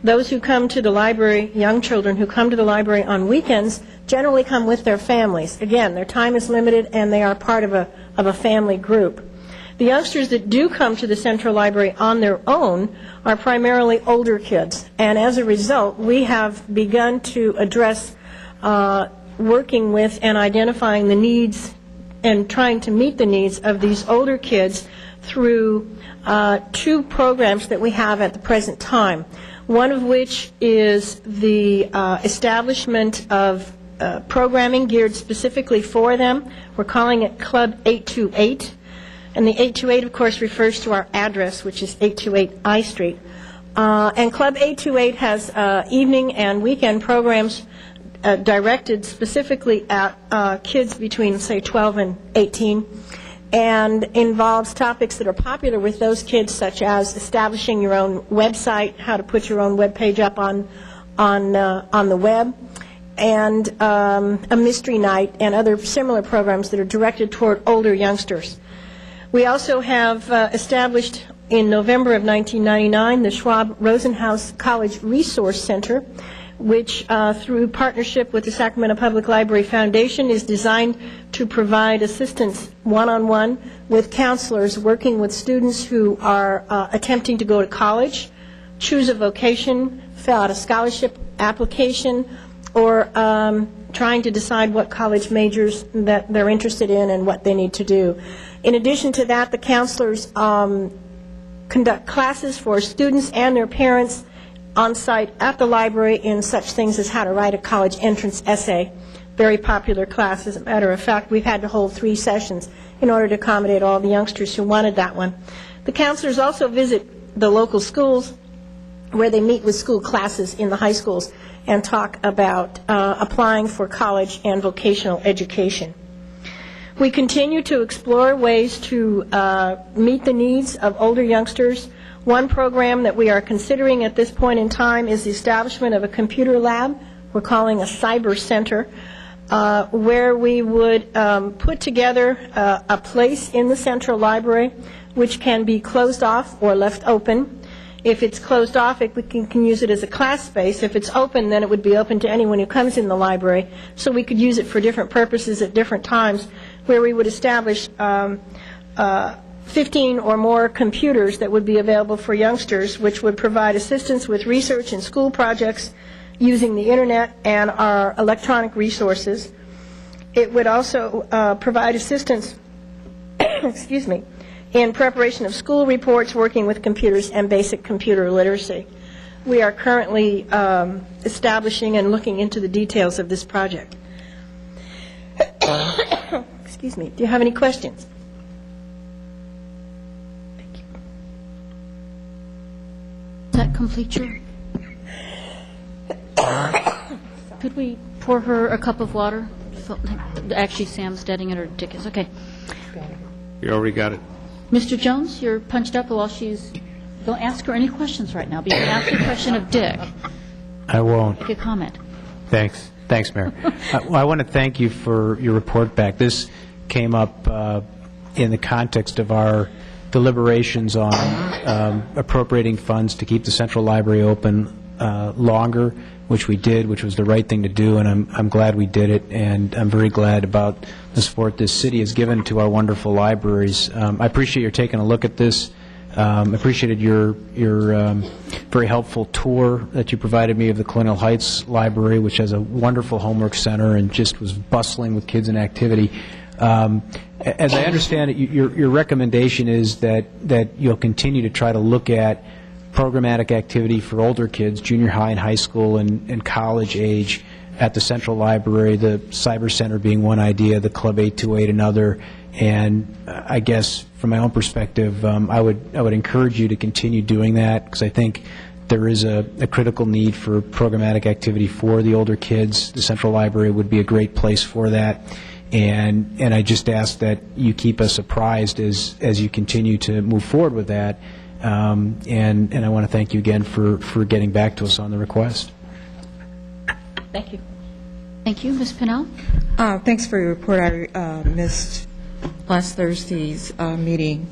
Those who come to the library, young children who come to the library on weekends, generally come with their families. Again, their time is limited, and they are part of a family group. The youngsters that do come to the Central Library on their own are primarily older kids, and as a result, we have begun to address working with and identifying the needs and trying to meet the needs of these older kids through 2 programs that we have at the present time. One of which is the establishment of programming geared specifically for them. We're calling it Club 828. And the 828, of course, refers to our address, which is 828 I Street. And Club 828 has evening and weekend programs directed specifically at kids between, say, 12 and 18, and involves topics that are popular with those kids, such as establishing your own website, how to put your own web page up on the web, and a mystery night and other similar programs that are directed toward older youngsters. We also have established in November of 1999 the Schwab Rosenhaus College Resource Center, which through partnership with the Sacramento Public Library Foundation is designed to provide assistance one-on-one with counselors working with students who are attempting to go to college, choose a vocation, fill out a scholarship application, or trying to decide what college majors that they're interested in and what they need to do. In addition to that, the counselors conduct classes for students and their parents on site at the library in such things as how to write a college entrance essay. Very popular class. As a matter of fact, we've had to hold 3 sessions in order to accommodate all the youngsters who wanted that one. The counselors also visit the local schools where they meet with school classes in the high schools and talk about applying for college and vocational education. We continue to explore ways to meet the needs of older youngsters. One program that we are considering at this point in time is the establishment of a computer lab we're calling a cyber center, where we would put together a place in the central library which can be closed off or left open. If it's closed off, we can use it as a class space. If it's open, then it would be open to anyone who comes in the library. So we could use it for different purposes at different times, where we would establish 15 or more computers that would be available for youngsters, which would provide assistance with research and school projects using the internet and our electronic resources. It would also provide assistance excuse me, in preparation of school reports, working with computers, and basic computer literacy. We are currently establishing and looking into the details of this project. Excuse me. Do you have any questions? Thank you. Does that complete your... Could we pour her a cup of water? Actually, Sam's getting it, or Dick is. Okay. You already got it. Mr. Jones, you're punched up while she's... Don't ask her any questions right now, but you can ask a question of Dick. I won't. Make a comment. Thanks, Mayor. I want to thank you for your report back. This came up in the context of our deliberations on appropriating funds to keep the Central Library open longer, which we did, which was the right thing to do, and I'm glad we did it, and I'm very glad about the support this city has given to our wonderful libraries. I appreciate your taking a look at this. Appreciated your very helpful tour that you provided me of the Colonial Heights Library, which has a wonderful homework center and just was bustling with kids and activity. As I understand it, your recommendation is that you'll continue to try to look at programmatic activity for older kids, junior high and high school and college age, at the Central Library, the Cyber Center being one idea, the Club 828 another, and I guess from my own perspective, I would encourage you to continue doing that, because I think there is a critical need for programmatic activity for the older kids. The Central Library would be a great place for that, and I just ask that you keep us apprised as you continue to move forward with that, and I want to thank you again for getting back to us on the request. Thank you. Thank you. Ms. Pinnell? Thanks for your report. I missed last Thursday's meeting,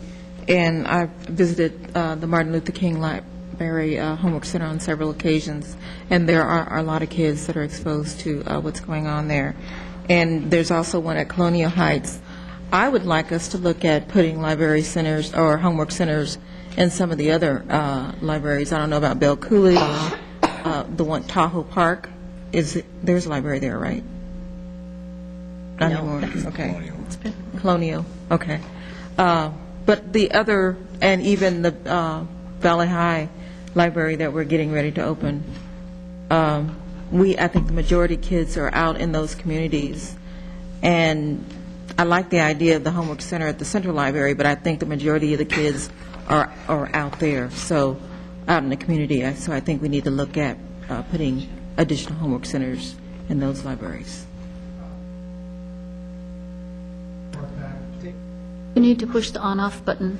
and I visited the Martin Luther King Library Homework Center on several occasions, and there are a lot of kids that are exposed to what's going on there. And there's also one at Colonial Heights. I would like us to look at putting library centers or homework centers in some of the other libraries. I don't know about Bell Coolidge, the one Tahoe Park. There's a library there, right? Not anymore. Okay. Colonial, okay. But the other, and even the Valley High Library that we're getting ready to open, I think the majority of kids are out in those communities. And I like the idea of the homework center at the Central Library, but I think the majority of the kids are out there, so out in the community. So I think we need to look at putting additional homework centers in those libraries. You need to push the on-off button.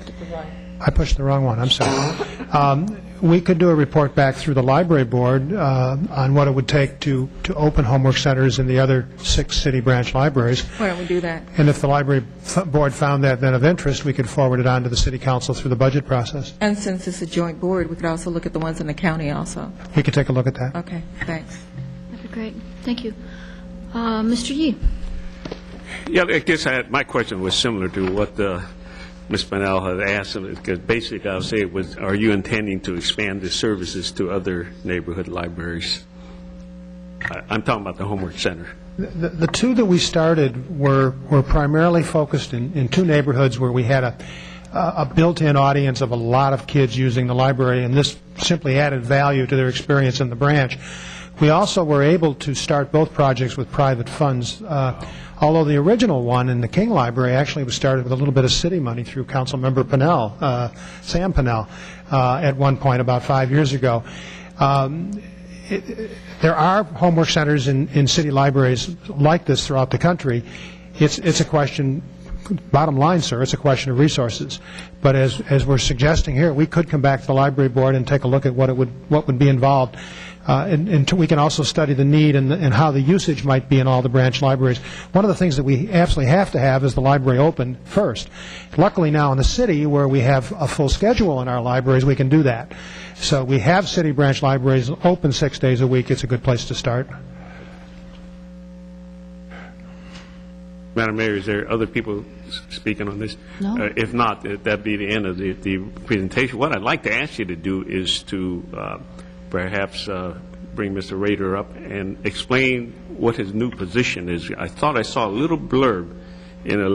I pushed the wrong one, I'm sorry. We could do a report back through the library board on what it would take to open homework centers in the other 6 city branch libraries. Why don't we do that? And if the library board found that then of interest, we could forward it on to the city council through the budget process. And since it's a joint board, we could also look at the ones in the county also. We could take a look at that. Okay, thanks. That'd be great. Thank you. Mr. Yee. Yeah, I guess my question was similar to what Ms. Pennell had asked, because basically I would say was, are you intending to expand the services to other neighborhood libraries? I'm talking about the homework center. The 2 that we started were primarily focused in 2 neighborhoods where we had a built-in audience of a lot of kids using the library, and this simply added value to their experience in the branch. We also were able to start both projects with private funds, although the original one in the King Library actually was started with a little bit of city money through Councilmember Pennell, Sam Pennell, at one point about 5 years ago. There are homework centers in city libraries like this throughout the country. It's a question, bottom line, sir, it's a question of resources. But as we're suggesting here, we could come back to the library board and take a look at what would be involved. And we can also study the need and how the usage might be in all the branch libraries. One of the things that we absolutely have to have is the library open first. Luckily now in the city, where we have a full schedule in our libraries, we can do that. So we have city branch libraries open 6 days a week. It's a good place to start. Madam Mayor, is there other people speaking on this? No. If not, that'd be the end of the presentation. What I'd like to ask you to do is to perhaps bring Mr. Rader up and explain what his new position is. I thought I saw a little blurb in a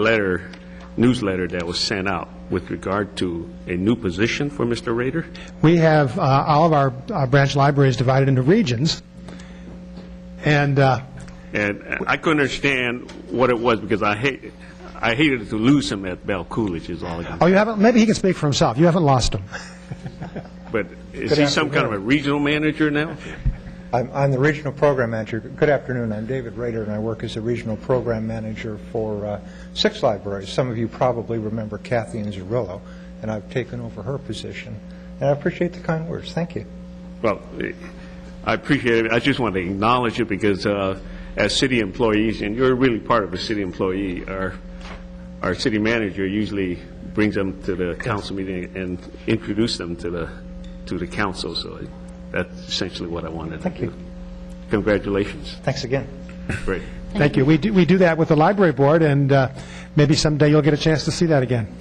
newsletter that was sent out with regard to a new position for Mr. Rader. We have all of our branch libraries divided into regions, and I couldn't understand what it was because I hated to lose him at Bell Coolidge is all I can. Oh, you haven't? Maybe he can speak for himself. You haven't lost him. But is he some kind of a regional manager now? I'm the regional program manager. Good afternoon. I'm David Rader, and I work as a regional program manager for 6 libraries. Some of you probably remember Kathy Inzerillo, and I've taken over her position. And I appreciate the kind words. Thank you. Well, I appreciate it. I just want to acknowledge it because as city employees, and you're really part of a city employee, our city manager usually brings them to the council meeting and introduce them to the council. So that's essentially what I wanted to do. Thank you. Congratulations. Thanks again. Great. Thank you. We do that with the library board, and maybe someday you'll get a chance to see that again.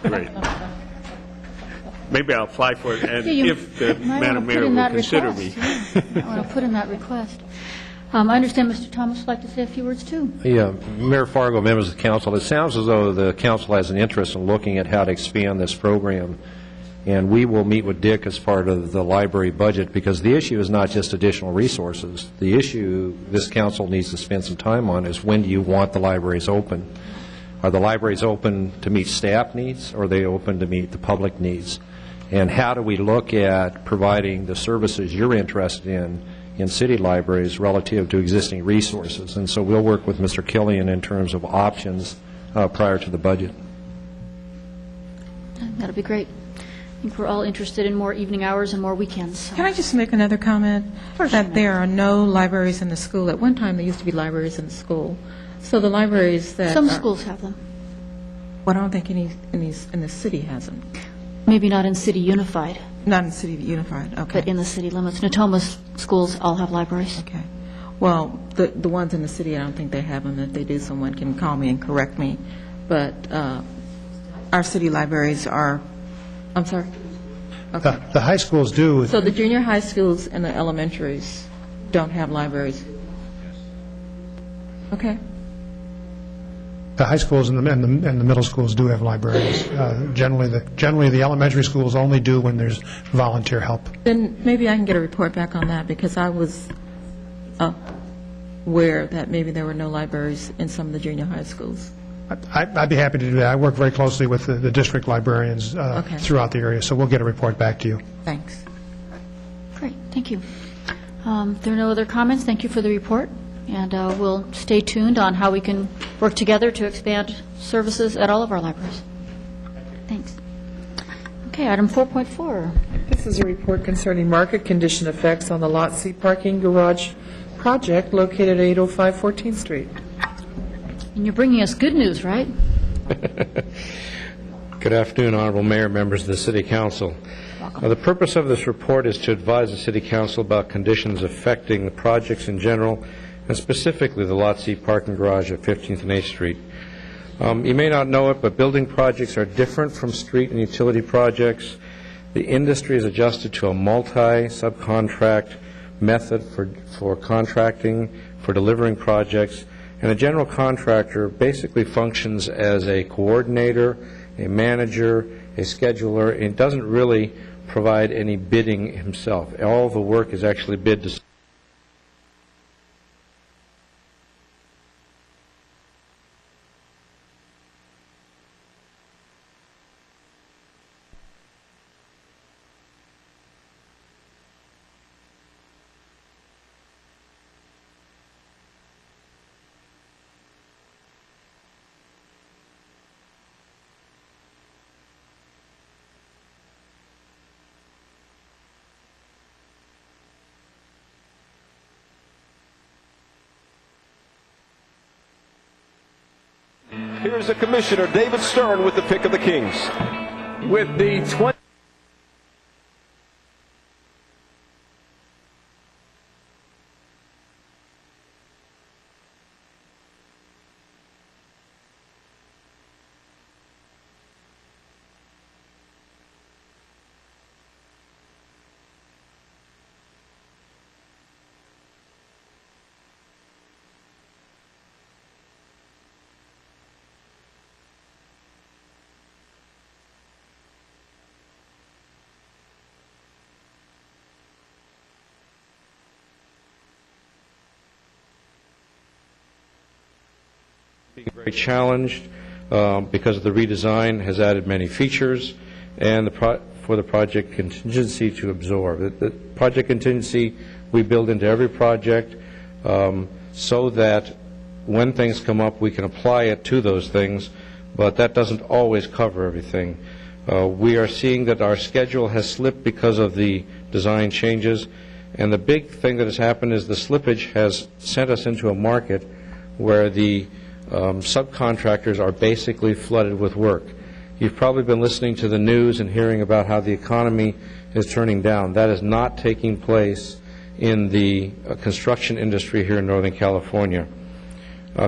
Great. Maybe I'll apply for it, and Yeah, if the Madam Mayor will consider me. I want to put in that request. I understand Mr. Thomas would like to say a few words, too. Yeah, Mayor Fargo, members of the council, it sounds as though the council has an interest in looking at how to expand this program, and we will meet with Dick as part of the library budget, because the issue is not just additional resources. The issue this council needs to spend some time on is, when do you want the libraries open? Are the libraries open to meet staff needs, or are they open to meet the public needs? And how do we look at providing the services you're interested in city libraries relative to existing resources? And so we'll work with Mr. Killian in terms of options prior to the budget. That'll be great. I think we're all interested in more evening hours and more weekends. So. Can I just make another comment? That there are no libraries in the school. At one time, there used to be libraries in the school. So the libraries that Some schools have them. Well, I don't think any in the city has them. Maybe not in City Unified. Not in City Unified, okay. But in the city limits. Natoma's schools all have libraries. Okay. Well, the ones in the city, I don't think they have them. If they do, someone can call me and correct me. But our city libraries are, I'm sorry? Okay. The high schools do. So the junior high schools and the elementaries don't have libraries? Okay. The high schools and the middle schools do have libraries. Generally, the elementary schools only do when there's volunteer help. Then maybe I can get a report back on that, because I was aware that maybe there were no libraries in some of the junior high schools. I'd be happy to do that. I work very closely with the district librarians throughout the area, so we'll get a report back to you. Thanks. Great, thank you. There are no other comments. Thank you for the report, and we'll stay tuned on how we can work together to expand services at all of our libraries. Thanks. Okay, item 4.4. This is a report concerning market condition effects on the Lot C parking garage project located at 805 14th Street. And you're bringing us good news, right? Good afternoon, Honorable Mayor, members of the City Council. The purpose of this report is to advise the City Council about conditions affecting the projects in general, and specifically the Lot C parking garage at 15th and 8th Street. You may not know it, but building projects are different from street and utility projects. The industry is adjusted to a multi-subcontract method for contracting, for delivering projects, and a general contractor basically functions as a coordinator, a manager, a scheduler, and doesn't really provide any bidding himself. All the work is actually bid to Here's the commissioner, David Stern, with the pick of the Kings. With the 20. being very challenged because of the redesign has added many features, and for the project contingency to absorb. The project contingency we build into every project so that when things come up we can apply it to those things, but that doesn't always cover everything. We are seeing that our schedule has slipped because of the design changes, and the big thing that has happened is the slippage has sent us into a market where the subcontractors are basically flooded with work. You've probably been listening to the news and hearing about how the economy is turning down. That is not taking place in the construction industry here in Northern California.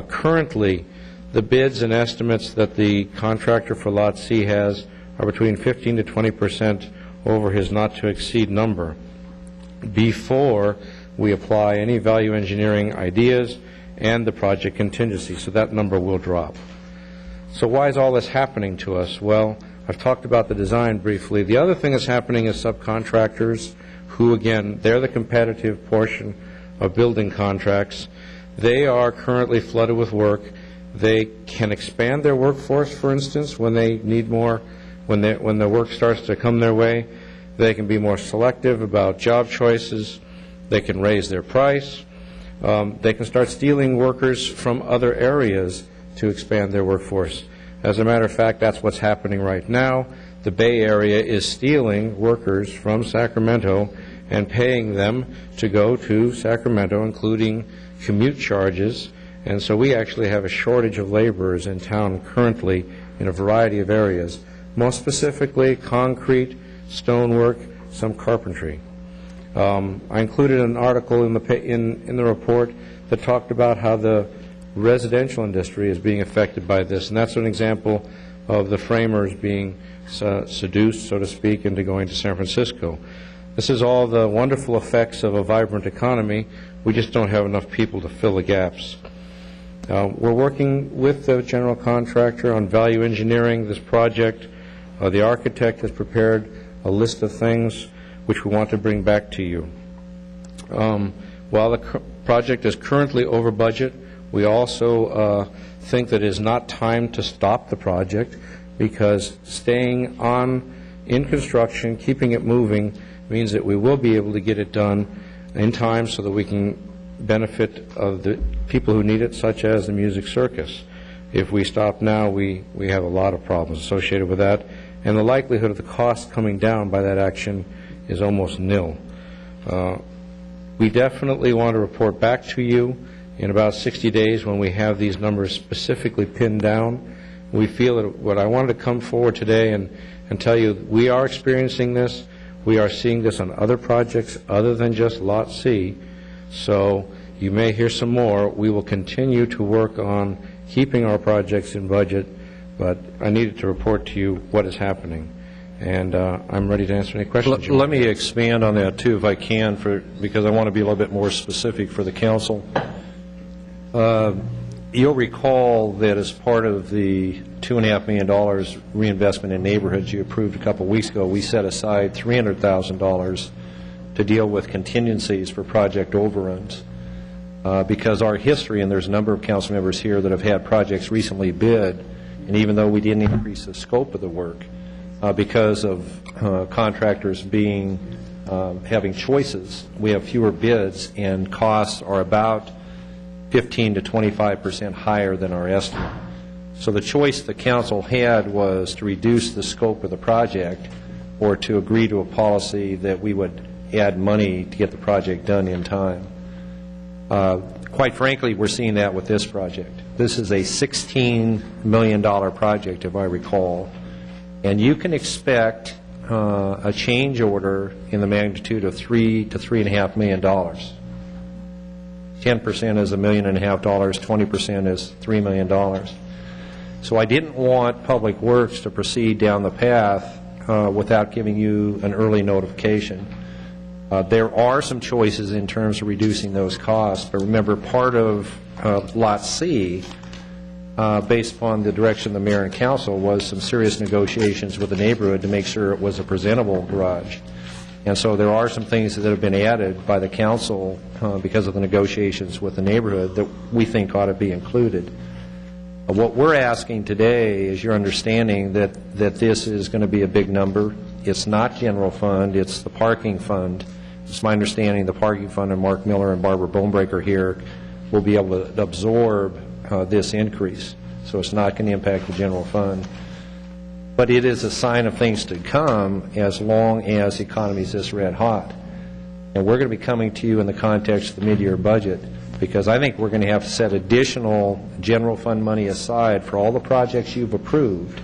Currently, the bids and estimates that the contractor for Lot C has are between 15 to 20% over his not-to-exceed number before we apply any value engineering ideas and the project contingency, so that number will drop. So why is all this happening to us? Well, I've talked about the design briefly. The other thing that's happening is subcontractors who, again, they're the competitive portion of building contracts. They are currently flooded with work. They can expand their workforce, for instance, when they need more, when the work starts to come their way. They can be more selective about job choices. They can raise their price. They can start stealing workers from other areas to expand their workforce. As a matter of fact, that's what's happening right now. The Bay Area is stealing workers from Sacramento and paying them to go to Sacramento, including commute charges. And so we actually have a shortage of laborers in town currently in a variety of areas, most specifically concrete, stonework, some carpentry. I included an article in the report that talked about how the residential industry is being affected by this, and that's an example of the framers being seduced, so to speak, into going to San Francisco. This is all the wonderful effects of a vibrant economy. We just don't have enough people to fill the gaps. We're working with the general contractor on value engineering this project. The architect has prepared a list of things which we want to bring back to you. While the project is currently over budget, we also think that it is not time to stop the project, because staying on in construction, keeping it moving, means that we will be able to get it done in time so that we can benefit of the people who need it, such as the music circus. If we stop now, we have a lot of problems associated with that, and the likelihood of the cost coming down by that action is almost nil. We definitely want to report back to you in about 60 days when we have these numbers specifically pinned down. We feel that what I wanted to come forward today and tell you, we are experiencing this. We are seeing this on other projects other than just Lot C. So you may hear some more. We will continue to work on keeping our projects in budget, but I needed to report to you what is happening. And I'm ready to answer any questions. Let me expand on that, too, if I can, because I want to be a little bit more specific for the council. You'll recall that as part of the $2.5 million reinvestment in neighborhoods you approved a couple weeks ago, we set aside $300,000 to deal with contingencies for project overruns. Because our history, and there's a number of council members here that have had projects recently bid, and even though we didn't increase the scope of the work, because of contractors having choices, we have fewer bids, and costs are about 15 to 25% higher than our estimate. So the choice the council had was to reduce the scope of the project or to agree to a policy that we would add money to get the project done in time. Quite frankly, we're seeing that with this project. This is a $16 million project, if I recall, and you can expect a change order in the magnitude of $3 to $3.5 million. 10% is $1.5 million, 20% is $3 million. So I didn't want Public Works to proceed down the path without giving you an early notification. There are some choices in terms of reducing those costs, but remember, part of Lot C, based upon the direction of the mayor and council, was some serious negotiations with the neighborhood to make sure it was a presentable garage. And so there are some things that have been added by the council because of the negotiations with the neighborhood that we think ought to be included. What we're asking today is your understanding that this is going to be a big number. It's not general fund, it's the parking fund. It's my understanding the parking fund, and Mark Miller and Barbara Bonebreaker here will be able to absorb this increase. So it's not going to impact the general fund. But it is a sign of things to come as long as the economy is this red hot. And we're going to be coming to you in the context of the mid-year budget, because I think we're going to have to set additional general fund money aside for all the projects you've approved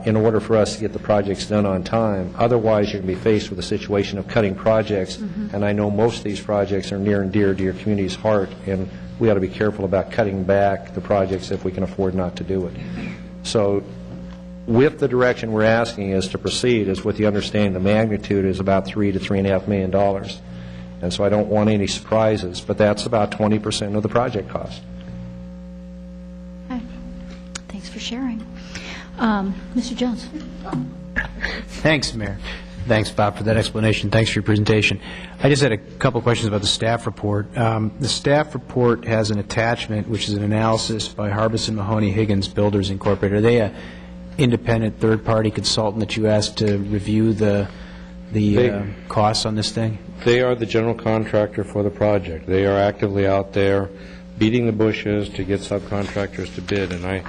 in order for us to get the projects done on time. Otherwise, you're going to be faced with a situation of cutting projects, and I know most of these projects are near and dear to your community's heart, and we ought to be careful about cutting back the projects if we can afford not to do it. So with the direction we're asking us to proceed is with the understanding the magnitude is about $3 to $3.5 million. And so I don't want any surprises, but that's about 20% of the project cost. Okay. Thanks for sharing. Mr. Jones. Thanks, Mayor. Thanks, Bob, for that explanation. Thanks for your presentation. I just had a couple of questions about the staff report. The staff report has an attachment, which is an analysis by Harbison Mahoney Higgins Builders Incorporated. Are they a independent third-party consultant that you asked to review the costs on this thing? They are the general contractor for the project. They are actively out there beating the bushes to get subcontractors to bid. And I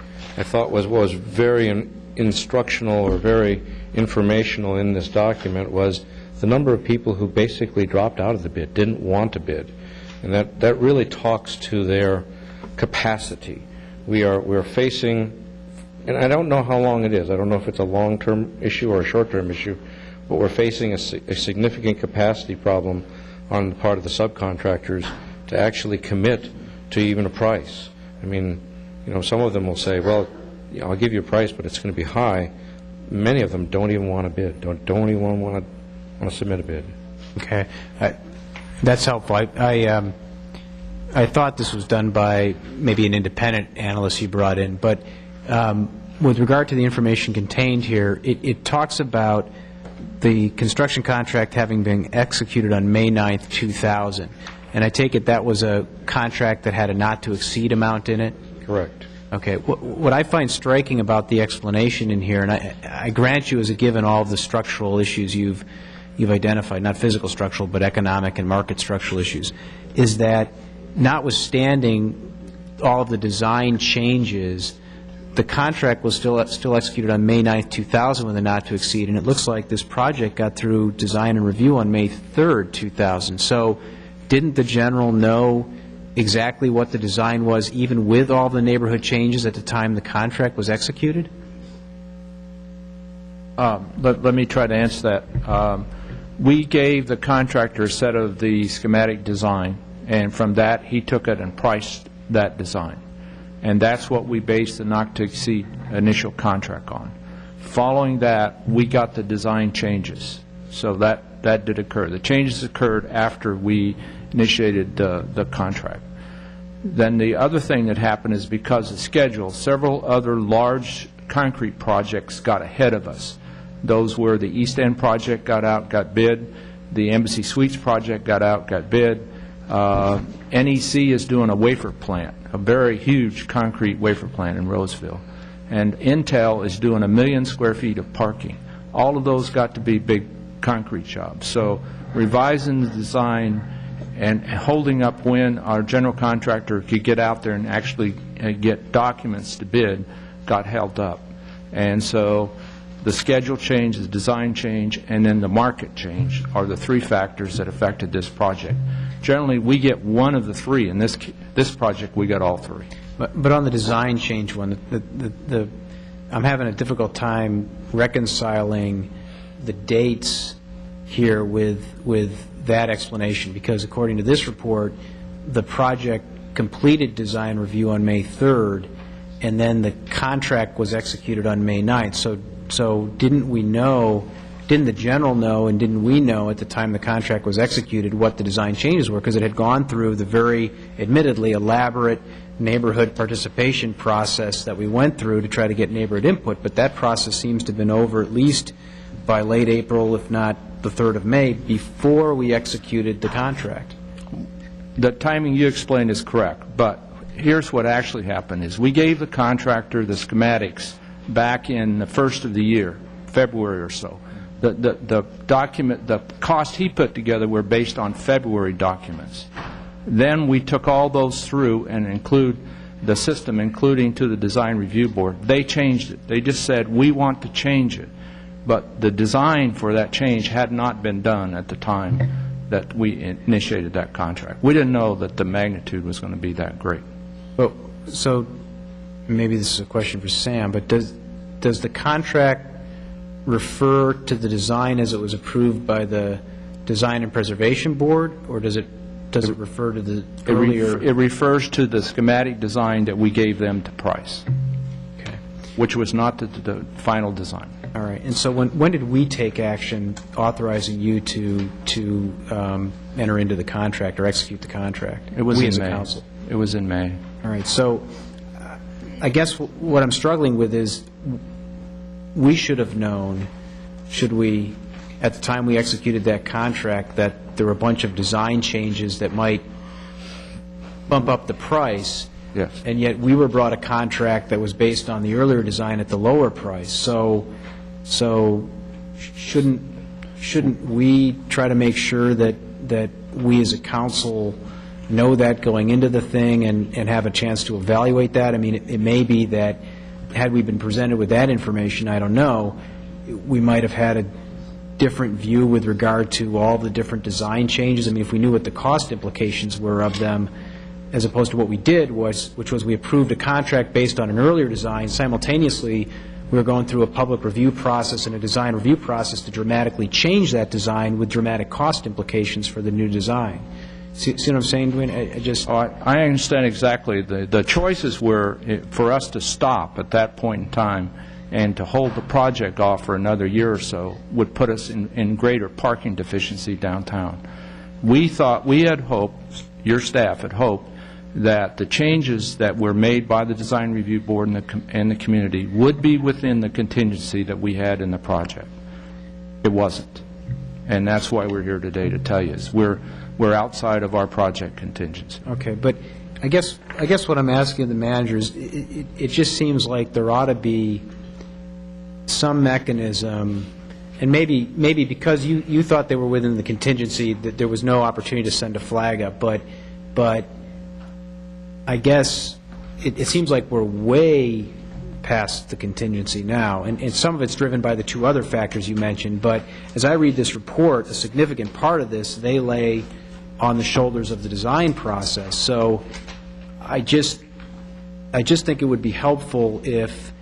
thought what was very instructional or very informational in this document was the number of people who basically dropped out of the bid, didn't want to bid. And that really talks to their capacity. We're facing, and I don't know how long it is. I don't know if it's a long-term issue or a short-term issue, but we're facing a significant capacity problem on the part of the subcontractors to actually commit to even a price. I mean, some of them will say, well, I'll give you a price, but it's going to be high. Many of them don't even want to bid, don't even want to submit a bid. Okay. That's helpful. I thought this was done by maybe an independent analyst you brought in, but with regard to the information contained here, it talks about the construction contract having been executed on May 9th, 2000. And I take it that was a contract that had a not-to-exceed amount in it? Correct. Okay. What I find striking about the explanation in here, and I grant you as a given all of the structural issues you've identified, not physical structural, but economic and market structural issues, is that notwithstanding all of the design changes, the contract was still executed on May 9th, 2000 with a not-to-exceed, and it looks like this project got through design and review on May 3rd, 2000. So didn't the general know exactly what the design was, even with all the neighborhood changes at the time the contract was executed? Let me try to answer that. We gave the contractor a set of the schematic design, and from that, he took it and priced that design. And that's what we based the not-to-exceed initial contract on. Following that, we got the design changes. So that did occur. The changes occurred after we initiated the contract. Then the other thing that happened is because of schedule, several other large concrete projects got ahead of us. Those were the East End project got out, got bid. The Embassy Suites project got out, got bid. NEC is doing a wafer plant, a very huge concrete wafer plant in Roseville. And Intel is doing 1 million square feet of parking. All of those got to be big concrete jobs. So revising the design and holding up when our general contractor could get out there and actually get documents to bid got held up. And so the schedule change, the design change, and then the market change are the three factors that affected this project. Generally, we get one of the three. In this project, we got all three. But on the design change one, I'm having a difficult time reconciling the dates here with that explanation, because according to this report, the project completed design review on May 3rd, and then the contract was executed on May 9th. So didn't the general know, and didn't we know at the time the contract was executed what the design changes were, because it had gone through the very, admittedly, elaborate neighborhood participation process that we went through to try to get neighborhood input, but that process seems to have been over at least by late April, if not the 3rd of May, before we executed the contract. The timing you explained is correct, but here's what actually happened is we gave the contractor the schematics back in the first of the year, February or so. The document, the cost he put together were based on February documents. Then we took all those through and include the system, including to the design review board. They changed it. They just said, we want to change it. But the design for that change had not been done at the time that we initiated that contract. We didn't know that the magnitude was going to be that great. So maybe this is a question for Sam, but does the contract refer to the design as it was approved by the Design and Preservation Board, or does it refer to the earlier? It refers to the schematic design that we gave them to price, which was not the final design. All right. And so when did we take action authorizing you to enter into the contract or execute the contract? It was in May. Council. It was in May. All right. So I guess what I'm struggling with is we should have known, should we, at the time we executed that contract, that there were a bunch of design changes that might bump up the price. Yes. And yet we were brought a contract that was based on the earlier design at the lower price. So shouldn't we try to make sure that we as a council know that going into the thing and have a chance to evaluate that? I mean, it may be that had we been presented with that information, I don't know, we might have had a different view with regard to all the different design changes. I mean, if we knew what the cost implications were of them, as opposed to what we did, which was we approved a contract based on an earlier design. Simultaneously, we were going through a public review process and a design review process to dramatically change that design with dramatic cost implications for the new design. See what I'm saying, Dwayne? I understand exactly. The choices were for us to stop at that point in time and to hold the project off for another year or so would put us in greater parking deficiency downtown. We thought, we had hoped, your staff had hoped, that the changes that were made by the Design Review Board and the community would be within the contingency that we had in the project. It wasn't. And that's why we're here today to tell you is we're outside of our project contingency. Okay, but I guess what I'm asking the manager is, it just seems like there ought to be some mechanism, and maybe because you thought they were within the contingency, that there was no opportunity to send a flag up, but I guess it seems like we're way past the contingency now, and some of it's driven by the two other factors you mentioned, but as I read this report, a significant part of this, they lay on the shoulders of the design process. So I just think it would be helpful if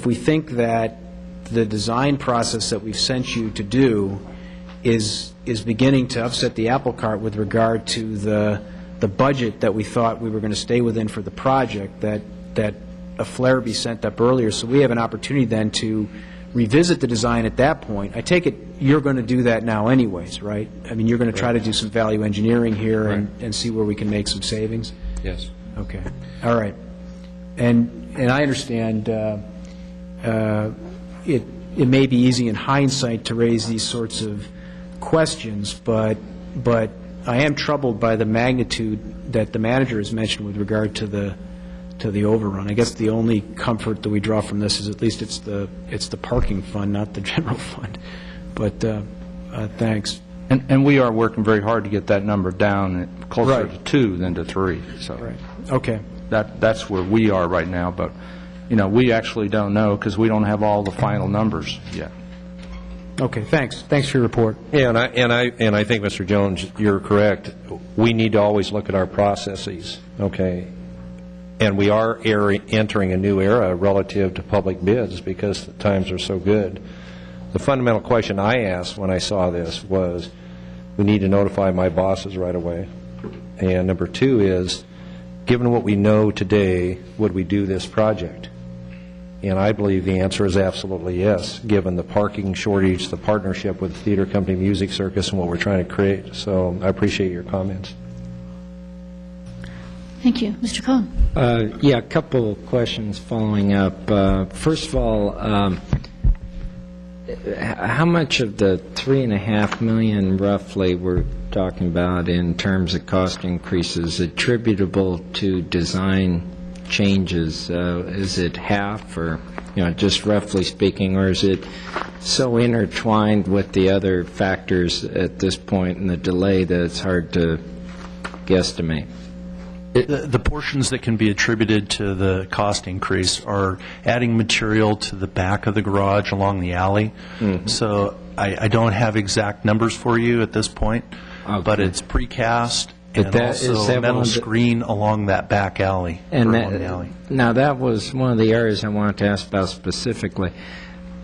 we think that the design process that we've sent you to do is beginning to upset the apple cart with regard to the budget that we thought we were going to stay within for the project, that a flare be sent up earlier, so we have an opportunity then to revisit the design at that point. I take it you're going to do that now anyways, right? I mean, you're going to try to do some value engineering here and see where we can make some savings? Yes. Okay. All right. And I understand it may be easy in hindsight to raise these sorts of questions, but I am troubled by the magnitude that the manager has mentioned with regard to the overrun. I guess the only comfort that we draw from this is at least it's the parking fund, not the general fund. But thanks. And we are working very hard to get that number down closer to 2 than to 3. So okay, that's where we are right now. But we actually don't know because we don't have all the final numbers yet. Okay, thanks. Thanks for your report. Yeah, and I think, Mr. Jones, you're correct. We need to always look at our processes. Okay. And we are entering a new era relative to public bids because the times are so good. The fundamental question I asked when I saw this was, we need to notify my bosses right away. And number 2 is, given what we know today, would we do this project? And I believe the answer is absolutely yes, given the parking shortage, the partnership with the Theater Company Music Circus, and what we're trying to create. So I appreciate your comments. Thank you. Mr. Cohn. Yeah, a couple of questions following up. First of all, how much of the $3.5 million roughly we're talking about in terms of cost increases attributable to design changes? Is it half, or just roughly speaking, or is it so intertwined with the other factors at this point in the delay that it's hard to guesstimate? The portions that can be attributed to the cost increase are adding material to the back of the garage along the alley. Mm-hmm. So I don't have exact numbers for you at this point, but it's precast and also metal screen along that back alley. And now that was one of the areas I wanted to ask about specifically,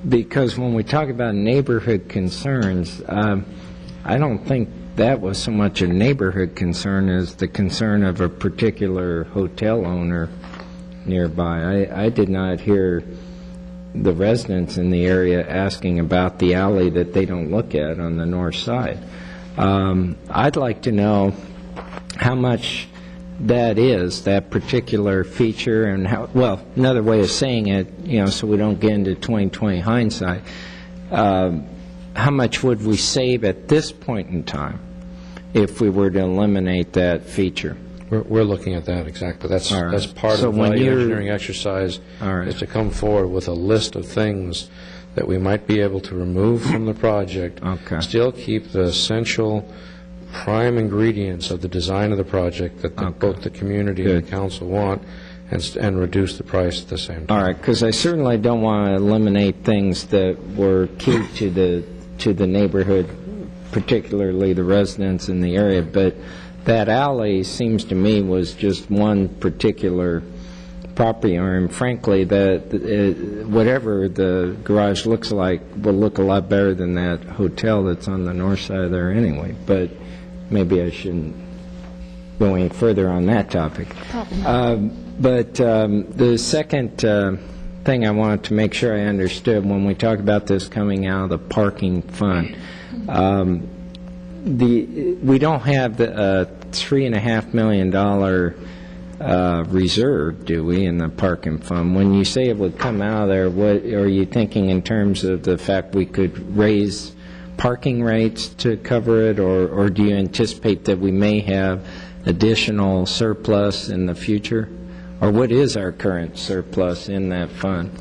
because when we talk about neighborhood concerns, I don't think that was so much a neighborhood concern as the concern of a particular hotel owner nearby. I did not hear the residents in the area asking about the alley that they don't look at on the north side. I'd like to know how much that is, that particular feature, and how, well, another way of saying it, so we don't get into 20/20 hindsight, how much would we save at this point in time if we were to eliminate that feature? We're looking at that exactly. That's part So of the when value you're- engineering exercise is to come forward with a list of things that we might be able to remove from the project, still keep the essential prime ingredients of the design of the project that both the community and the council want, and reduce the price at the same time. All right, because I certainly don't want to eliminate things that were key to the neighborhood, particularly the residents in the area, but that alley seems to me was just one particular property owner, and frankly, whatever the garage looks like will look a lot better than that hotel that's on the north side there anyway, but maybe I shouldn't go any further on that topic. But the second thing I wanted to make sure I understood when we talk about this coming out of the parking fund, we don't have the $3.5 million reserve, do we, in the parking fund? When you say it would come out of there, what are you thinking in terms of the fact we could raise parking rates to cover it, or do you anticipate that we may have additional surplus in the future? Or what is our current surplus in that fund?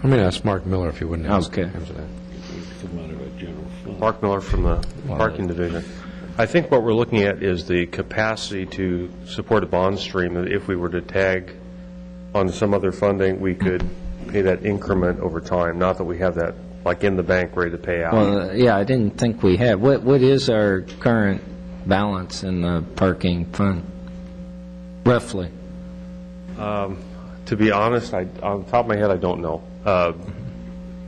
I'm going to ask Mark Miller if he wouldn't answer that. Mark Miller from the Parking Division. I think what we're looking at is the capacity to support a bond stream. If we were to tag on some other funding, we could pay that increment over time. Not that we have that like in the bank ready to pay out. Well, yeah, I didn't think we had. What is our current balance in the parking fund, roughly? To be honest, on the top of my head, I don't know.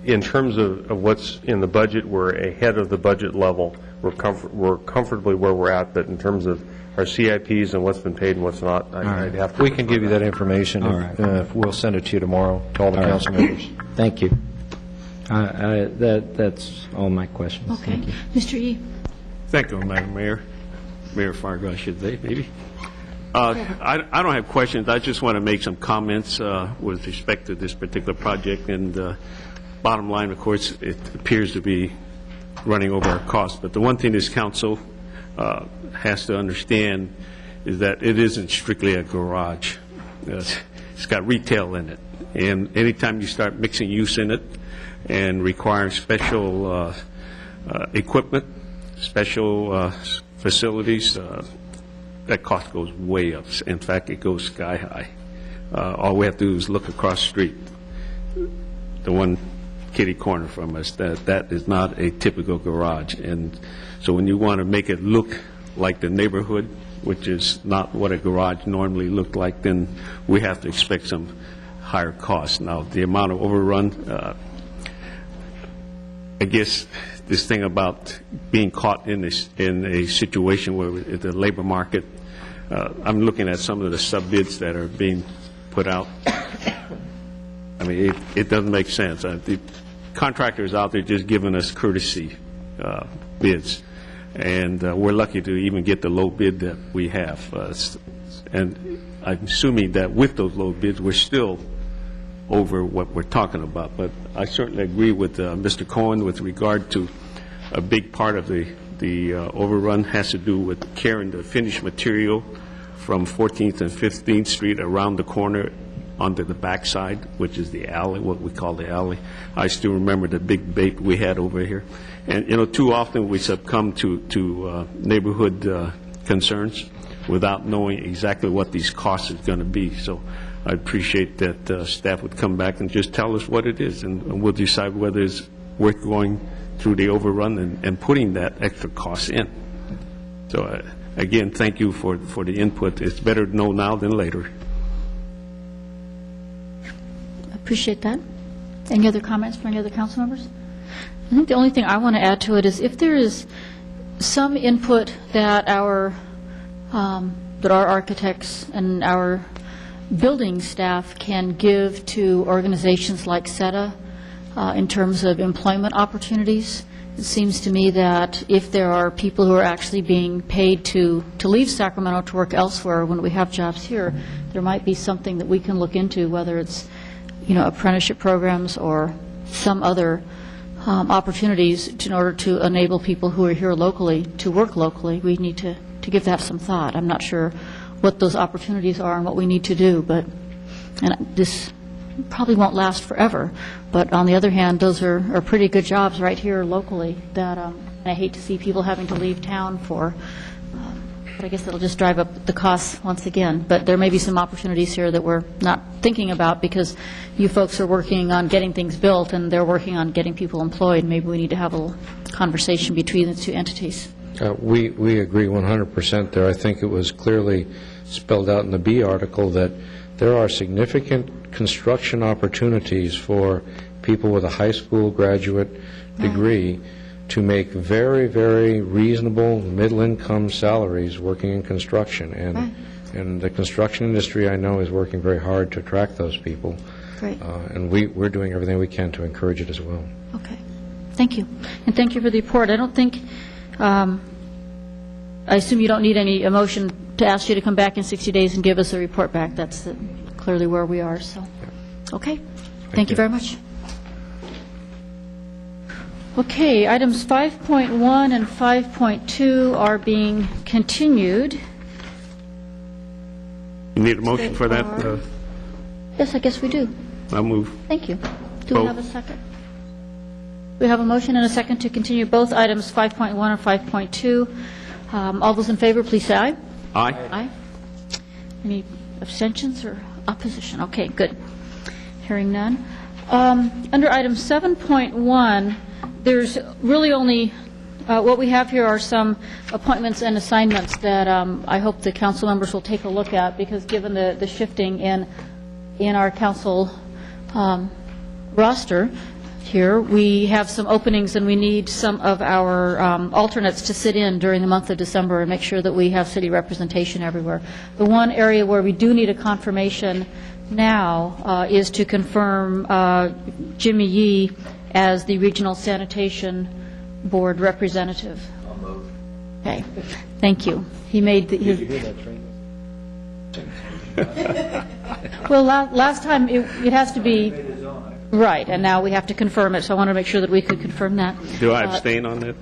In terms of what's in the budget, we're ahead of the budget level. We're comfortably where we're at, but in terms of our CIPs and what's been paid and what's not, I'd have to... We can give you that information. We'll send it to you tomorrow, to all the council members. Thank you. That's all my questions. Okay. Thank you. Mr. Yee. Thank you, Madam Mayor. Mayor Fargo, I should say, maybe. I don't have questions. I just want to make some comments with respect to this particular project. And bottom line, of course, it appears to be running over our costs. But the one thing this council has to understand is that it isn't strictly a garage. It's got retail in it. And anytime you start mixing use in it and requiring special equipment, special facilities, that cost goes way up. In fact, it goes sky high. All we have to do is look across the street, the one kitty corner from us. That is not a typical garage. And so when you want to make it look like the neighborhood, which is not what a garage normally looked like, then we have to expect some higher costs. Now, the amount of overrun, I guess this thing about being caught in a situation where the labor market, I'm looking at some of the sub-bids that are being put out. I mean, it doesn't make sense. The contractors out there just giving us courtesy bids, and we're lucky to even get the low bid that we have. And I'm assuming that with those low bids, we're still over what we're talking about. But I certainly agree with Mr. Cohen with regard to a big part of the overrun has to do with carrying the finished material from 14th and 15th Street around the corner onto the backside, which is the alley, what we call the alley. I still remember the big bait we had over here. And, you know, too often we succumb to neighborhood concerns without knowing exactly what these costs is going to be. So I appreciate that staff would come back and just tell us what it is, and we'll decide whether it's worth going through the overrun and putting that extra cost in. So, again, thank you for the input. It's better to know now than later. Appreciate that. Any other comments from any other council members? I think the only thing I want to add to it is if there is some input that our architects and our building staff can give to organizations like CETA in terms of employment opportunities. It seems to me that if there are people who are actually being paid to leave Sacramento to work elsewhere when we have jobs here, there might be something that we can look into, whether it's, you know, apprenticeship programs or some other opportunities in order to enable people who are here locally to work locally. We need to give that some thought. I'm not sure what those opportunities are and what we need to do, but and this probably won't last forever. But on the other hand, those are pretty good jobs right here locally that I hate to see people having to leave town for. But I guess it'll just drive up the costs once again. But there may be some opportunities here that we're not thinking about because you folks are working on getting things built and they're working on getting people employed. Maybe we need to have a little conversation between the two entities. We agree 100% there. I think it was clearly spelled out in the B article that there are significant construction opportunities for people with a high school graduate degree to make very, very reasonable middle-income salaries working in construction. And the construction industry, I know, is working very hard to attract those people. Great. And we're doing everything we can to encourage it as well. Okay. Thank you. And thank you for the report. I don't think, I assume you don't need any motion to ask you to come back in 60 days and give us a report back. That's clearly where we are, so. Okay. Thank you very much. Okay, items 5.1 and 5.2 are being continued. You need a motion for that? Yes, I guess we do. I'll move. Thank you. Do we have a second? We have a motion and a second to continue both items 5.1 and 5.2. All those in favor, please say aye. Aye. Aye. Any abstentions or opposition? Okay, good. Hearing none. Under item 7.1, there's really only, what we have here are some appointments and assignments that I hope the council members will take a look at, because given the shifting in our council roster here, we have some openings and we need some of our alternates to sit in during the month of December and make sure that we have city representation everywhere. The one area where we do need a confirmation now is to confirm Jimmy Yee as the Regional Sanitation Board representative. Okay, thank you. He made the... Did you hear that train? Well, last time, it has to be... Right, and now we have to confirm it, so I want to make sure that we could confirm that. Do I abstain on that?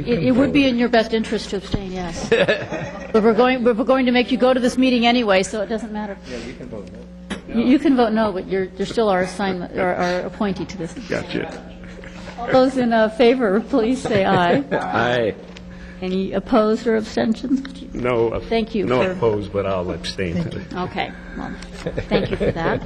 It would be in your best interest to abstain, yes. But we're going to make you go to this meeting anyway, so it doesn't matter. Yeah, you can vote no. You can vote no, but you're still our assignment, or our appointee to this. Gotcha. All those in favor, please say aye. Aye. Any opposed or abstentions? No. Thank you No for- opposed, but I'll abstain today. Okay, well, thank you for that.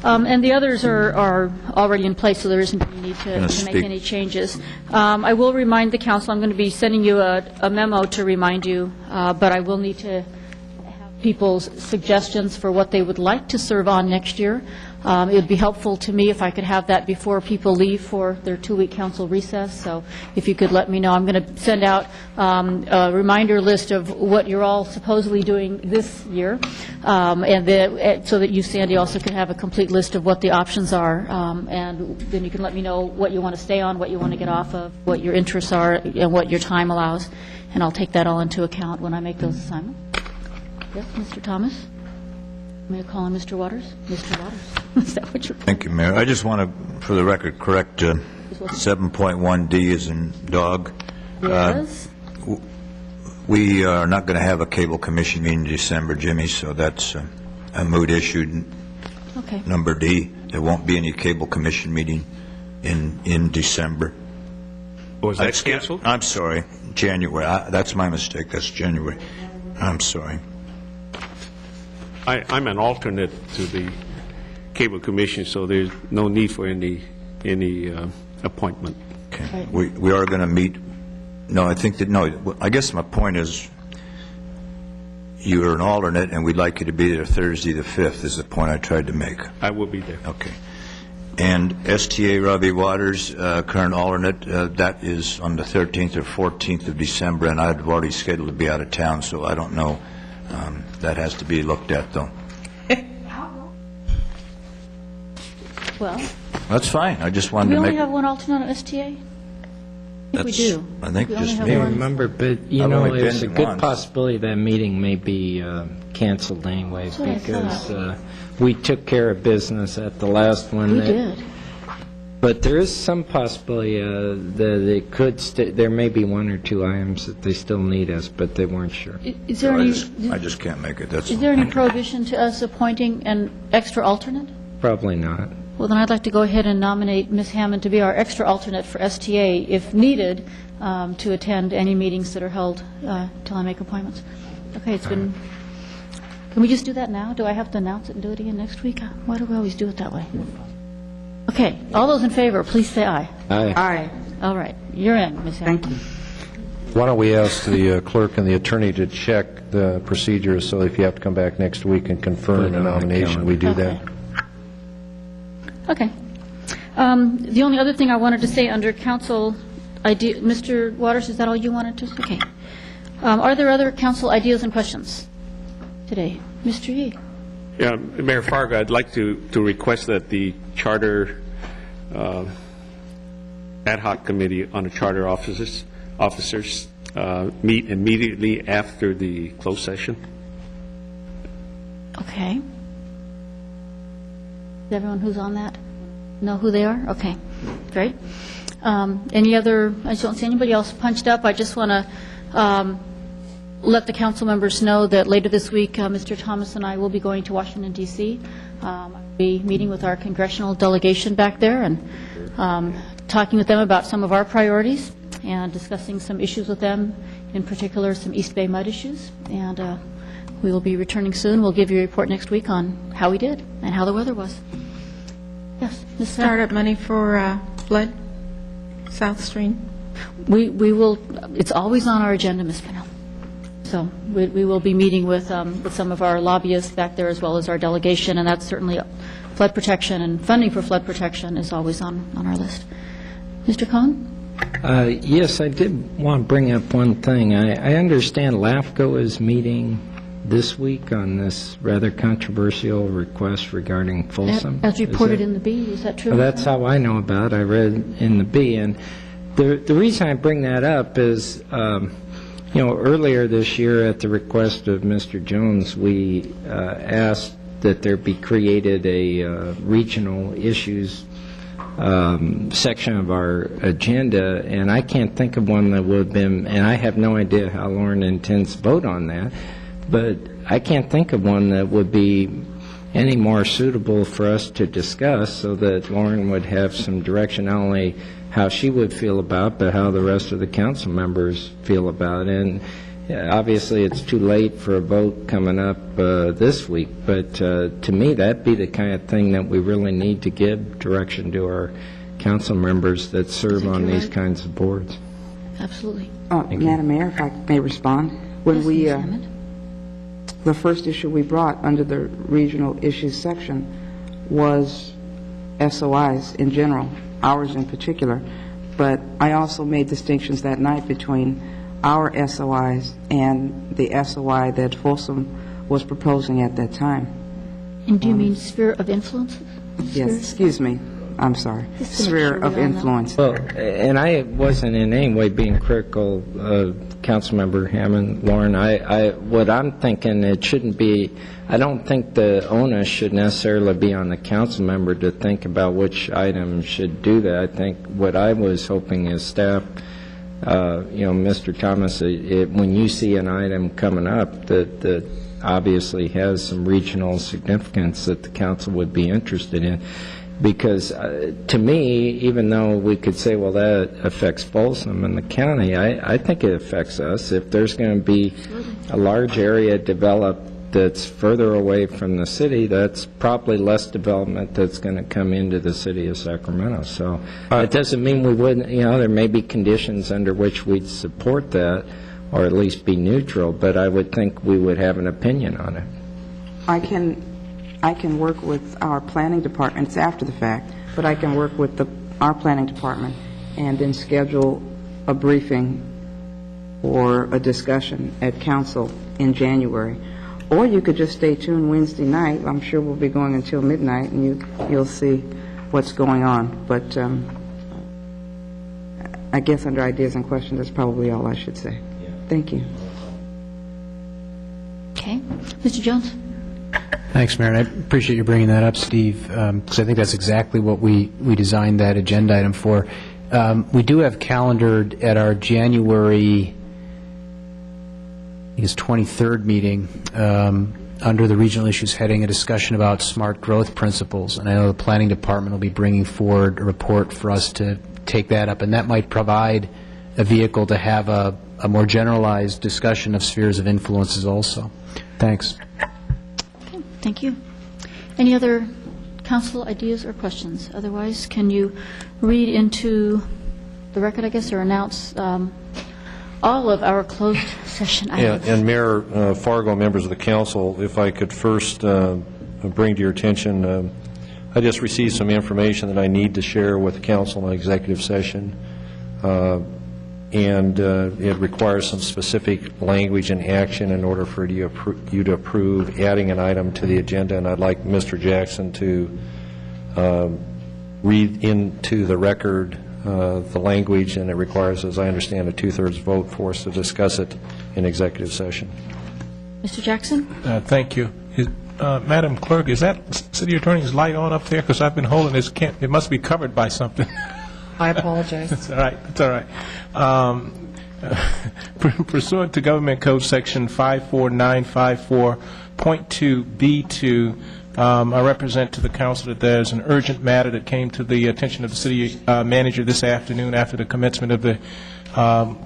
And the others are already in place, so there isn't any need to make any changes. I will remind the council, I'm going to be sending you a memo to remind you, but I will need to have people's suggestions for what they would like to serve on next year. It would be helpful to me if I could have that before people leave for their 2-week council recess, so if you could let me know. I'm going to send out a reminder list of what you're all supposedly doing this year, and so that you, Sandy, also can have a complete list of what the options are, and then you can let me know what you want to stay on, what you want to get off of, what your interests are, and what your time allows, and I'll take that all into account when I make those assignments. Yes, Mr. Thomas? May I call him Mr. Waters? Mr. Waters. Is that what you're... Thank you, Mayor. I just want to, for the record, correct 7.1D as in dog. Yes? We are not going to have a cable commission meeting in December, Jimmy, so that's a moot issue. Okay. Number D, there won't be any cable commission meeting in December. Was that canceled? I'm sorry, January. That's my mistake. That's January. I'm sorry. I'm an alternate to the Cable Commission, so there's no need for any appointment. Okay. We are going to meet. No, I think that, no, I guess my point is you're an alternate, and we'd like you to be there Thursday the 5th, is the point I tried to make. I will be there. Okay. And STA Robbie Waters, current alternate, that is on the 13th or 14th of December, and I've already scheduled to be out of town, so I don't know. That has to be looked at, though. Well, That's fine. I just wanted we to only make... have one alternate on STA? I think we do. I think We only just have me. one. Remember, but, you I've know, only there's a been good once. possibility that meeting may be canceled anyway, That's what I because thought. we took care of business at the last one. We that- did. But there is some possibility that it could, there may be one or two items that they still need us, but they weren't sure. Is there any, I just can't make it. That's is there any prohibition to us appointing an extra alternate? Probably not. Well, then I'd like to go ahead and nominate Ms. Hammond to be our extra alternate for STA, if needed, to attend any meetings that are held till I make appointments. Okay, it's been, can we just do that now? Do I have to announce it and do it again next week? Why do we always do it that way? Okay, all those in favor, please say aye. Aye. Aye. All right, you're in, Ms. Hammond. Thank you. Why don't we ask the clerk and the attorney to check the procedures, so if you have to come back next week and confirm Put it the on the nomination, we do that. Okay. The only other thing I wanted to say under council idea, Mr. Waters, is that all you wanted to say? Okay. Are there other council ideas and questions today? Mr. Yee? Yeah, Mayor Fargo, I'd like to request that the charter ad hoc committee on the charter officers meet immediately after the closed session. Okay. Does everyone who's on that know who they are? Okay, great. Any other, I don't see anybody else punched up. I just want to let the council members know that later this week, Mr. Thomas and I will be going to Washington, D.C. I'll be meeting with our congressional delegation back there and talking with them about some of our priorities and discussing some issues with them, in particular some East Bay mud issues. And we will be returning soon. We'll give you a report next week on how we did and how the weather was. Yes, Ms. Sarah? Startup money for flood, South Stream? We will, it's always on our agenda, Ms. Pennell. So we will be meeting with some of our lobbyists back there as well as our delegation, and that's certainly flood protection and funding for flood protection is always on our list. Mr. Cohn? Yes, I did want to bring up one thing. I understand LAFCO is meeting this week on this rather controversial request regarding Folsom. As reported in the B, is that true? Well, that's how I know about it. I read in the B. And the reason I bring that up is, earlier this year at the request of Mr. Jones, we asked that there be created a regional issues section of our agenda, and I can't think of one that would have been, and I have no idea how Lauren intends to vote on that, but I can't think of one that would be any more suitable for us to discuss so that Lauren would have some direction, not only how she would feel about, but how the rest of the council members feel about it. And obviously it's too late for a vote coming up this week, but to me that'd be the kind of thing that we really need to give direction to our council members that serve on these kinds of boards. Absolutely. Madam Mayor, if I may respond. When we, the first issue we brought under the regional issues section was SOIs in general, ours in particular, but I also made distinctions that night between our SOIs and the SOI that Folsom was proposing at that time. And do you mean sphere of influence? Yes, excuse me. I'm sorry. Sphere of influence. Well, and I wasn't in any way being critical of Councilmember Hammond, Lauren. What I'm thinking, it shouldn't be, I don't think the onus should necessarily be on the council member to think about which item should do that. I think what I was hoping is staff, Mr. Thomas, when you see an item coming up that obviously has some regional significance that the council would be interested in, because to me, even though we could say, well, that affects Folsom and the county, I think it affects us. If there's going to be a large area developed that's further away from the city, that's probably less development that's going to come into the city of Sacramento. So it doesn't mean we wouldn't, there may be conditions under which we'd support that or at least be neutral, but I would think we would have an opinion on it. I can work with our planning department. It's after the fact, but I can work with our planning department and then schedule a briefing or a discussion at council in January. Or you could just stay tuned Wednesday night. I'm sure we'll be going until midnight, and you'll see what's going on. But I guess under ideas and questions, that's probably all I should say. Thank you. Okay. Mr. Jones? Thanks, Mayor. And I appreciate you bringing that up, Steve, because I think that's exactly what we designed that agenda item for. We do have calendared at our January 23rd meeting, under the regional issues heading, a discussion about smart growth principles. And I know the planning department will be bringing forward a report for us to take that up, and that might provide a vehicle to have a more generalized discussion of spheres of influences also. Thanks. Okay, thank you. Any other council ideas or questions? Otherwise, can you read into the record, I guess, or announce all of our closed session items? And Mayor Fargo, members of the council, if I could first bring to your attention, I just received some information that I need to share with the council in executive session, and it requires some specific language and action in order for you to approve adding an item to the agenda, and I'd like Mr. Jackson to read into the record the language, and it requires, as I understand, a two-thirds vote for us to discuss it in executive session. Mr. Jackson? Thank you. Madam Clerk, is that city attorney's light on up there? Because I've been holding this, it must be covered by something. I apologize. It's all right. It's all right. Pursuant to Government Code Section 54954.2B2, I represent to the council that there's an urgent matter that came to the attention of the city manager this afternoon after the commencement of the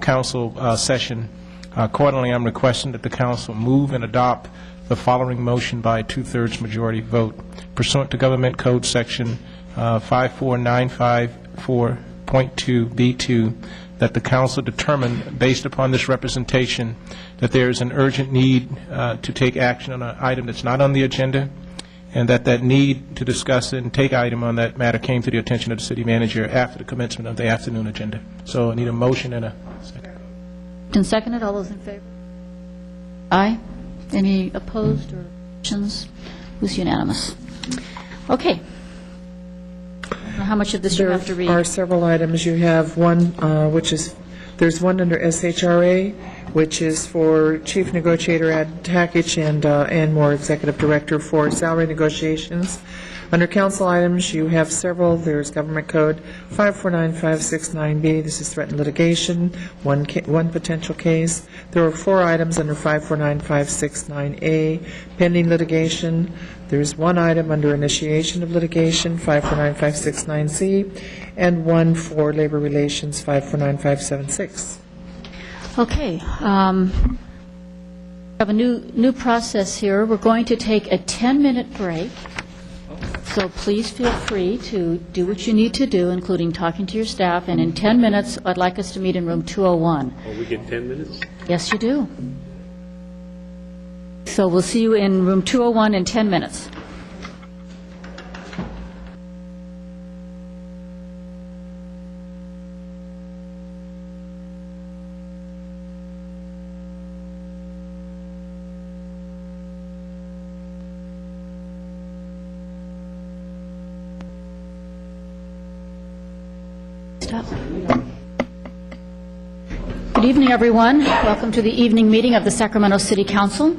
council session. Accordingly, I'm requesting that the council move and adopt the following motion by a two-thirds majority vote. Pursuant to Government Code Section 54954.2B2, that the council determine, based upon this representation, that there is an urgent need to take action on an item that's not on the agenda, and that need to discuss it and take item on that matter came to the attention of the city manager after the commencement of the afternoon agenda. So I need a motion and a second. And seconded. All those in favor? Aye. Any opposed or abstentions? It was unanimous. Okay. How much of this you have to read? There are several items. You have one, which is, there's one under SHRA, which is for Chief Negotiator Ad Hackage and more Executive Director for salary negotiations. Under council items, you have several. There's Government Code 549569B. This is threatened litigation, one potential case. There are 4 items under 549569A, pending litigation. There's one item under initiation of litigation, 549569C, and one for labor relations, 549576. Okay. We have a new process here. We're going to take a 10-minute break. So please feel free to do what you need to do, including talking to your staff. And in 10 minutes, I'd like us to meet in room 201. Oh, we get 10 minutes? Yes, you do. So we'll see you in room 201 in 10 minutes. Good evening, everyone. Welcome to the evening meeting of the Sacramento City Council.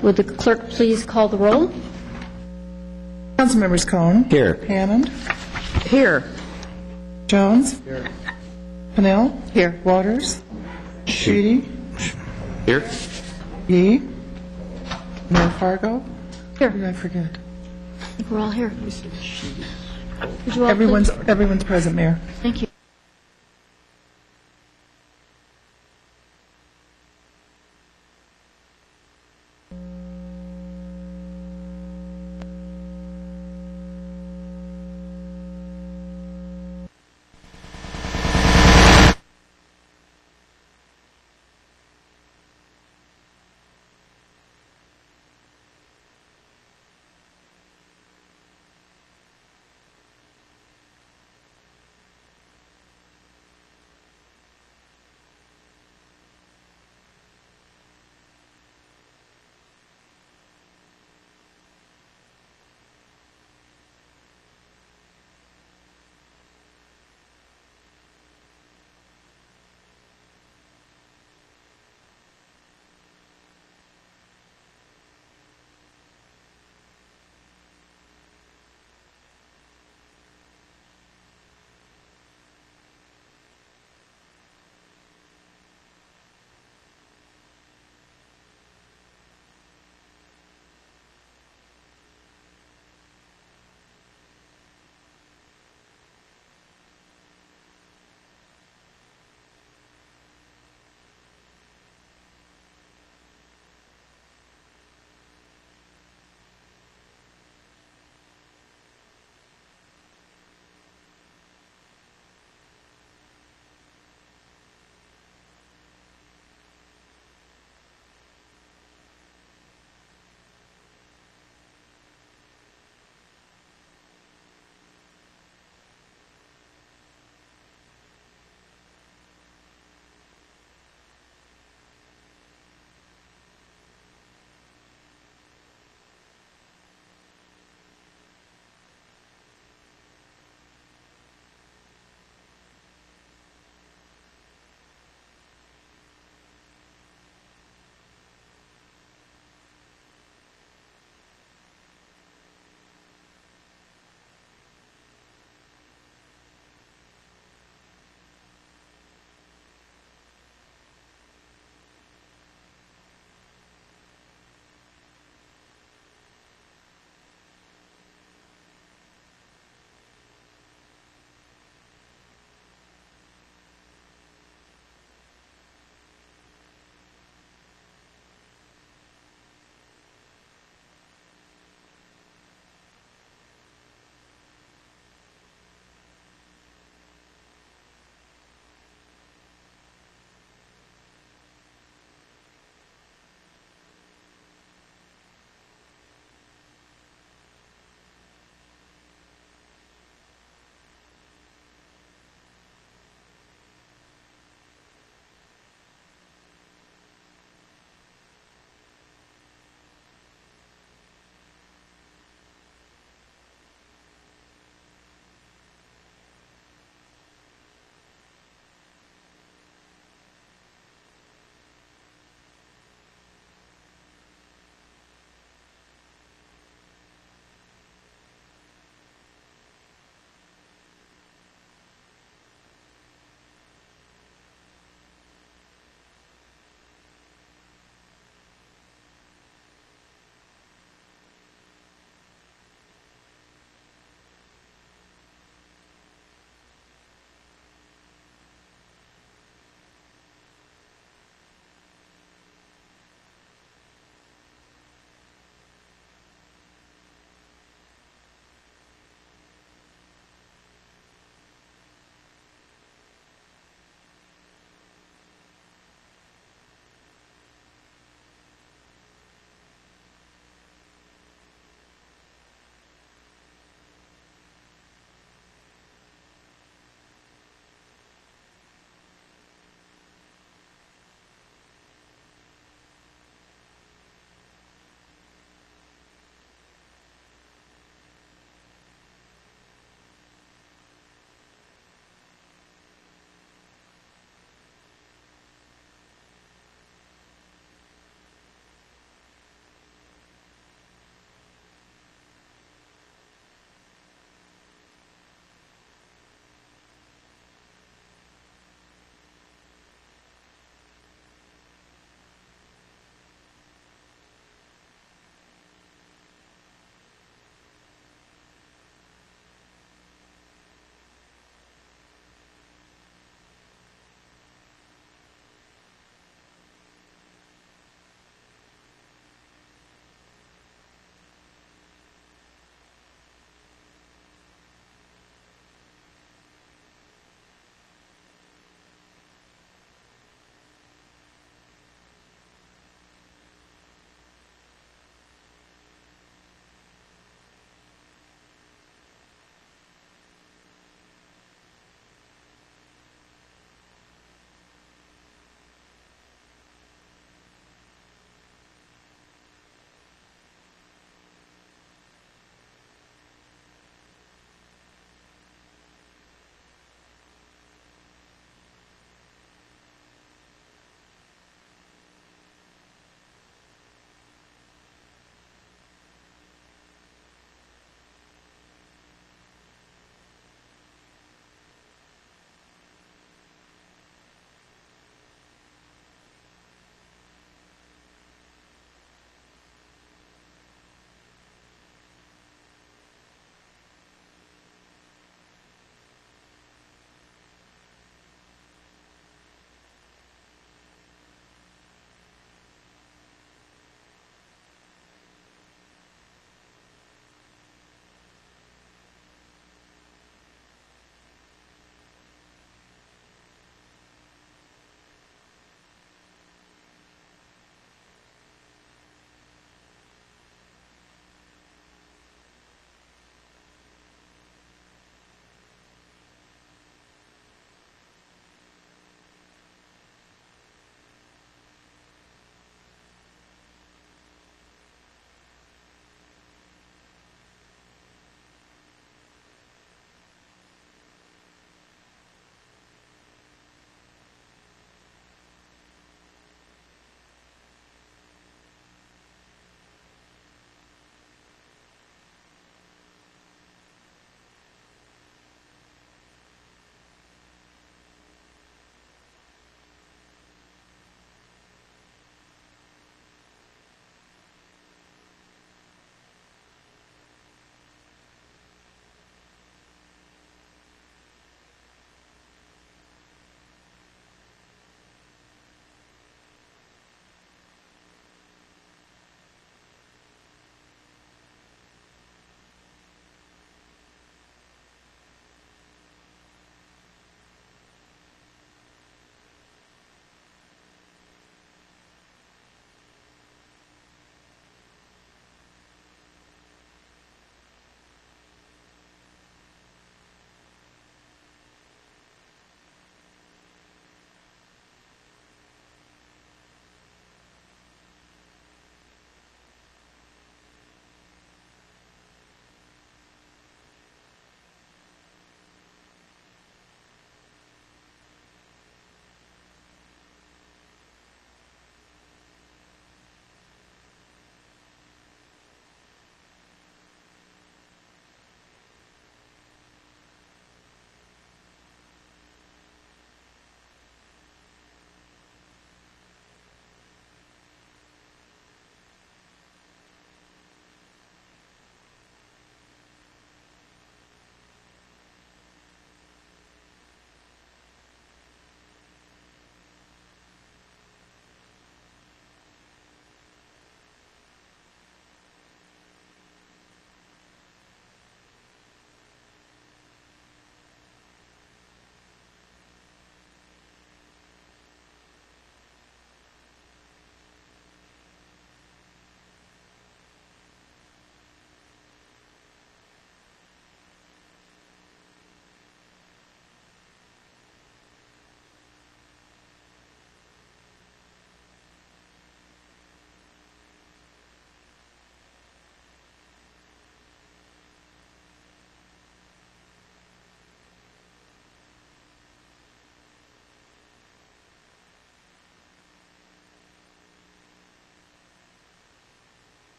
Would the clerk please call the roll? Councilmembers Cone. Here. Hammond. Here. Jones. Here. Pennell. Here. Waters. Sheedy. Here. Yee. Mayor Fargo. Here. Who did I forget? I think we're all here. Would you all Everyone's please? present, Mayor. Thank you.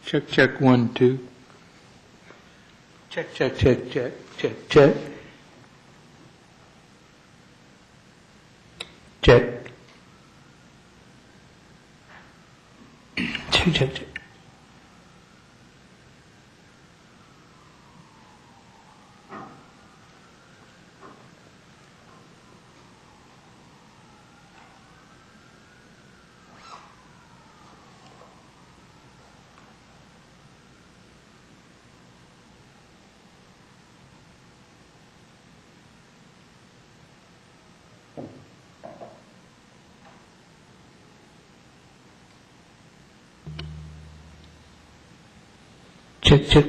Check, check, 1, 2. Check, check, check, check, check, check. Check. Check, check, check. Check, check.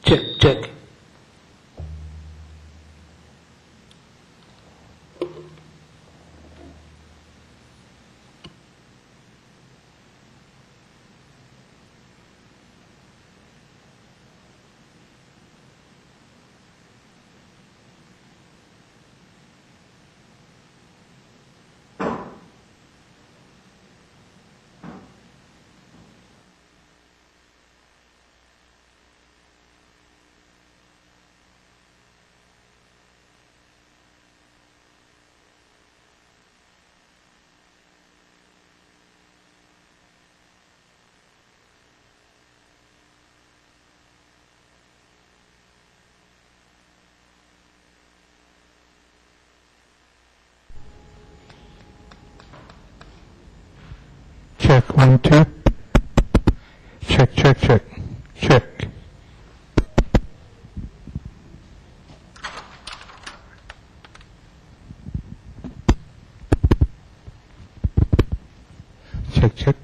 Check, check. Check, 1, 2. Check, check, check. Check. Check, check.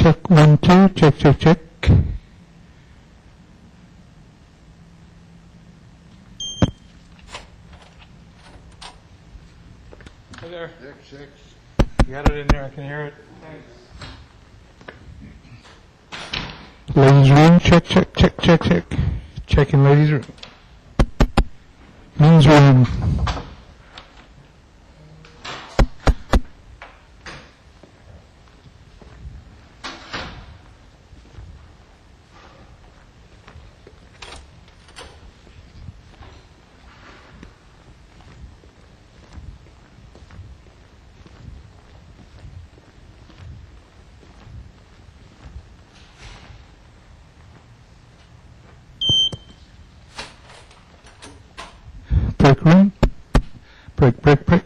Check, 1, 2. Check, check, check. Hey there. 6, 6. You got it in there, I can hear it. Thanks. Ladies' room, check, check, check, check, check. Check in ladies' room. Men's room. Break room. Break, break, break.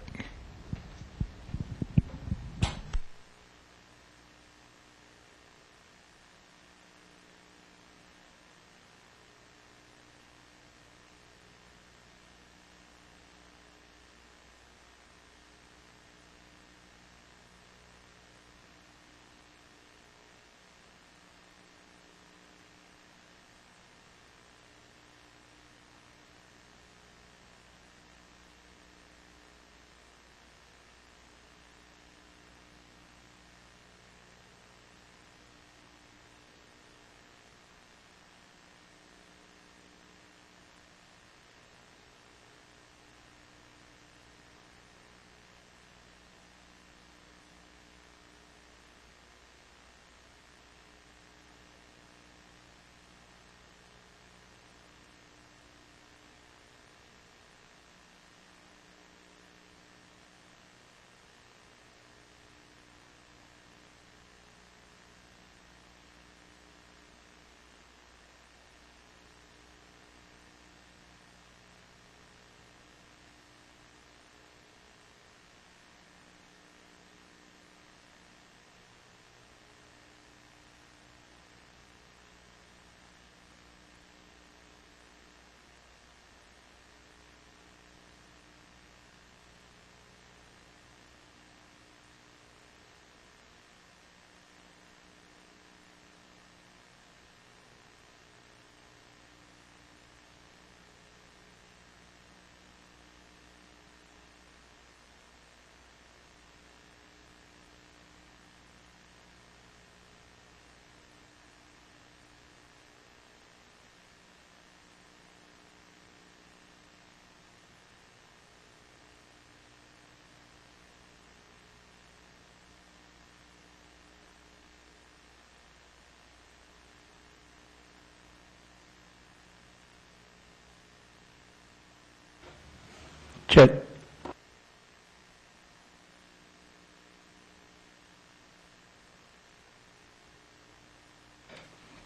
Check.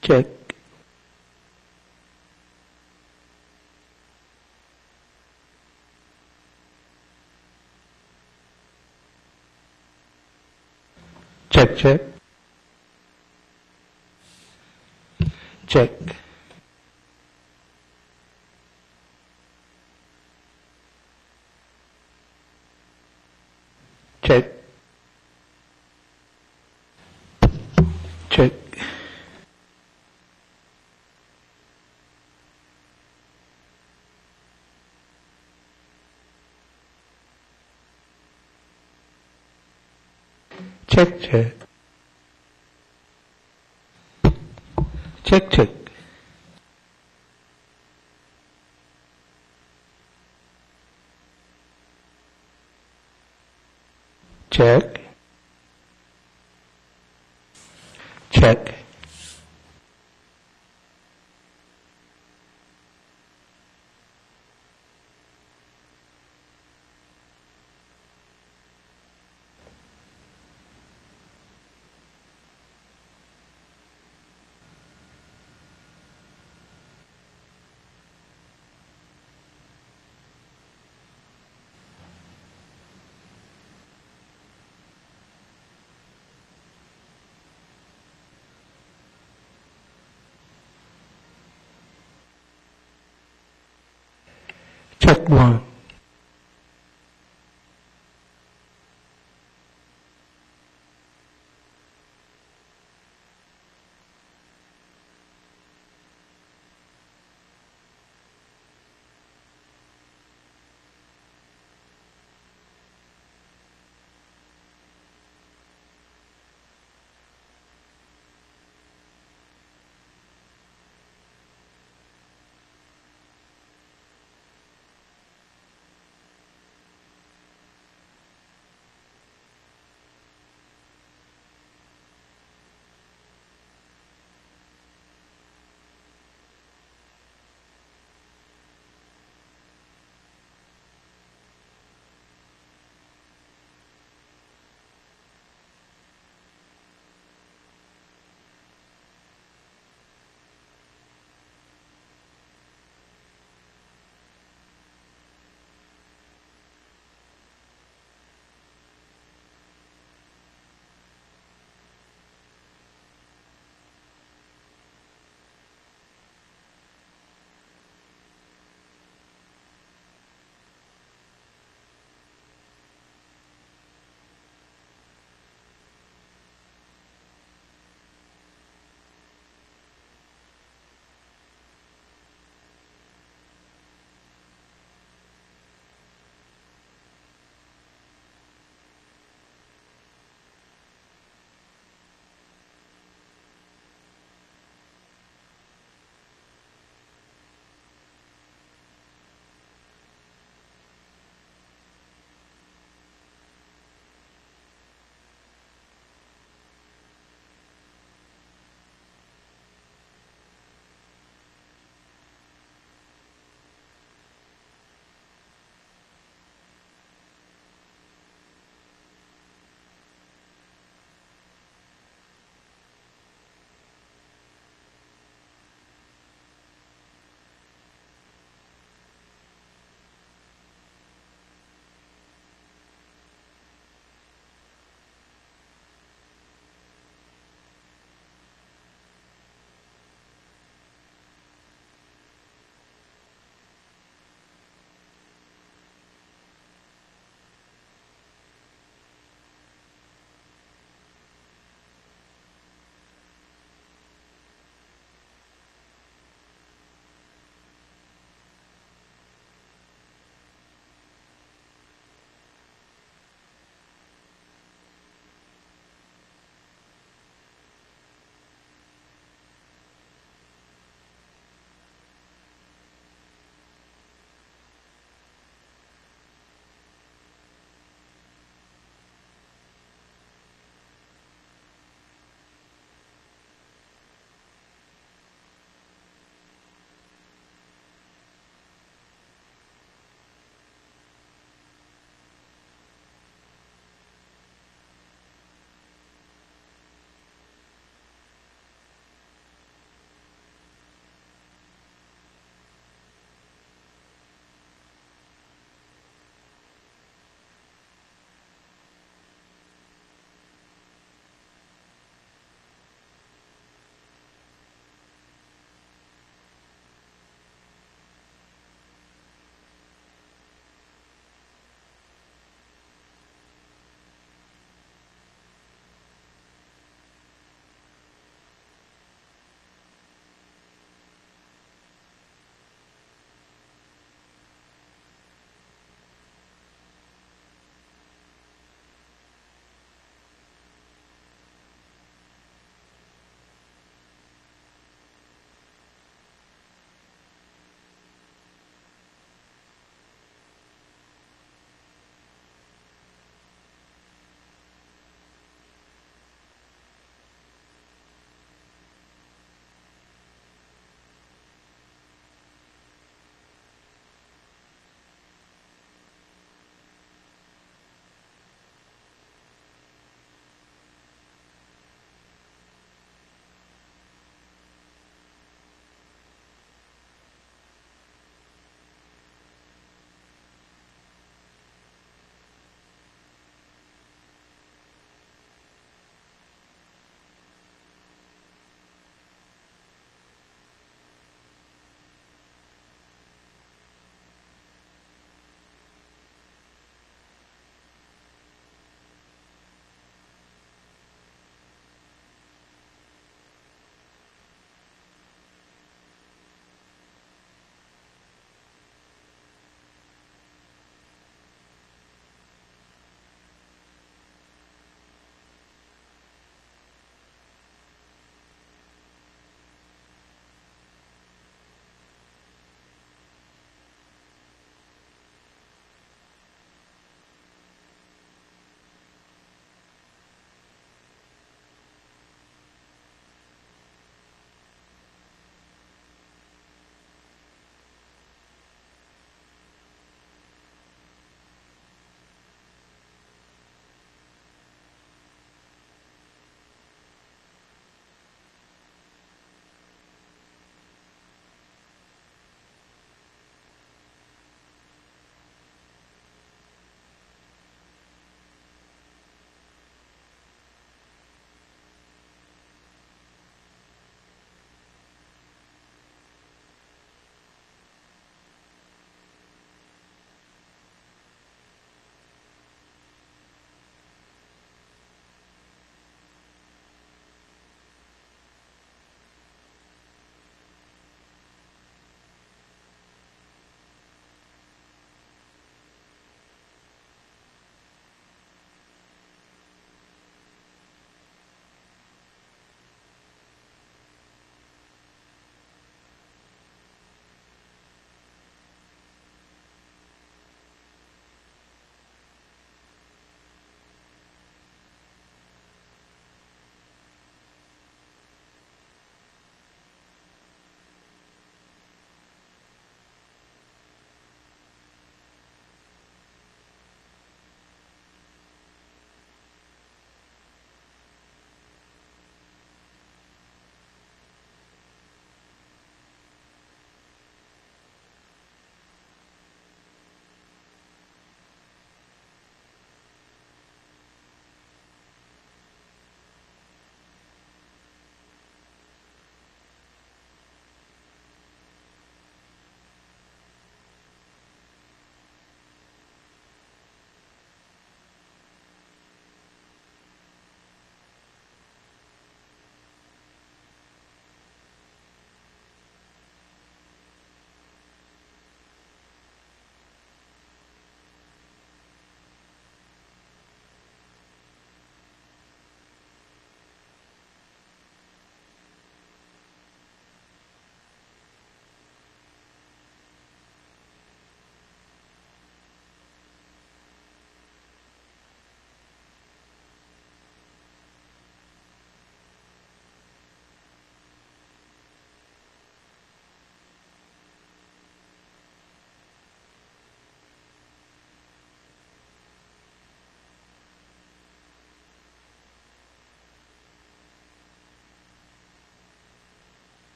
Check. Check, check. Check. Check. Check. Check, check. Check, check. Check. Check. Check one.